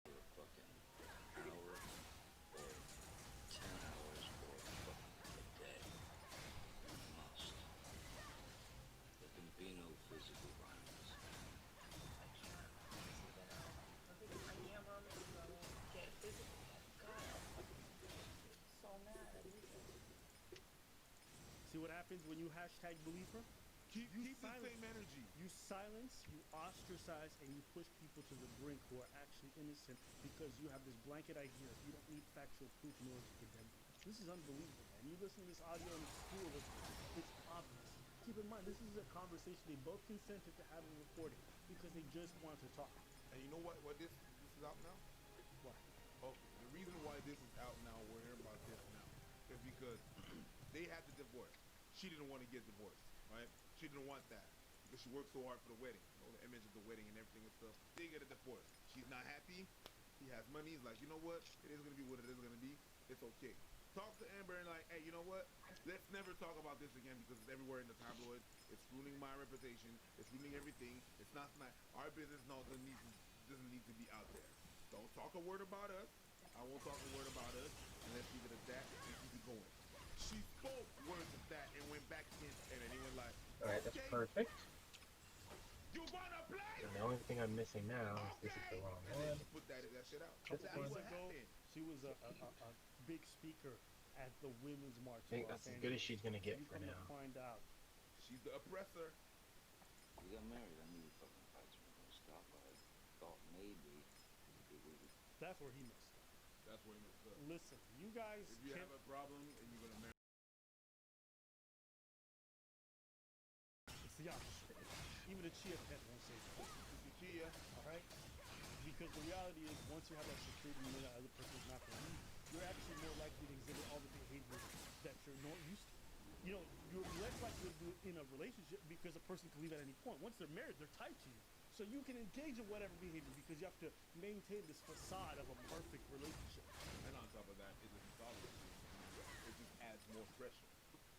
a fucking hour or 10 hours or fucking a day. We must. There can be no physical violence. Get physical. God, so mad at you. See what happens when you hashtag believe her? Keep the same energy. You silence, you ostracize, and you push people to the brink who are actually innocent because you have this blanket idea. You don't need factual proof in order to condemn them. This is unbelievable, man. You listen to this audio in school, it's obvious. Keep in mind, this is a conversation they both consented to having recorded because they just want to talk. And you know what this is out now? What? Oh, the reason why this is out now, we're hearing about this now, is because they had the divorce. She didn't want to get divorced, right? She didn't want that because she worked so hard for the wedding, you know, the image of the wedding and everything and stuff. They get a divorce. She's not happy. He has money. He's like, you know what? It is gonna be what it is gonna be. It's okay. Talk to Amber and like, hey, you know what? Let's never talk about this again because it's everywhere in the tabloid. It's ruining my reputation. It's ruining everything. It's not nice. Our business doesn't need to be out there. Don't talk a word about us. I won't talk a word about us. And let's leave it at that and keep it going. She spoke words of that and went back against it and he went like, Alright, that's perfect. You wanna play? And the only thing I'm missing now is this is the wrong And then one. she put that shit out. This That's one. what happened. She was a big speaker at the Women's March. I think that's as good as she's gonna get for You come now. to find out. She's the oppressor. We got married. I knew fucking fights were gonna stop. I thought maybe we would. That's where he missed up. That's where he messed up. Listen, you guys If you can't... have a problem and you're gonna marry. It's the opposite. Even a chia pet won't say that. It's the chia. Alright? Because the reality is, once you have that security, you know that other person's not going to leave. You're actually more likely to exhibit all the behaviors that you're not used to. You know, you're less likely to do it in a relationship because a person can leave at any point. Once they're married, they're tied to you. So you can engage in whatever behavior because you have to maintain this facade of a perfect relationship. And on top of that, it doesn't solve it. It just adds more pressure.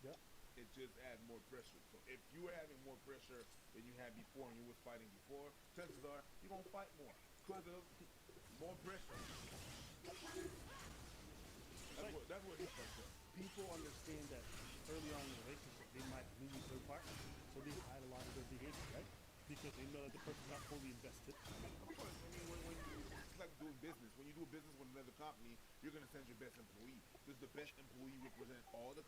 Yeah. It just adds more pressure. So if you were having more pressure than you had before and you was fighting before, chances are you're gonna fight more because of more pressure. That's what he fucked up. People understand that early on in the relationship, they might lose their partner. So they hide a lot of their behavior, right? Because they know that the person's not fully invested. Of course, I mean, it's like doing business. When you do business with another company, you're gonna send your best employee. Does the best employee represent all the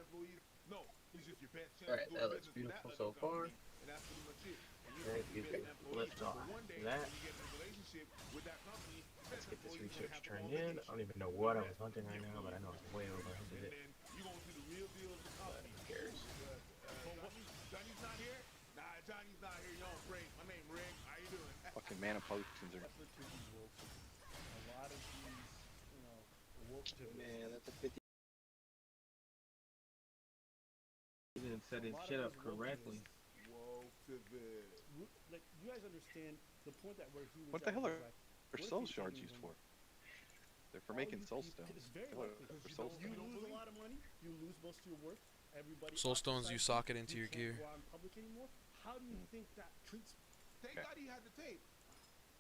employees? No, he's just your best chance Alright, to do that looks business with that beautiful other so far. company, and that's pretty much it. And you Alright, send you your can best employee. lift off But one day, that. when you get in a relationship with that company, Let's get this employee's gonna research have to go turned on in. I vacation. don't even know what I was hunting right now, but I know it's way over And 100 it. then you're gonna see the real deal of the company. Who cares? Johnny's not here? Nah, Johnny's not here. Y'all break. My name Rick. How you doing? Fucking mana potions are. That's what to these woke. A lot of these, you know, woke to Man, that's a 50. He didn't set his shit up correctly. Like, you guys understand the point that where he was What the hell at are was like, soul what if you shards take used me for? They're for all making you soul people- stones. It's very They're likely for because soul you stones. lose a lot of money, you lose most of your work, everybody. Soul stones, you sock it ostracizes into you your can't gear. go out in public anymore. How do you think that treats me? Thank God he had the tape.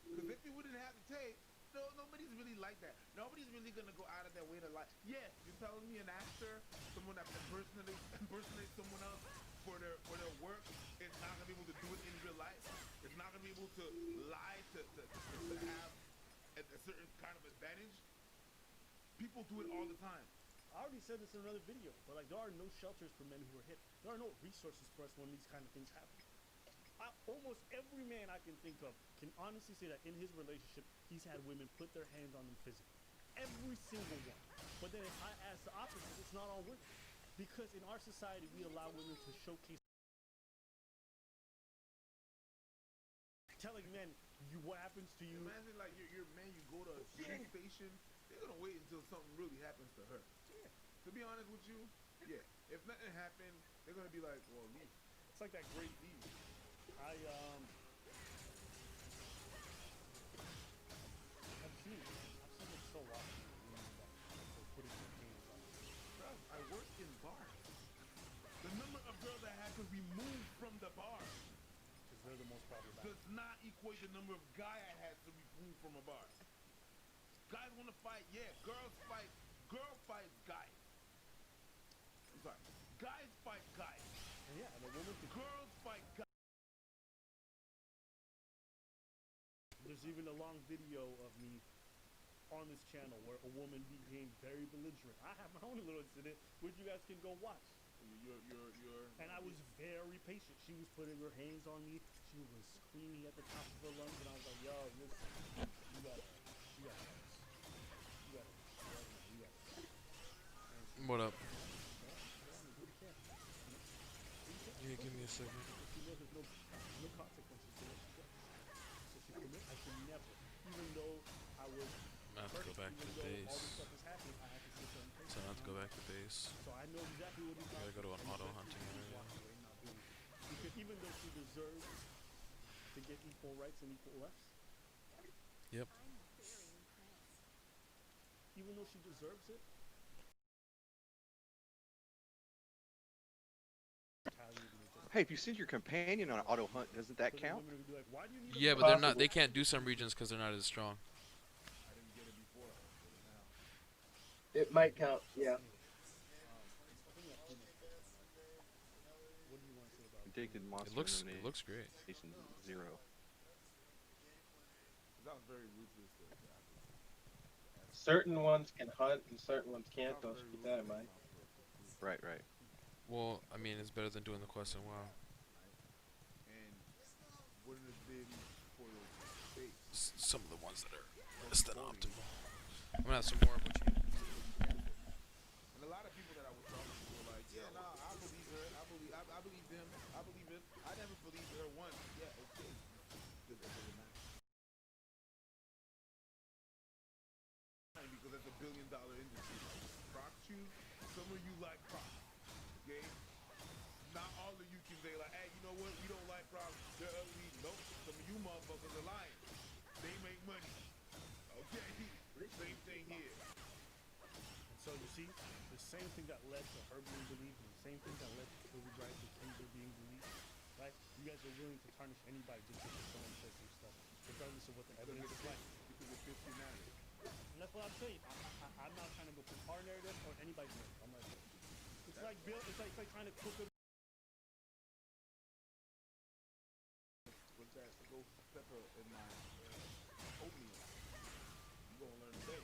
Because if he wouldn't have the tape, nobody's really like that. Nobody's really gonna go out of their way to like. Yes, you're telling me an actor, someone that impersonates someone else for their work, is not gonna be able to do it in real life. It's not gonna be able to lie to have a certain kind of advantage. People do it all the time. I already said this in another video, but like there are no shelters for men who are hit. There are no resources for us when these kind of things happen. Almost every man I can think of can honestly say that in his relationship, he's had women put their hands on him physically. Every single one. But then if I ask the opposite, it's not all women. Because in our society, we allow women to showcase telling men, what happens to you. Imagine like you're a man, you go to a police station, they're gonna wait until something really happens to her. Yeah. To be honest with you, yeah. If nothing happened, they're gonna be like, well, leave. It's like that great deed. I seen it. I've seen it so often. Putting their hands on it. Bro, I work in bars. The number of girls I had to remove from the bar Because they're the most problematic. does not equate the number of guy I had to remove from a bar. Guys want to fight, yeah. Girls fight. Girl fights guys. I'm sorry. Guys fight guys. Yeah, and a woman could. Girls fight guys. There's even a long video of me on this channel where a woman became very belligerent. I have my own little incident, which you guys can go watch. And I was very patient. She was putting her hands on me. She was screaming at the top of her lungs, and I was like, "Yo, listen, you gotta. What up? Yeah, give me a second. She knows there's no consequences to what she does. So she commit. I can never, even though I was. I have to go back to base. All this stuff is happening, I have to sit there and pay. So I have to go back to base. So I know exactly what he's Gotta go to an auto hunting area. Because even though she deserves to get equal rights and equal lefts. Yep. Even though she deserves it. Hey, if you send your companion on an auto hunt, doesn't that count? Yeah, but they're not. They can't do some regions because they're not as strong. It might count, yeah. Addicted monster. It looks great. Station 0. Sounds very ruthless though. Certain ones can hunt and certain ones can't, though, so keep that in mind. Right, right. Well, I mean, it's better than doing the quest in WoW. And wouldn't have been for the base. Some of the ones that are less than optimal. I'm gonna have some more of what you. And a lot of people that I was talking to were like, "Yeah, nah, I believe her. I believe them. I believe it. I never believed her once. Yeah, okay." Because that's $1 billion industry. Croc shoes. Some of you like Crocs. Okay? Not all of you can say like, "Hey, you know what? We don't like Crocs. They're ugly." Nope. Some of you motherfuckers are lying. They make money. Okay? Same thing here. And so you see, the same thing that led to her being believed, and the same thing that led to Kobe Bryant and Kendra being believed, right? You guys are willing to tarnish anybody just because someone says some stuff, regardless of what the evidence is like. Because it fits your narrative. And that's what I'm saying. I'm not trying to go from our narrative or anybody's narrative. I'm like, it's like trying to cook a. With that ghost pepper in my oatmeal. You gonna learn today.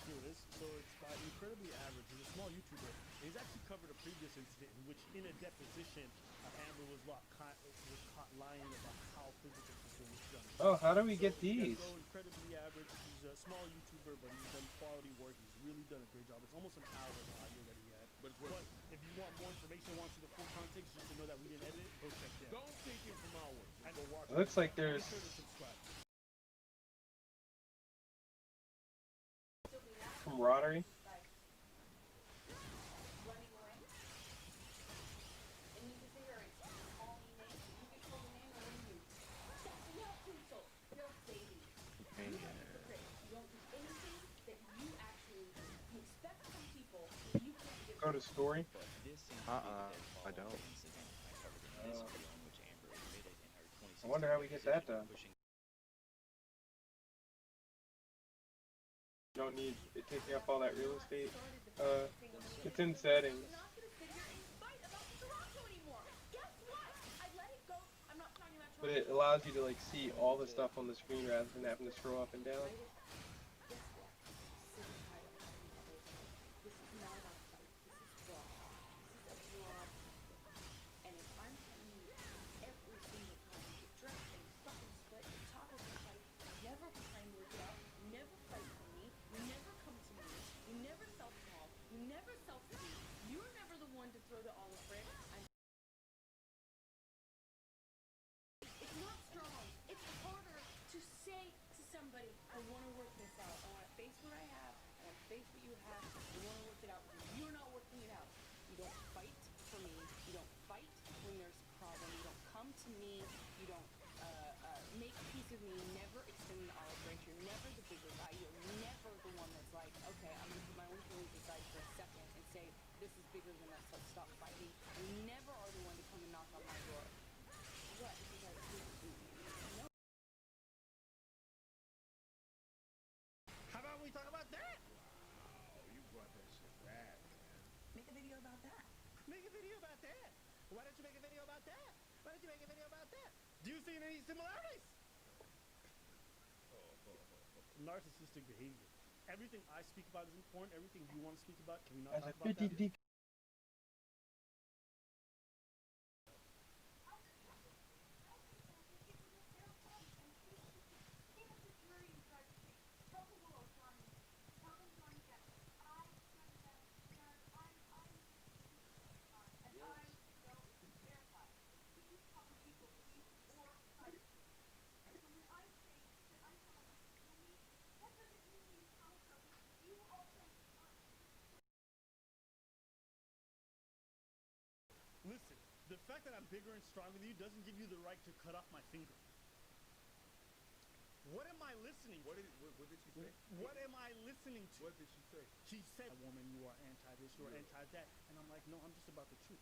Here it is. So it's by Incredibly Average. He's a small YouTuber. And he's actually covered a previous incident in which, in a deposition, Amber was caught lying about how physical system was done. Oh, how do we get these? So Incredibly Average. He's a small YouTuber, but he's done quality work. He's really done a great job. It's almost an hour of audio that he had. But if you want more information, want to see the full context, just to know that we didn't edit it, go check that. Don't take it from our work. And go watch It looks like there's. Be sure to subscribe. Camaraderie. Go to story. I don't. I wonder how we get that done. You don't need it taking up all that real estate. It's in settings. But it allows you to like see all the stuff on the screen rather than having to scroll up and down. I want to work this out. I want to face what I have. I want to face what you have. I want to work it out because you're not working it out. You don't fight for me. You don't fight when there's a problem. You don't come to me. You don't make peace with me. You never extend the olive branch. You're never the bigger guy. You're about that? Why don't you make a video about that? Why don't you make a video about that? Do you see any similarities? Narcissistic behavior. Everything I speak about is important. Everything you want to speak about, can we not As talk a about 50 that? D. Listen, the fact that I'm bigger and stronger than you doesn't give you the right to cut off my finger. What am I listening to? What did she say? What am I listening to? What did she say? She said, woman, you are anti this, you are anti that. And I'm like, no, I'm just about the truth.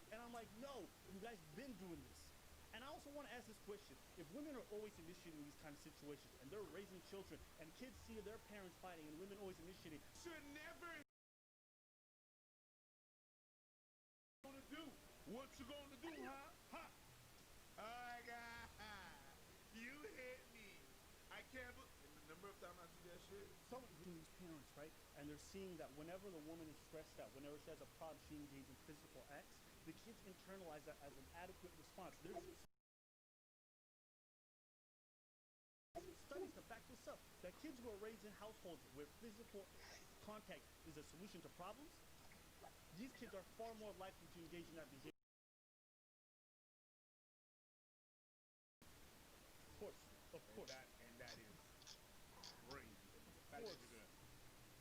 And I'm like, no, you guys been doing this. And I also want to ask this question. If women are always initiating these kind of situations, and they're raising children, and kids see their parents fighting, and women always initiating, Should never gonna do. What you gonna do, huh? Huh? I got you hit me. I can't believe the number of times I see that shit. some of these parents, right? And they're seeing that whenever the woman is stressed out, whenever she has a problem, she engages in physical acts, the kids internalize that as an adequate response. There's studies to back this up, that kids who are raised in households where physical contact is a solution to problems, these kids are far more likely to engage in that behavior. Of course. And that is crazy.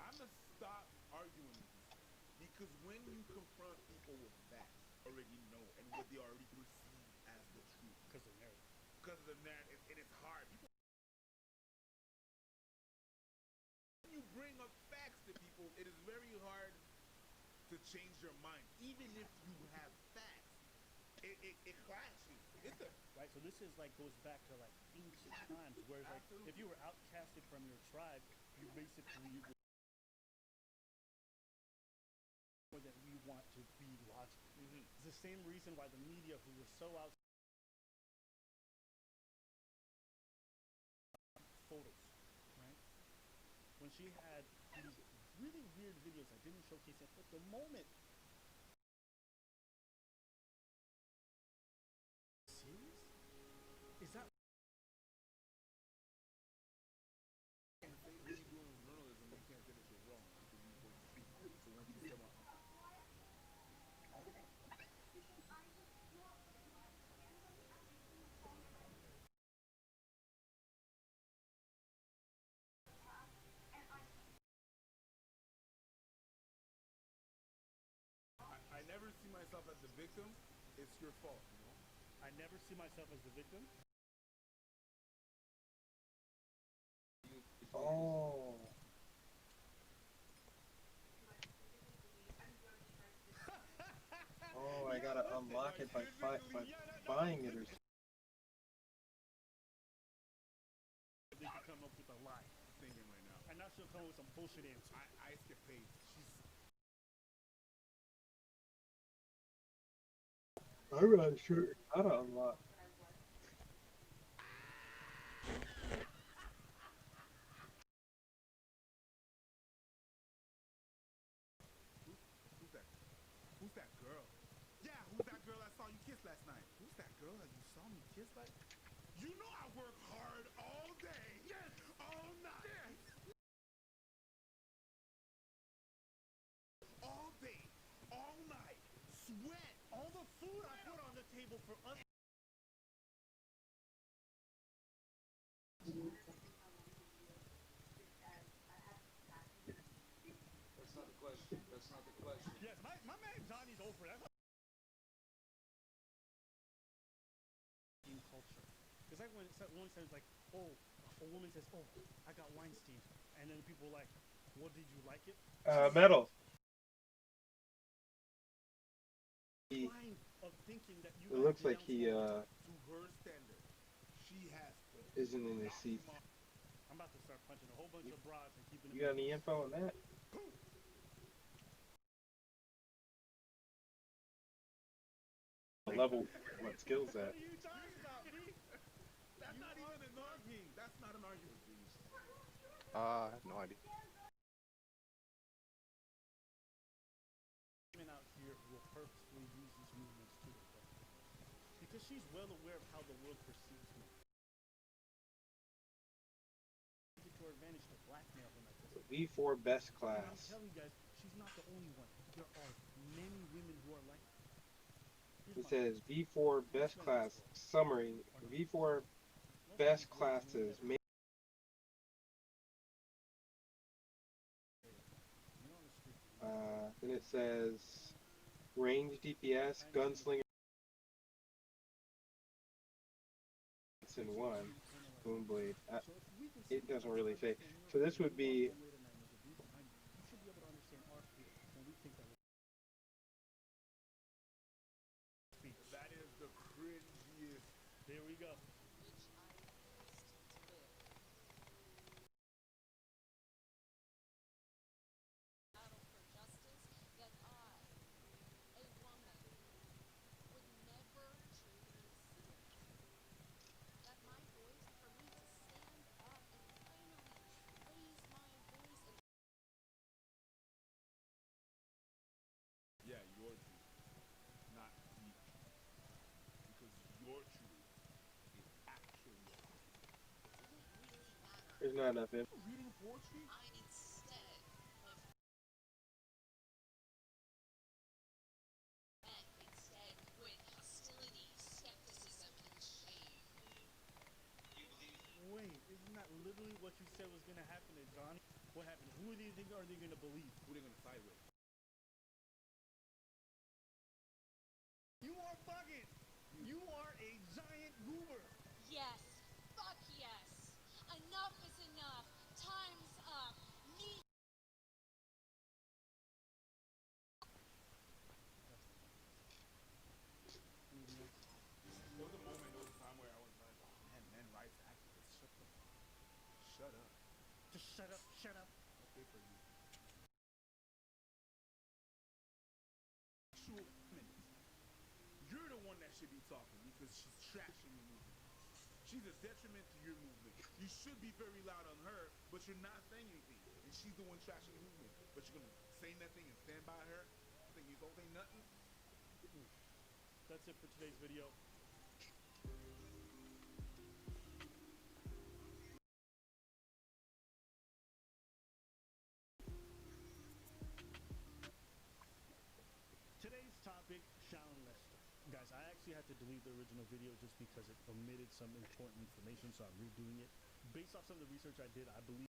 I'm gonna stop arguing with you because when you confront people with facts, already know and what they already perceive as the truth, Because of narrative. Because of the narrative, and it's hard. People, when you bring up facts to people, it is very hard to change your mind, even if you have facts. It clashes. Right, so this is like goes back to like ancient times, where like if you were outcasted from your tribe, you basically that we want to be logical. It's the same reason why the media, who were so out photos, right? When she had these really weird videos that didn't showcase it, but the moment. Serious? Is that? When you're doing journalism, you can't say that you're wrong because you're supposed to speak. So once you come up. I never see myself as the victim. It's your fault, you know? I never see myself as the victim. Oh. Oh, I gotta unlock it by buying it or something. They could come up with a lie. Thinking right now. And now she'll come up with some bullshit answer. I skip paid. I'm not sure how to unlock. Who's that girl? Yeah, who's that girl I saw you kiss last night? Who's that girl that you saw me kiss like? You know I work hard all day. Yes. All night. Yes. All day. All night. Sweat. All the food I put on the table for us. That's not the question. That's not the question. Yes, my man Johnny's over that. In culture. Because like when one says like, oh, a woman says, oh, I got Weinstein. And then people are like, well, did you like it? Metal. Of thinking that you It looks like he to her standard, she has to. isn't in his seat. I'm about to start punching a whole bunch of broads and keeping You got any info on that? level what skills What at. are you talking about, B? That's not even an argument. That's not an argument, B. I have no idea. Women out here will purposefully use these movements to their benefit because she's well aware of how the world perceives men. To her advantage to blackmail him at this. V4 best And I'm class. telling you guys, she's not the only one. There are many women who are like that. It says V4 best class summary. V4 best classes. Then it says range DPS, gunslinger, and one boom blade. It doesn't really say. So this would be. You should be able to understand our fear when we think that That is the cringiest. There we go. Yeah, your truth, not the truth. Because your truth is actually your truth. There's not enough in. Reading poetry? Wait, isn't that literally what you said was gonna happen to Johnny? What happened? Who do you think are they gonna believe? Who they gonna side with? You are bugging! You are a giant goober! Yes. Fuck yes. Enough is enough. Time's up. Me. There was a moment, there was a time where I was like, oh man, men rights activists, shut the fuck. Shut up. Just shut up, shut up. Okay for you. Actual feminist. You're the one that should be talking because she's trashing your movement. She's a detriment to your movement. You should be very loud on her, but you're not saying anything. And she's the one trashing your movement. But you're gonna say nothing and stand by her? Think you don't say nothing? That's it for today's video. Today's topic, Shaolin Lester. Guys, I actually had to delete the original video just because it omitted some important information, so I'm redoing it. Based off some of the research I did, I believe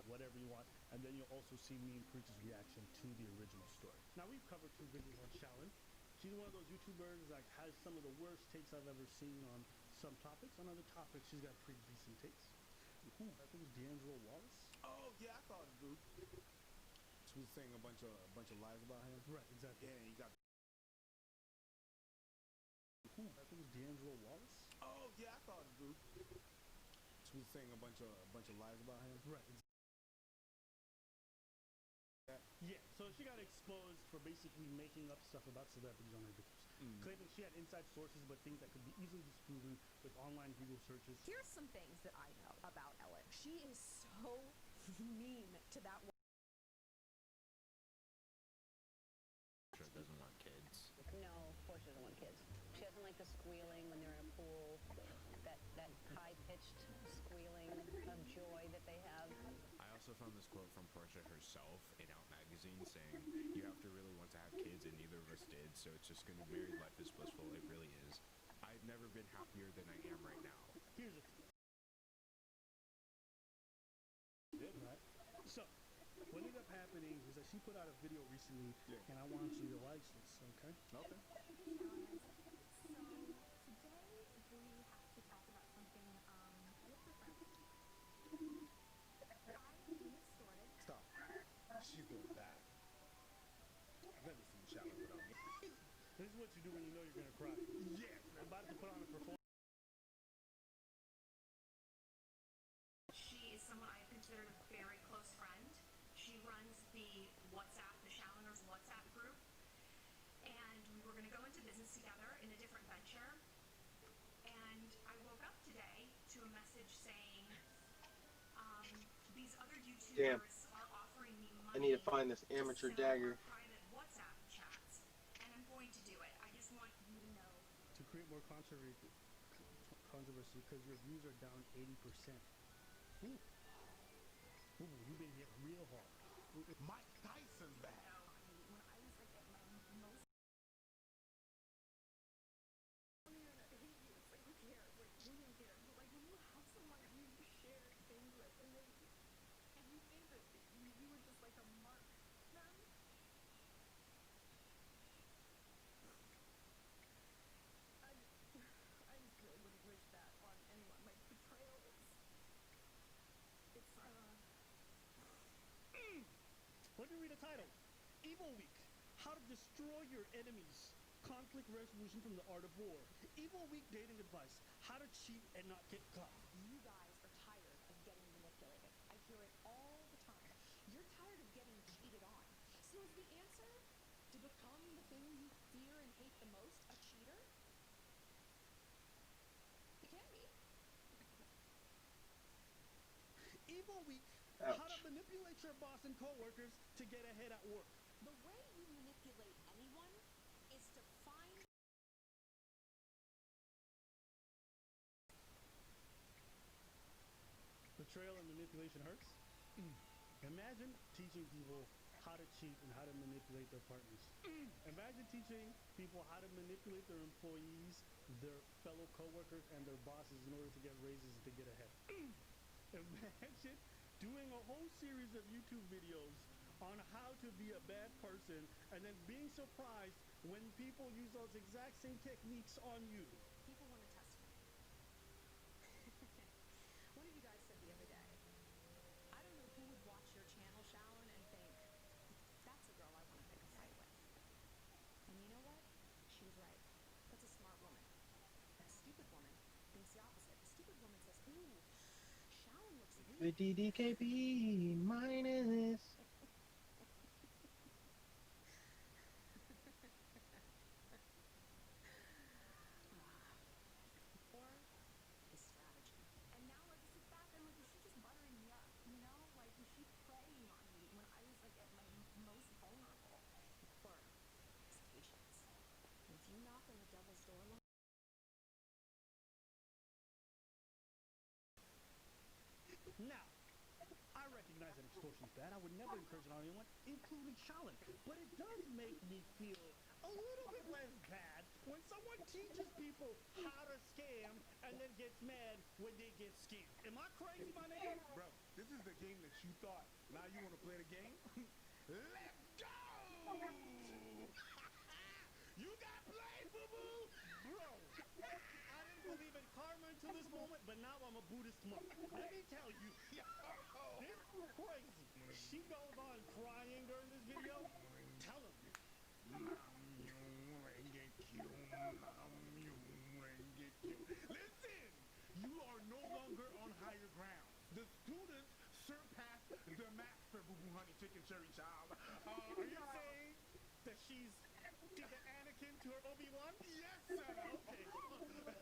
whatever you want, and then you'll also see me and Preach's reaction to the original story. Now, we've covered 2 videos on Shaolin. She's one of those YouTubers that has some of the worst takes I've ever seen on some topics. On other topics, she's got pretty decent takes. Ooh, I think it's D'Angelo Wallace. Oh yeah, I saw the dude. She was saying a bunch of lies about him. Right, exactly. Yeah, and he got. Ooh, I think it's D'Angelo Wallace. Oh yeah, I saw the dude. She was saying a bunch of lies about him. Right. Yeah, so she got exposed for basically making up stuff about celebrities on her videos. Claiming she had inside sources, but things that could be easily disproven with online Google searches. Here's some things that I know about Ellen. She is so mean to that woman. Sure doesn't want kids. No, of course she doesn't want kids. She doesn't like the squealing when they're in a pool, that high-pitched squealing of joy that they have. I also found this quote from Portia herself in Out Magazine saying, you have to really want to have kids, and neither of us did, so it's just going to be married life is blissful. It really is. I've never been happier than I am right now. Here's the thing. Right? So, what ended up happening is that she put out a video recently, and I want you to watch this, okay? Okay. So today we have to talk about something with different. I missorted. Stop. She's doing that. I've never seen Shaolin without me. This is what you do when you know you're gonna cry. Yes. I'm about to put on a performance. She is someone I consider a very close friend. She runs the WhatsApp, the Shaliners WhatsApp group. we're going to go into business together in a different venture. And I woke up today to a message saying, these other Damn. YouTubers are offering me I money need to find this amateur to sell dagger. our private WhatsApp chats, and I'm going to do it. I just want you to know. To create more controversy, because your views are down 80%. Ooh. Ooh, you've been hit real hard. Mike Tyson back. No, I mean, when I was like at my most. I don't even hate you. It's like, who cares? Like, who even cares? But like, when you have someone that you share things with, and they, and you think that you were just like a mark them. I just really wouldn't wish that on anyone. Like, betrayal is, it's Let me read the title. Evil Week. How to destroy your enemies. Conflict resolution from the art of war. Evil Week dating advice. How to cheat and not get caught. You guys are tired of getting manipulated. I hear it all the time. You're tired of getting cheated on. So is the answer to become the thing you fear and hate the most, a cheater? It can be. Evil Week. Ouch. How to manipulate your boss and coworkers to get ahead at work. The way you manipulate anyone is to find. Betrayal and manipulation hurts? Imagine teaching people how to cheat and how to manipulate their partners. Imagine teaching people how to manipulate their employees, their fellow coworkers, and their bosses in order to get raises and to get ahead. Imagine doing a whole series of YouTube videos on how to be a bad person and then being surprised when people use those exact same techniques on you. People want to test me. One of you guys said the other day, I don't know who would watch your channel, Shallon, and think, that's a girl I want to pick a fight with. And you know what? She was right. That's a smart woman. A stupid woman thinks the opposite. A stupid woman says, ooh, Shallon looks really The DDKB minus. Or is strategy. And now, like, I sit back and like, is she just buttering me up? You know, like, is she preying on me when I was like at my most vulnerable? Or is patience? If you knock on the devil's door long. Now, I recognize that extortion is bad. I would never encourage it on anyone, including Shallon. But it does make me feel a little bit less bad when someone teaches people how to scam and then gets mad when they get scammed. Am I crazy, my nigga? Bro, this is the game that you thought. Now you want to play the game? Let's go! You got played, boo-boo! Bro, I didn't believe in karma until this moment, but now I'm a Buddhist monk. Let me tell you, this is crazy. She goes on crying during this video. Tell him. Listen, you are no longer on higher ground. The students surpassed the master, boo-boo honey chicken cherry child. Are you saying that she's the Anakin to her Obi-Wan? Yes, sir. Okay.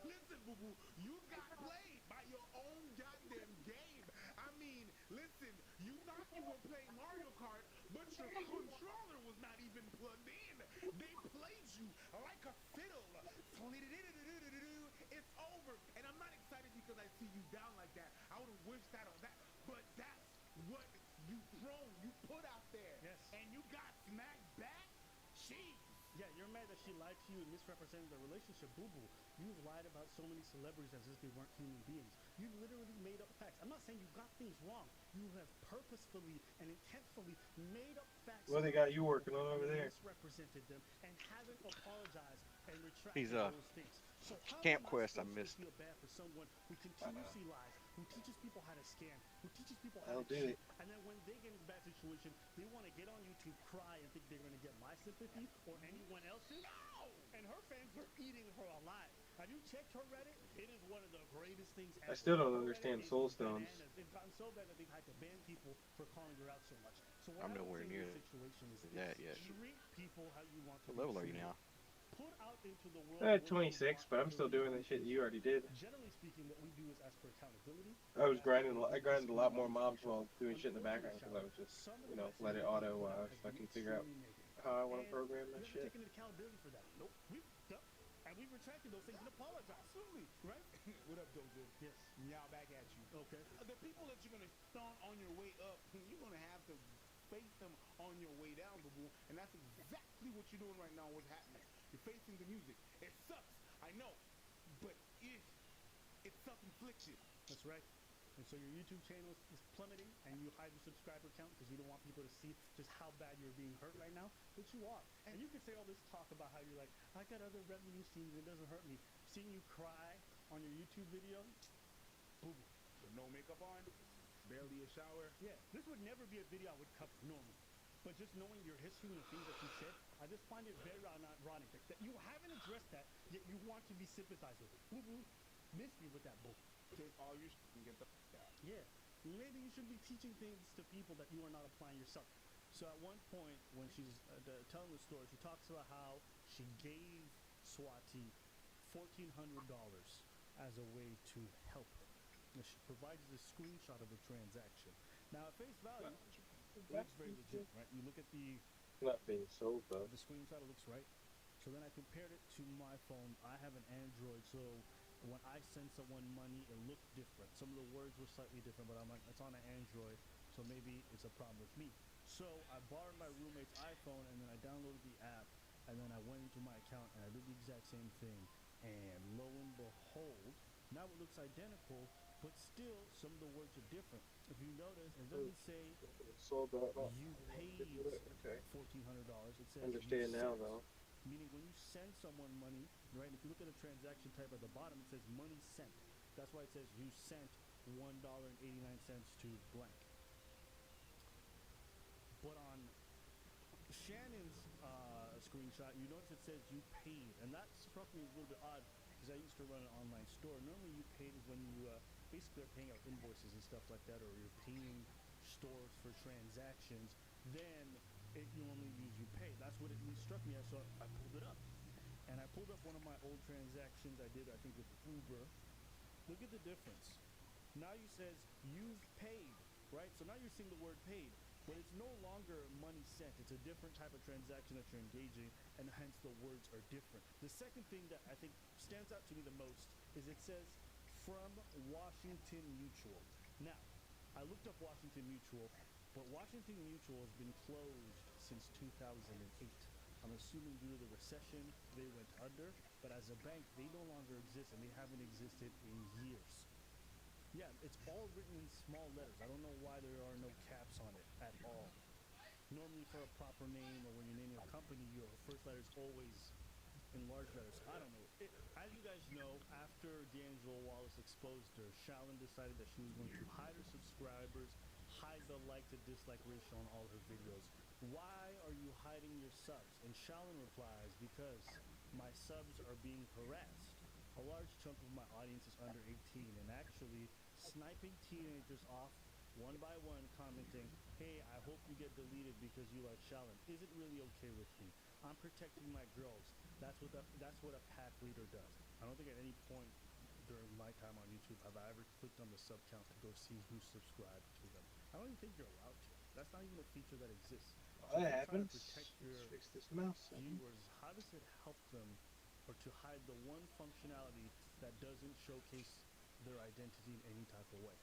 Listen, boo-boo, you got played by your own goddamn game. I mean, listen, you thought you were playing Mario Kart, but your controller was not even plugged in. They played you like a fiddle. It's over. And I'm not excited because I see you down like that. I would have wished that on that. But that's what you thrown, you put out there. Yes. And you got smacked back? Jeez. Yeah, you're mad that she lied to you and misrepresented the relationship. Boo-boo, you've lied about so many celebrities as if they weren't human beings. You literally made up facts. I'm not saying you got things wrong. You have purposefully and intentfully made up facts. Well, they got you working on over there. Misrepresented them and haven't apologized and retracted He's those things. So how Camp am Quest I supposed missed. to feel bad for someone who continuously lies, who teaches people how to scam, who teaches people how I'll to do cheat, it. and then when they get in a bad situation, they want to get on YouTube, cry, and think they're going to get my sympathy or anyone else's? No! And her fans are eating her alive. Have you checked her Reddit? It is one of the greatest things ever. I still don't Her understand Reddit soul is stones. bananas. It's gotten so bad that they've had to ban people for calling her out so much. So what I'm I would nowhere say in near this situation is that yet. treat people how you want to What be level are you treated. now? put out into the world. At 26, but I'm still doing the shit you already did. Generally speaking, what we do is ask for accountability. I was grinding. I grinded a lot more mobs while doing shit in the background because I was just, let it auto fucking figure out how I want to program that shit. Taking accountability for that. Nope. And we've retracted those things and apologized. Absolutely, right? What up, Joseph? Yes. Meow back at you. Okay. The people that you're gonna stun on your way up, you're gonna have to face them on your way down, boo-boo. And that's exactly what you're doing right now. What's happening? You're facing the music. It sucks, I know, but it's self-inflicted. That's right. And so your YouTube channel is plummeting, and you hide your subscriber count because you don't want people to see just how bad you're being hurt right now, which you are. And you can say all this talk about how you're like, I got other revenue streams, it doesn't hurt me. Seeing you cry on your YouTube video, boo-boo. With no makeup on, barely a shower. Yeah, this would never be a video I would cover normally. But just knowing your history and the things that you said, I just find it very ironic that you haven't addressed that, yet you want to be sympathized with it. Boo-boo, miss me with that bull. Take all your and get the out. Yeah, maybe you should be teaching things to people that you are not applying yourself. So at one point, when she's telling the story, she talks about how she gave Swati $1,400 as a way to help her. And she provides a screenshot of the transaction. Now, at face value, it looks very legit, right? You look at the Not being sold though. the screenshot, it looks right. So then I compared it to my phone. I have an Android, so when I send someone money, it looked different. Some of the words were slightly different, but I'm like, it's on an Android, so maybe it's a problem with me. So I borrowed my roommate's iPhone, and then I downloaded the app, and then I went into my account, and I did the exact same thing. And lo and behold, now it looks identical, but still, some of the words are different. If you notice, it doesn't say Sold that. you paid Okay. $1,400. It says Understand you now sent. though. Meaning when you send someone money, right, if you look at the transaction type at the bottom, it says money sent. That's why it says you sent $1.89 to blank. But on Shannon's screenshot, you notice it says you paid. And that struck me as a little bit odd because I used to run an online store. Normally you paid is when you basically are paying out invoices and stuff like that, or you're paying stores for transactions. Then you only use you pay. That's what it struck me as, so I pulled it up. And I pulled up one of my old transactions I did, I think, with Uber. Look at the difference. Now you says you've paid, right? So now you're seeing the word paid, but it's no longer money sent. It's a different type of transaction that you're engaging, and hence the words are different. The second thing that I think stands out to me the most is it says from Washington Mutual. Now, I looked up Washington Mutual, but Washington Mutual has been closed since 2008. I'm assuming due to the recession, they went under, but as a bank, they no longer exist, and they haven't existed in years. Yeah, it's all written in small letters. I don't know why there are no caps on it at all. Normally for a proper name, or when you're naming a company, your first letter is always in large letters. I don't know. As you guys know, after D'Angelo Wallace exposed her, Shallon decided that she was going to hide her subscribers, hide the like to dislike ratio on all her videos. Why are you hiding your subs? And Shallon replies, because my subs are being harassed. A large chunk of my audience is under 18 and actually sniping teenagers off one by one, commenting, hey, I hope you get deleted because you like Shallon. Is it really okay with me? I'm protecting my girls. That's what a pack leader does. I don't think at any point during my time on YouTube have I ever clicked on the sub count to go see who subscribed to them. I don't even think you're allowed to. That's not even a feature that exists. Well, that happens. Protect your Let's fix this mouse. viewers. How does it help them, or to hide the one functionality that doesn't showcase their identity in any type of way?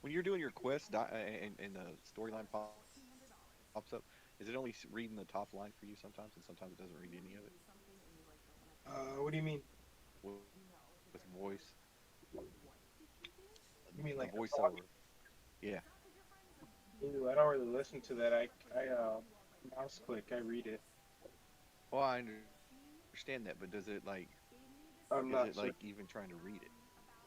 When you're doing your quest and the storyline pops up, is it only reading the top line for you sometimes, and sometimes it doesn't read any of it? What do you mean? With voice. You mean like the voiceover? Yeah. Ooh, I don't really listen to that. I mouse click. I read it. Well, I understand that, but does it like? I'm is not it sure. like even trying to read it?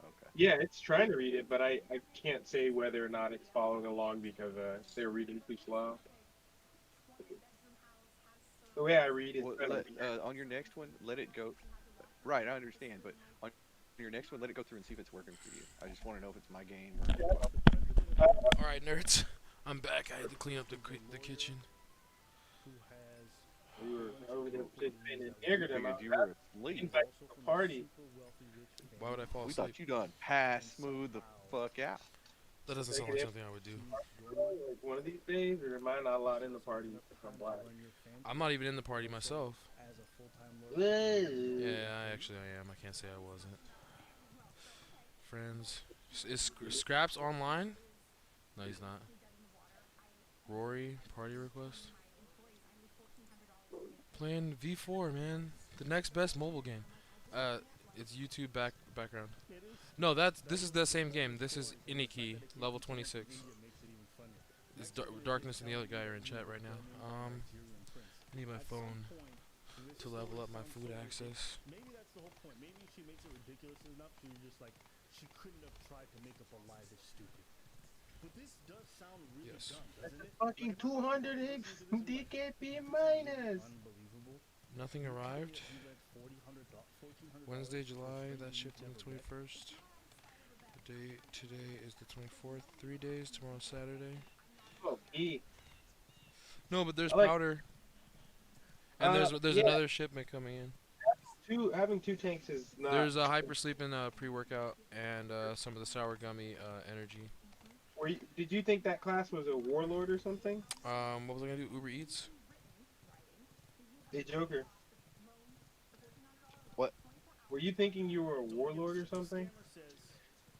Okay. Yeah, it's trying to read it, but I can't say whether or not it's following along because they're reading too slow. The way I read it, Well, on your next one, let it go. Right, I understand, but on your next one, let it go through and see if it's working for you. I just want to know if it's my game. Alright, nerds. I'm back. I had to clean up the kitchen. Who has We were over there participating in Niagara. Figured you were asleep. Invite to a party. Why would I fall We asleep? thought you done passed smooth the fuck out. That doesn't sound Taking like it something I would do. like one of these days, or am I not allowed in the party if I'm black? I'm not even in the party myself. Whoa. Yeah, I am. I can't say I wasn't. Friends. Is Scraps online? No, he's not. Rory, party request. Playing V4, man. The next best mobile game. It's YouTube background. No, this is the same game. This is Iniki, level 26. It's Darkness and the other guy are in chat right now. I need my phone to level up my food access. Maybe that's the whole point. Maybe she makes it ridiculous enough. She just like she couldn't have tried to make up a lie this stupid. But this does sound really dumb, doesn't it? Fucking 200 X DKP minus. Unbelievable. Nothing arrived. Wednesday, July. That shipped on the 21st. The date today is the 24th. 3 days. Tomorrow, Saturday. Oh, E. No, but there's I like- powder. And there's yeah. another shipment coming in. Having 2 tanks is not. There's a hypersleep and pre-workout and some of the sour gummy energy. Did you think that class was a warlord or something? What was I gonna do? Uber Eats. Hey Joker. What? Were you thinking you were a warlord or something?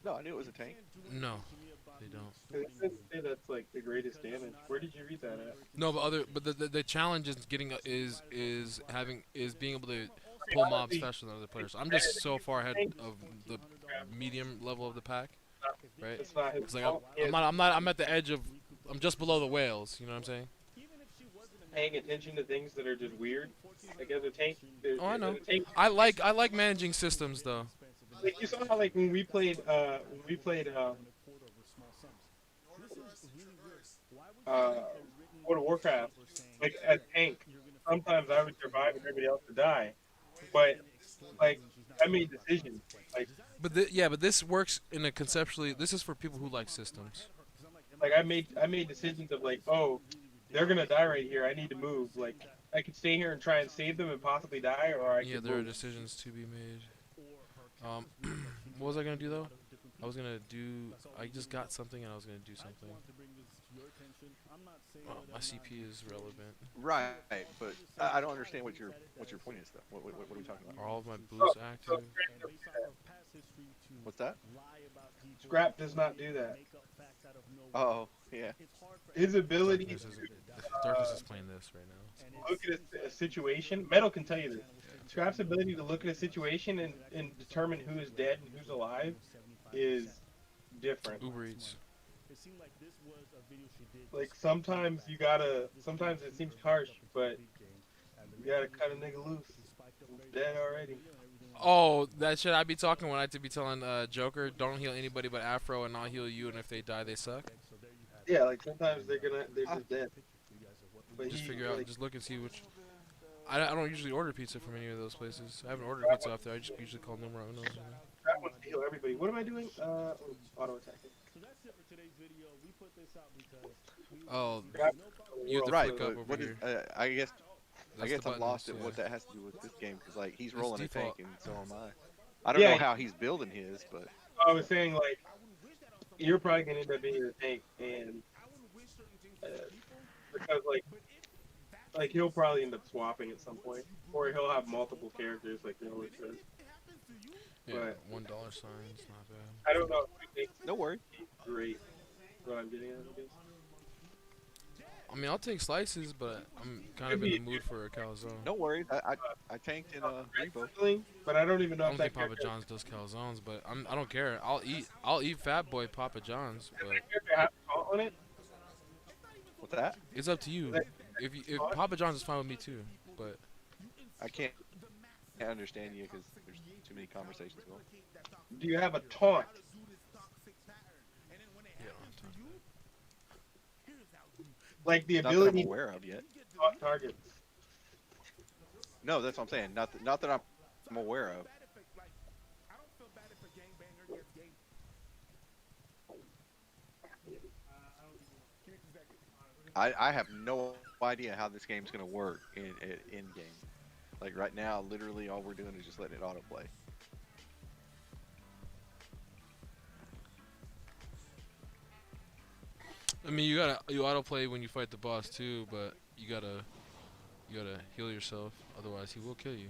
No, I knew it was a tank. No, they don't. It says that's like the greatest damage. Where did you read that at? No, but the challenge is getting is being able to pull mobs faster than other players. I'm just so far ahead of the medium level of the pack, right? It's not his 'Cause, like, fault. I'm at the edge of, I'm just below the whales. You know what I'm saying? Paying attention to things that are just weird. Like as a tank. Oh, I know. as a tank, I like managing systems though. like you saw how like when we played World of Warcraft, like as tank, sometimes I would survive and everybody else would die. But like I made decisions. Like But but this works in a conceptually. This is for people who like systems. like I made decisions of like, oh, they're gonna die right here. I need to move. Like I could stay here and try and save them and possibly die, or I could There are move. decisions to be made. What was I gonna do though? I was gonna do. I just got something and I was gonna do something. My CP is relevant. Right, but I don't understand what your point is though. What are we talking about? Are all of my boosts active? What's that? Scrap does not do that. Oh, yeah. His ability Darkness is playing this right now. to look at a situation. Metal can tell you this. Scrap's ability to look at a situation and determine who is dead and who's alive is different. Uber Eats. Like sometimes sometimes it seems harsh, but you gotta cut a nigga loose. He's dead already. Oh, that shit I be talking when I to be telling Joker, don't heal anybody but Afro and I'll heal you, and if they die they suck. Yeah, like sometimes they're just dead. But Just he, figure out, like, just look and see which. I don't usually order pizza from any of those places. I haven't ordered pizza off there. I just usually call numero unos. Scrap wants to heal everybody. What am I doing? Auto attacking. Oh, you have to right, flick up but over what is, here. I guess That's the I'm lost buttons, at what that has to do with this game because like he's It's rolling a default. tank and so am I. I don't know how he's building his, but I was saying like you're probably gonna end up being the tank, and because like he'll probably end up swapping at some point, or he'll have multiple characters like he always says. Yeah, But $1 signs, not bad. I don't know. No worry. Great. What I'm getting at, I guess. I mean, I'll take slices, but I'm kind of in the mood for a calzone. no worries. I tanked in a Revo. But I don't even know I if don't think that Papa character John's does calzones, but I don't care. I'll eat Fat Boy Papa John's, but has salt on it. What's that? it's up to you. If Papa John's is fine with me too, but I can't understand you because there's too many conversations going. Do you have a taunt? Like the Not that I'm ability aware of yet. to taunt targets. No, that's what I'm saying. Not that I'm aware of. I have no idea how this game's gonna work in game. Like right now, literally all we're doing is just letting it autoplay. I mean, you autoplay when you fight the boss too, but you gotta heal yourself, otherwise he will kill you.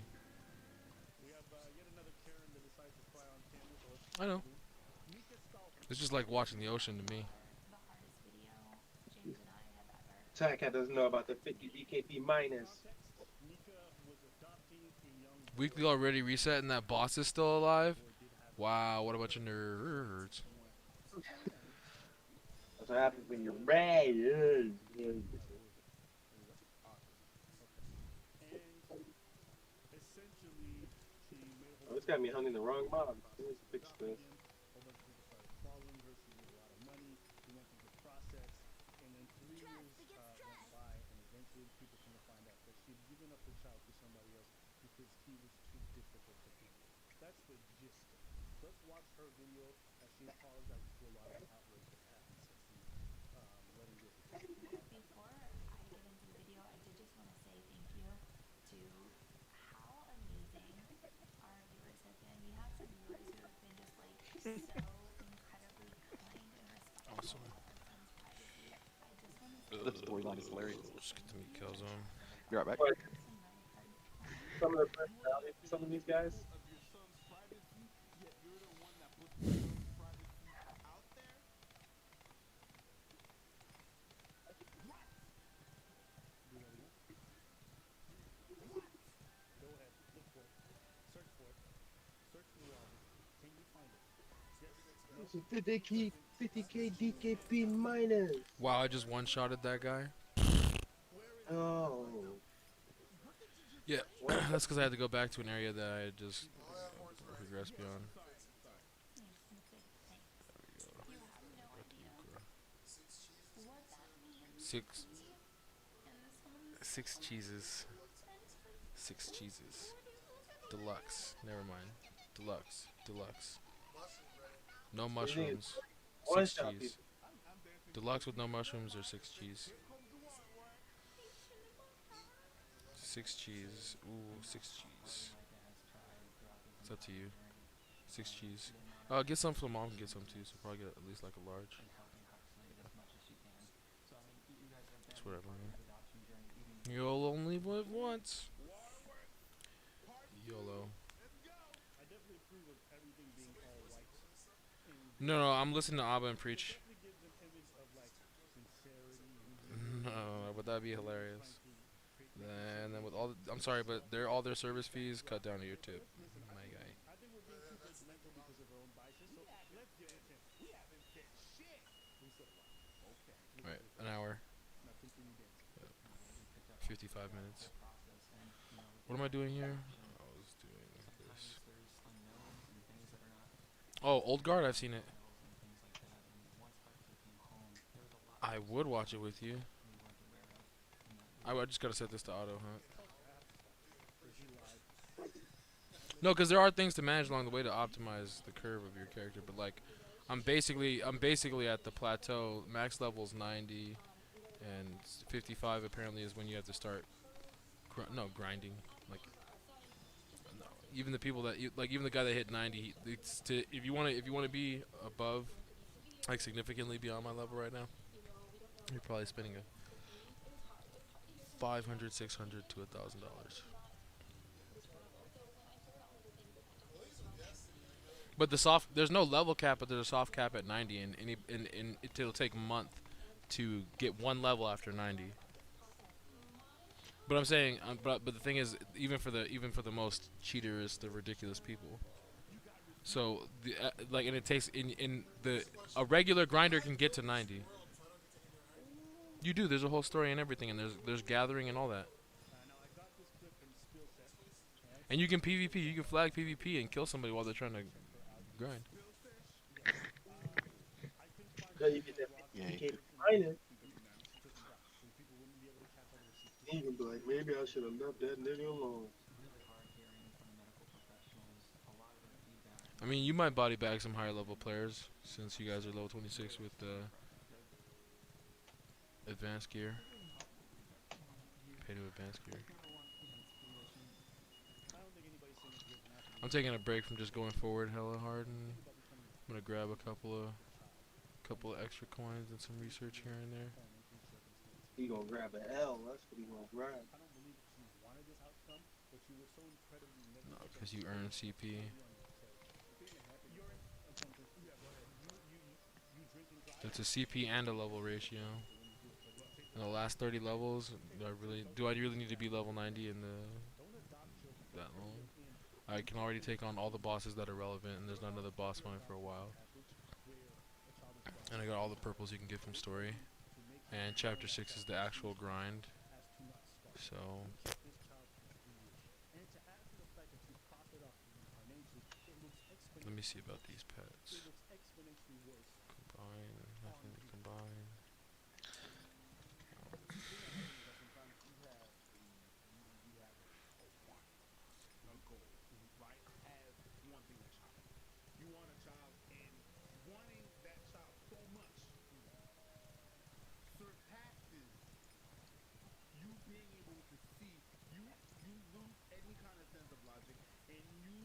We have yet another Karen that decides to cry on camera, so let's I know. Mika Stalker. It's just like watching the ocean to me. The hardest video James and I have ever. Tacat doesn't know about the 50 DKP minus. Mika was adopting a young Weekly already reset and that boss is still alive? Wow, what a bunch of nerds. That's what happens when you're bad. essentially she made a Oh, this got me hunting the wrong mob. Let's fix this. whole bunch of people started following her. She made a lot of money. She went through the process, and then 3 years went by, and eventually people come to find out that she had given up her child to somebody else because he was too difficult to handle. That's the gist of it. Let's watch her video as she apologizes to a lot of the outrage that happened since the letting go. Before I get into the video, I did just want to say thank you to how amazing our viewers have been. We have some viewers who have been just like so incredibly kind and respectful Awesome. of our son's privacy. I just want to say The storyline is hilarious. Just get the meat calzone. Be right back. Some of the personalities of some of these guys. Go ahead, look for it, search for it, search for the album. Can you find it? Yes. 50K DKP minus. Wow, I just one-shotted that guy. Oh. Yeah, that's because I had to go back to an area that I had just progressed beyond. Six. Six cheeses. Six cheeses. Deluxe. Never mind. Deluxe. Deluxe. No mushrooms. Six cheese. Deluxe with no mushrooms or six cheese. Six cheese. Ooh, six cheese. It's up to you. Six cheese. Get some for mom. Get some too. So probably get at least like a large. It's whatever. Man. You'll only live once. YOLO. I definitely approve of everything being all white. No, I'm listening to Abba and preach. It definitely gives an image of like sincerity. No, but that'd be hilarious. And then with all, I'm sorry, but all their service fees cut down to your tip, my guy. I think we're being too judgmental because of our own biases. So let's get into it. We haven't said shit. We said a lot. Okay. Right, an hour. Now continue dancing. Yep. 55 minutes. What am I doing here? I was doing this. Oh, Old Guard, I've seen it. I would watch it with you. I just gotta set this to auto hunt. No, because there are things to manage along the way to optimize the curve of your character. But like, I'm basically at the plateau. Max level's 90, and 55 apparently is when you have to start. Grinding. Like, no, even the people that even the guy that hit 90, if you want to be above, like significantly beyond my level right now, you're probably spending a $500, $600 to $1,000. But there's no level cap, but there's a soft cap at 90, and it'll take a month to get one level after 90. But I'm saying, but the thing is, even for the most cheaters, the ridiculous people. So and it takes a regular grinder can get to 90. You do. There's a whole story and everything, and there's gathering and all that. And you can PvP. You can flag PvP and kill somebody while they're trying to grind. So you get that 50K minus. You can be like, maybe I should have left that nigga alone. I mean, you might body bag some higher level players since you guys are level 26 with advanced gear. pay to advance gear. I don't think anybody's saying it's good enough. I'm taking a break from just going forward hella hard, and I'm gonna grab a couple of extra coins and some research here and there. He gonna grab an L. That's what he gonna grab. I don't believe that you wanted this outcome, but you were so incredibly No, negligent. because you earn CP. It's a CP and a level ratio. In the last 30 levels, do I really need to be level 90 in that long? I can already take on all the bosses that are relevant, and there's not another boss fight for a while. And I got all the purples you can get from story. And chapter 6 is the actual grind. So let me see about these pets. Combine, nothing to combine. A goal, right? As wanting a child. You want a child, and wanting that child so much surpasses you being able to see. You lose any kind of sense of logic, and you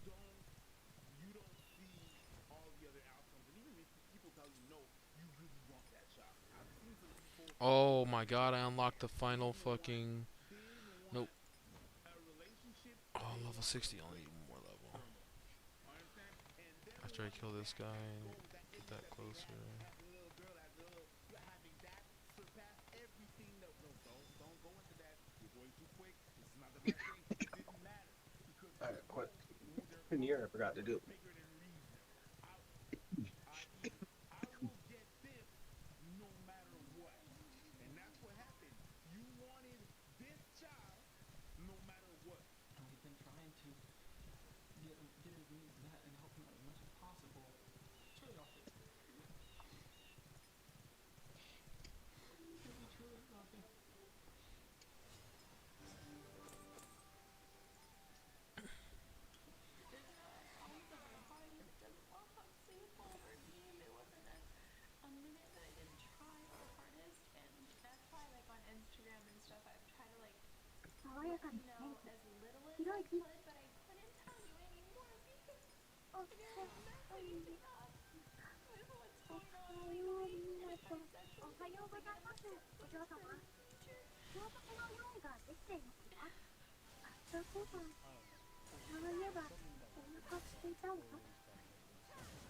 don't see all the other outcomes. And even if people tell you no, you really want that child. I've seen some people. Oh my god, I unlocked the final fucking. Nope. Oh, level 60, I only need one more level. After I kill this guy and get that closer. Alright, quit. In here, I forgot to do. And that's what happened. You wanted this child no matter what. I've been trying to get his needs met and help him out as much as possible. It's really awful. Really, truly love him. There's no problems of my heart. It doesn't want how simple or game. It wasn't as unlimited that I didn't try our hardest, and that's why like on Instagram and stuff I've tried to like let you know as little as I could, but I couldn't tell you anymore because you're messing up with what's going on lately. There's bisexual things again. I'm so frustrated, teacher.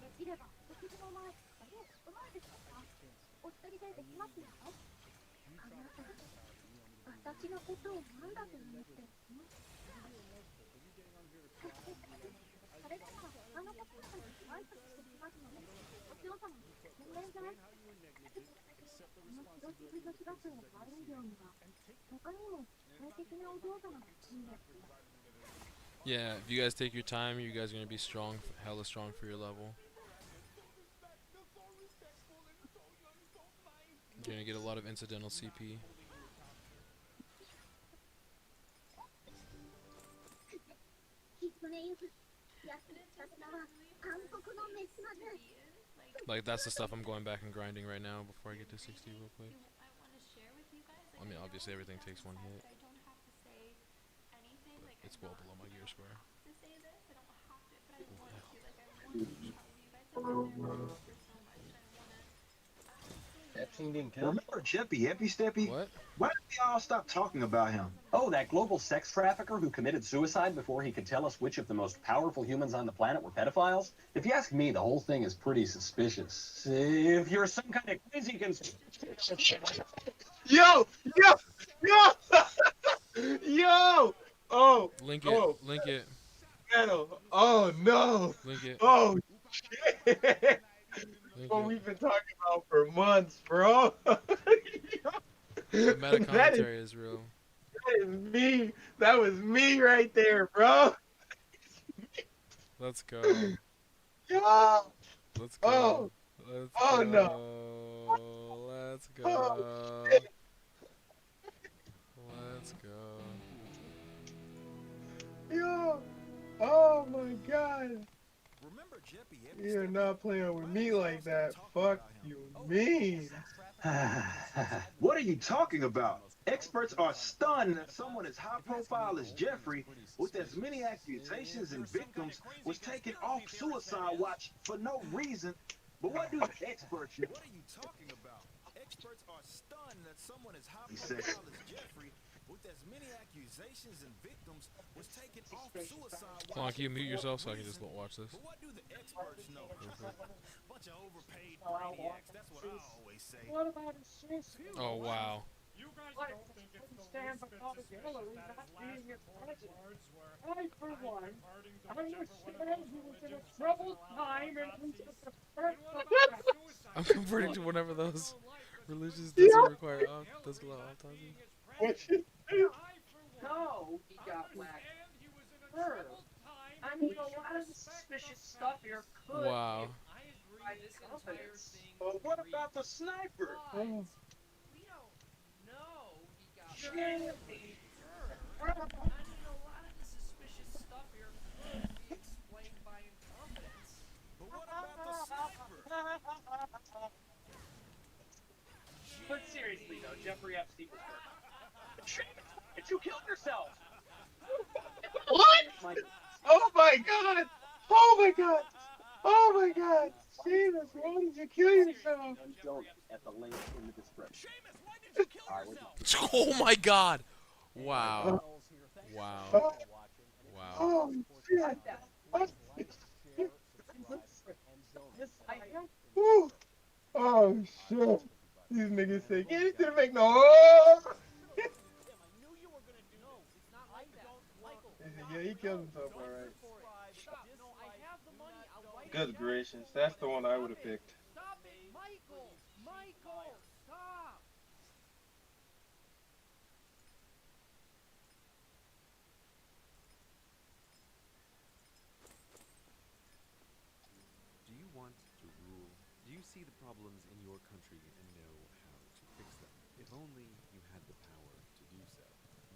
できれば食事の前とかね、その前ですからお一人でできますよ。あなた、私のことを何だと思ってるの？それでは他の方々に挨拶してきますので、お嬢様にごめんなさい。この白すぎの白くの悪いようには、他にも最適なお嬢様がいるんです。 Yeah, if you guys take your time, you guys are gonna be strong, hella strong for your level. You're gonna get a lot of incidental CP. Like that's the stuff I'm going back and grinding right now before I get to 60 real quick. I mean, obviously everything takes one hit. It's well below my gear square. Epstein didn't kill. Remember Chippy, Eppy Steppy? What? Why don't y'all stop talking about him? Oh, that global sex trafficker who committed suicide before he could tell us which of the most powerful humans on the planet were pedophiles? If you ask me, the whole thing is pretty suspicious. If you're some kind of crazy Yo! Yo! Oh! Link it. Oh. Link it. Metal. Oh no! Link it. Oh shit! What we've been talking about for months, bro. The meta commentary is real. That is me. That was me right there, bro. Let's go. Yo! Let's go. Oh! Let's Oh go. no! Let's go. Oh, Let's go. Yo! Oh my god! Remember You're not playing with me like that. Fuck you, mean. What are you talking about? Experts are stunned that someone as high profile as Jeffrey, with as many accusations and victims, was taken off suicide watch for no reason. But what do the experts know? What are you talking about? Experts are stunned that someone as high He said. profile as Jeffrey, with as many accusations and victims, was taken off suicide Come on, watch. can you mute for yourself no so I can just reason. watch this? But what do the experts know? Real quick. Bunch of overpaid brainiacs, that's what I always say. What about his sister? Oh wow. You guys Like, don't think it's the stand least bit before suspicious Hillary that not his being last his recorded president. words were, I, for "I'm one, converting to I whichever one of understand those he was in a religions doesn't troubled allow time and he autopsies." took the And first what about his suicide? I'm converting to whatever those religions Yeah. doesn't require doesn't allow autopsy. What you I, for one, No, he got whacked understand he was in a first. troubled time. I and mean, we a should lot of the respect suspicious the stuff facts. here could Wow. I agree. by This entire confidence. thing. But what about the sniper? But Oh. we don't know he got Jimmy. I mean, a lot of the suspicious stuff here could be explained by incompetence. But what about the sniper? But seriously though, Jeffrey Epstein was murdered. Seamus, you killed yourself. What? My Oh my god! Oh my god! Oh my god! Jesus, why did you kill yourself? Don't at the link in the description. Seamus, why did you kill yourself? Oh my god. Wow. Wow. Oh, Wow. oh shit! Whew. Oh shit! These niggas say, yeah, you didn't make no. He said, yeah, he killed himself, alright. Good gracious, that's the one I would have picked. Stop it, Michael! Michael, stop! Do you want to rule? Do you see the problems in your country and know how to fix them? If only you had the power to do so.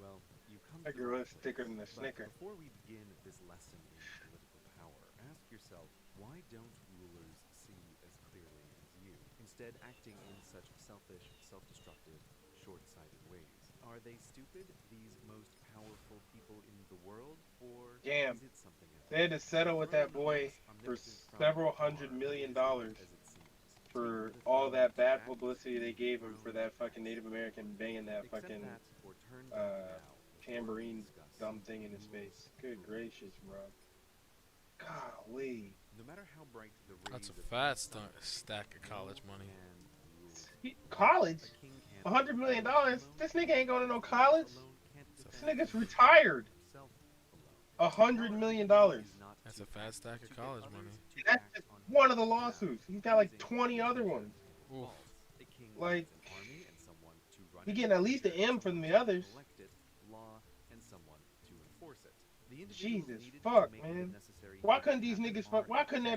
Well, you come to That the girl right is thicker than a place. Snicker. But before we begin this lesson in political power, ask yourself, why don't rulers see as clearly as you, instead acting in such selfish, self-destructive, short-sighted ways? Are they stupid, these most powerful people in the world, or Damn. is it something else? They had to settle with that boy for Omnipotent several problem $100 are million as it seems. for all that bad publicity they gave him for that fucking Native American banging that Accept fucking that, or turn back now tambourine dumb thing in his face. Good gracious, bro. Golly. No matter how bright the That's a rays of fat the sun stack of college money. College? $100 million? This nigga ain't going to no college. This nigga's retired. $100 million. That's a fat stack of college money. That's just one of the lawsuits. He's got like 20 other ones. Oof. Like, he getting at least an M from the others. Jesus, fuck, man. Why couldn't these niggas fuck? Why couldn't I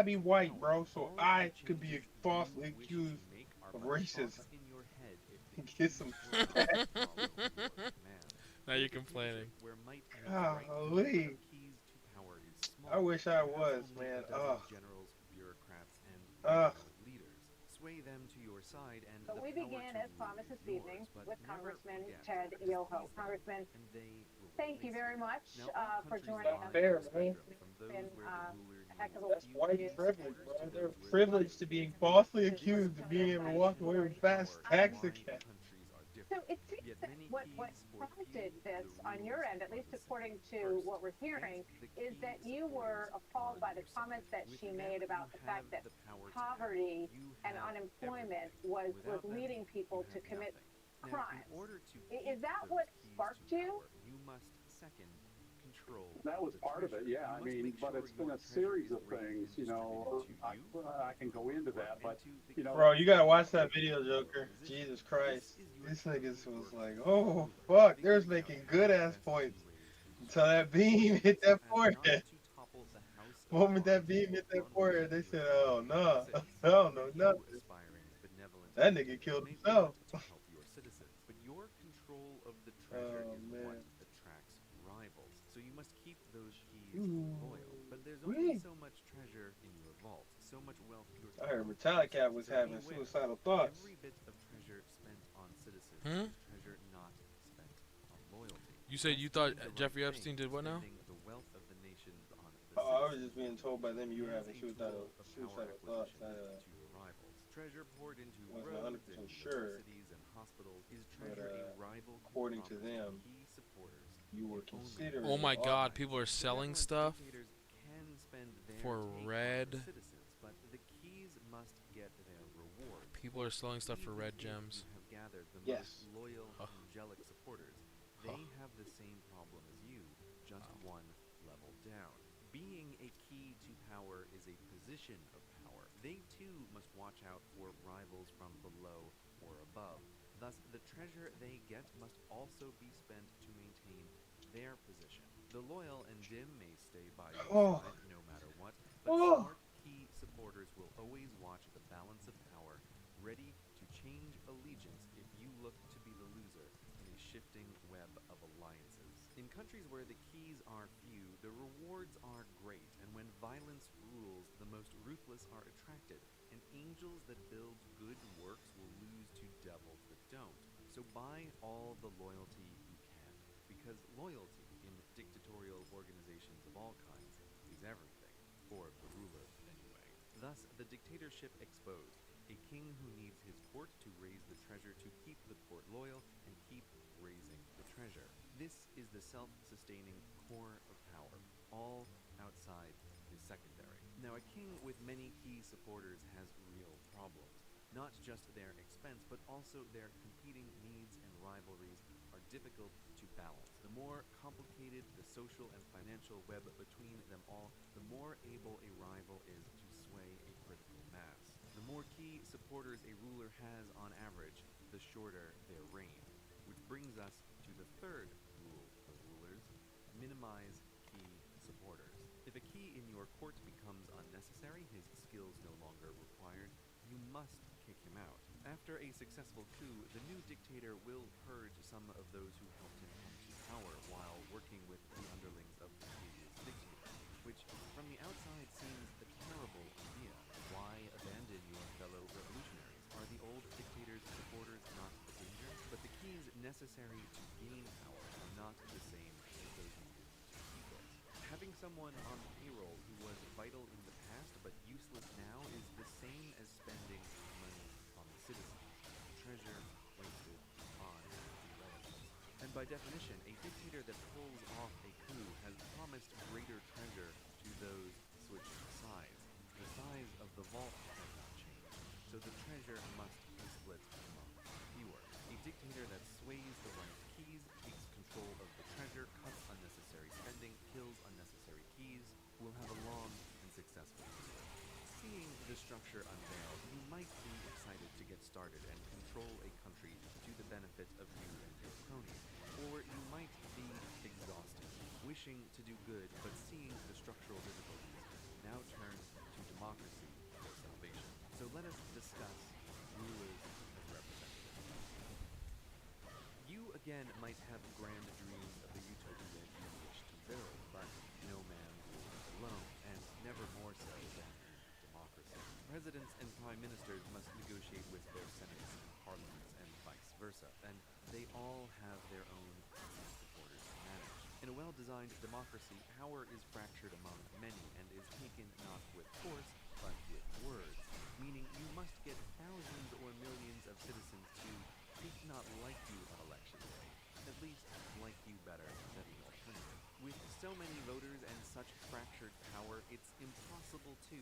be white, bro? So I could be falsely accused of racism. Get some. Now you're complaining. Golly. I wish I was, man. Ugh. Ugh. Sway them to your side and So we began, as promised this evening, with Congressman Ted Yoho. Congressman, thank you very much for joining us. Fair, man. It's been a heck of a That's white privilege, bro. They're privileged to being falsely accused of being able to walk away with fast tax account. So it seems that what prompted this on your end, at least according to what we're hearing, is that you were appalled by the comments that she made about the fact that poverty and unemployment was leading people to commit crimes. Is that what sparked you? You must second control. That was part of it, yeah. I mean, but it's been a series of things, you know. I can go into that, but, you know. Bro, you gotta watch that video, Joker. Jesus Christ. These niggas was like, oh, fuck. They was making good ass points until that beam hit that forehead. The moment that beam hit that forehead, they said, oh, no. Hell no, nothing. That nigga killed himself. But your control of the treasure is what attracts rivals. So you must keep those keys loyal. But there's only so much treasure so much wealth pure I heard Metallica was having suicidal thoughts. every bit of treasure spent on citizens Hmm? is treasure not spent on loyalty. You said you thought Jeffrey Epstein did what now? Spending the wealth of the nations on the Oh, I was citizens just being told by them you were is having a tool of power suicidal thoughts. acquisition to your rivals. Treasure poured into Wasn't roads 100% and sure, universities and hospitals is but treasure a rival could according to promise them, key supporters. you were if only considering. Oh my God! offering. People are The selling benevolent stuff dictators can spend their for take on the red. citizens, but the keys must get their reward. People are selling stuff for red Even if gems. You have gathered the Yes. most loyal, angelic supporters. They have the same problem as you, just one level down. Being a key to power is a position of power. They too must watch out for rivals from below or above. Thus, the treasure they get must also be spent to maintain their position. The loyal and dim may stay by your side no matter what, but smart key supporters will always watch the balance of power, ready to change allegiance if you look to be the loser in a shifting web of alliances. In countries where the keys are few, the rewards are great, and when violence rules, the most ruthless are attracted, and angels that build good works will lose to devils that don't. So buy all the loyalty you can, because loyalty in dictatorial organizations of all kinds is everything, for the ruler anyway. Thus, the dictatorship exposed, a king who needs his court to raise the treasure to keep the court loyal and keep raising the treasure. This is the self-sustaining core of power. All outside is secondary. Now, a king with many key supporters has real problems. Not just their expense, but also their competing needs and rivalries are difficult to balance. The more complicated the social and financial web between them all, the more able a rival is to sway a critical mass. The more key supporters a ruler has on average, the shorter their reign. Which brings us to the third rule of rulers: minimize key supporters. If a key in your court becomes unnecessary, his skills no longer required, you must kick him out. After a successful coup, the new dictator will purge some of those who helped him come to power while working with the underlings of the previous dictator, which from the outside seems a terrible idea. Why abandon your fellow revolutionaries? Are the old dictator's supporters not the danger? But the keys necessary to gain power are not the same as those needed to keep it. Having someone on payroll who was vital in the past but useless now is the same as spending money on the citizens. Treasure wasted on irrelevance. And by definition, a dictator that pulls off a coup has promised greater treasure to those switching sides. The size of the vault has not changed, so the treasure must be split among fewer. A dictator that sways the right keys, takes control of the treasure, cuts unnecessary spending, kills unnecessary keys, will have a long and successful career. Seeing the structure unveiled, you might be excited to get started and control a country to the benefit of you and your cronies. Or you might be exhausted, wishing to do good, but seeing the structural difficulties. Now turn to democracy for salvation. So let us discuss rulers as representatives. You again might have grand dreams of the utopia you wish to build, but no man rules alone, and never more so than in democracy. Presidents and prime ministers must negotiate with their senates and parliaments, and vice versa, and they all have their own supporters to manage. In a well-designed democracy, power is fractured among many and is taken not with force, but with words, meaning you must get thousands or millions of citizens to, if not like you on election day, at least like you better than the alternative. With so many voters and such fractured power, it's impossible to,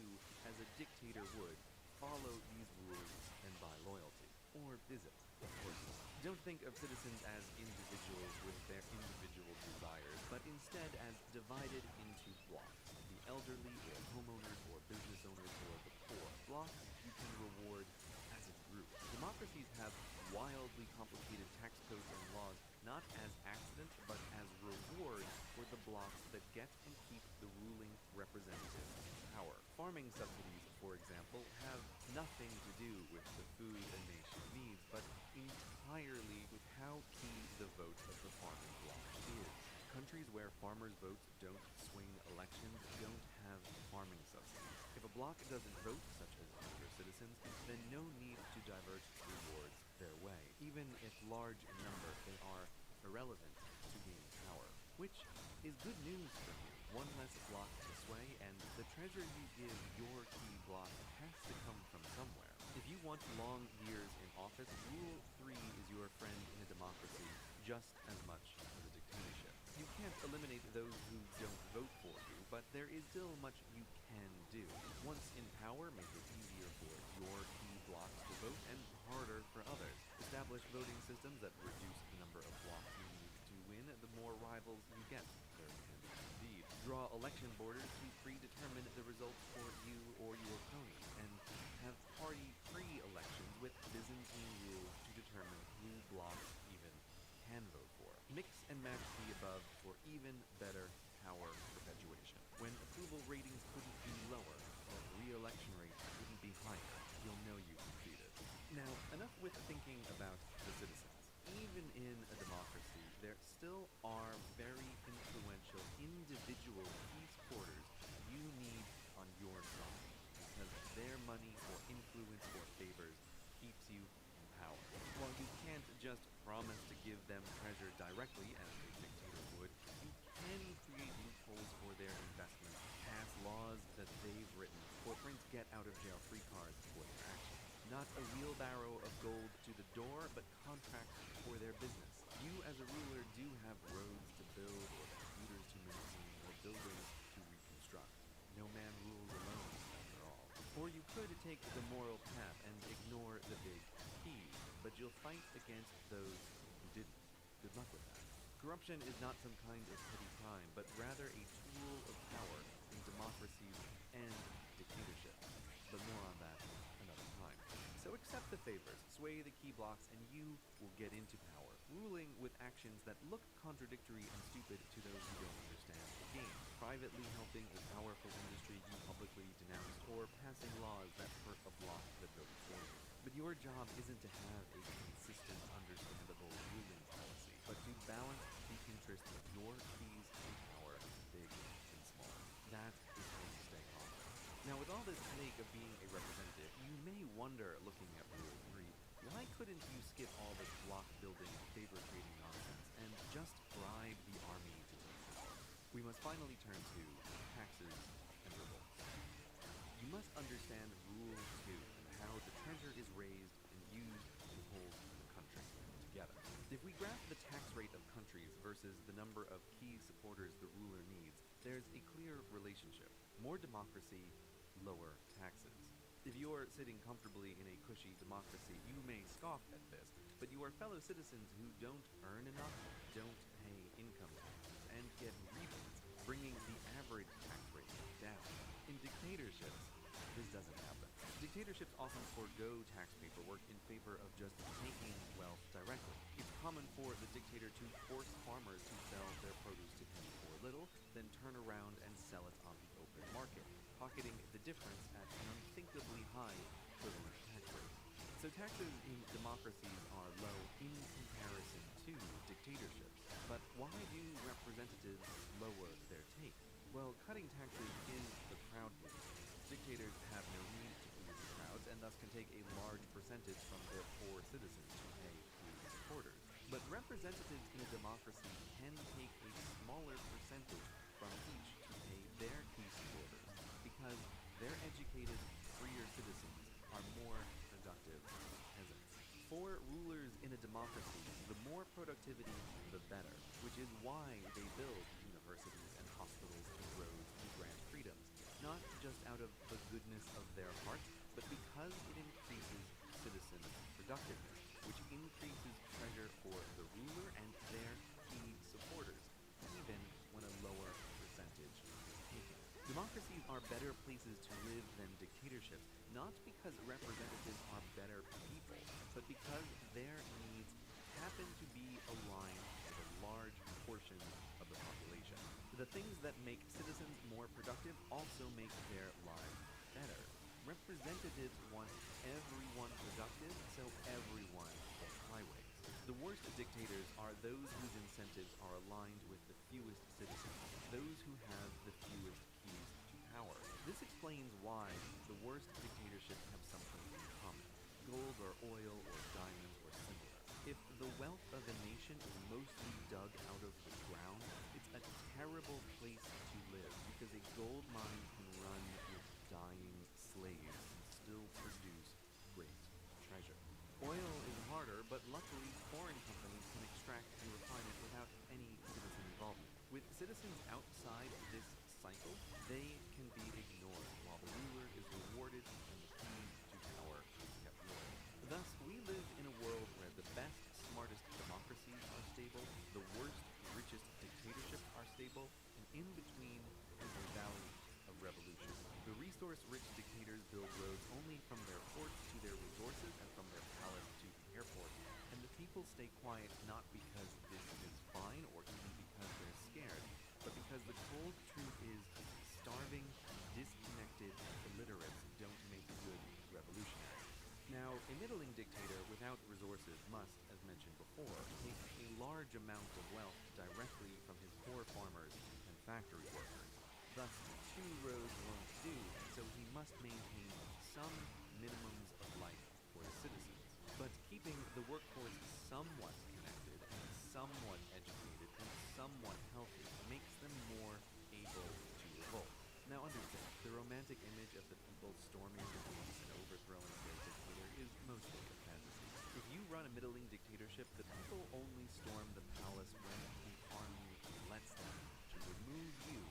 as a dictator would, follow these rules and buy loyalty. Or is it? Of course not. Don't think of citizens as individuals with their individual desires, but instead as divided into blocks: the elderly, or homeowners, or business owners, or the poor. Blocks you can reward as a group. Democracies have wildly complicated tax codes and laws, not as accident, but as reward for the blocks that get and keep the ruling representative in power. Farming subsidies, for example, have nothing to do with the food a nation needs, but entirely with how key the vote of the farming bloc is. Countries where farmers' votes don't swing elections don't have farming subsidies. If a a bloc doesn't vote, such as younger citizens, then no need to divert rewards their way. Even if large in number, they are irrelevant to gaining power, which is good news for you. One less block to sway, and the treasure you give your key block has to come from somewhere. If you want long years in office, Rule 3 is your friend in a democracy just as much as a dictatorship. You can't eliminate those who don't vote for you, but there is still much you can do. Once in power, make it easier for your key blocks to vote and harder for others. Establish voting systems that reduce the number of blocks you need to win, the more rivals you get. There can be indeed. Draw election borders to predetermine the results for you or your pony, and have party-free elections with Byzantine rules to determine who blocks even can vote for. Mix and match the above for even better power perpetuation. When approval ratings couldn't be lower, or re-election rates couldn't be higher, you'll know you succeeded. Now, enough with thinking about the citizens. Even in a democracy, there still are very influential individual key supporters you need on your side, because their money or influence or favors keeps you in power. While you can't just promise to give them treasure directly, as a dictator would, you can create loopholes for their investment, pass laws that they've written, or print get-out-of-jail-free cards for their actions. Not a wheelbarrow of gold to the door, but contracts for their business. You as a ruler do have roads to build, or computers to maintain, or buildings to reconstruct. No man rules alone, after all. Or you could take the moral path and ignore the big P's, but you'll fight against those who didn't. Good luck with that. Corruption is not some kind of petty crime, but rather a tool of power in democracies and dictatorships. But more on that another time. So accept the favors, sway the key blocks, and you will get into power, ruling with actions that look contradictory and stupid to those who don't understand the game. Privately helping a powerful industry you publicly denounce, or passing laws that hurt a bloc that voted for you. But your job isn't to have a consistent, understandable ruling policy, but to balance the interests of your keys in power, big and small. That is how you stay on. Now, with all this headache of being a representative, you may wonder, looking at Rule 3, why couldn't you skip all this block-building, favor-trading nonsense, and just bribe the army to take power? We must finally turn to taxes and revolts. You must understand Rule 2 and how the treasure is raised and used to hold the country together. If we graph the tax rate of countries versus the number of key supporters the ruler needs, there's a clear relationship. More democracy, lower taxes. If you're sitting comfortably in a cushy democracy, you may scoff at this, but you are fellow citizens who don't earn enough, don't pay income taxes, and get rebates, bringing the average tax rate down. In dictatorships, this doesn't happen. Dictatorships often forego tax paperwork in favor of just taking wealth directly. It's common for the dictator to force farmers to sell their produce to him for little, then turn around and sell it on the open market, pocketing the difference at an unthinkably high equivalent tax rate. So taxes in democracies are low in comparison to dictatorships. But why do representatives lower their take? Well, cutting taxes is the crowd pleasing. Dictators have no need to please the crowds, and thus can take a large percentage from their poor citizens to pay key supporters. But representatives in a democracy can take a smaller percentage from each to pay their key supporters, because their educated, freer citizens are more productive peasants. For rulers in a democracy, the more productivity, the better, which is why they build universities and hospitals and roads and grant freedoms, not just out of the goodness of their hearts, but because it increases citizen productiveness, which increases treasure for the ruler and their key supporters, even when a lower percentage is taken. Democracies are better places to live than dictatorships, not because representatives are better people, but because their needs happen to be aligned with a large portion of the population. The things that make citizens more productive also make their lives better. Representatives want everyone productive, so everyone gets highways. The worst dictators are those whose incentives are aligned with the fewest citizens, those who have the fewest keys to power. This explains why the worst dictatorships have something in common: gold or oil or diamonds or similar. If the wealth of a nation is mostly dug out of the ground, it's a terrible place to live because a gold mine can run with dying slaves and still produce great treasure. Oil is harder, but luckily foreign companies can extract and refine it without any citizen involvement. With citizens outside this cycle, they can be ignored while the ruler is rewarded and the key to power is kept loyal. Thus, we live in a world where the best, smartest democracies are stable, the worst, richest dictatorships are stable, and in between is a valley of revolution. The resource-rich dictators build roads only from their ports to their resources and from their palace to the airport, and the people stay quiet not because this is fine or even because they're scared, but because the cold truth is starving, disconnected illiterates don't make good revolutionaries. Now, a middling dictator without resources must, as mentioned before, take a large amount of wealth directly from his poor farmers and factory workers. Thus, two roads won't do, so he must maintain some minimums of life for his citizens. But keeping the workforce somewhat connected and somewhat educated and somewhat healthy makes them more able to revolt. Now understand, the romantic image of the people storming the gates and overthrowing their dictator is mostly a fantasy. If you run a middling dictatorship, the people only storm the palace when the army lets them to remove you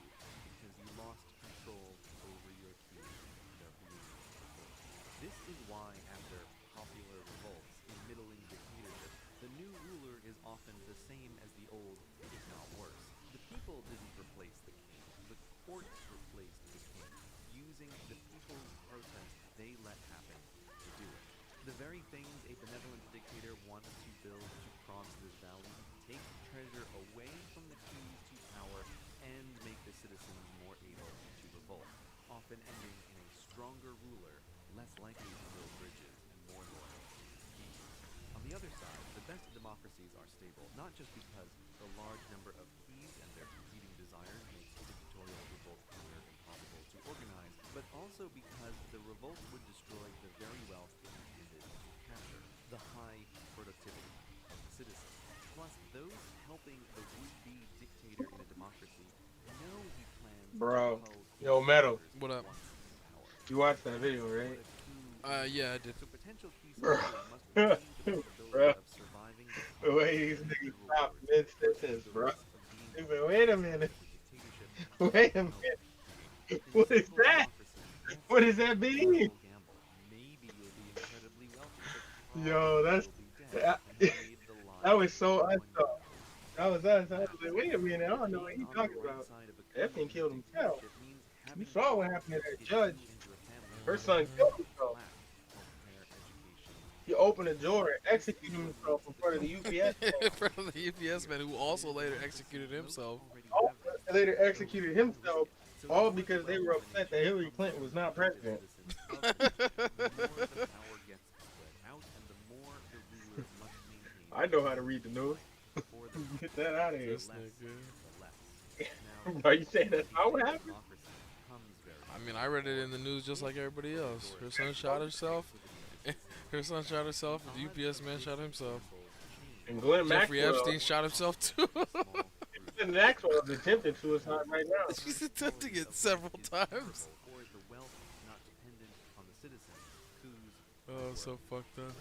because you lost control over your key without being revolt. This is why after popular revolts in middling dictatorships, the new ruler is often the same as the old, if not worse. The people didn't replace the king, the courts replaced the king, using the people's protest they let happen to do it. The very things a benevolent dictator wants to build to cross this valley take treasure away from the keys to power and make the citizens more able to revolt, often ending in a stronger ruler, less likely to build bridges and more loyal to keys. On the other side, the best democracies are stable, not just because the large number of keys and their competing desires makes dictatorial revolt near impossible to organize, but also because the revolt would destroy the very wealth it intended to capture, the high productivity of the citizens. Plus, those helping the would-be dictator in a democracy know he plans Bro, to yo, Metal. What up? You watched that video, right? Yeah, I did. So potential key Bro. citizens must retain the possibility Bro. of surviving The way these niggas stop mid-sentence, bro. He said, wait a minute. Wait a minute. What is that? What does that mean? Yo, that was so us though. That was us. I was like, wait a minute, I don't know what he's talking about. That thing killed himself. You saw what happened to that judge. Her son killed himself. He opened a door and executed himself in front of the UPS man. In front of the UPS man, who also later executed himself. Also later executed himself, all because they were upset that Hillary Clinton was not president. I know how to read the news. Get that out of here. Are you saying that's not what happened? I mean, I read it in the news just like everybody else. Her son shot herself. Her son shot herself. The UPS man shot himself. And Glenn Jeffrey Maxwell, Epstein shot himself too. Glenn Maxwell is attempting suicide right now. She's attempting it several times. Oh, so fucked up.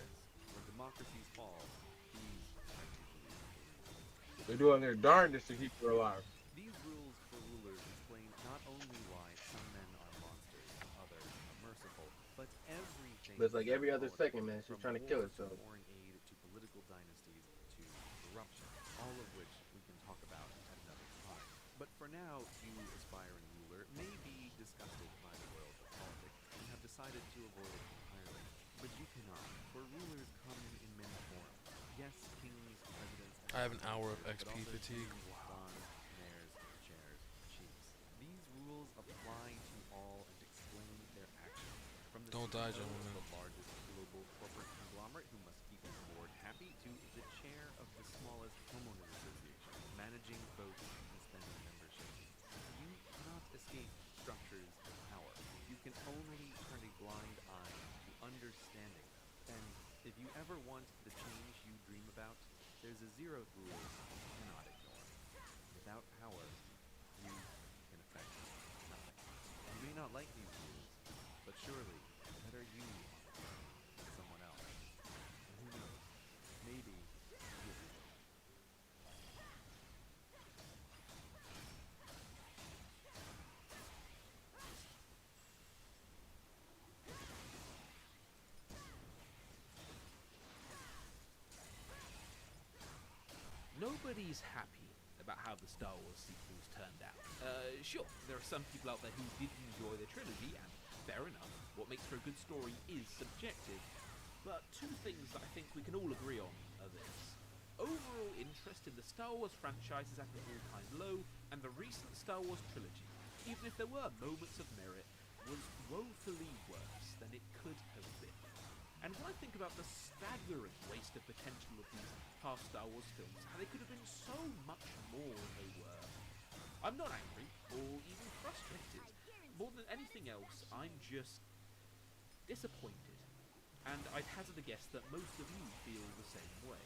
They're doing their darndest to keep her alive. These rules for rulers explain not only why some men are monsters and others are merciful, but everything. But it's like every other second, man, she's trying to kill herself. Foreign aid to political dynasties to corruption, all of which we can talk about at another time. But for now, you aspiring ruler may be disgusted by the world of politics and have decided to avoid it entirely. But you cannot, for rulers come in many forms. Yes, kings, presidents. I have an hour of XP fatigue. Mayors, chairs, chiefs. These rules apply to all and explain their actions. From the Don't die, CEO, gentlemen. the largest global corporate conglomerate who must keep his board happy, to the chair of the smallest homeowners association, managing votes and spending membership. You cannot escape structures of you ever want the change you dream about, there's a zeroth rule you cannot ignore. Without power, you can affect nothing. You may not like these rules, but surely better you than someone else. And who knows? Maybe you'll be the one. Nobody's happy about how the Star Wars sequels turned out. Sure, there are some people out there who did enjoy the trilogy, and fair enough, what makes for a good story is subjective. But two things that I think we can all agree on are this. Overall interest in the Star Wars franchise is at an all-time low, and the recent Star Wars trilogy, even if there were moments of merit, was woefully worse than it could have been. And when I think about the staggering waste of potential of these past Star Wars films, how they could have been so much more than they were, I'm not angry, or even frustrated. More than anything else, I'm just disappointed. And I'd hazard a guess that most of you feel the same way.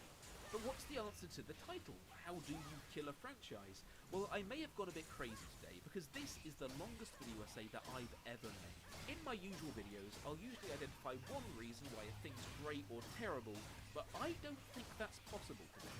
But what's the answer to the title? How do you kill a franchise? Well, I may have gone a bit crazy today, because this is the longest video essay that I've ever made. In my usual videos, I'll usually identify one reason why a thing's great or terrible, but I don't think that's possible today.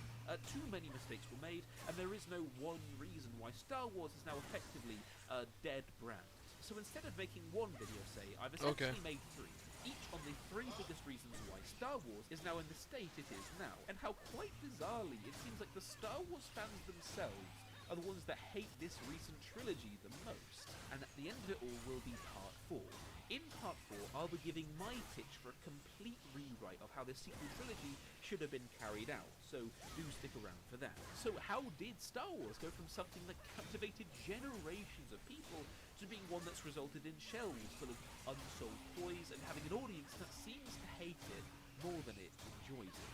Too many mistakes were made, and there is no one reason why Star Wars is now effectively a dead brand. So instead of making one video essay, I've essentially made three, each on the three biggest reasons why Star Wars is now in the state it is now, and how quite bizarrely it seems like the Star Wars fans themselves are the ones that hate this recent trilogy the most. And at the end of it all will be part 4. In part 4, I'll be giving my pitch for a complete rewrite of how the sequel trilogy should have been carried out, so do stick around for that. So how did Star Wars go from something that captivated generations of people to being one that's resulted in shelves full of unsold toys and having an audience that seems to hate it more than it enjoys it?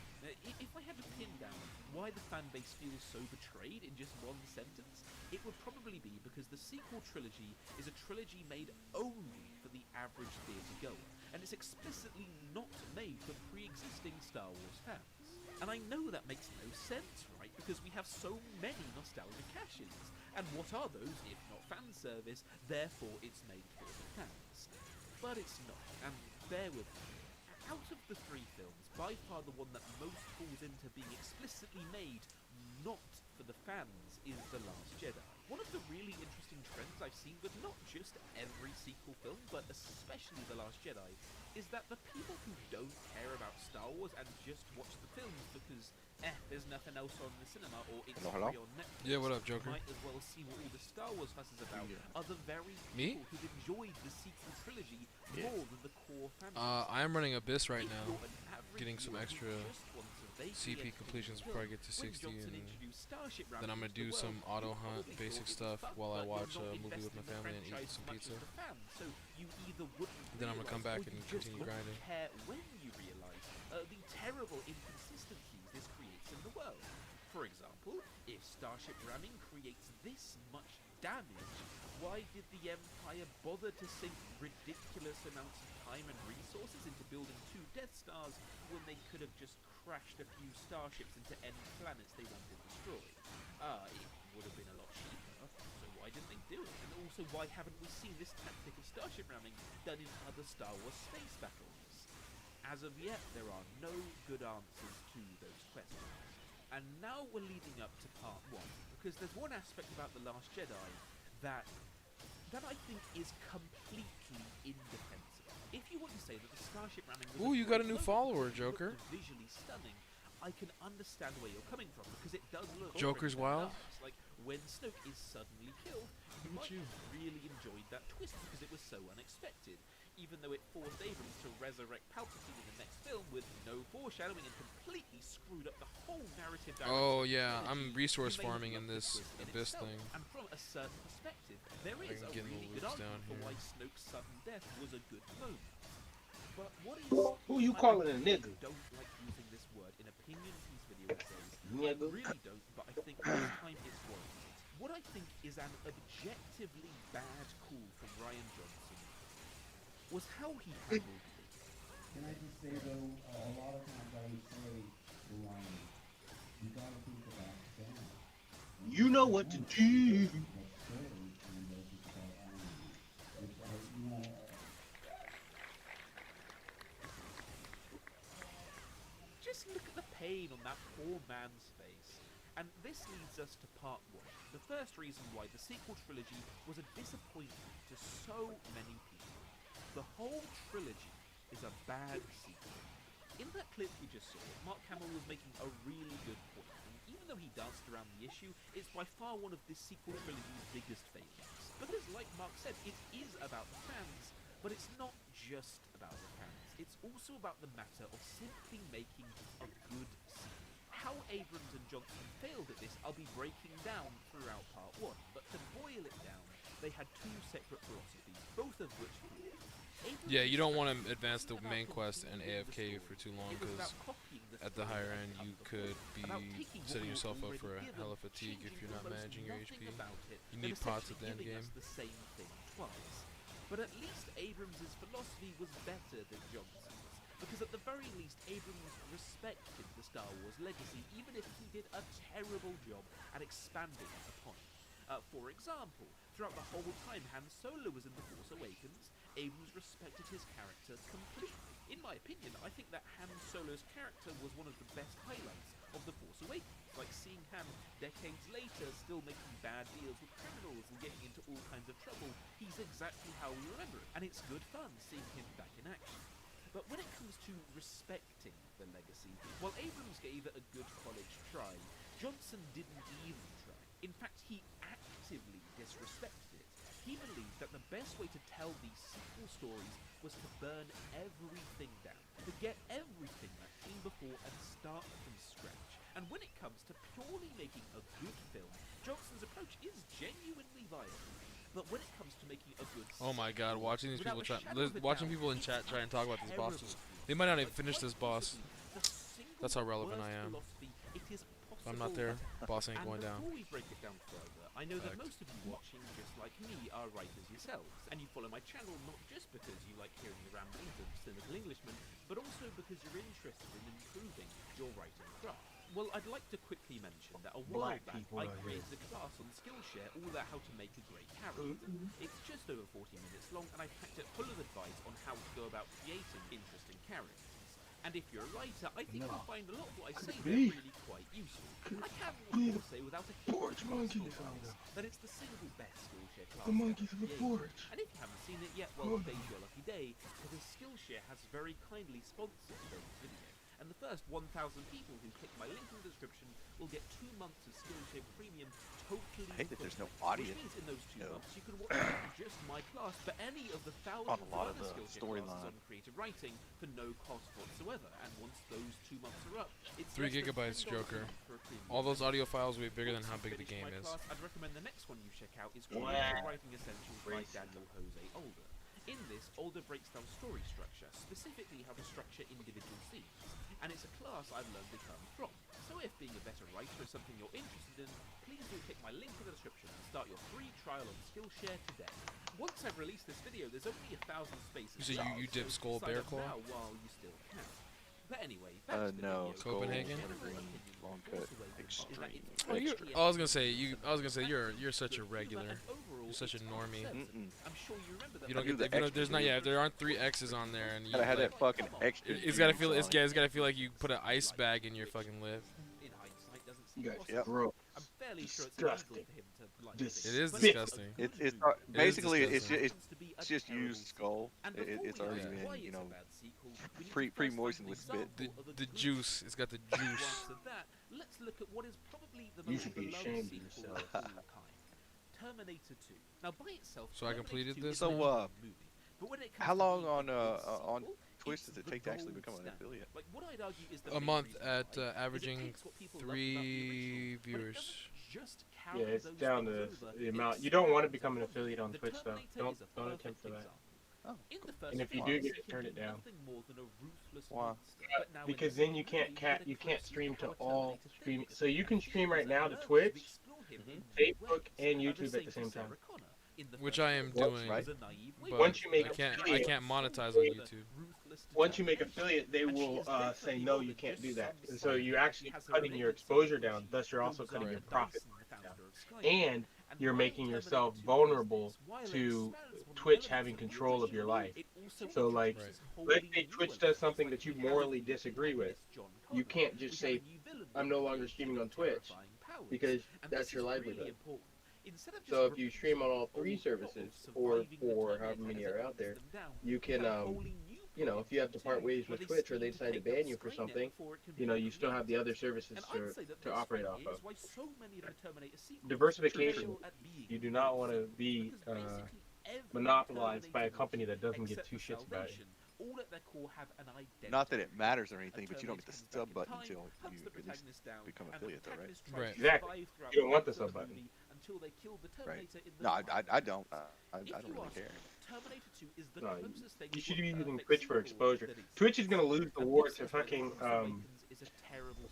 If I had to pin down why the fanbase feels so betrayed in just one sentence, it would probably be because the sequel trilogy is a trilogy made only for the average theatre goer, and it's explicitly not made for pre-existing Star Wars fans. And I know that makes no sense, right? Because we have so many nostalgia cash-ins, and what are those if not fan service? Therefore, it's made for the fans. But it's not, and bear with me. Out of the three films, by far the one that most falls into being explicitly made not for the fans is The Last Jedi. One of the really interesting trends I've seen with not just every sequel film, but especially The Last Jedi, is that the people who don't care about Star Wars and just watch the films because, there's nothing else on the cinema or it's free on Netflix, Yeah, what up, Joker? might as well see what all the Star Wars fuss is about, are the very people who've enjoyed the sequel trilogy more than the core fans. I am running Abyss right now, getting some extra CP completions before I get to 60, and then I'm gonna do some auto hunt, basic stuff while I watch a movie with my family and eat some pizza. Then I'm gonna come back and continue grinding. Care when you realize the terrible inconsistencies this creates in the world. For example, if Starship ramming creates this much damage, why did the Empire bother to sink ridiculous amounts of time and resources into building 2 Death Stars when they could have just crashed a few starships into end planets they wanted destroyed? It would have been a lot cheaper, so why didn't they do it? And also, why haven't we seen this tactic of starship ramming done in other Star Wars space battles? As of yet, there are no good answers to those questions. And now we're leading up to part 1, because there's one aspect about The Last Jedi that I think is completely indefensible. If you want to say that the starship ramming was Ooh, you got a new follower, Joker. visually stunning, I can understand where you're coming from, because it does look Joker's pretty wild. nice. Like when Snoke is suddenly killed, you might have really enjoyed that twist because it was so unexpected. Even though it forced Abrams to resurrect Palpatine in the next film with no foreshadowing and completely screwed up the whole narrative direction. Oh yeah, I'm resource farming in this Abyss thing. And from a certain perspective, there is a getting really the good loops argument down for here. why Snoke's sudden death was a good moment. But what is... Who you calling a nigga? I don't like using this word in opinion piece video essays. Nigga. I really don't, but I think this time it's warranted. What I think is an objectively bad call from Ryan Johnson was how he handled it. Can I just say though, a lot of times I would say, you gotta think about balance. You know what to do. But stories and those just about irony. It's Just look at the pain on that poor man's face. And this leads us to part 1, the first reason why the sequel trilogy was a disappointment to so many people. The whole trilogy is a bad sequel. In that clip we just saw, Mark Hamill was making a really good point, and even though he danced around the issue, it's by far one of this sequel trilogy's biggest failures. Because like Mark said, it is about the fans, but it's not just about the fans. It's also about the matter of simply making a good sequel. How Abrams and Johnson failed at this I'll be breaking down throughout part 1, but to boil it down, they had 2 separate philosophies, both of which flaw. Yeah, you don't want to advance the main quest and AFK for too long, because at the higher end you could be setting yourself up for a hella fatigue if you're not managing your HP. You need pots at the end game. The same thing twice. But at least Abrams' philosophy was better than Johnson's, because at the very least Abrams respected the Star Wars legacy, even if he did a terrible job at expanding upon it. For example, throughout the whole time Han Solo was in The Force Awakens, Abrams respected his character completely. In my opinion, I think that Han Solo's character was one of the best highlights of The Force Awakens, like seeing Han decades later still making bad deals with criminals and getting into all kinds of trouble. He's exactly how we remember it, and it's good fun seeing him back in action. But when it comes to respecting the legacy, while Abrams gave it a good college try, Johnson didn't even try. In fact, he actively disrespected it. He believed that the best way to tell these sequel stories was to burn everything down, to get everything that came before and start from scratch. And when it comes to purely making a good film, Johnson's approach is genuinely viable. But when it comes to making a good Oh my god, watching these people watching people in chat try and talk about these bosses. They might not even finish this boss. That's how relevant I am. If I'm not there, boss ain't going down. Before we break it down further, I know that most of you watching, just like me, are writers yourselves, and you follow my channel not just because you like hearing the ramblings of cynical Englishmen, but also because you're interested in improving your writing craft. Well, I'd like to quickly mention that a while back I created a class on Skillshare all about how to make a great character. It's just over 40 minutes long, and I packed it full of advice on how to go about creating interesting characters. And if you're a writer, I think you'll find a lot of what I say there really quite useful. I can of course say without a huge that it's the single best Skillshare class. The monkeys of the forge. And if you haven't seen it yet, well, today's your lucky day, because Skillshare has very kindly sponsored today's video. And the first 1,000 people who click my link in the description will get 2 months of Skillshare Premium totally I hate that there's no audio. Which means in those 2 months you can watch not just my class, but any of the thousands of other Skillshare classes on creative writing for no cost whatsoever. And once those 2 months are up, it's 3 gigabytes, Joker. All those audio files will be bigger than how big the game is. I'd recommend the next one you check out is Creative Writing Essentials by Daniel Jose Older. In this, Older breaks down story structure, specifically how to structure individual scenes, and it's a class I've learned a ton from. So if being a better writer is something you're interested in, please do click my link in the description and start your free trial on Skillshare today. Once I've released this video, there's only 1,000 spaces. So you dip Skull Bear Claw? Now while you still can. But anyway, no, Copenhagen. Long cut, extreme. Oh, I was gonna say you're such a regular. You're such a normie. I'm sure you remember that. You don't get if you know, there's not if there aren't 3 X's on there and you gotta have that fucking extra. It's gotta feel it's gotta feel like you put an ice bag in your fucking lip. In hindsight, doesn't seem You guys possible. gross. I'm fairly sure it's illegal for him to like It is disgusting. It's basically it's just used skull. It's already been, you know, pre-moistened with spit. The juice. It's got the juice. Let's look at what is probably the You most should be beloved ashamed of sequel yourself. of all time. Terminator 2. Now by itself, So I Terminator completed 2 this? is So, a movie, but when it comes how to long being a on good on sequel, Twitch it's does it the take to actually gold become an standard. affiliate? Like what I'd argue is the A main month reason at why is it averaging takes what people love about the 3 original, but it viewers. doesn't just carry Yeah, it's those down things to over, the amount. it You don't want to expands become an upon them. affiliate on The Twitch though. Terminator Don't is a attempt perfect for that. example. Oh, In the first And if you few do months, get it, turn it down. nothing more than a ruthless Why? monster. But now in Because the then you second can't movie, you get a can't close stream look to at how all Terminator stream. thinks. So you can stream right now to Learn Twitch, explore him in new Facebook, ways. and The YouTube at the same same for time. Sarah Connor. In the Which first I am film, doing, she was a naive but woman. Once you make I can't affiliate, monetize on YouTube. Ruthless once you make affiliate, they will say no, you can't do that, and so you're actually cutting your exposure down. Thus, you're also cutting your profit down, and you're making yourself vulnerable to Twitch having control of your life. So, like, let's say Twitch does something that you morally disagree with, you can't just say, "I'm no longer streaming on Twitch," because that's your livelihood. So if you stream on all three services, or four, however many are out there, you can, you know, if you have to part ways with Twitch or they decide to ban you for something, you know, you still have the other services to operate off of. Diversification. You do not want to be monopolized by a company that doesn't give two shits about you. Not that it matters or anything, but you don't get the sub button until you at least become affiliate, though, right? Right. Exactly. You don't want the sub button. Right. No, I don't. I don't really care. No, you should be using Twitch for exposure. Twitch is going to lose the war to fucking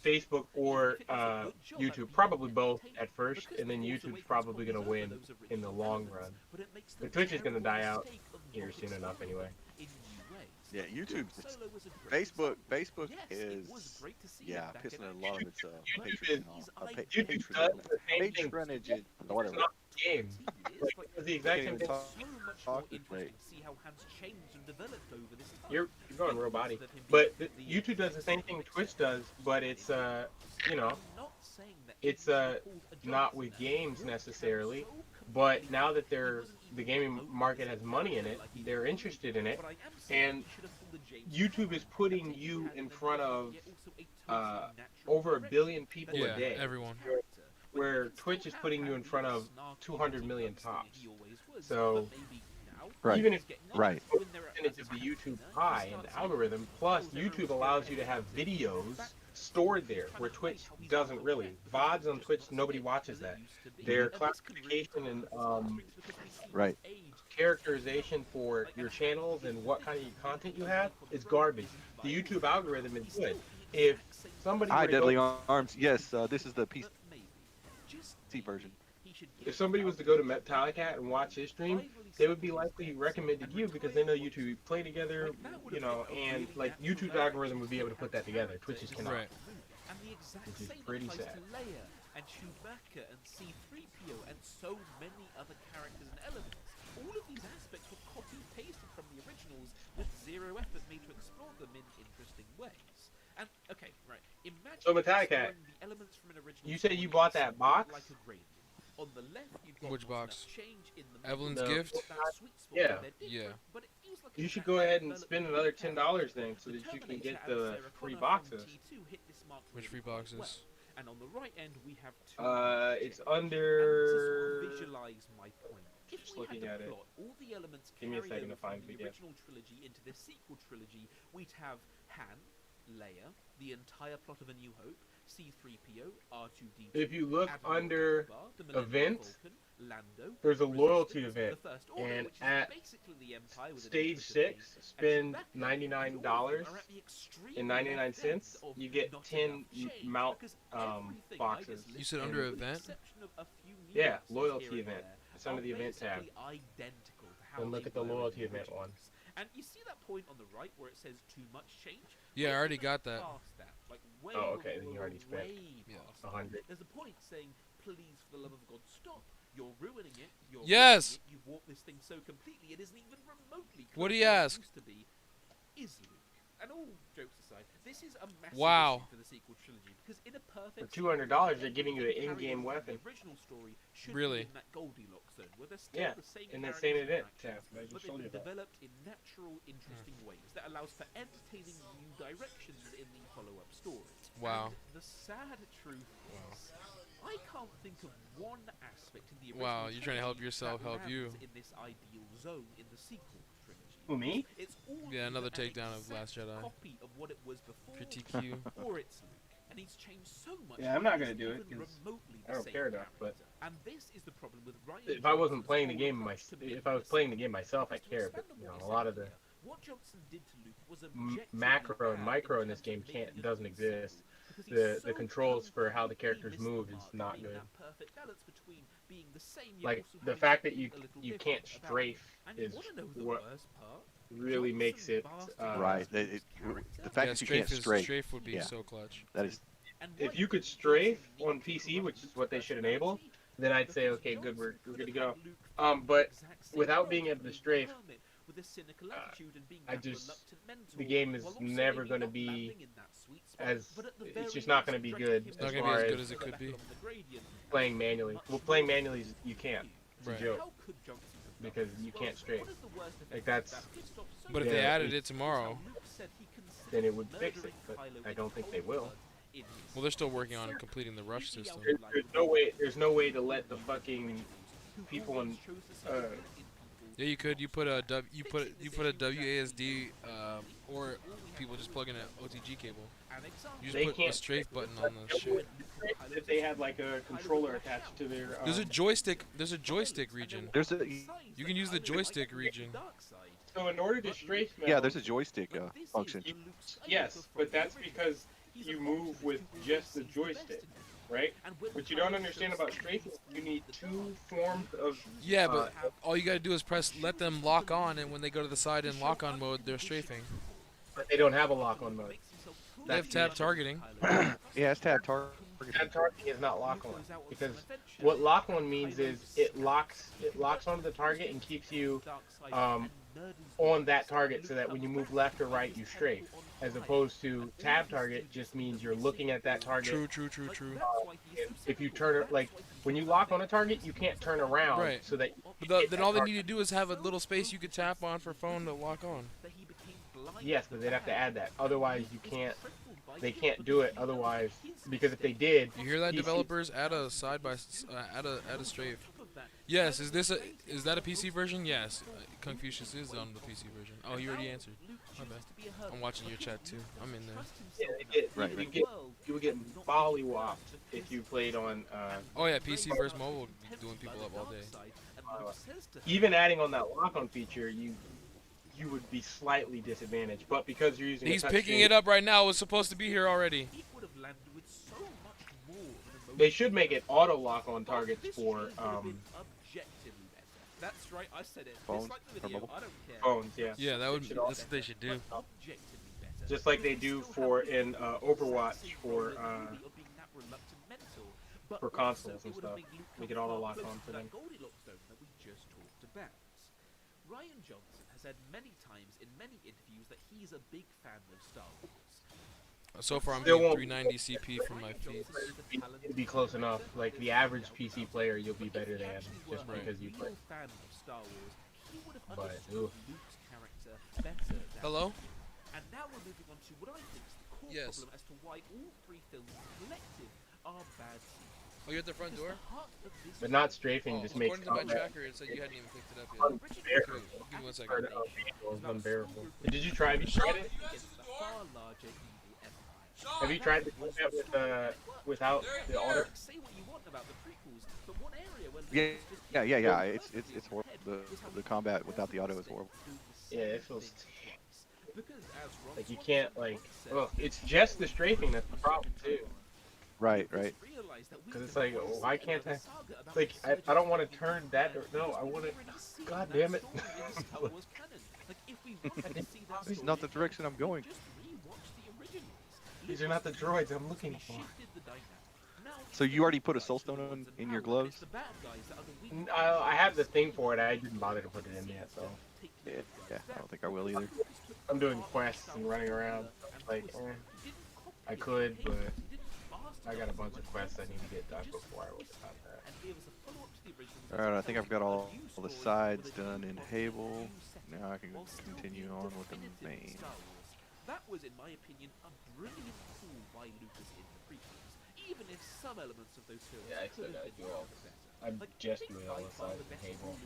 Facebook or YouTube. Probably both at first, and then YouTube's probably going to win in the long run. But Twitch is going to die out here soon enough anyway. Yeah, YouTube, Facebook is, yeah, pissing a lot of its patronage, whatever. It's not a game. Like, it's the exact same thing. You're going real body. But YouTube does the same thing Twitch does, but it's, you know, it's not with games necessarily. But now that the gaming market has money in it, they're interested in it, and YouTube is putting you in front of over 1 billion people a day. Everyone. Where Twitch is putting you in front of 200 million tops. So right. even if right. percentage of the YouTube pie and the algorithm, plus YouTube allows you to have videos stored there, where Twitch doesn't really. VODs on Twitch, nobody watches that. Their classification and right. characterization for your channels and what kind of content you have is garbage. The YouTube algorithm is good. If somebody Hi, Deadly Arms. Yes, this is the PC version. If somebody was to go to Metallicat and watch his stream, they would be likely recommended you because they know you two play together, you know, and like YouTube's algorithm would be able to put that together. Twitch's cannot. Right. Which is pretty sad. And Chewbacca and C-3PO and so many other characters and elements. All of these aspects were copy-pasted from the originals with zero effort made to explore them in interesting ways. And, okay, right, imagine so Metallica, the elements from an original you say you bought that box? like a gradient. On the left, you've got which box? change in the Evelyn's No. gift? Yeah. Yeah. But it feels like You should go ahead and spend another $10 then so that you can get the free boxes. Which free boxes? And on the right end, we have two. It's under. And to sort of visualize my point. If Just we looking had at to it. plot all the elements Give me a carried second over to find from the the PDF. original trilogy into the sequel trilogy, we'd have Han, Leia, the entire plot of A New Hope, C-3PO, R2-D2. If you look Admiral under Akbar, the Millennium events, Falcon, Lando, there's a loyalty Resistance, event, the First Order, and which is at basically the Empire with an stage infinite 6, domain, spend and $99 are at the extreme and 99 left cents. end of You get not 10 enough change, mount because everything I boxes. just You said and- under with the event? exception of a few Yeah, nuances loyalty here and event. there, It's under are the event tab. basically identical to how And look they at the were in loyalty the event one. originals. And you see that point on the right where it says too much change? Yeah, I We're already way got that. past that. Like, way, Oh, okay, then you already spent way Yeah. past 100. There's a point saying, please, for the love of God, stop. You're ruining it. You're Yes! ruining it. You've warped this thing so completely it isn't even remotely What do close you to what it ask? used to be. Is Luke. And all jokes aside, this is a massive Wow. issue for the sequel trilogy because in a perfect For $200, they're giving you an carry in-game over weapon. The original story should Really? be in that Goldilocks zone where they're still Yeah, the same in the same characters and event actions, tab. I just but told they've you been that. developed in natural, interesting ways that allows for entertaining new directions in the follow-up story. Wow. And the sad truth is, I can't think of one aspect in the original Wow, you're trying to help trilogy yourself that help you. lands in this ideal zone in the sequel trilogy. Who, me? It's all Yeah, another either an takedown of exact Last Jedi. copy of what it was before, Critique you. or it's Luke, and he's changed so much. Yeah, I'm not that gonna he's do it even 'cause remotely I the don't same care enough, but- character. And this is the problem with Ryan If I wasn't Johnson's playing the whole game approach to making if I was this playing the game myself, I to care. expand But on you what know, we a lot said of the earlier, what Johnson did to Luke was macro and micro in this game doesn't exist. The controls for how the characters move is not good. Like the fact that you can't strafe is what really makes it Right. The fact that you can't strafe. strafe would be yeah, so clutch. that is. If you could strafe on PC, which is what they should enable, then I'd say, okay, good, we're good to go. But without being able to strafe, the game is never going to be it's just not going to be good It's not gonna be as good as it could be. playing manually. Well, playing manually, you can't. It's Right. a joke. Because you can't strafe. Like, that's... But if they added it tomorrow, then it would fix it, but I don't think they will. well, they're still working on completing the rush system. There's no way to let the fucking people in Yeah, you could. You put a WASD or people just plug in an OTG cable. You just put a strafe button on the shit. If they had like a controller attached to their. There's a joystick. There's a joystick region. You can use the joystick region. So in order to strafe metal, Yeah, there's a joystick function. yes, but that's because you move with just the joystick, right? What you don't understand about strafing, you need two forms of. Yeah, but all you gotta do is let them lock on, and when they go to the side in lock-on mode, they're strafing. But they don't have a lock-on mode. They have tab targeting. Yeah, it's tab targeting. Tab targeting is not lock-on, because what lock-on means is it locks onto the target and keeps you on that target, so that when you move left or right, you strafe. As opposed to tab target, just means you're looking at that target. True. If you turn it, like when you lock on a target, you can't turn around. Right. So that. But then all they need to do is have a little space you could tap on for phone to lock on. Yes, but they'd have to add that. Otherwise, you can't. They can't do it. Otherwise, because if they did, you hear that, developers? Add a add a strafe. Yes, is that a PC version? Yes, Confucius is on the PC version. Oh, you already answered. My bad. I'm watching your chat too. I'm in there. You would get mollywopped if you played on. Oh yeah, PC versus mobile, doing people up all day. Even adding on that lock-on feature, you would be slightly disadvantaged. But because you're using, he's picking it up right now. It was supposed to be here already. They should make it auto lock on targets for That's right, I said it. Phones, Dislike the video, I don't care. phones. Yeah. Yeah, that's what they should do. Just like they do for in Overwatch for consoles and stuff. Make it auto lock on for them. Ryan Johnson has said many times in many interviews that he's a big fan of Star Wars. So far, I'm getting 390 CP from my feeds. It'd be close enough. Like the average PC player, you'll be better than just because you play. But hello. And now we're moving on to what I think is the core problem as to why all three films collective are bad. Oh, you're at the front door? But not strafing just makes. According to my tracker, it said you hadn't even picked it up yet. Unbearable. Give me 1 second. It's unbearable. Did you try? Have you tried it? Have you tried to do that without the auto? Yeah. It's horrible. The combat without the auto is horrible. Yeah, it feels like you can't Well, it's just the strafing that's the problem too. Right. Because it's like, why can't I? It's like I don't want to turn that. No, I want to. God damn it! This is not the direction I'm going. These are not the droids I'm looking for. So you already put a soulstone in your gloves? I have the thing for it. I didn't bother to put it in yet, so. Yeah, I don't think I will either. I'm doing quests and running around. Like, I could, but I got a bunch of quests I need to get done before I would stop that. Alright, I think I've got all the sides done in Hable. Now I can continue on with the main. That was, in my opinion, a brilliant tool by Lucas in the prequels, even if some elements of those films could have been done better. I'm just doing all the sides in Hable.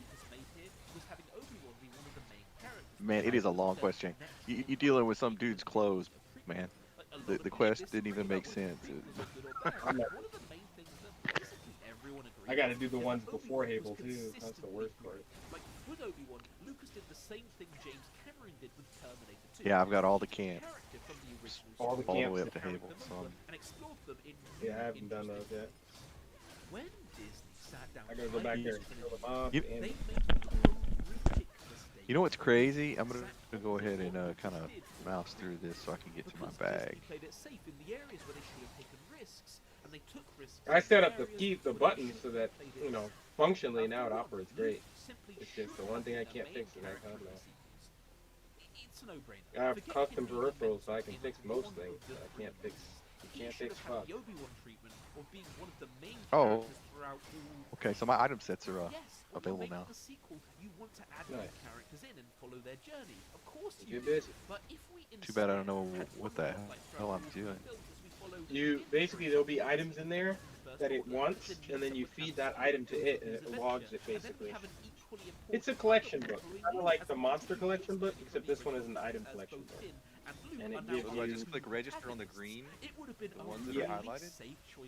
Man, it is a long question. You dealing with some dude's clothes, man. The quest didn't even make sense. I gotta do the ones before Hable too. That's the worst part. Like with Obi-Wan, Lucas did the same thing James Cameron did with Terminator 2. Yeah, I've got all the camps. All the way up to Hable. So yeah, I haven't done those yet. When Disney sat down, I gotta go back there and kill them off. You know what's crazy? I'm gonna go ahead and kind of mouse through this so I can get to my bag. I set up the buttons so that, you know, functionally now it operates great. It's just the one thing I can't fix is that combat. I have custom peripherals so I can fix most things, but I can't fix fuck. Oh, okay. So my item sets are available now. Nice. You're busy. Too bad I don't know what the hell I'm doing. You basically there'll be items in there that it wants, and then you feed that item to it, and it logs it basically. It's a collection book, kind of like the monster collection book, except this one is an item collection book. And it gives So I you. just click register on the green, the ones that are highlighted.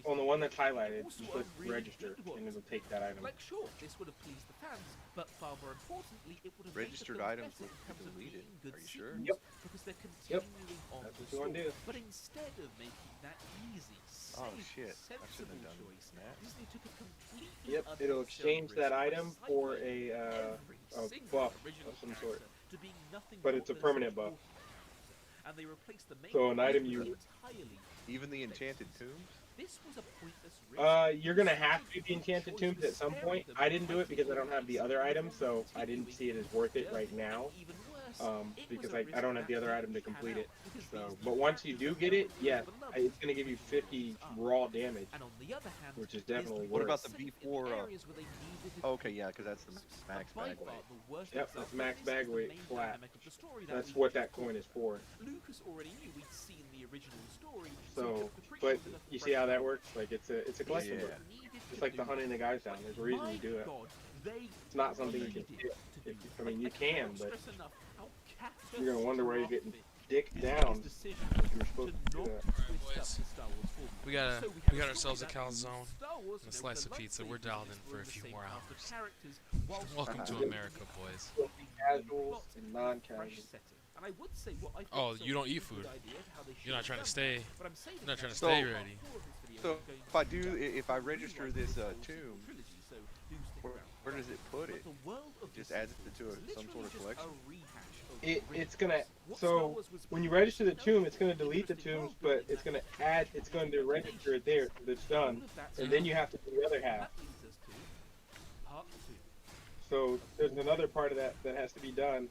On the one that's highlighted, you click register, and it'll take that item. Registered items will be deleted. Are you sure? Yep. Yep. That's what you want to do. But instead of making that easy, Oh shit! I shouldn't have done that. Disney took a completely Yep, it'll exchange that item for a buff of some sort. But it's a permanent buff. And they replaced the main So an item you entirely. Even the enchanted tombs. This was a pointless you're gonna have to do the enchanted tombs at some point. I didn't do it because I don't have the other items, so I didn't see it as worth it right now. Because I don't have the other item to complete it. So, but once you do get it, yeah, it's gonna give you 50 raw damage, which is definitely worth. What about the B4? Okay, yeah, because that's the max bag weight. Yep, that's max bag weight flat. That's what that coin is for. Lucas already knew we'd seen the original story. So, but you see how that works? Like it's a collection book. It's like the hunting the guys down. There's a reason you do it. It's not something you can do. I mean, you can, but you're gonna wonder why you're getting dicked down. You're supposed to do that. Boys, we got ourselves a calzone and a slice of pizza. We're dialed in for a few more hours. Welcome to America, boys. Casuals and non-casuals. Oh, you don't eat food. You're not trying to stay. You're not trying to stay ready. So if I register this tomb, where does it put it? Just adds it to some sort of collection. It's gonna, so when you register the tomb, it's gonna delete the tombs, but it's gonna register it there that it's done, and then you have to do the other half. So there's another part of that that has to be done,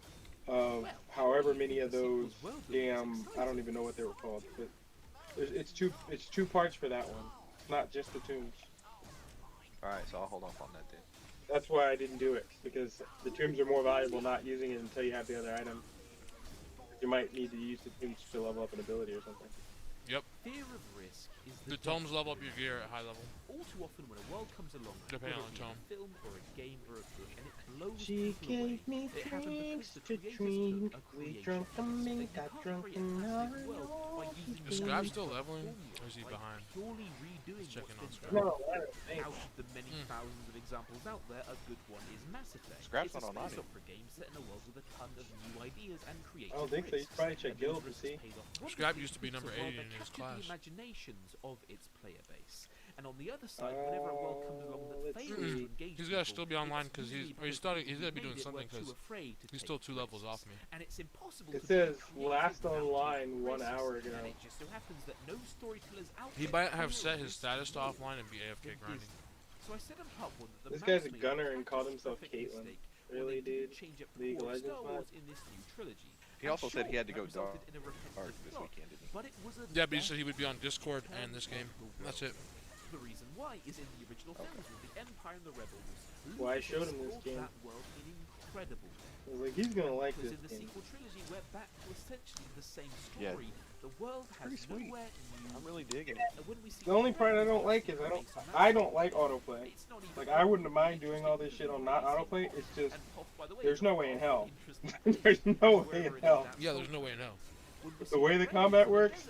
of however many of those damn, I don't even know what they were called, but it's two parts for that one. It's not just the tombs. Alright, so I'll hold off on that then. That's why I didn't do it, because the tombs are more valuable not using it until you have the other item. You might need to use the tombs to level up an ability or something. Yep. Fear of risk is The tomes level up your gear at high level. all too often when a world comes along, Depending on whether the it be tome. a film or a game or a book, and it blows She people away, gave me it happened because things the to creators drink. took a We creation drunk the process. mink, You got can't drunk create a in fantastic world by using Is Scrap still leveling, or is he behind? purely redoing Just checking on what's Scrap. been No, done. I don't think. Out of the many thousands of examples out there, a good one is Mass Effect. Scrap's It's a not online space opera game set in a world with a ton of new ideas and creative I don't think so. You risks. probably check And those guild to risks see. paid off Scrap wonderfully. used to be It's a number world 80 that in his captured class. the imaginations of its player base. And on the other side, whenever a world comes along that fails to engage He's gotta people, still be online because it's he's gotta be doing made it something were too because afraid to he's take still 2 levels risks. off me. And it's impossible It to says be creative last without online taking 1 risks. hour ago. And it just so happens that no storytellers out He there might have feel set his this status to way offline and be AFK grinding. So I said on part 1 that the This guy's a mouse made gunner and called catastrophic himself Caitlyn. mistake Really, when they didn't dude? change up League of core Legends Star Wars mod? in this new trilogy. He also said he had to go Sure, dark that resulted in a repetitive this plot, weekend, didn't he? but it was a Yeah, but he said he death would be on Discord and this game. That's it. The reason why is in the original films with the Empire and the Rebels. Well, I Lucas showed him this explored game. that world in incredible I was like, he's gonna like because this in the game. sequel trilogy we're back to essentially the same Yeah. story. The world Pretty has sweet. nowhere new. I'm really digging it. And when we see The only part I don't like is I don't like autoplay. Like I wouldn't mind doing all this shit on not autoplay. It's just there's no way in hell. There's no way in hell. Yeah, there's no way in hell. The way the combat works,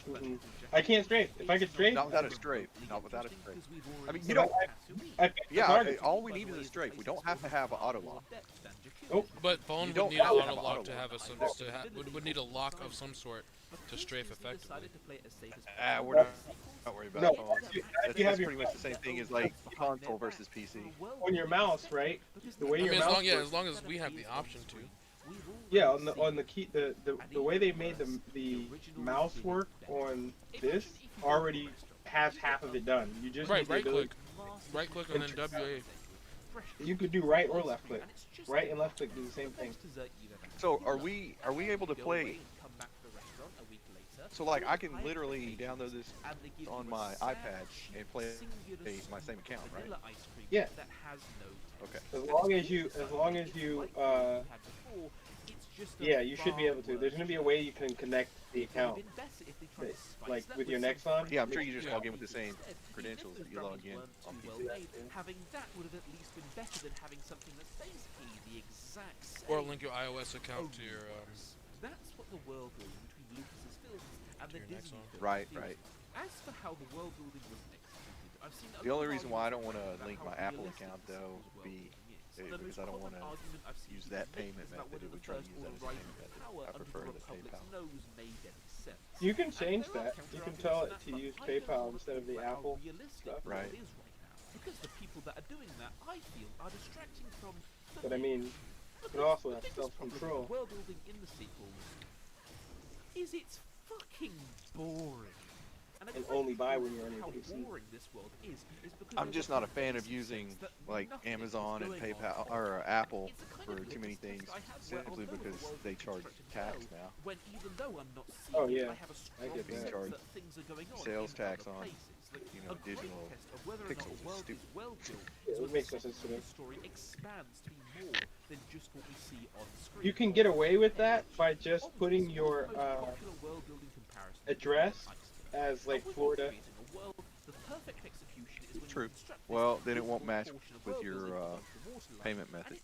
I can't strafe. If I could strafe, Not without a strafe. Not without a strafe. I mean, So you don't. I picked the Yeah, target. all we need is a strafe. We don't have to have an auto lock. Nope. But Bone You would don't need an have to have auto an lock auto to lock. have would need a lock of some sort to strafe effectively. We're not worried about No, it. Phone. That's you have your pretty much the same thing as like console versus PC. on your mouse, right? The way I your mean, mouse as works, long as we have the option to. Yeah, on the key, the way they made the mouse work on this already has half of it done. You just Right, need the right ability. click, right click, and then WA. You could do right or left click. Right and left click do the same thing. So are we able to play? So like I can literally download this on my iPad and play my same account, right? Yeah. Okay. As long as you yeah, you should be able to. There's gonna be a way you can connect the account, like with your Nexon. Yeah, I'm sure you just log in with the same credentials that you log in on PC. Having that would have at least been better than having something that's basically the exact same. Or link your iOS account to your. That's what the world building between Lucas's films and the Disney films Right, is. right. As for how the world building was executed, I've seen The only reason why I don't want to link my Apple account though because I don't want to use that payment method. It would try to use that as a payment method. I prefer the PayPal. You can change that. You can tell it to use PayPal instead of the Apple stuff. Right. Because the people that are doing that, I feel, are distracting from. But I mean, you also have self-control. World building in the sequels is it's fucking boring. And only buy when you're on your PC. I'm just not a fan of using like Amazon and PayPal or Apple for too many things simply because they charge tax now. When even though I'm not Oh yeah, I get Being that. charged sales tax on digital pixels is stupid. Yeah, it makes no sense to me. Story expands to be more than just what we see on screen. You can get away with that by just putting your address as like Florida. True. Well, then it won't match with your payment method.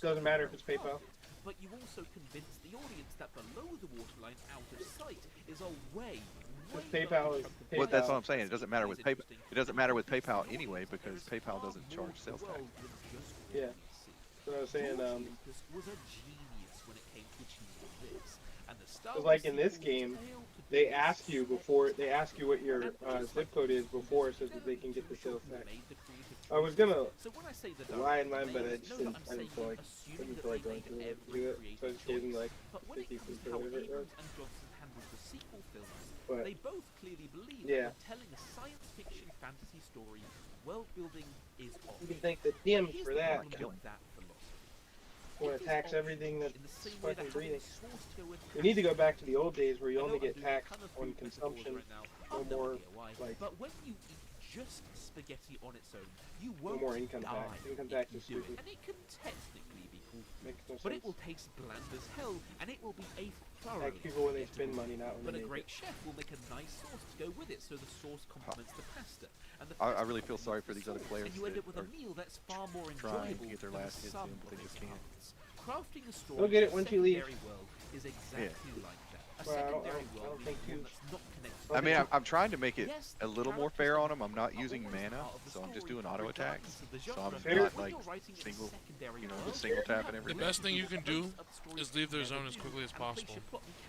Doesn't matter if it's PayPal. But you also convince the audience that below the waterline, out of sight, is a way. PayPal is PayPal. Well, that's what I'm saying. It doesn't matter with PayPal. It doesn't matter with PayPal anyway because PayPal doesn't charge sales tax. Yeah. So I was saying, was a genius when it came to achieving this. And the Star like in this game, they ask you what your zip code is before so that they can get the sales tax. I was gonna lie in mine, but I didn't feel like going through it. So I just gave them like 50 cents or whatever it was. But they both clearly believe yeah. that telling a science fiction fantasy story, world building is off. You can thank the DMs for that. That Want to tax everything that's fucking breathing. We need to go back to the old days where you only get taxed on consumption, no more like. But when you eat just spaghetti on its own, you no won't more income die tax. Income tax is if you do stupid. it. And it can technically be cool, Makes no but sense. it will taste bland as hell, and it will be a thorough. Tax people when they spend money, not when But they a make great it. chef will make a nice sauce to go with it, so the sauce complements the pasta. And the I really feel sorry for these other players and you end that up with a are meal that's far more trying enjoyable to get their than last hits some in, but they just can't. Crafting a story They'll get it in a once you leave. secondary world is exactly like that. A Well, I secondary don't world think means you. one that's not connected. I mean, I'm trying to make it a little more fair on them. I'm not using mana, so I'm just doing auto attacks. So I'm not like single, just single tap and The everything. best thing you can do is leave their zone as quickly as possible.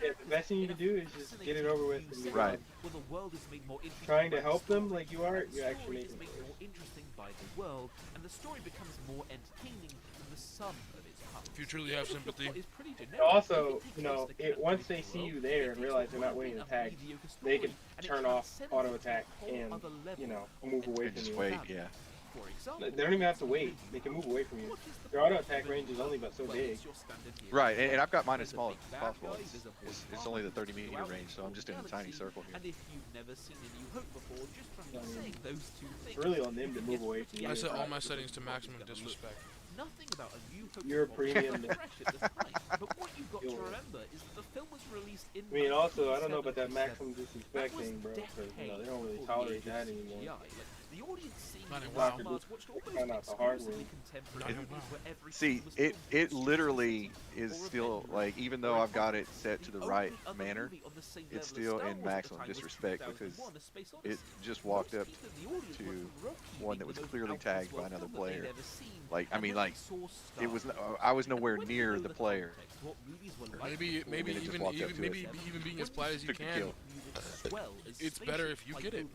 Yeah, the best thing you can do is just get it over with. And move Right. on. Well, the world is made more interesting Trying to by the help them story. like you are, you The actually story make is them made worse. more interesting by the world, and the story becomes more entertaining than the sum of its parts. If you truly have sympathy. Also, you know, once they see you there and realize they're not winning the tag, they can turn off auto attack and, you know, move away from Just you. wait, yeah. They don't even have to wait. They can move away from you. Their auto attack range is only but so big. Right, and I've got mine as small as possible. It's only the 30-meter range, so I'm just in a tiny circle And here. if you've never seen a New Hope before, just from saying those two things, It's really on them to move away from you. I set all my settings to maximum disrespect. nothing about a New Hope You're a story premium. is fresh at this time. But what you've got to remember is that the film was released in I mean, also, I don't know about that 1977. maximum disrespect thing, bro, because, you know, they don't really tolerate that anymore. The audience seeing Not the anymore. dramas watched almost Found out the hard way. exclusively contemporary movies where every See, scene was it filmed literally is still like, even though I've got it set to the right manner, it's still in maximum disrespect because it just walked up to one that was clearly tagged by another player. Like, I mean, like, it was I was nowhere near the player. Maybe And it just even walked up to maybe it. even being as polite as you Took the can. kill. It's better if you get it.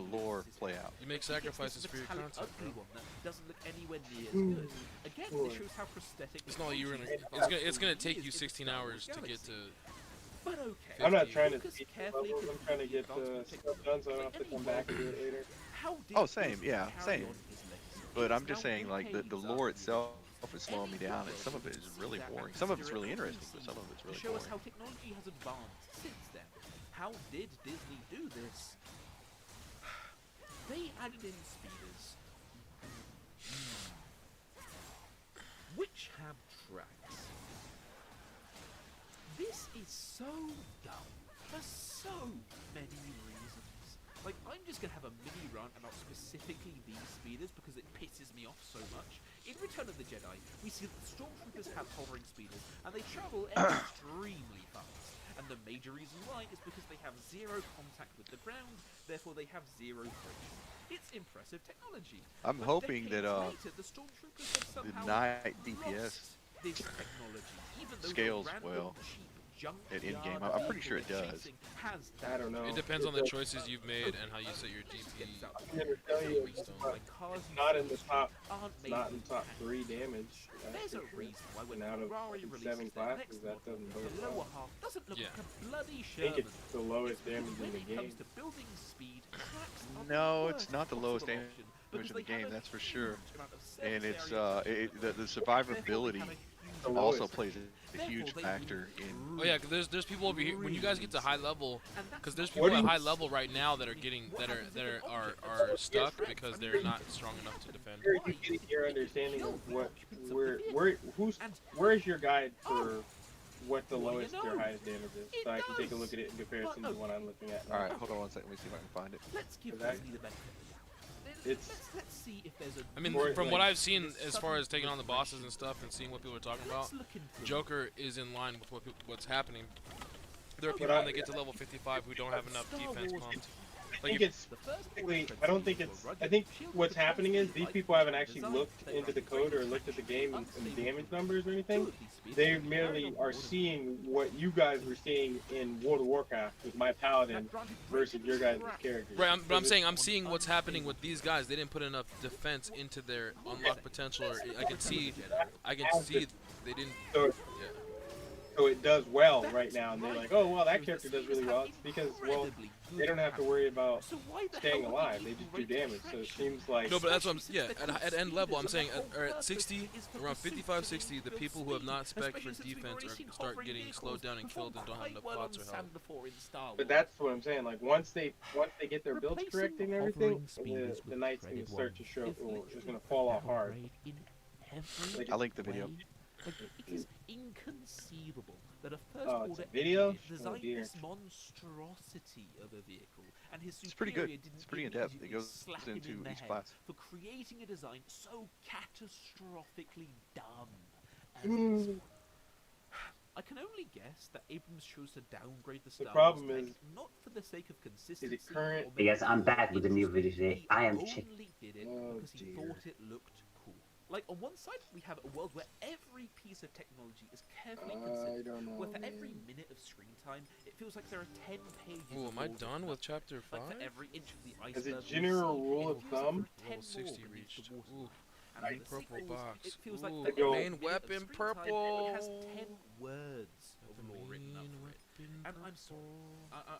the lore play out. You make sacrifices for your content, ugly bro. one that doesn't look anywhere near as good. Again, this shows how prosthetic. It's not like you're gonna. It's gonna take you 16 hours to get to. But okay. I'm not trying to Focus beat the carefully levels. I'm trying to get the stuff done so I don't have to come back and do it later. Oh, same, yeah, same. But I'm just saying, like, the lore itself is slowing me down, and some of it is really boring. Some of it's really interesting, but some of it's really Show us how boring. technology has advanced since then. How did Disney do this? They added in speeders, which have tracks. This is so dumb. for so many reasons. Like, I'm just gonna have a mini rant about specifically these speeders because it pisses me off so much. In Return of the Jedi, we see that the Stormtroopers have hovering speeders, and they travel extremely fast. And the major reason why is because they have zero contact with the ground, therefore they have zero friction. It's impressive technology. I'm But hoping that decades later, the Stormtroopers have the somehow night DPS lost this technology, even though scales the random well cheap junk at in-game. yard I'm pretty sure it vehicle they're does. chasing has I don't know. It depends on the choices you've made and how you set your DP. I'm gonna tell you, it's not in the top. It's not in the top 3 damage. There's a reason why when And out of Ferrari 7 releases their classes, next that model, doesn't the bode lower well. half doesn't look Yeah. like a bloody I Sherman. think it's the lowest damage when in the it comes game. to building speed, tracks are No, the it's worst not the lowest possible damage option in because the they have game, a that's for sure. huge amount of And surface it's area the survivability also plays a huge factor in. Oh yeah, 'cause there's people over here. When you guys get to high level, because there's people What do at you- high level right now that are getting are stuck because they're not strong enough to defend. Where are you getting your understanding of where's your guide for what the lowest or highest damage is, so I can take a look at it in comparison to what I'm looking at now. All right, hold on one second. Let me see if I can find it. Let's give That- Wesley the benefit of the doubt. It's Let's see if there's a I mean, Or, from like, what I've seen as far as taking on the bosses and stuff and seeing what people are talking about, Let's look into Joker is in line with what's happening. There are But people I- when they get to level 55 who don't have enough defense pumped. I think it's basically, I don't think it's, I think what's happening is these people haven't actually looked into the code or looked at the game and damage numbers or anything. They merely are seeing what you guys were seeing in World of Warcraft with my paladin versus your guys' characters. Right, but I'm saying I'm seeing what's happening with these guys. They didn't put enough defense into their unlocked potential. Or I can see they didn't. So, Yeah. so it does well right now, and they're like, oh well, that character does really well. It's because, well, they don't have to worry about staying alive. They just do damage. So it seems like No, but that's what I'm. Yeah, at end level, I'm saying at 60, around 55, 60, the people who have not spec for defense are start getting slowed down and killed and don't have enough pots or health. But that's what I'm saying. Like once they get their builds correct and everything, the knight's gonna start to show. Or it's gonna fall off hard. Like, I linked the video. Like, it is inconceivable that a first Oh, it's order a video? engineer Oh, designed dear. this monstrosity of a vehicle, and his It's pretty superior good. didn't It's pretty in depth. It immediately goes slap him into in the each head class. for creating a design so catastrophically dumb. as Mm. this. I can only guess that Abrams chose to downgrade the Star problem Wars is- tech, not for the sake of consistency. current? or Hey guys, I'm back with a new video today. he I am only chick. did it Oh, because he dear. thought it looked cool. Like, on one side, we have a world where every piece of technology is carefully I considered, don't know, where for man. every minute of screen time, it feels like there are 10 pages Ooh, of am I rules done written with up. chapter Like, 5? for every inch of the As iceberg a we general see, rule it of feels like thumb, there are 10 Level 60 more beneath reached. the water. Ooh, And big with the purple sequels, box. it feels like Ooh, for go. every main minute of weapon screen time, it purple. has 10 words of lore written up Main for it. weapon And I'm sorry.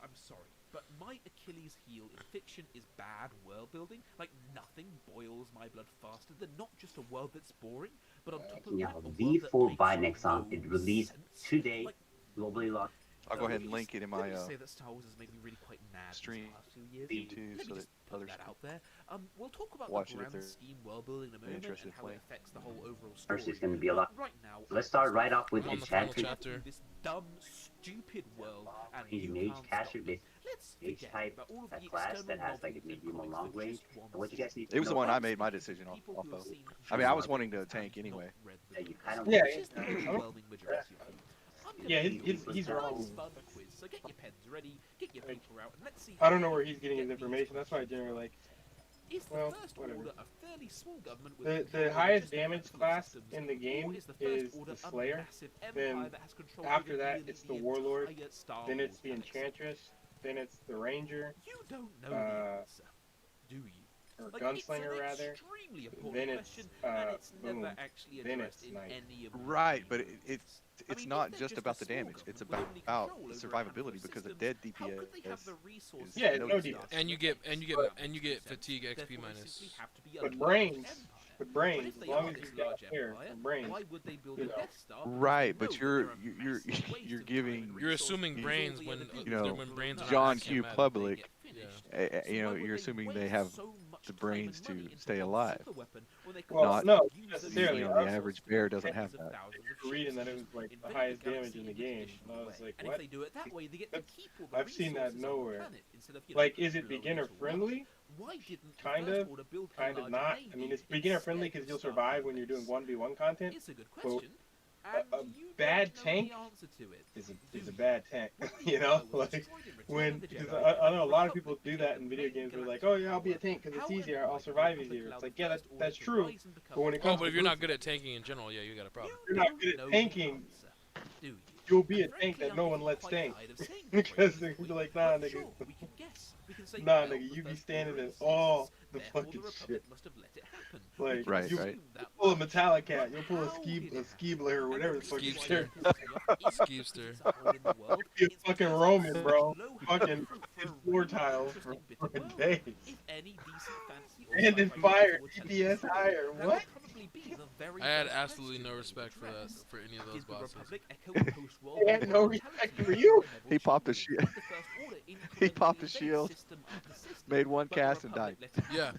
I'm sorry, but my Achilles heel in fiction is bad world building. Like, nothing boils my blood faster than not just a world that's boring, but on top of Yeah, that, a world V4 that by makes Nexon. no It released sense. today, Like, globally launched. I'll go ahead and link it in let my me say that Star Wars has made me really quite mad stream these past few years. too, Let so me that just put others that can out there. We'll talk about watch the it if grand they're scheme world building in a moment interested and in how it playing. affects the whole overall story. First, it's going to be a lot. But right now, So let's start right off with I'm on the the final chapter. chapter. this dumb, stupid world, and He's you mage can't caster stop with it. Let's mage forget type, about all of a the class external that has like a novels and medium or comics long for range. just one And what you guys need to It was the know one I about made my decision off people of. who have seen I mean, I was Star wanting to Wars tank and not anyway. read the that you books, kind of Yeah, which is the I don't- overwhelming majority of you. I'm gonna Yeah, give you he's a wrong. nice fun quiz, so get your pens ready, get your paper out, and let's see. I don't know where he's getting his information. That's why I generally like. Is the Well, First whatever. Order a fairly small government with The control highest over just a damage handful of class systems, in the or game is the First is Order the a Slayer. massive Then empire that has control after over that, nearly it's the the Warlord. entire Star Then it's Wars the galaxy? Enchantress. Then it's the Ranger. You don't know the answer, do you? Or Like, Gunslinger it's an rather. extremely important Then it's question, and it's boom. never actually Then addressed it's in Knight. any of the Right, but main it's I mean, not if they're just just about a the small damage. It's government with only about control the over a handful survivability of because a systems, dead how could they have DPS the resources is Yeah, no no DPS. DPS. And you get fatigue XP Therefore, they minus. simply have to be a But large brains, empire. but But brains, if as they long are as this you got large here, empire, brains. why would they build you a know. Death Star? Because Right, they but know that you're there are you're massive wastes you're of time giving and You're resources assuming because brains all the when other you know, when brains are John not Q. schematic. Public, get finished. you know, So why you're would assuming waste they have so much the brains to stay alive. Well, Not, no, you necessarily. know, the average bear doesn't have that. Reading that it was like the highest damage in the game, and I was like, And what? if they do it that way, they get to keep all the I've seen that resources on the nowhere. planet instead of, Like, is it blowing beginner to friendly? Why didn't the Kind First of, Order build a kind of larger not. I navy mean, it's beginner friendly instead because of you'll starting survive a when you're doing base? 1v1 content. It's a good but question. a bad tank is a bad tank. You know, like when because I know a lot of people do that in video games. They're like, oh yeah, I'll be a tank because it's easier. I'll survive easier. It's like, yeah, that's true. But when it comes but to if you're not good at tanking in general, yeah, you got a problem. you're not good at tanking, you'll be a tank that no one lets tank. Because they're like, nah, nigga. Nah, nigga, you be standing in all the fucking shit. Like, you pull a Metallic Cat, you'll pull a Skeebler or whatever the fuck Skeebster. Skeebster. You'll be a fucking Roman, bro. Fucking floor tiles for days. And in fire, DPS higher. What? I had absolutely no respect for that, for any of those bosses. I had no respect for you. He popped a shield. He popped a shield, made one cast, and died. Yeah.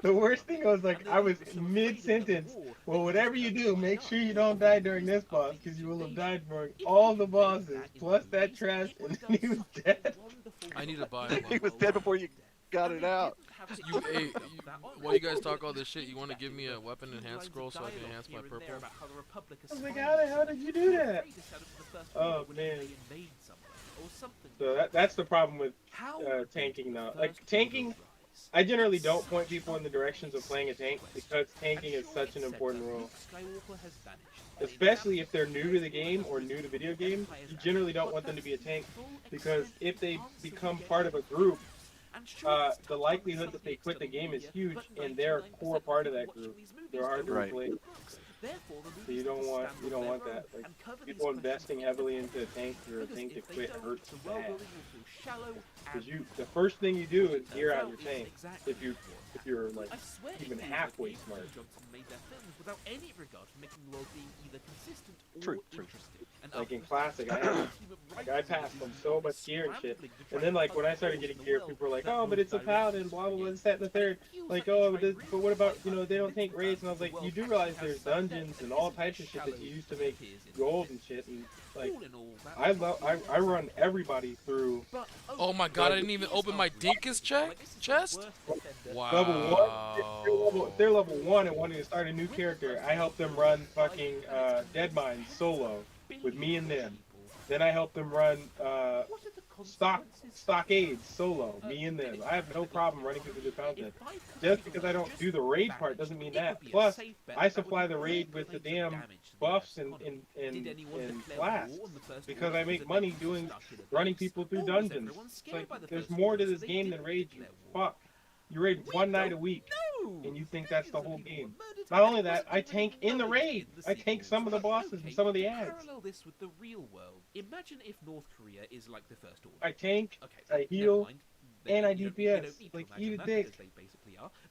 The worst thing was like I was mid-sentence. Well, whatever you do, make sure you don't die during this boss because you will have died during all the bosses plus that trash, and then he was dead. I need to buy one. He was dead before you got it out. While you guys talk all this shit, you want to give me a weapon enhanced scroll so I can enhance my purple? I was like, how the hell did you do that? Oh man. So that's the problem with tanking though. Like tanking, I generally don't point people in the directions of playing a tank because tanking is such an important role. Especially if they're new to the game or new to video games, you generally don't want them to be a tank because if they become part of a group, the likelihood that they quit the game is huge, and they're a core part of that group. They're hard to replace. So you don't want that. Like people investing heavily into a tank or a tank to quit hurts bad. Because the first thing you do is gear out your tank if you're like even halfway smart. True. Like in classic, I passed them so much gear and shit. And then like when I started getting gear, people were like, "Oh, but it's a paladin, blah blah blah, this, that, and the third." Like, "Oh, but what about they don't take raids?" And I was like, "You do realize there's dungeons and all types of shit that you used to make gold and shit." And like, I run everybody through. Oh my god! I didn't even open my Dinkus chest. Wow. Level 1. They're level 1 and wanting to start a new character. I help them run fucking Dead Mines solo with me and them. Then I help them run Stockades solo, me and them. I have no problem running through the content. Just because I don't do the raid part doesn't mean that. Plus, I supply the raid with the damn buffs and flasks because I make money running people through dungeons. It's like there's more to this game than raid. You fuck. You raid one night a week, and you think that's the whole game. Not only that, I tank in the raid. I tank some of the bosses and some of the ads. Parallel this with the real world. Imagine if North Korea is like the First Order. I tank, I heal, and I DPS. Like, eat a dick.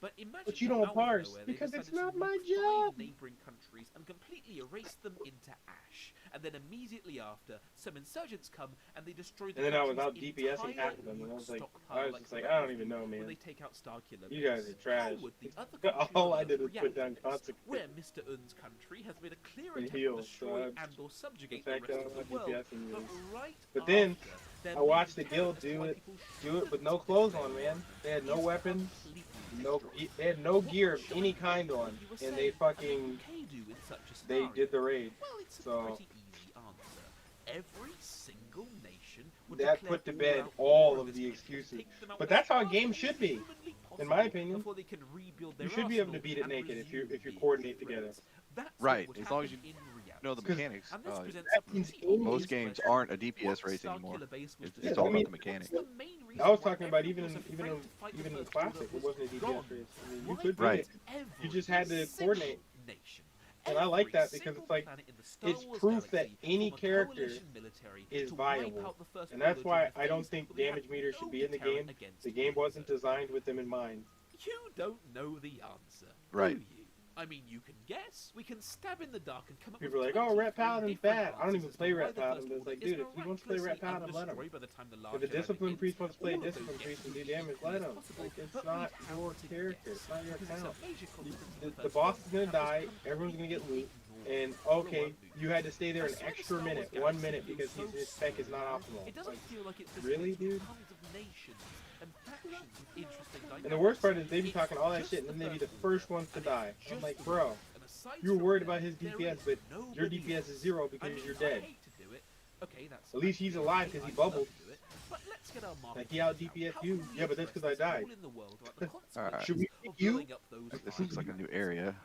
But you don't parse, because it's not my job. Neighboring countries and completely erase them into ash. And then immediately after, some insurgents come and they destroy the And then I was out country's DPSing half of them, and I was just like, I don't even know, man. When they take out Starkiller You guys are trash. All I did was put down consequences. Where Mr. Un's country has made a clear And attempt heal, to destroy and or subjugate the rest of the world. But then I watched the guild do it with no clothes on, man. They had no weapons, they had no gear of any kind on, and they did the raid. So every single nation that put to bed all of the excuses. But that's how a game should be, in my opinion. You should be able to beat it naked if you coordinate together. Right, as long as you know the mechanics. Most games aren't a DPS race anymore. It's all about the mechanics. I was talking about even in classic, it wasn't a DPS race. I mean, you could do it. You just had to coordinate. And I like that because it's like, it's proof that any character is viable. And that's why I don't think damage meters should be in the game. The game wasn't designed with them in mind. You don't know the answer. Right. I mean, you can guess. We can stab in the dark and come up People are with like, oh, Ret 23 Paladin's different bad. I don't even answers as play to why Ret the Paladin, First but it's Order like, is dude, if he wants to play Ret miraculously Paladin, let him. undestroyed by the time the Last If a Jedi Discipline begins. Priest wants to play All of those Discipline Priest guesses and do would be damage, equally let as him. possible, Like, it's but not we have your to character. guess, It's not your because it's a account. major constant in The First boss Order, is gonna and this die, completely everyone's gonna get loot, ignored and okay, you had to stay there an extra minute, 1 minute, because his spec is not optimal. It doesn't Like, feel like it's just really, dude? tons of nations and factions with interesting dynamics. And the worst part is they be talking all that shit, and then they be the first ones to die. I'm like, bro, you were worried about his DPS, but your DPS is 0 because you're dead. At least he's alive because he bubbled. Like, he out DPS you. Yeah, but that's because I died. Alright. Should we pick you? This looks like a new area.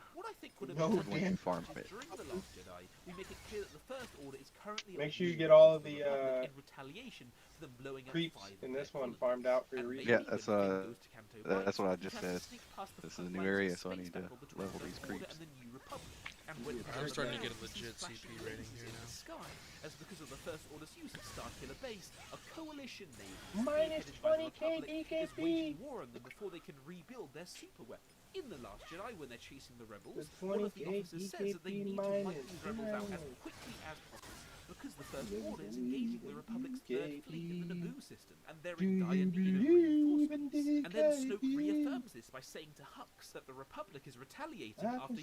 No, I'm going damn. to farm it. During the Last Jedi, we make it clear that the First Order is currently Make at sure you war get all of with the Republic in retaliation for them blowing up creeps 5 in of this their one colonies. farmed out for your And reason. Yeah, maybe when the game goes to Canto Bight, that's what I we just can said. sneak past the This is a front new lines of area, so I space need to battle between level the these First Order creeps. and the New Republic. And when We're starting to get a Paladin legit sees CP flashing rating lasers here in now. the sky, as because of the First Order's use of Starkiller Base, a coalition navy Minus spearheaded by the 20k Republic is DKP. waging war on them before they can rebuild their super weapon. In The Last Jedi, when they're chasing the rebels, one of the officers says that they need to wipe these rebels out as quickly as possible, because the First Order is engaging the Republic's third fleet in the Naboo system, and they're in dire need of reinforcements. And then Snoke reaffirms this by saying to Hux that the Republic is retaliating after,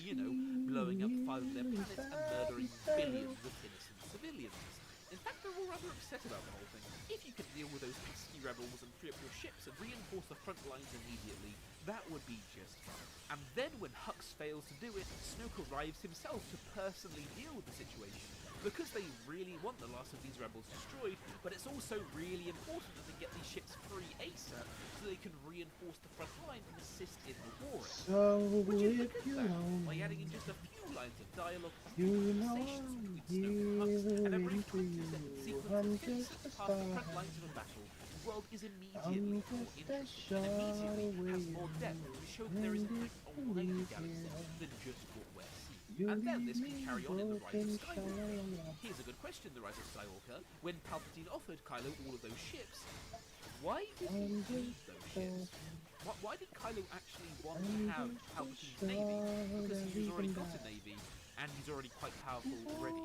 blowing up 5 of their planets and murdering billions of innocent civilians. In fact, they're all rather upset about the whole thing. If you could deal with those pesky rebels and free up your ships and reinforce the front lines immediately, that would be just fine. And then when Hux fails to do it, Snoke arrives himself to personally deal with the situation. Because they really want the last of these rebels destroyed, but it's also really important that they get these ships free ASAP so they can reinforce the front line and assist in the war. So Would you look if at you that know by adding in just a few lines of dialogue and you conversations know between Snoke and Hux, and every 20-second you sequence I'm of Finn just sets a past the front star. lines of a battle, the world is I'm immediately more just a interesting and immediately has more depth to show that there is in fact a wider galaxy than just what we're seeing. And then this can carry on in The Rise of Skywalker. Here's a good question, The Rise of Skywalker. When Palpatine offered Kylo all of those ships, why did he need those ships? Why did Kylo actually want to have Palpatine's navy? Because he's already got a navy, and he's already quite powerful already.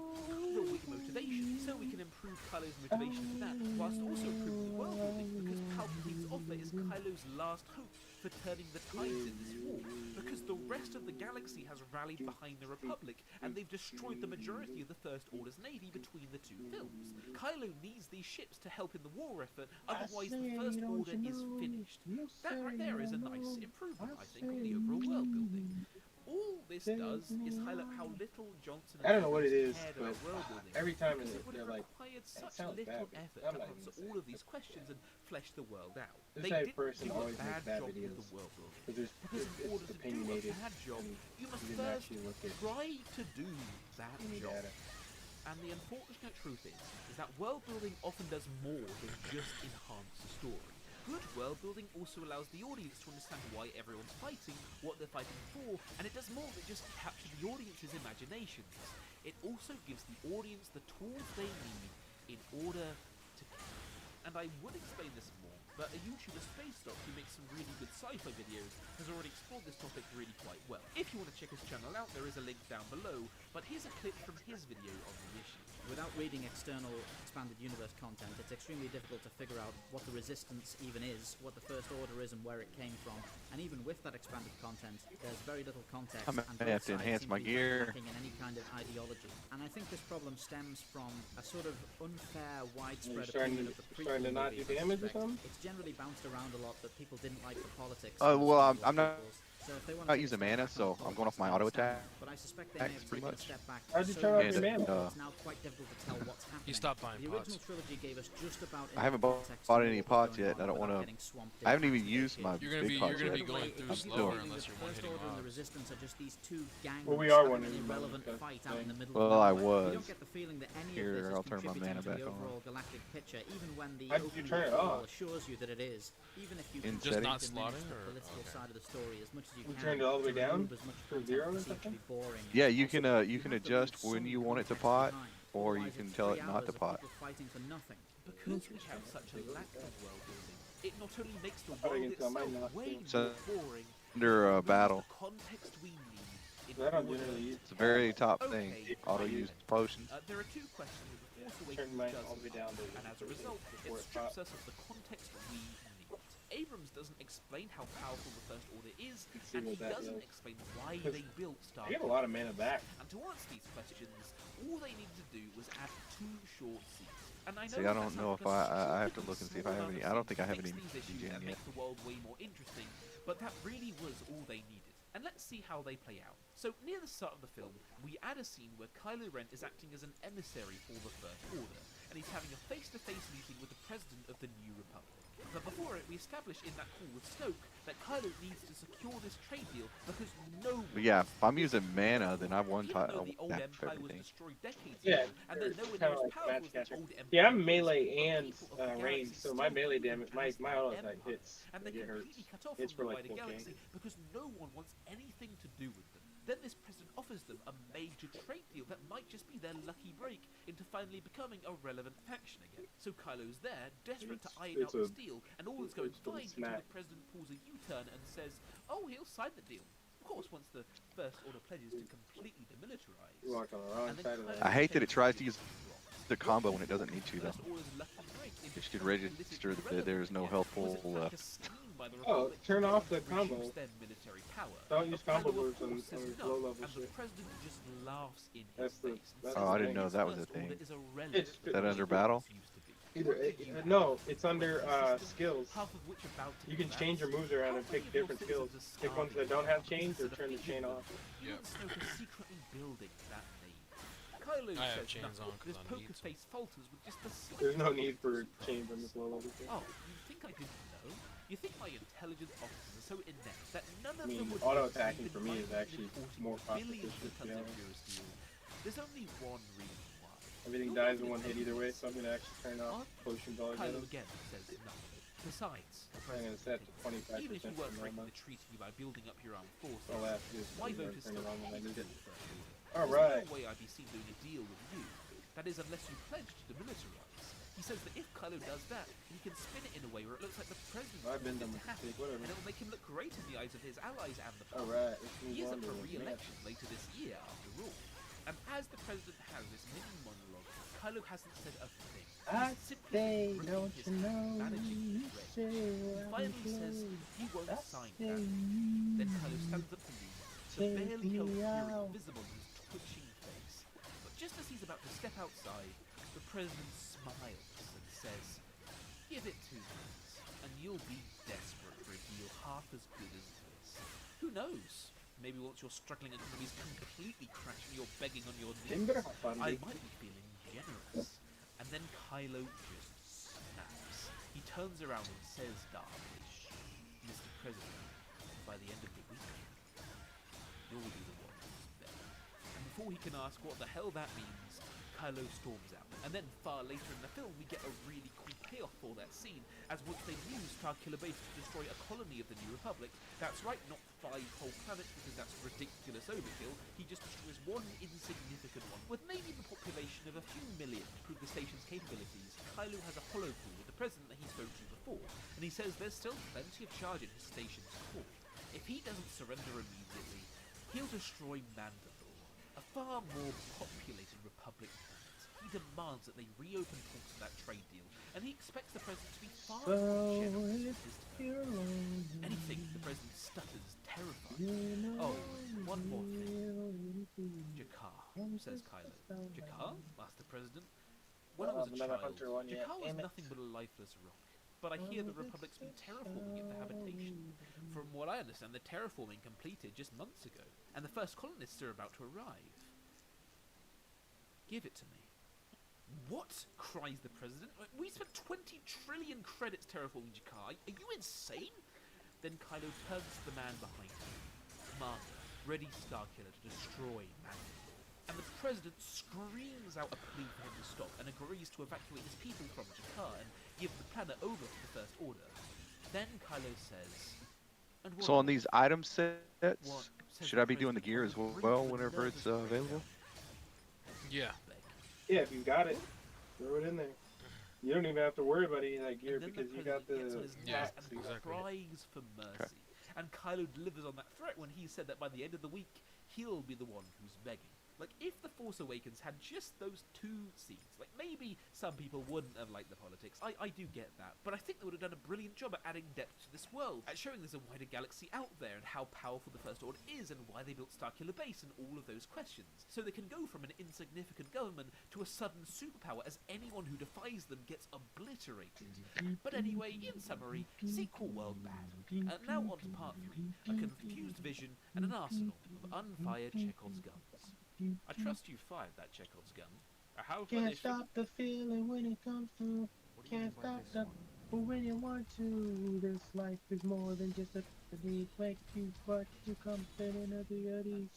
The weak motivation, so we can improve Kylo's motivation for that, whilst also improving the world building, because Palpatine's offer is Kylo's last hope for turning the tides in this war, because the rest of the galaxy has rallied behind the Republic, and they've destroyed the majority of the First Order's navy between the two films. Kylo needs these ships to help in the war effort, otherwise the First Order is finished. That right there is a nice improvement, I think, on the overall world building. All this does is highlight how little Johnson and I don't know what it is, cared but about world building, every time because it- it would they're have like, required "That such sounds little bad," effort I'm to not even answer gonna all of these questions and flesh the world out. This They type of didn't person do a always makes bad bad job with videos. the world building. Because Because in order it's to do a opinionated. bad job, and you must you didn't first actually look at try to do that any job. data. And the unfortunate truth is that world building often does more than just enhance the story. Good world building also allows the audience to understand why everyone's fighting, what they're fighting for, and it does more than just capture the audience's imaginations. It also gives the audience the tools they need in order to care. And I would explain this more, but a YouTuber, Spacedock, who makes some really good sci-fi videos, has already explored this topic really quite well. If you want to check his channel out, there is a link down below, but here's a clip from his video on the issue. Without reading external expanded universe content, it's extremely difficult to figure out what the Resistance even is, what the First Order is, and where it came from. And even with that expanded content, there's very little context, I may and have both to sides enhance seem my to be very gear. lacking in any kind of ideology. And I think this problem stems from a sort of unfair, widespread opinion of the prequel starting to not movie do in that damage or respect. something? It's generally bounced around a lot that people didn't like the politics. Oh, of well, Star Wars I'm not prequels. So if they want not to take a using step mana, back on so the I'm going off my politics, auto I attack. understand. But I suspect they may have Pretty taken a much. step back How'd you so turn off much your mana? that it's now quite difficult to tell what's happening. He stopped buying The pots. original trilogy gave us just about I haven't enough context bought to know any what was pots going yet. on I don't without want getting swamped to. I haven't in even used my You're gonna big be pots you're gonna be yet. going It through gives you the slower feeling unless that you're the one First hitting Order and the mobs. Resistance are just these two gangs Well, we are having one an hitting irrelevant mobs, fight that's out in the the middle Well, of I nowhere. was. You don't get the feeling that any Here, of this I'll is turn my contributing mana to the back on. overall galactic picture, even when the How did you opening turn it tutorial off? assures you that it is. Even if you In can Just settings? not diminish slotting, the or political okay. side of the story as much as you You can turned it all the way to down remove as much from content zero or that seems to something? be boring Yeah, as you can possible. you can have to leave adjust when some you want it to context pot, behind. or you Otherwise can it's tell 3 it not hours to of pot. people fighting for nothing. Because we have such a lack of world building, it not only makes the Thought I world could tell mine itself not way to. So, more boring, under it removes battle. the context we need I don't generally use. It's a very top thing. Okay, Auto use potions. There are two questions that the Force Turn Awakens mine does all the way down to and as a result, it before it strips pops. us of the context we need. Abrams doesn't explain how powerful the First Order is, see and he what that doesn't is. explain why they built Star I get a lot of mana back. And to answer these questions, all they needed to do was add 2 short seats. And I know See, I don't know if I have to look and see if I have any. I don't think I have any DGen DGen and yet. make the world way more interesting, but that really was all they needed. And let's see how they play out. So, near the start of the film, we add a scene where Kylo Ren is acting as an emissary for the First Order, and he's having a face-to-face meeting with the President of the New Republic. But before it, we establish in that call with Snoke that Kylo needs to secure this trade deal because no one... But yeah, if I'm using mana, then I've won Even though the old half Empire was everything. destroyed decades Yeah, ago, and then no one kind knows of like powerful match as the catcher. old Empire Yeah, I'm was, melee but and people of the range, galaxy so my still melee view them damage, my as their auto empire, attack hits. and they're Like, it hurts. completely cut off It's from for the like wider 4K. galaxy because no one wants anything to do with them. Then this president offers them a major trade deal that might just be their lucky break into finally becoming a relevant faction again. So Kylo's there, desperate to iron out It's this deal, and all is going it's a fine until smack. the president pulls a U-turn and says, "Oh, he'll sign the deal." Of course, once the First Order pledges to completely demilitarize. You walked on the wrong And then side of that. I hate that it tries to use the combo when it doesn't need to, though. First Order's lucky break into It should register that there is no helpful left. by the Oh, Republic turn off the to combo. reduce their military power. Don't use But combo Kylo, of moves on course, says no, low level and the shit. president just laughs in That's his the. face. That's Oh, the I didn't thing. know that was a First Order thing. is It irrelevant just Is that under battle? Either no, it's under skills. Half of which are about to You can collapse. change your moves around and How pick many of your different citizens skills. are Pick ones that starving don't have because chains or of turn the chain off. You and Snoke are secretly building that name. Kylo I have says chains nothing. on 'cause This I poker need to. face falters with just a slight There's no need for surprise. chains on this low level thing. Oh, you think I didn't know? You think my intelligence officers are so inept that none of I mean, them would auto notice attacking we've for been me is mining actually and importing more cost billions efficient, of tons to be of honest. pure steel? There's only one reason why. Everything You're dies in making one it hit sound either way, easy. so I'm gonna actually turn off potions all Kylo together. again says nothing. Besides, the I'm gonna president set to thinks, 25% even if you weren't from breaking normal. the treaty by building up your armed forces, All I have to do is my turn vote it is still on when I need it. There's Alright. no way I'd be seen doing a deal with you. That is, unless you pledge to demilitarize. He says that if Kylo does that, he can spin it in a way where it looks like the president I've been wanted done it with to happen, mistake, whatever. and it will make him look great in the eyes of his allies and the public. Alright, let's move He is on up to for the re-election later this year, after all. And as the president has this mini monologue, Kylo hasn't said a thing. I He's simply say, been don't his you hand, know, managing you his rage. say He I'm finally says close. he won't I sign say that. Then Kylo stands up to leave, the take barely held me fury out. visible in his twitching face. But just as he's about to step outside, the president smiles and says, "Give it 2 minutes, and you'll be desperate for a deal half as good as this. Who knows? Maybe once your struggling economy's completely crashed and you're begging on your Tim knees, better have fun, I dude. might be feeling generous." And then Kylo just snaps. He turns around and says darkly, "Mr. President, by the end of the week, you'll be the one who's better." And before he can ask what the hell that means, Kylo storms out. And then far later in the film, we get a really cool payoff for that scene, as once they use Starkiller Base to destroy a colony of the New Republic, that's right, not 5 whole planets, because that's ridiculous overkill, he just destroys one insignificant one. With maybe the population of a few million to prove the station's capabilities, Kylo has a hollow call with the president that he spoke to before, and he says there's still plenty of charge in his station's core. If he doesn't surrender immediately, he'll destroy Mandalore, a far more populated Republic planet. He demands that they reopen talks of that trade deal, and he expects the president to be far more generous with his terms. Anything the president stutters terrified. Oh, one more thing. Jakar, says Kylo. Jakar? asked the president. When I was a another child, hunter one yet. Jakar was Damn it. nothing but a lifeless rock. But I hear the Republic's been terraforming it for habitation. From what I understand, the terraforming completed just months ago, and the first colonists are about to arrive. Give it to me. What? Cries the president. We spent 20 trillion credits terraforming Jakar. Are you insane? Then Kylo turns to the man behind him. Commander, ready Starkiller to destroy Mandalore. And the president screams out a plea for him to stop and agrees to evacuate his people from Jakar and give the planet over to the First Order. Then Kylo says... "And what So on more?" these item sets, What? Says should I be doing the gear as well whenever it's available? Yeah. Yeah, if you got it, throw it in there. You don't even have to worry about any of that gear And then because the you got the president gets on his hats. knees and cries for mercy. And Kylo delivers on that threat when he said that by the end of the week, he'll be the one who's begging. Like, if The Force Awakens had just those 2 scenes, like, maybe some people wouldn't have liked the politics. I do get that. But I think they would have done a brilliant job at adding depth to this world, at showing there's a wider galaxy out there, and how powerful the First Order is, and why they built Starkiller Base, and all of those questions. So they can go from an insignificant government to a sudden superpower, as anyone who defies them gets obliterated. But anyway, in summary, sequel world bad. Now on to part 3, a confused vision and an arsenal of unfired Chekhov's guns. I trust you fired that Chekhov's gun. How Can't stop the feeling when it comes through. Can't stop the when you want to. This life is more than just a need. Make you but you come in another these.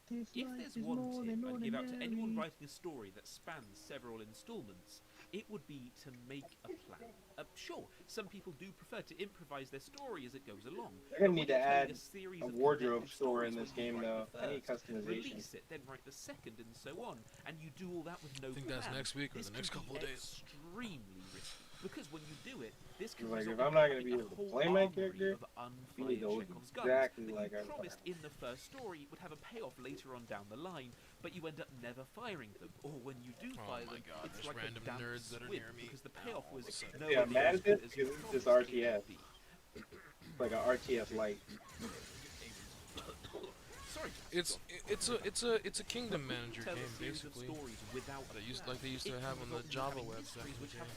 This If life there's is one more tip than I'd give out to anyone ordinary. writing a story that spans several installments, it would be to make a plan. Sure, some people do prefer to improvise their story as it goes along. They're gonna but need when to you're telling add a series a of wardrobe connected store in stories this where you game, write though. the I need first, customization. release it, then write the second, and so on, and you do all that with no I think plan. that's next week or This the next can couple of be days. extremely risky, because when you do it, this can Like, result if I'm in not gonna having be a able to whole play my armory character, of you need unfired to look Chekhov's guns exactly that like you I'm promised in the first story would have a payoff later on down the line, but you end up never firing them. Or when you do Oh fire my them, God, it's there's like random a damp nerds that are squib, near me because the now payoff all of was a sudden. nowhere Yeah, I'm near mad as at good this as you because it's just promised it RTS. would be. Like an RTS light. Sorry, It's a kingdom manager tell a game series of basically. stories without a Like they used to plan. have on the It can Java result in website. histories which have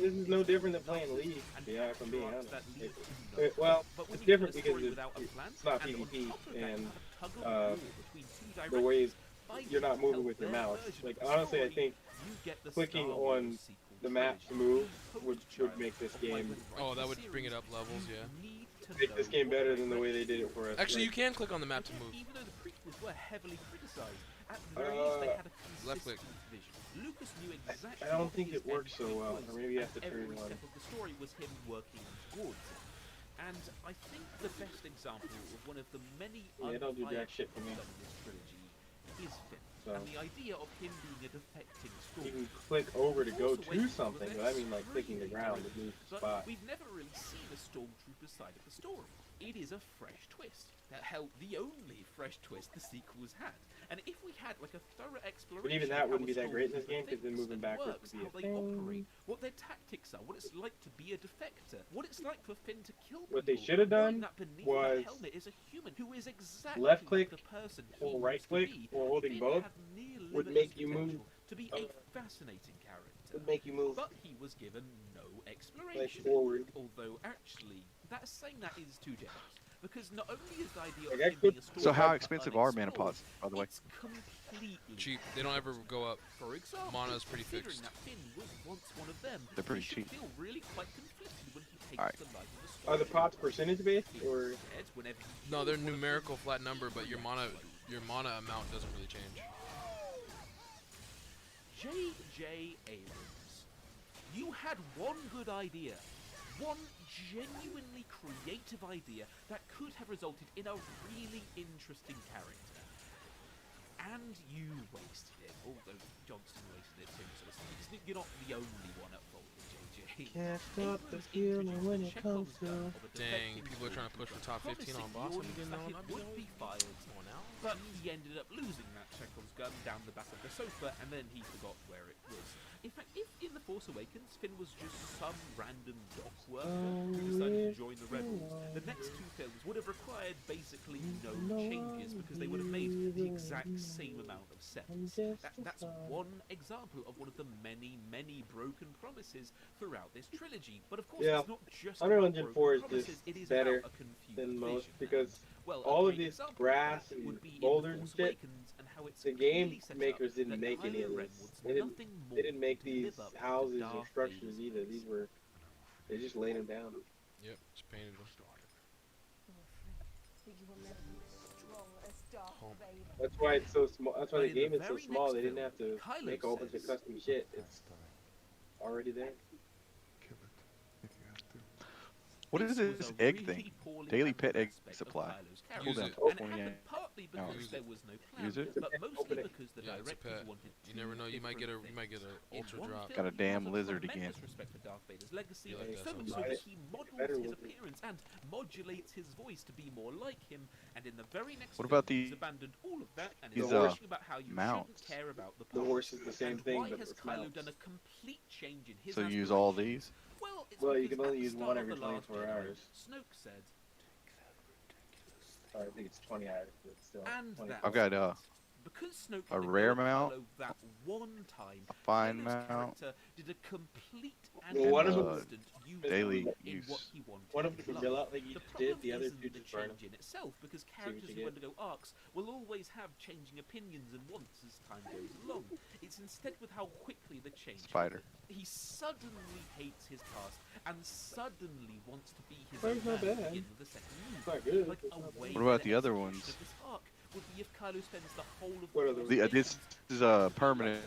This is no different than playing League. Yeah, if I'm being honest. that lead Like, well, But when it's you different tell a because story it's, without a plan, it's not and on PvP, top of that, you and have a tug of war between two the way directors you're not fighting to moving tell with your their mouse. version Like, of the honestly, I story. think You get the clicking Star Wars on sequel the map to trilogy. move The would poster make this child of why game when Oh, writing that a would bring it up series, levels, you yeah. need to make this know game what better than the way they direction did it for us. Actually, you Like, can click on the map to move. even though the prequels were heavily criticized, at the very least they had a Left click. consistent vision. Lucas knew exactly I don't what think his it works end so well, was, or maybe you have and to turn every it on. step of the story was him working towards it. And I think the best example of one of the many Yeah, don't do unfired jack shit for me. Chekhov in this trilogy is Finn. So. And the idea of him being a defecting You stormtrooper. can click over to go Force to Awakens something, was but I mean like clicking the extremely ground to brilliant, move the but spot. we've never really seen a stormtrooper side of the story. It is a fresh twist. Hell, the only fresh twist the sequels had. And if we had like a thorough exploration, But even that of wouldn't how be a that great in this stormtrooper game, because then thinks moving and backwards works, would be how a they thing. operate, what their tactics are, what it's like to be a defector, what it's like for Finn to kill people. What they should have knowing done that beneath was that helmet is a human who is exactly left like click the person he or right used to click be. or holding Finn both had near would limitless make you move. potential to be a fascinating character. Would make you move But he was given no like exploration. forward. Although actually, that's saying that is too generous. Because not only is the idea Like, of I him could- being a So how stormtrooper expensive are mana unexplored, pots, by the way? it's completely Cheap. They don't ever go up. For example, Mana's pretty considering fixed. that Finn was once one of them, They're pretty he should cheap. feel really quite conflicted when he takes Alright. the life of a Are the stormtrooper. pots percentage based or? Dead whenever he No, they're kills one of numerical Finn's flat number, but your mana amount doesn't really change. J.J. Abrams, you had one good idea, one genuinely creative idea that could have resulted in a really interesting character. And you wasted it, although Johnston wasted it too, so you're not the only one at fault with J.J. Can't stop the Abrams feeling introduced when the it comes Chekhov's gun to. of a Dang, defecting people are trying to push for top 15 on promising boss. the I'm getting that audience one. that it would be fired. But he ended up losing that Chekhov's gun down the back of the sofa, and then he forgot where it was. In fact, if in The Force Awakens Finn was just some random dock worker who decided to join the Rebels, the next two films would have required basically no changes because they would have made the exact same amount of sense. That's one example of one of the many, many broken promises throughout this trilogy. But of course, Yeah, it's not just Unreal about Engine broken 4 is promises, just it is better about a confused than most vision. because Well, all a of great these example grass that and would be in The boulders and Force shit, Awakens and how it's the clearly game set makers up didn't that make any of Kylo Ren this. wants They didn't. nothing They more didn't make to these live up to houses or Darth structures Vader's either. voice. These were. They just laid them down. Yep, just painted them. That's why it's so small. That's why But the in game the is so very small. next They didn't film, have to Kylo make a whole bunch of says- custom shit. It's already there. What is This was this a egg really thing? poorly Daily handled pet egg aspect of supply. Kylo's Cool character, down. and it 28. happened partly because Use there it. was no plan, Use it. but mostly because the Yeah, it's a directors pet. wanted You never know. You might get a In ultra one drop. film, Got a he damn has lizard tremendous again. respect for Darth Vader's legacy, You like that so much so sometimes. that he models his appearance and modulates his voice to be more like him. And in the very next What film, about he's the- abandoned all of that and these, is talking about how you mounts? shouldn't care about the The past. horse is the same and thing, why but has with Kylo mounts. done a complete change in his So you use all aspirations? these? Well, it's Well, you because can only at the use start one of every The Last 24 Jedi, hours. Snoke said, I think it's 20 hours, but still. and 20 that I've got because Snoke a let rare go of mount, Kylo that one time, a fine Kylo's mount, character did a complete and Well, one of them constant use daily in use. what he wanted. One of them in can mill life. out like you The just did, problem the other isn't two the just burn change in itself, because what characters you who get. undergo arcs will always have changing opinions and wants as time goes along. It's instead with how quickly the change Spider. he suddenly hates his past and suddenly wants to be his Spider's own not man bad. to begin with the second movie. It's not good. Like It's a not bad. way What about better the other execution ones? of this arc would be if Kylo spends the whole of What are Force This Awakens is a permanent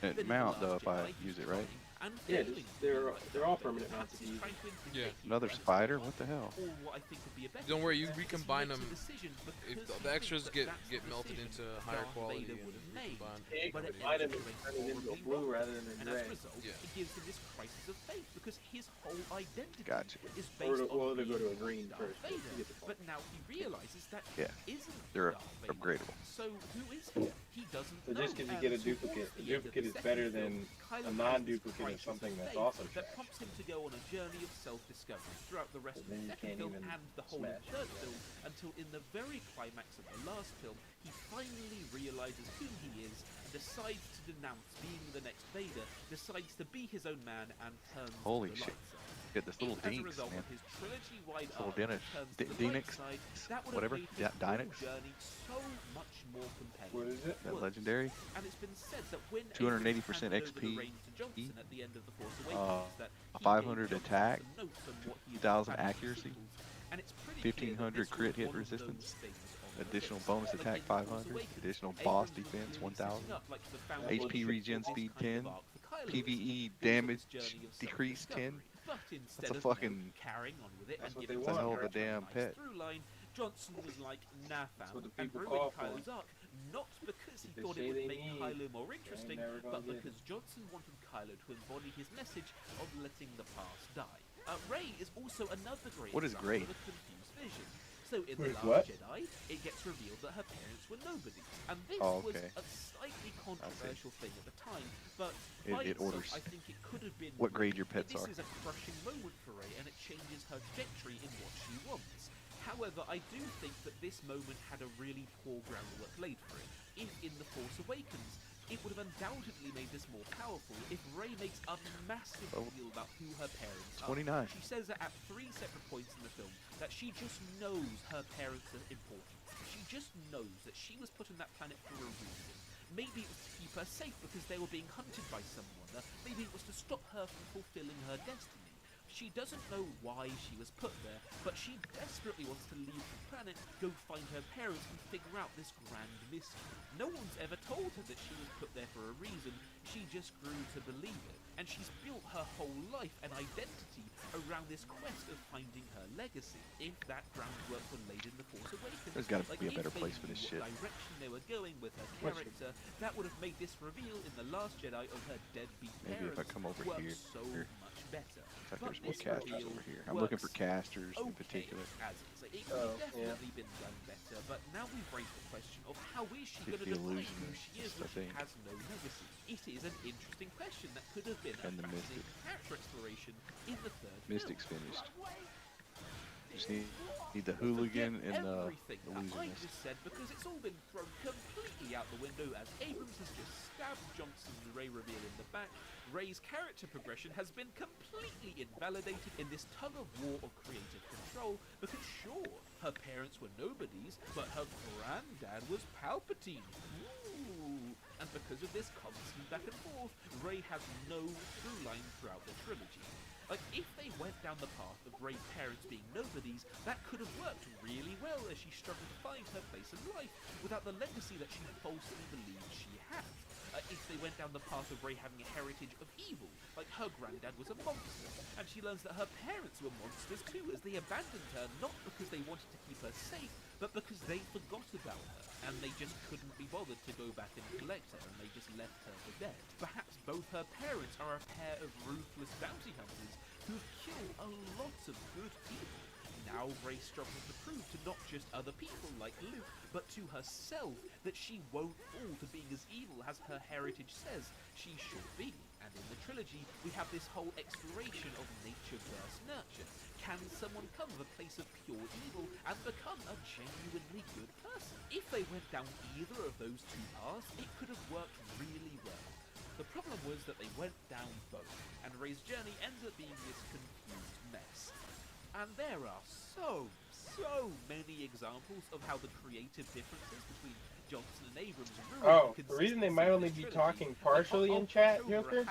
then in The mount Last though if I Jedi, he's use it right. and Yeah, failing just, to be they're like they're all Darth permanent Vader. mounts Perhaps if you he's use trying to Yeah. intimidate you, Another and it's spider? not What the hell? all what I think would be a better Don't worry, you choice. recombine He them. makes a decision If because the he extras thinks get that that's get the melted decision into higher Darth quality Vader and would have made. recombined, Yeah, you But can it combine ends them up and being turn it into a horribly blue wrong. rather than a And as gray. a result, Yeah. it gives him this crisis of faith because his whole identity Gotcha. is Or based to, well, on they go to a being green Darth first. But you Vader. get the point. But now he realizes that Yeah. he isn't They're Darth Vader. upgradable. So who is he? He doesn't So know. just because you And get a towards duplicate, a the end of duplicate the is second better film, than Kylo a has this non-duplicate of crisis something of that's faith also that trash. prompts him to go on a journey of self-discovery throughout the rest So of then the you second can't film even and the whole of smash the third it. film until in the very climax of the last film, he finally realizes who he is and decides to denounce being the next Vader, decides to be his own man and turns Holy to the shit. light side. Get this little If, as a dinks, result man. of his trilogy-wide Little arc, Dennis. he turns to the light Dinix. side, that would Whatever. have made his Dinix. whole journey so much more compelling. What is it? That Worse. legendary. And it's been said that when 280% Abrams handed over the XP, reins to Johnson at the end of The Force Awakens, that he 500 gave Johnson attack, some notes on what he had 2,000 planned for accuracy, sequels, and it's pretty 1,500 crit hit resistance, additional bonus attack 500, additional boss defense 1,000, HP regen speed 10, PVE damage decrease 10. That's a fucking, carrying on with it That's and what giving they us want, a right? hell of a damn nice pet. through line, Johnson was like, nah fam, what the and people ruined call for. Kylo's arc, not because he They thought say it would they make need, Kylo more they ain't interesting, never gonna but get it. because Johnson wanted Kylo to embody his message of letting the past die. Rey is also another great What is example great? of a confused vision. So in Wait, The what? Last Jedi, it gets revealed that her parents were nobodies, and this Oh, was okay. a slightly controversial thing at the time, but It- by it itself, orders I think it could have been what grade your great. pets are. This is a crushing moment for Rey, and it changes her trajectory in what she wants. However, I do think that this moment had a really poor groundwork laid for it. If in The Force Awakens, it would have undoubtedly made this more powerful if Rey makes a massive deal about who her parents are. 29. She says that at 3 separate points in the film that she just knows her parents are important. She just knows that she was put on that planet for a reason. Maybe it was to keep her safe because they were being hunted by someone. Maybe it was to stop her from fulfilling her destiny. She doesn't know why she was put there, but she desperately wants to leave the planet, go find her parents, and figure out this grand mystery. No one's ever told her that she was put there for a reason. She just grew to believe it, and she's built her whole life and identity around this quest of finding her legacy. If that groundwork were laid in The Force Awakens, There's gotta like be a if better they place for knew this what shit. direction they were going with her What's character, that would have made this reveal in The Last Jedi of her deadbeat Maybe parents if I come over work here. so much better. Looks like But there's more this casters reveal over here. I'm looking for works casters in okay particular. as is. It could Oh, have yeah. definitely been done better, but now we've raised the question of how is she It's going to the define illusion, who she is I when she think. has no legacy? It is an interesting question that could have been a And the fascinating Mystic. character exploration in the third Mystic's film. finished. Just need the hooligan and the Everything that I illusionist. just said because it's all been thrown completely out the window as Abrams has just stabbed Johnson's Rey reveal in the back. Rey's character progression has been completely invalidated in this tug of war of creative control because sure, her parents were nobodies, but her granddad was Palpatine. Ooh. And because of this constant back and forth, Rey has no through line throughout the trilogy. Like, if they went down the path of Rey's parents being nobodies, that could have worked really well as she struggled to find her place in life without the legacy that she falsely believed she had. If they went down the path of Rey having a heritage of evil, like her granddad was a monster, and she learns that her parents were monsters too, as they abandoned her not because they wanted to keep her safe, but because they forgot about her, and they just couldn't be bothered to go back and collect her, and they just left her for dead. Perhaps both her parents are a pair of ruthless bounty hunters who've killed a lot of good people. Now Rey struggles to prove to not just other people like Luke, but to herself that she won't fall to being as evil as her heritage says she should be. And in the trilogy, we have this whole exploration of nature versus nurture. Can someone come from a place of pure evil and become a genuinely good person? If they went down either of those two paths, it could have worked really well. The problem was that they went down both, and Rey's journey ends up being this confused mess. And there are so many examples of how the creative differences between Johnson and Abrams ruined The reason they might only be talking partially in chat, Joker,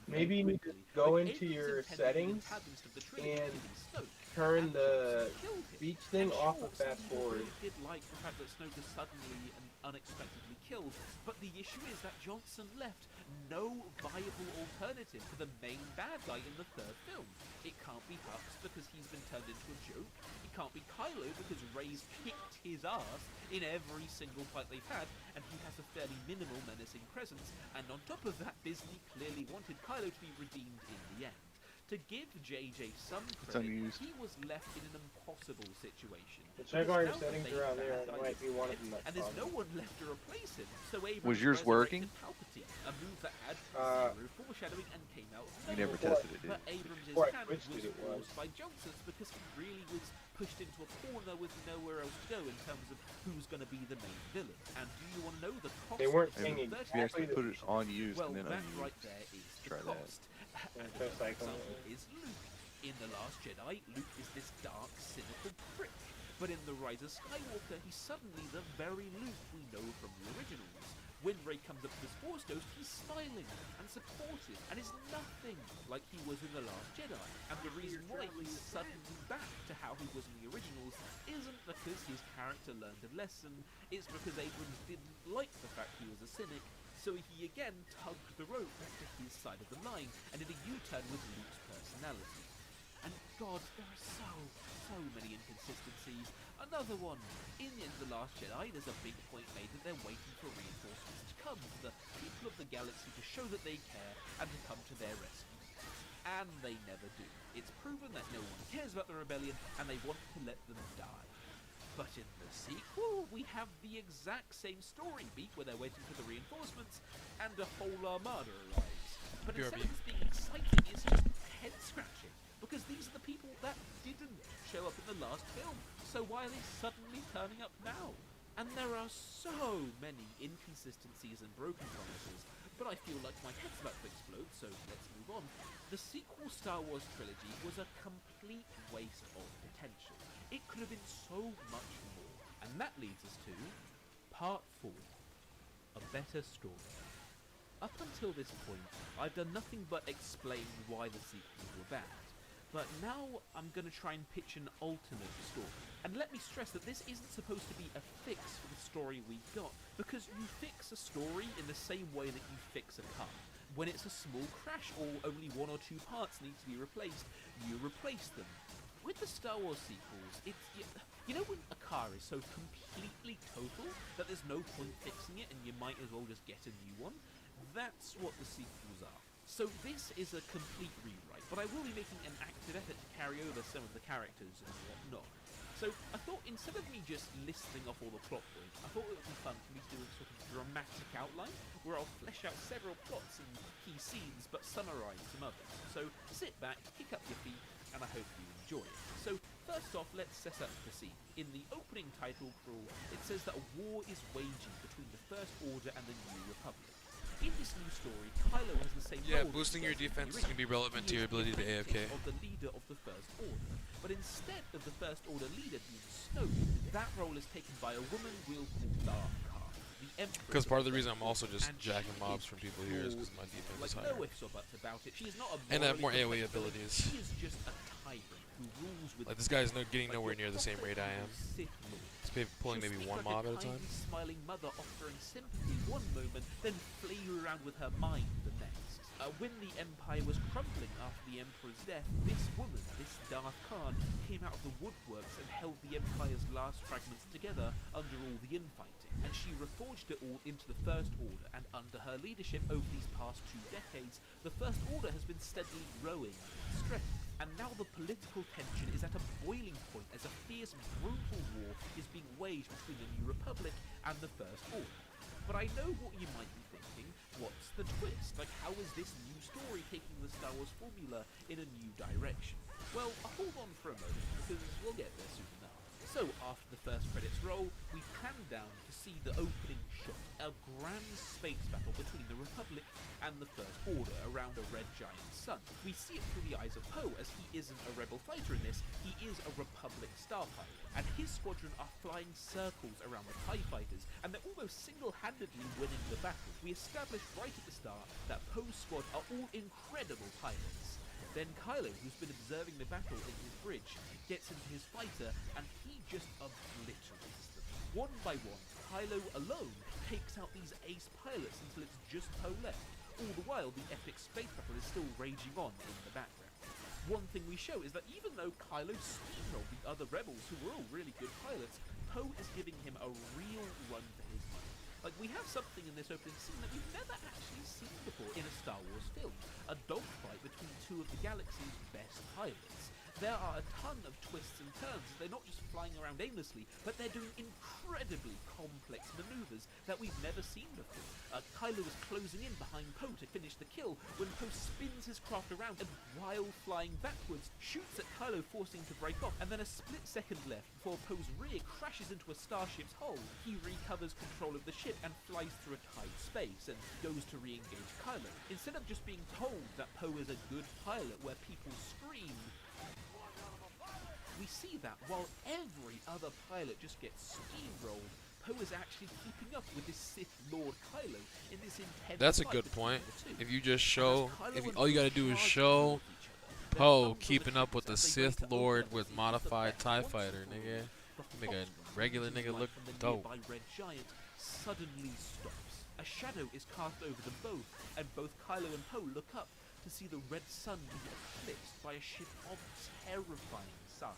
maybe you need to go into your settings and turn the speech thing off of fast forward. Did like the fact that Snoke is suddenly and unexpectedly killed, but the issue is that Johnson left no viable alternative to the main bad guy in the third film. It can't be Hux because he's been turned into a joke. It can't be Kylo because Rey's kicked his ass in every single fight they've had, and he has a fairly minimal menacing presence. And on top of that, Disney clearly wanted Kylo to be redeemed in the end. To give JJ some credit, he was left in an impossible situation. Check all your settings around there, that might be one of them. And there's no one left to replace him, so Abrams Was yours working? Palpatine, a move that had zero foreshadowing and came out of You never nowhere. tested it, did you? But Abrams' Before I hand switched was it, it was. forced by Johnson's because he really was pushed into a corner with nowhere else to go in terms of who's going to be the main villain. And do you want to know the cost? They weren't of saying the You actually put it on used well, and then that unused. right there is Try the that. cost. Another example is Luke. In The Last Jedi, Luke is this dark, cynical prick. But in The Rise of Skywalker, he's suddenly the very Luke we know from the originals. When Rey comes up to his Force Ghost, he's smiling and supportive and is nothing like he was in The Last Jedi. And the reason why he's suddenly back to how he was in the originals isn't because his character learned a lesson, it's because Abrams didn't like the fact he was a cynic, so he again tugged the rope back to his side of the line and did a U-turn with Luke's personality. And God, there are so many inconsistencies. Another one. In The Last Jedi, there's a big point made that they're waiting for reinforcements to come, for the people of the galaxy to show that they care and to come to their rescue. And they never do. It's proven that no one cares about the rebellion and they want to let them die. But in the sequel, we have the exact same story beat where they're waiting for the reinforcements and a whole armada arrives. But instead of this being exciting, it's just head-scratching. Because these are the people that didn't show up in the last film, so why are they suddenly turning up now? And there are so many inconsistencies and broken promises, but I feel like my head's about to explode, so let's move on. The sequel Star Wars trilogy was a complete waste of potential. It could have been so much more. And that leads us to Part 4, A Better Story. Up until this point, I've done nothing but explain why the sequels were bad. But now I'm going to try and pitch an alternate story. And let me stress that this isn't supposed to be a fix for the story we got, because you fix a story in the same way that you fix a car. When it's a small crash or only one or two parts need to be replaced, you replace them. With the Star Wars sequels, it's... You know when a car is so completely total that there's no point fixing it and you might as well just get a new one? That's what the sequels are. So this is a complete rewrite, but I will be making an active effort to carry over some of the characters and whatnot. So I thought instead of me just listing off all the plot points, I thought it would be fun for me to do a sort of dramatic outline where I'll flesh out several plots and key scenes, but summarise some others. So sit back, kick up your feet, and I hope you enjoy it. So first off, let's set up the scene. In the opening title crawl, it says that a war is waging between the First Order and the New Republic. In this new story, Kylo has the same role boosting as your in the defense is original. going to be relevant to He your is the ability to apprentice AFK. of the leader of the First Order. But instead of the First Order leader being Snoke, that role is taken by a woman we'll call Darkar, the Empress. Because part of the reason I'm also just And jacking she mobs is from people here is because my flawed. defense Like, is no higher. ifs or buts about it. She is not a And I have more morally AoE perfect villain. abilities. She is just a tyrant who rules with Like this guy's getting like nowhere your near the same rate I am. Sith Lord. He's pulling She'll maybe speak one like mob at a time. kindly smiling mother offering sympathy one moment, then flee you around with her mind the next. When the Empire was crumbling after the Emperor's death, this woman, this Darth Khan, came out of the woodworks and held the Empire's last fragments together under all the infighting. And she reforged it all into the First Order, and under her leadership over these past 2 decades, the First Order has been steadily growing in strength. And now the political tension is at a boiling point as a fierce, brutal war is being waged between the New Republic and the First Order. But I know what you might be thinking. What's the twist? Like, how is this new story taking the Star Wars formula in a new direction? Well, hold on for a moment, because we'll get there soon enough. So, after the first credits roll, we pan down to see the opening shot, a grand space battle between the Republic and the First Order around a red giant sun. We see it through the eyes of Poe, as he isn't a rebel fighter in this, he is a Republic starfighter, and his squadron are flying circles around the TIE fighters, and they're almost single-handedly winning the battle. We establish right at the start that Poe's squad are all incredible pilots. Then Kylo, who's been observing the battle in his bridge, gets into his fighter, and he just obliterates them. One by one, Kylo alone takes out these ace pilots until it's just Poe left. All the while, the epic space battle is still raging on in the background. One thing we show is that even though Kylo steamrolled the other rebels, who were all really good pilots, Poe is giving him a real run for his money. Like, we have something in this opening scene that we've never actually seen before in a Star Wars film. A dogfight between 2 of the galaxy's best pilots. There are a ton of twists and turns. They're not just flying around aimlessly, but they're doing incredibly complex maneuvers that we've never seen before. Kylo is closing in behind Poe to finish the kill when Poe spins his craft around and, while flying backwards, shoots at Kylo, forcing him to break off, and then a split second left before Poe's rear crashes into a starship's hull. He recovers control of the ship and flies through a tight space and goes to re-engage Kylo. Instead of just being told that Poe is a good pilot where people scream, we see that while every other pilot just gets steamrolled, Poe is actually keeping up with this Sith Lord Kylo in this intense That's a fight good between point. the two. If you just show, And as Kylo and all you gotta Poe do is charge show towards each other, Poe keeping up with the Sith Lord with modified TIE fighter, nigga. Make a regular nigga look dope. nearby red giant suddenly stops. A shadow is cast over them both, and both Kylo and Poe look up to see the red sun be eclipsed by a ship of terrifying size.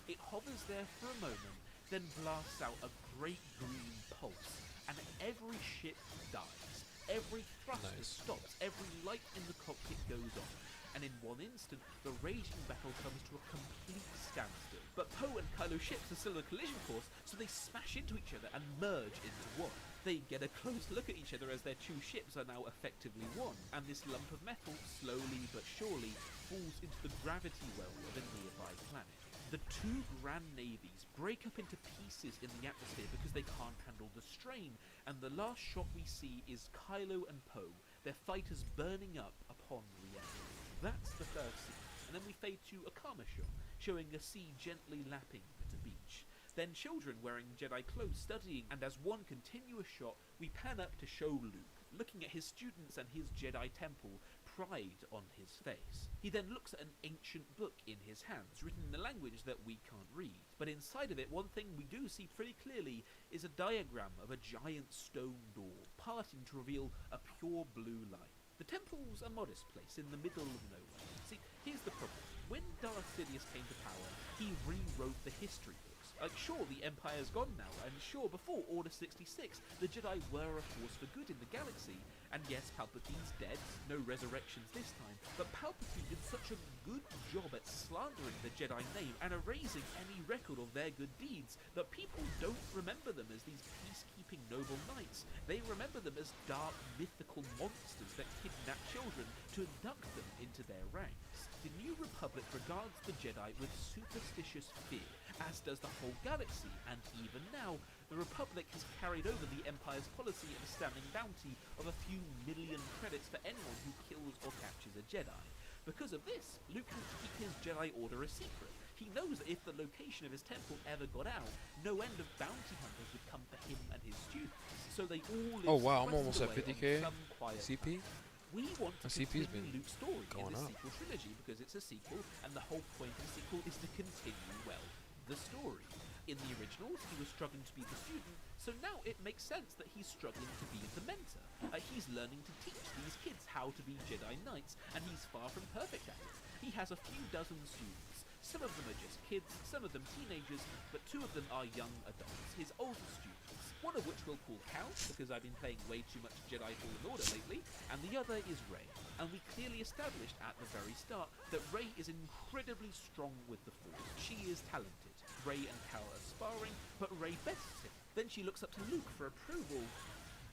It hovers there for a moment, then blasts out a great green pulse, and every ship dies. Every thruster stops, every light in the cockpit goes off, and in one instant, the raging battle comes to a complete standstill. But Poe and Kylo's ships are still in a collision course, so they smash into each other and merge into one. They get a close look at each other as their 2 ships are now effectively one, and this lump of metal, slowly but surely, falls into the gravity well of a nearby planet. The 2 grand navies break up into pieces in the atmosphere because they can't handle the strain, and the last shot we see is Kylo and Poe, their fighters burning up upon re-entry. That's the first scene, and then we fade to a calmer shot, showing a sea gently lapping at a beach. Then children wearing Jedi clothes studying, and as one continuous shot, we pan up to show Luke, looking at his students and his Jedi temple, pride on his face. He then looks at an ancient book in his hands, written in a language that we can't read. But inside of it, one thing we do see pretty clearly is a diagram of a giant stone door, parting to reveal a pure blue light. The temple's a modest place in the middle of nowhere. See, here's the problem. When Darth Sidious came to power, he rewrote the history books. Like, sure, the Empire's gone now, and sure, before Order 66, the Jedi were a force for good in the galaxy. And yes, Palpatine's dead, no resurrections this time, but Palpatine did such a good job at slandering the Jedi name and erasing any record of their good deeds that people don't remember them as these peacekeeping noble knights. They remember them as dark, mythical monsters that kidnap children to induct them into their ranks. The New Republic regards the Jedi with superstitious fear, as does the whole galaxy, and even now, the Republic has carried over the Empire's policy of a standing bounty of a few million credits for anyone who kills or captures a Jedi. Because of this, Luke has to keep his Jedi Order a secret. He knows that if the location of his temple ever got out, no end of bounty hunters would come for him and his students. So they all live Oh wow, I'm almost at away 50k on some quiet CP. planet. We want to CP's continue been Luke's story in going the up. sequel trilogy because it's a sequel, and the whole point of the sequel is to continue, well, the story. In the originals, he was struggling to be the student, so now it makes sense that he's struggling to be the mentor. He's learning to teach these kids how to be Jedi Knights, and he's far from perfect at it. He has a few dozen students. Some of them are just kids, some of them teenagers, but 2 of them are young adults, his older students. One of which we'll call Cal, because I've been playing way too much Jedi Fallen Order lately, and the other is Rey. And we clearly established at the very start that Rey is incredibly strong with the Force. She is talented. Rey and Cal are sparring, but Rey bests him. Then she looks up to Luke for approval,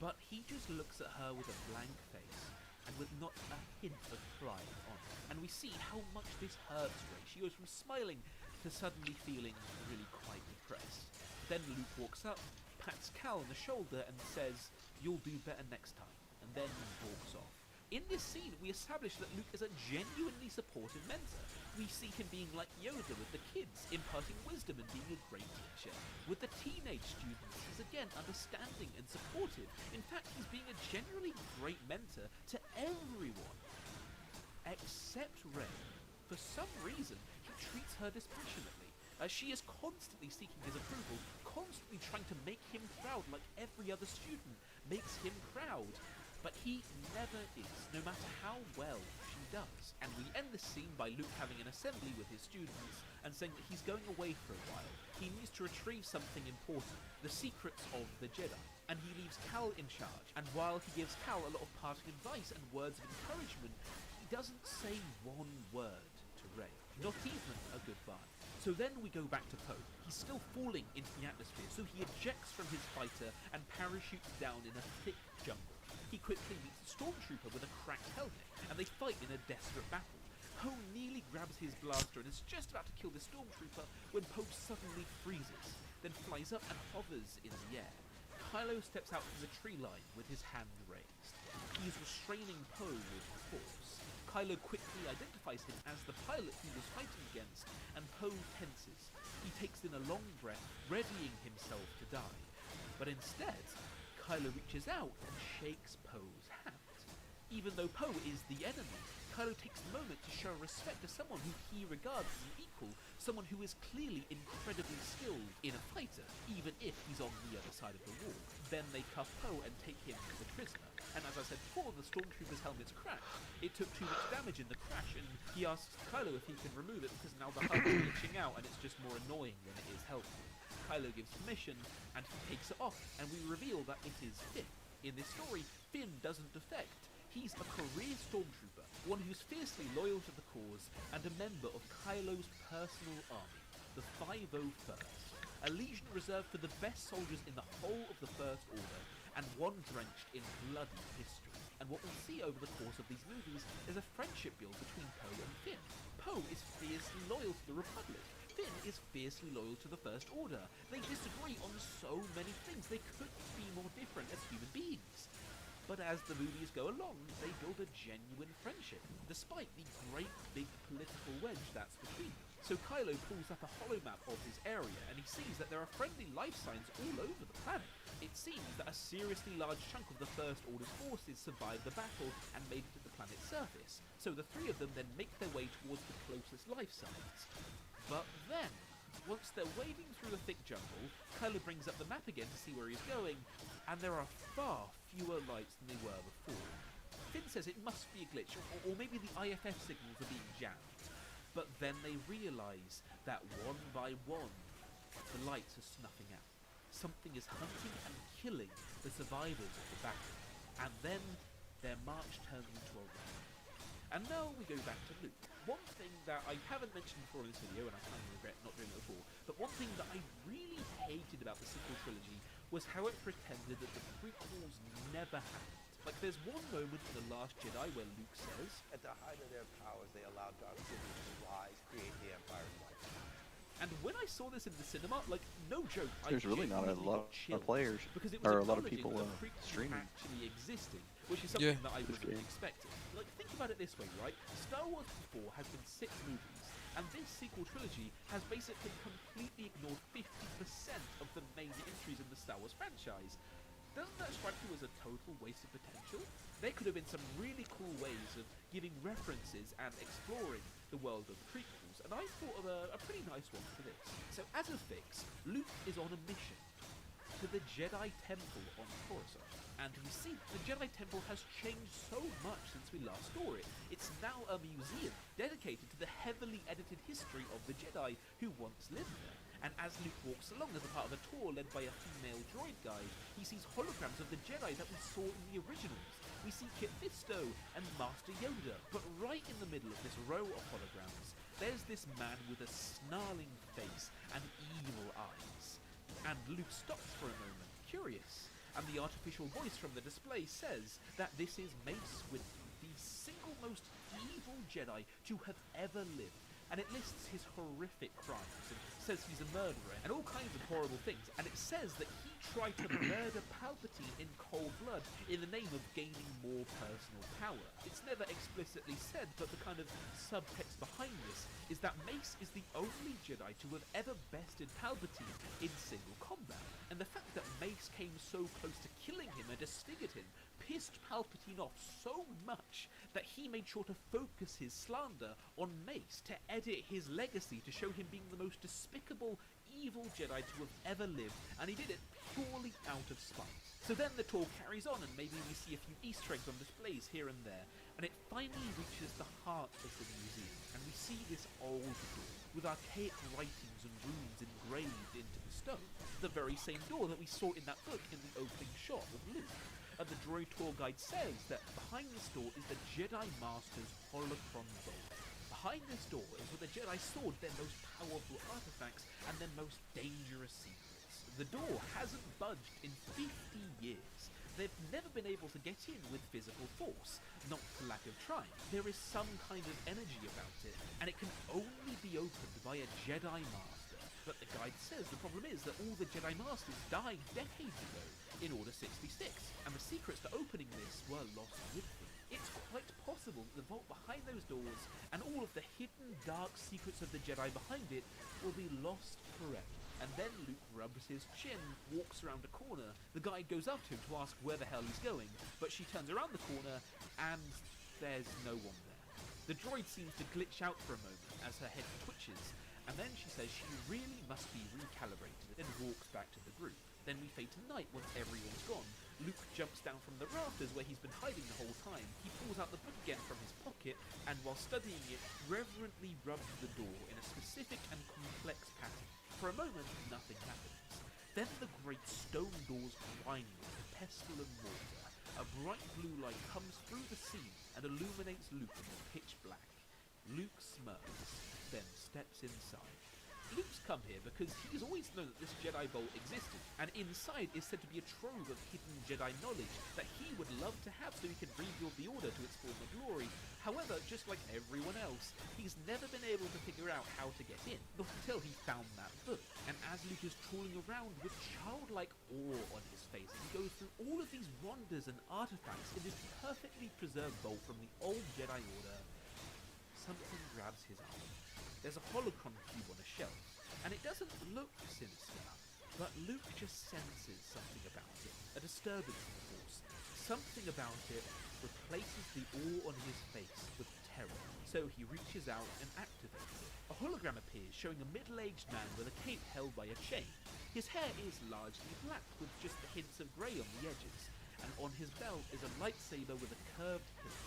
but he just looks at her with a blank face, and with not a hint of pride on it. And we see how much this hurts Rey. She goes from smiling to suddenly feeling really quite depressed. Then Luke walks up, pats Cal on the shoulder and says, "You'll do better next time," and then walks off. In this scene, we establish that Luke is a genuinely supportive mentor. We see him being like Yoda with the kids, imparting wisdom and being a great teacher. With the teenage students, he's again understanding and supportive. In fact, he's being a generally great mentor to everyone. Except Rey. For some reason, he treats her dispassionately. She is constantly seeking his approval, constantly trying to make him proud like every other student makes him proud. But he never is, no matter how well she does. And we end the scene by Luke having an assembly with his students and saying that he's going away for a while. He needs to retrieve something important, the secrets of the Jedi. And he leaves Cal in charge. And while he gives Cal a lot of parting advice and words of encouragement, he doesn't say one word to Rey, not even a goodbye. So then we go back to Poe. He's still falling into the atmosphere, so he ejects from his fighter and parachutes down in a thick jungle. He quickly meets a stormtrooper with a cracked helmet, and they fight in a desperate battle. Poe nearly grabs his blaster and is just about to kill the stormtrooper when Poe suddenly freezes, then flies up and hovers in the air. Kylo steps out from the tree line with his hand raised. He is restraining Poe with force. Kylo quickly identifies him as the pilot he was fighting against, and Poe tenses. He takes in a long breath, readying himself to die. But instead, Kylo reaches out and shakes Poe's hand. Even though Poe is the enemy, Kylo takes the moment to show respect to someone who he regards as an equal, someone who is clearly incredibly skilled in a fighter, even if he's on the other side of the wall. Then they cuff Poe and take him as a prisoner. And as I said before, the stormtrooper's helmet's cracked. It took too much damage in the crash, and he asks Kylo if he can remove it because now the HUD is glitching out and it's just more annoying than it is helpful. Kylo gives permission, and he takes it off, and we reveal that it is Finn. In this story, Finn doesn't defect. He's a career stormtrooper, one who's fiercely loyal to the cause, and a member of Kylo's personal army, the 501st, a legion reserved for the best soldiers in the whole of the First Order, and one drenched in bloody history. And what we'll see over the course of these movies is a friendship build between Poe and Finn. Poe is fiercely loyal to the Republic. Finn is fiercely loyal to the First Order. They disagree on so many things. They couldn't be more different as human beings. But as the movies go along, they build a genuine friendship, despite the great big political wedge that's between them. So Kylo pulls up a holomap of his area, and he sees that there are friendly life signs all over the planet. It seems that a seriously large chunk of the First Order's forces survived the battle and made it to the planet's surface. So the 3 of them then make their way towards the closest life signs. But then, once they're wading through the thick jungle, Kylo brings up the map again to see where he's going, and there are far fewer lights than they were before. Finn says it must be a glitch, or maybe the IFF signals are being jammed. But then they realise that one by one, the lights are snuffing out. Something is hunting and killing the survivors of the battle. And then their march turns into a run. And now we go back to Luke. One thing that I haven't mentioned before in this video, and I kind of regret not doing it before, but one thing that I really hated about the sequel trilogy was how it pretended that the prequels never happened. Like, there's one moment in The Last Jedi where Luke says, "At the height of their powers, they allowed Darth Sidious to rise, create the Empire's life." and when I saw this in the cinema, like, no joke, There's really not a lot of players, because it was or a lot of people that the prequels streaming. actually existed, which is something that I wasn't expecting. Like, think about it this way, right? Star Wars before has been 6 movies, and this sequel trilogy has basically completely ignored 50% of the main entries in the Star Wars franchise. Doesn't that strike you as a total waste of potential? There could have been some really cool ways of giving references and exploring the world of the prequels, and I thought of a pretty nice one for this. So as a fix, Luke is on a mission to the Jedi Temple on Coruscant. And we see the Jedi Temple has changed so much since we last saw it. It's now a museum dedicated to the heavily edited history of the Jedi who once lived there. And as Luke walks along as a part of a tour led by a female droid guide, he sees holograms of the Jedi that we saw in the originals. We see Kit Fisto and Master Yoda, but right in the middle of this row of holograms, there's this man with a snarling face and evil eyes. And Luke stops for a moment, curious, and the artificial voice from the display says that this is Mace Windu, the single most evil Jedi to have ever lived. And it lists his horrific crimes and says he's a murderer and all kinds of horrible things. And it says that he tried to murder Palpatine in cold blood in the name of gaining more personal power. It's never explicitly said, but the kind of subtext behind this is that Mace is the only Jedi to have ever bested Palpatine in single combat. And the fact that Mace came so close to killing him and disfigured him pissed Palpatine off so much that he made sure to focus his slander on Mace to edit his legacy to show him being the most despicable, evil Jedi to have ever lived, and he did it purely out of spite. So then the tour carries on, and maybe we see a few Easter eggs on displays here and there, and it finally reaches the heart of the museum, and we see this old door with archaic writings and runes engraved into the stone, the very same door that we saw in that book in the opening shot of Luke. And the droid tour guide says that behind this door is the Jedi Master's holocron vault. Behind this door is where the Jedi stored their most powerful artifacts and their most dangerous secrets. The door hasn't budged in 50 years. They've never been able to get in with physical force, not for lack of trying. There is some kind of energy about it, and it can only be opened by a Jedi Master. But the guide says the problem is that all the Jedi Masters died decades ago in Order 66, and the secrets to opening this were lost with them. It's quite possible that the vault behind those doors and all of the hidden dark secrets of the Jedi behind it will be lost forever. And then Luke rubs his chin, walks around a corner. The guide goes up to him to ask where the hell he's going, but she turns around the corner and there's no one there. The droid seems to glitch out for a moment as her head twitches, and then she says she really must be recalibrated and walks back to the group. Then we fade to night once everyone's gone. Luke jumps down from the rafters where he's been hiding the whole time. He pulls out the book again from his pocket, and while studying it, reverently rubs the door in a specific and complex pattern. For a moment, nothing happens. Then the great stone doors grind with pestle and mortar. A bright blue light comes through the scene and illuminates Luke in the pitch black. Luke smirks, then steps inside. Luke's come here because he's always known that this Jedi Bowl existed, and inside is said to be a trove of hidden Jedi knowledge that he would love to have so he can rebuild the Order to its former glory. However, just like everyone else, he's never been able to figure out how to get in, not until he found that book. And as Luke is trawling around with childlike awe on his face, he goes through all of these wonders and artifacts in this perfectly preserved bowl from the old Jedi Order, something grabs his arm. There's a holocron cube on a shelf, and it doesn't look sinister, but Luke just senses something about it, a disturbance in the Force. Something about it replaces the awe on his face with terror, so he reaches out and activates it. A hologram appears showing a middle-aged man with a cape held by a chain. His hair is largely black with just the hints of grey on the edges, and on his belt is a lightsaber with a curved hilt.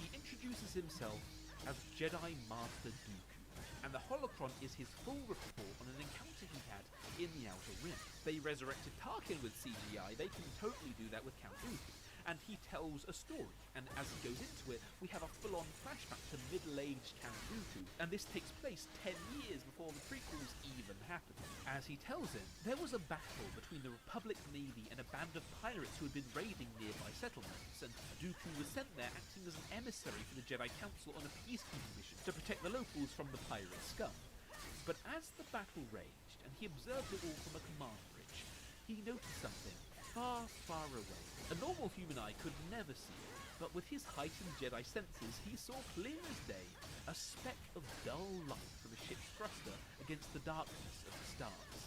He introduces himself as Jedi Master Dooku, and the holocron is his full report on an encounter he had in the Outer Rim. They resurrected Tarkin with CGI, they can totally do that with Count Dooku. And he tells a story, and as he goes into it, we have a full-on flashback to middle-aged Count Dooku, and this takes place 10 years before the prequels even happened. As he tells him, there was a battle between the Republic Navy and a band of pirates who had been raiding nearby settlements, and Dooku was sent there acting as an emissary for the Jedi Council on a peacekeeping mission to protect the locals from the pirate scum. But as the battle raged, and he observed it all from a command bridge, he noticed something far, far away. A normal human eye could never see it, but with his heightened Jedi senses, he saw clear as day a speck of dull light from a ship's thruster against the darkness of the stars.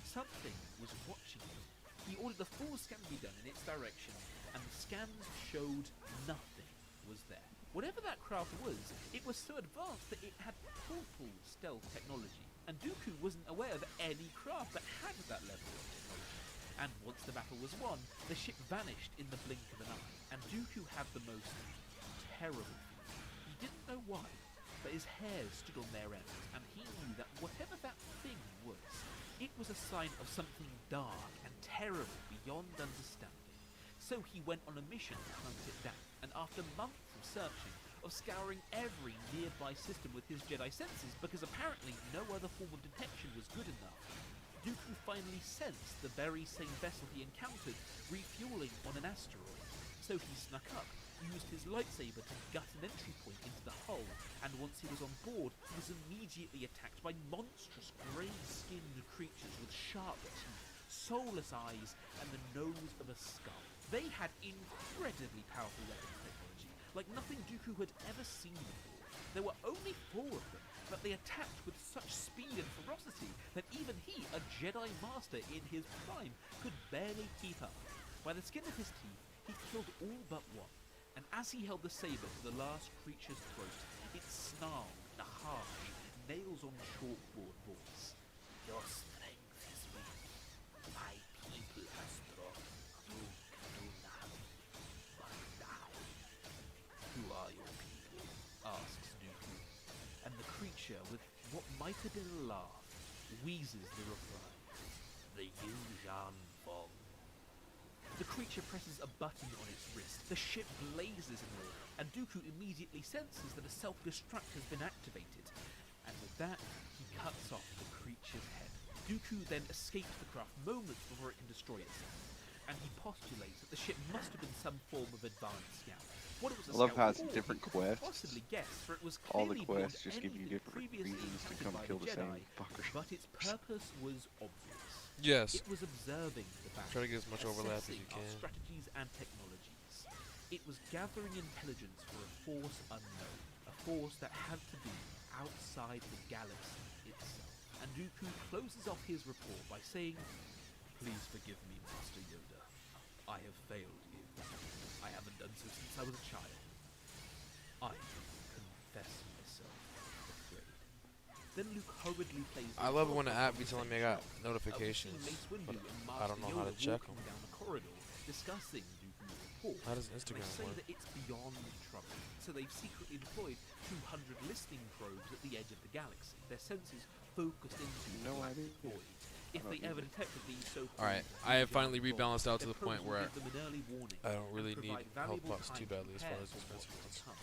Something was watching him. He ordered a full scan be done in its direction, and the scans showed nothing was there. Whatever that craft was, it was so advanced that it had total stealth technology, and Dooku wasn't aware of any craft that had that level of technology. And once the battle was won, the ship vanished in the blink of an eye, and Dooku had the most terrible feeling. He didn't know why, but his hairs stood on their ends, and he knew that whatever that thing was, it was a sign of something dark and terrible beyond understanding. So he went on a mission to hunt it down, and after months of searching, of scouring every nearby system with his Jedi senses, because apparently no other form of detection was good enough, Dooku finally sensed the very same vessel he encountered refueling on an asteroid. So he snuck up, used his lightsaber to gut an entry point into the hull, and once he was on board, he was immediately attacked by monstrous grey-skinned creatures with sharp teeth, soulless eyes, and the nose of a skull. They had incredibly powerful weapons technology, like nothing Dooku had ever seen before. There were only 4 of them, but they attacked with such speed and ferocity that even he, a Jedi Master in his prime, could barely keep up. By the skin of his teeth, he killed all but one, and as he held the saber to the last creature's throat, it snarled in a harsh, nails-on-chalkboard voice. Your strength is weak. My people are strong. You can do nothing but die. Who are your people? Asks Dooku, and the creature, with what might have been a laugh, wheezes the reply. The Yuuzhan Vong. The creature presses a button on its wrist, the ship blazes in air, and Dooku immediately senses that a self-destruct has been activated, and with that, he cuts off the creature's head. Dooku then escapes the craft moments before it can destroy itself, and he postulates that the ship must have been some form of advanced scout. What it was a I love how scout it's for, different he couldn't quests. possibly guess, for it was All the clearly beyond quests just give you anything different previously reasons to encountered come by kill the the same Jedi, fucker. but its purpose was obvious. Yes. It was observing the battle, Try to get as much overlap as assessing you our can. strategies and technologies. It was gathering intelligence for a force unknown, a force that had to be outside the galaxy itself. And Dooku closes off his report by saying, "Please forgive me, Master Yoda. I have failed you. I haven't done so since I was a child. I confess myself afraid." Then Luke hurriedly plays. I love it when the app be telling me I got notifications, but I don't know how to check them. Down the corridor, discussing Dooku's report. How does Instagram They say work? that it's beyond trouble, so they've secretly deployed 200 listening probes at the edge of the galaxy. Their senses focused into No black idea. void. If they ever detected these so-called Alright, I have finally Yuuzhan rebalanced out to their the point probes will where give them an early warning I don't and really need provide health valuable pots too time to badly as far prepare as for what's expensive ones. to come.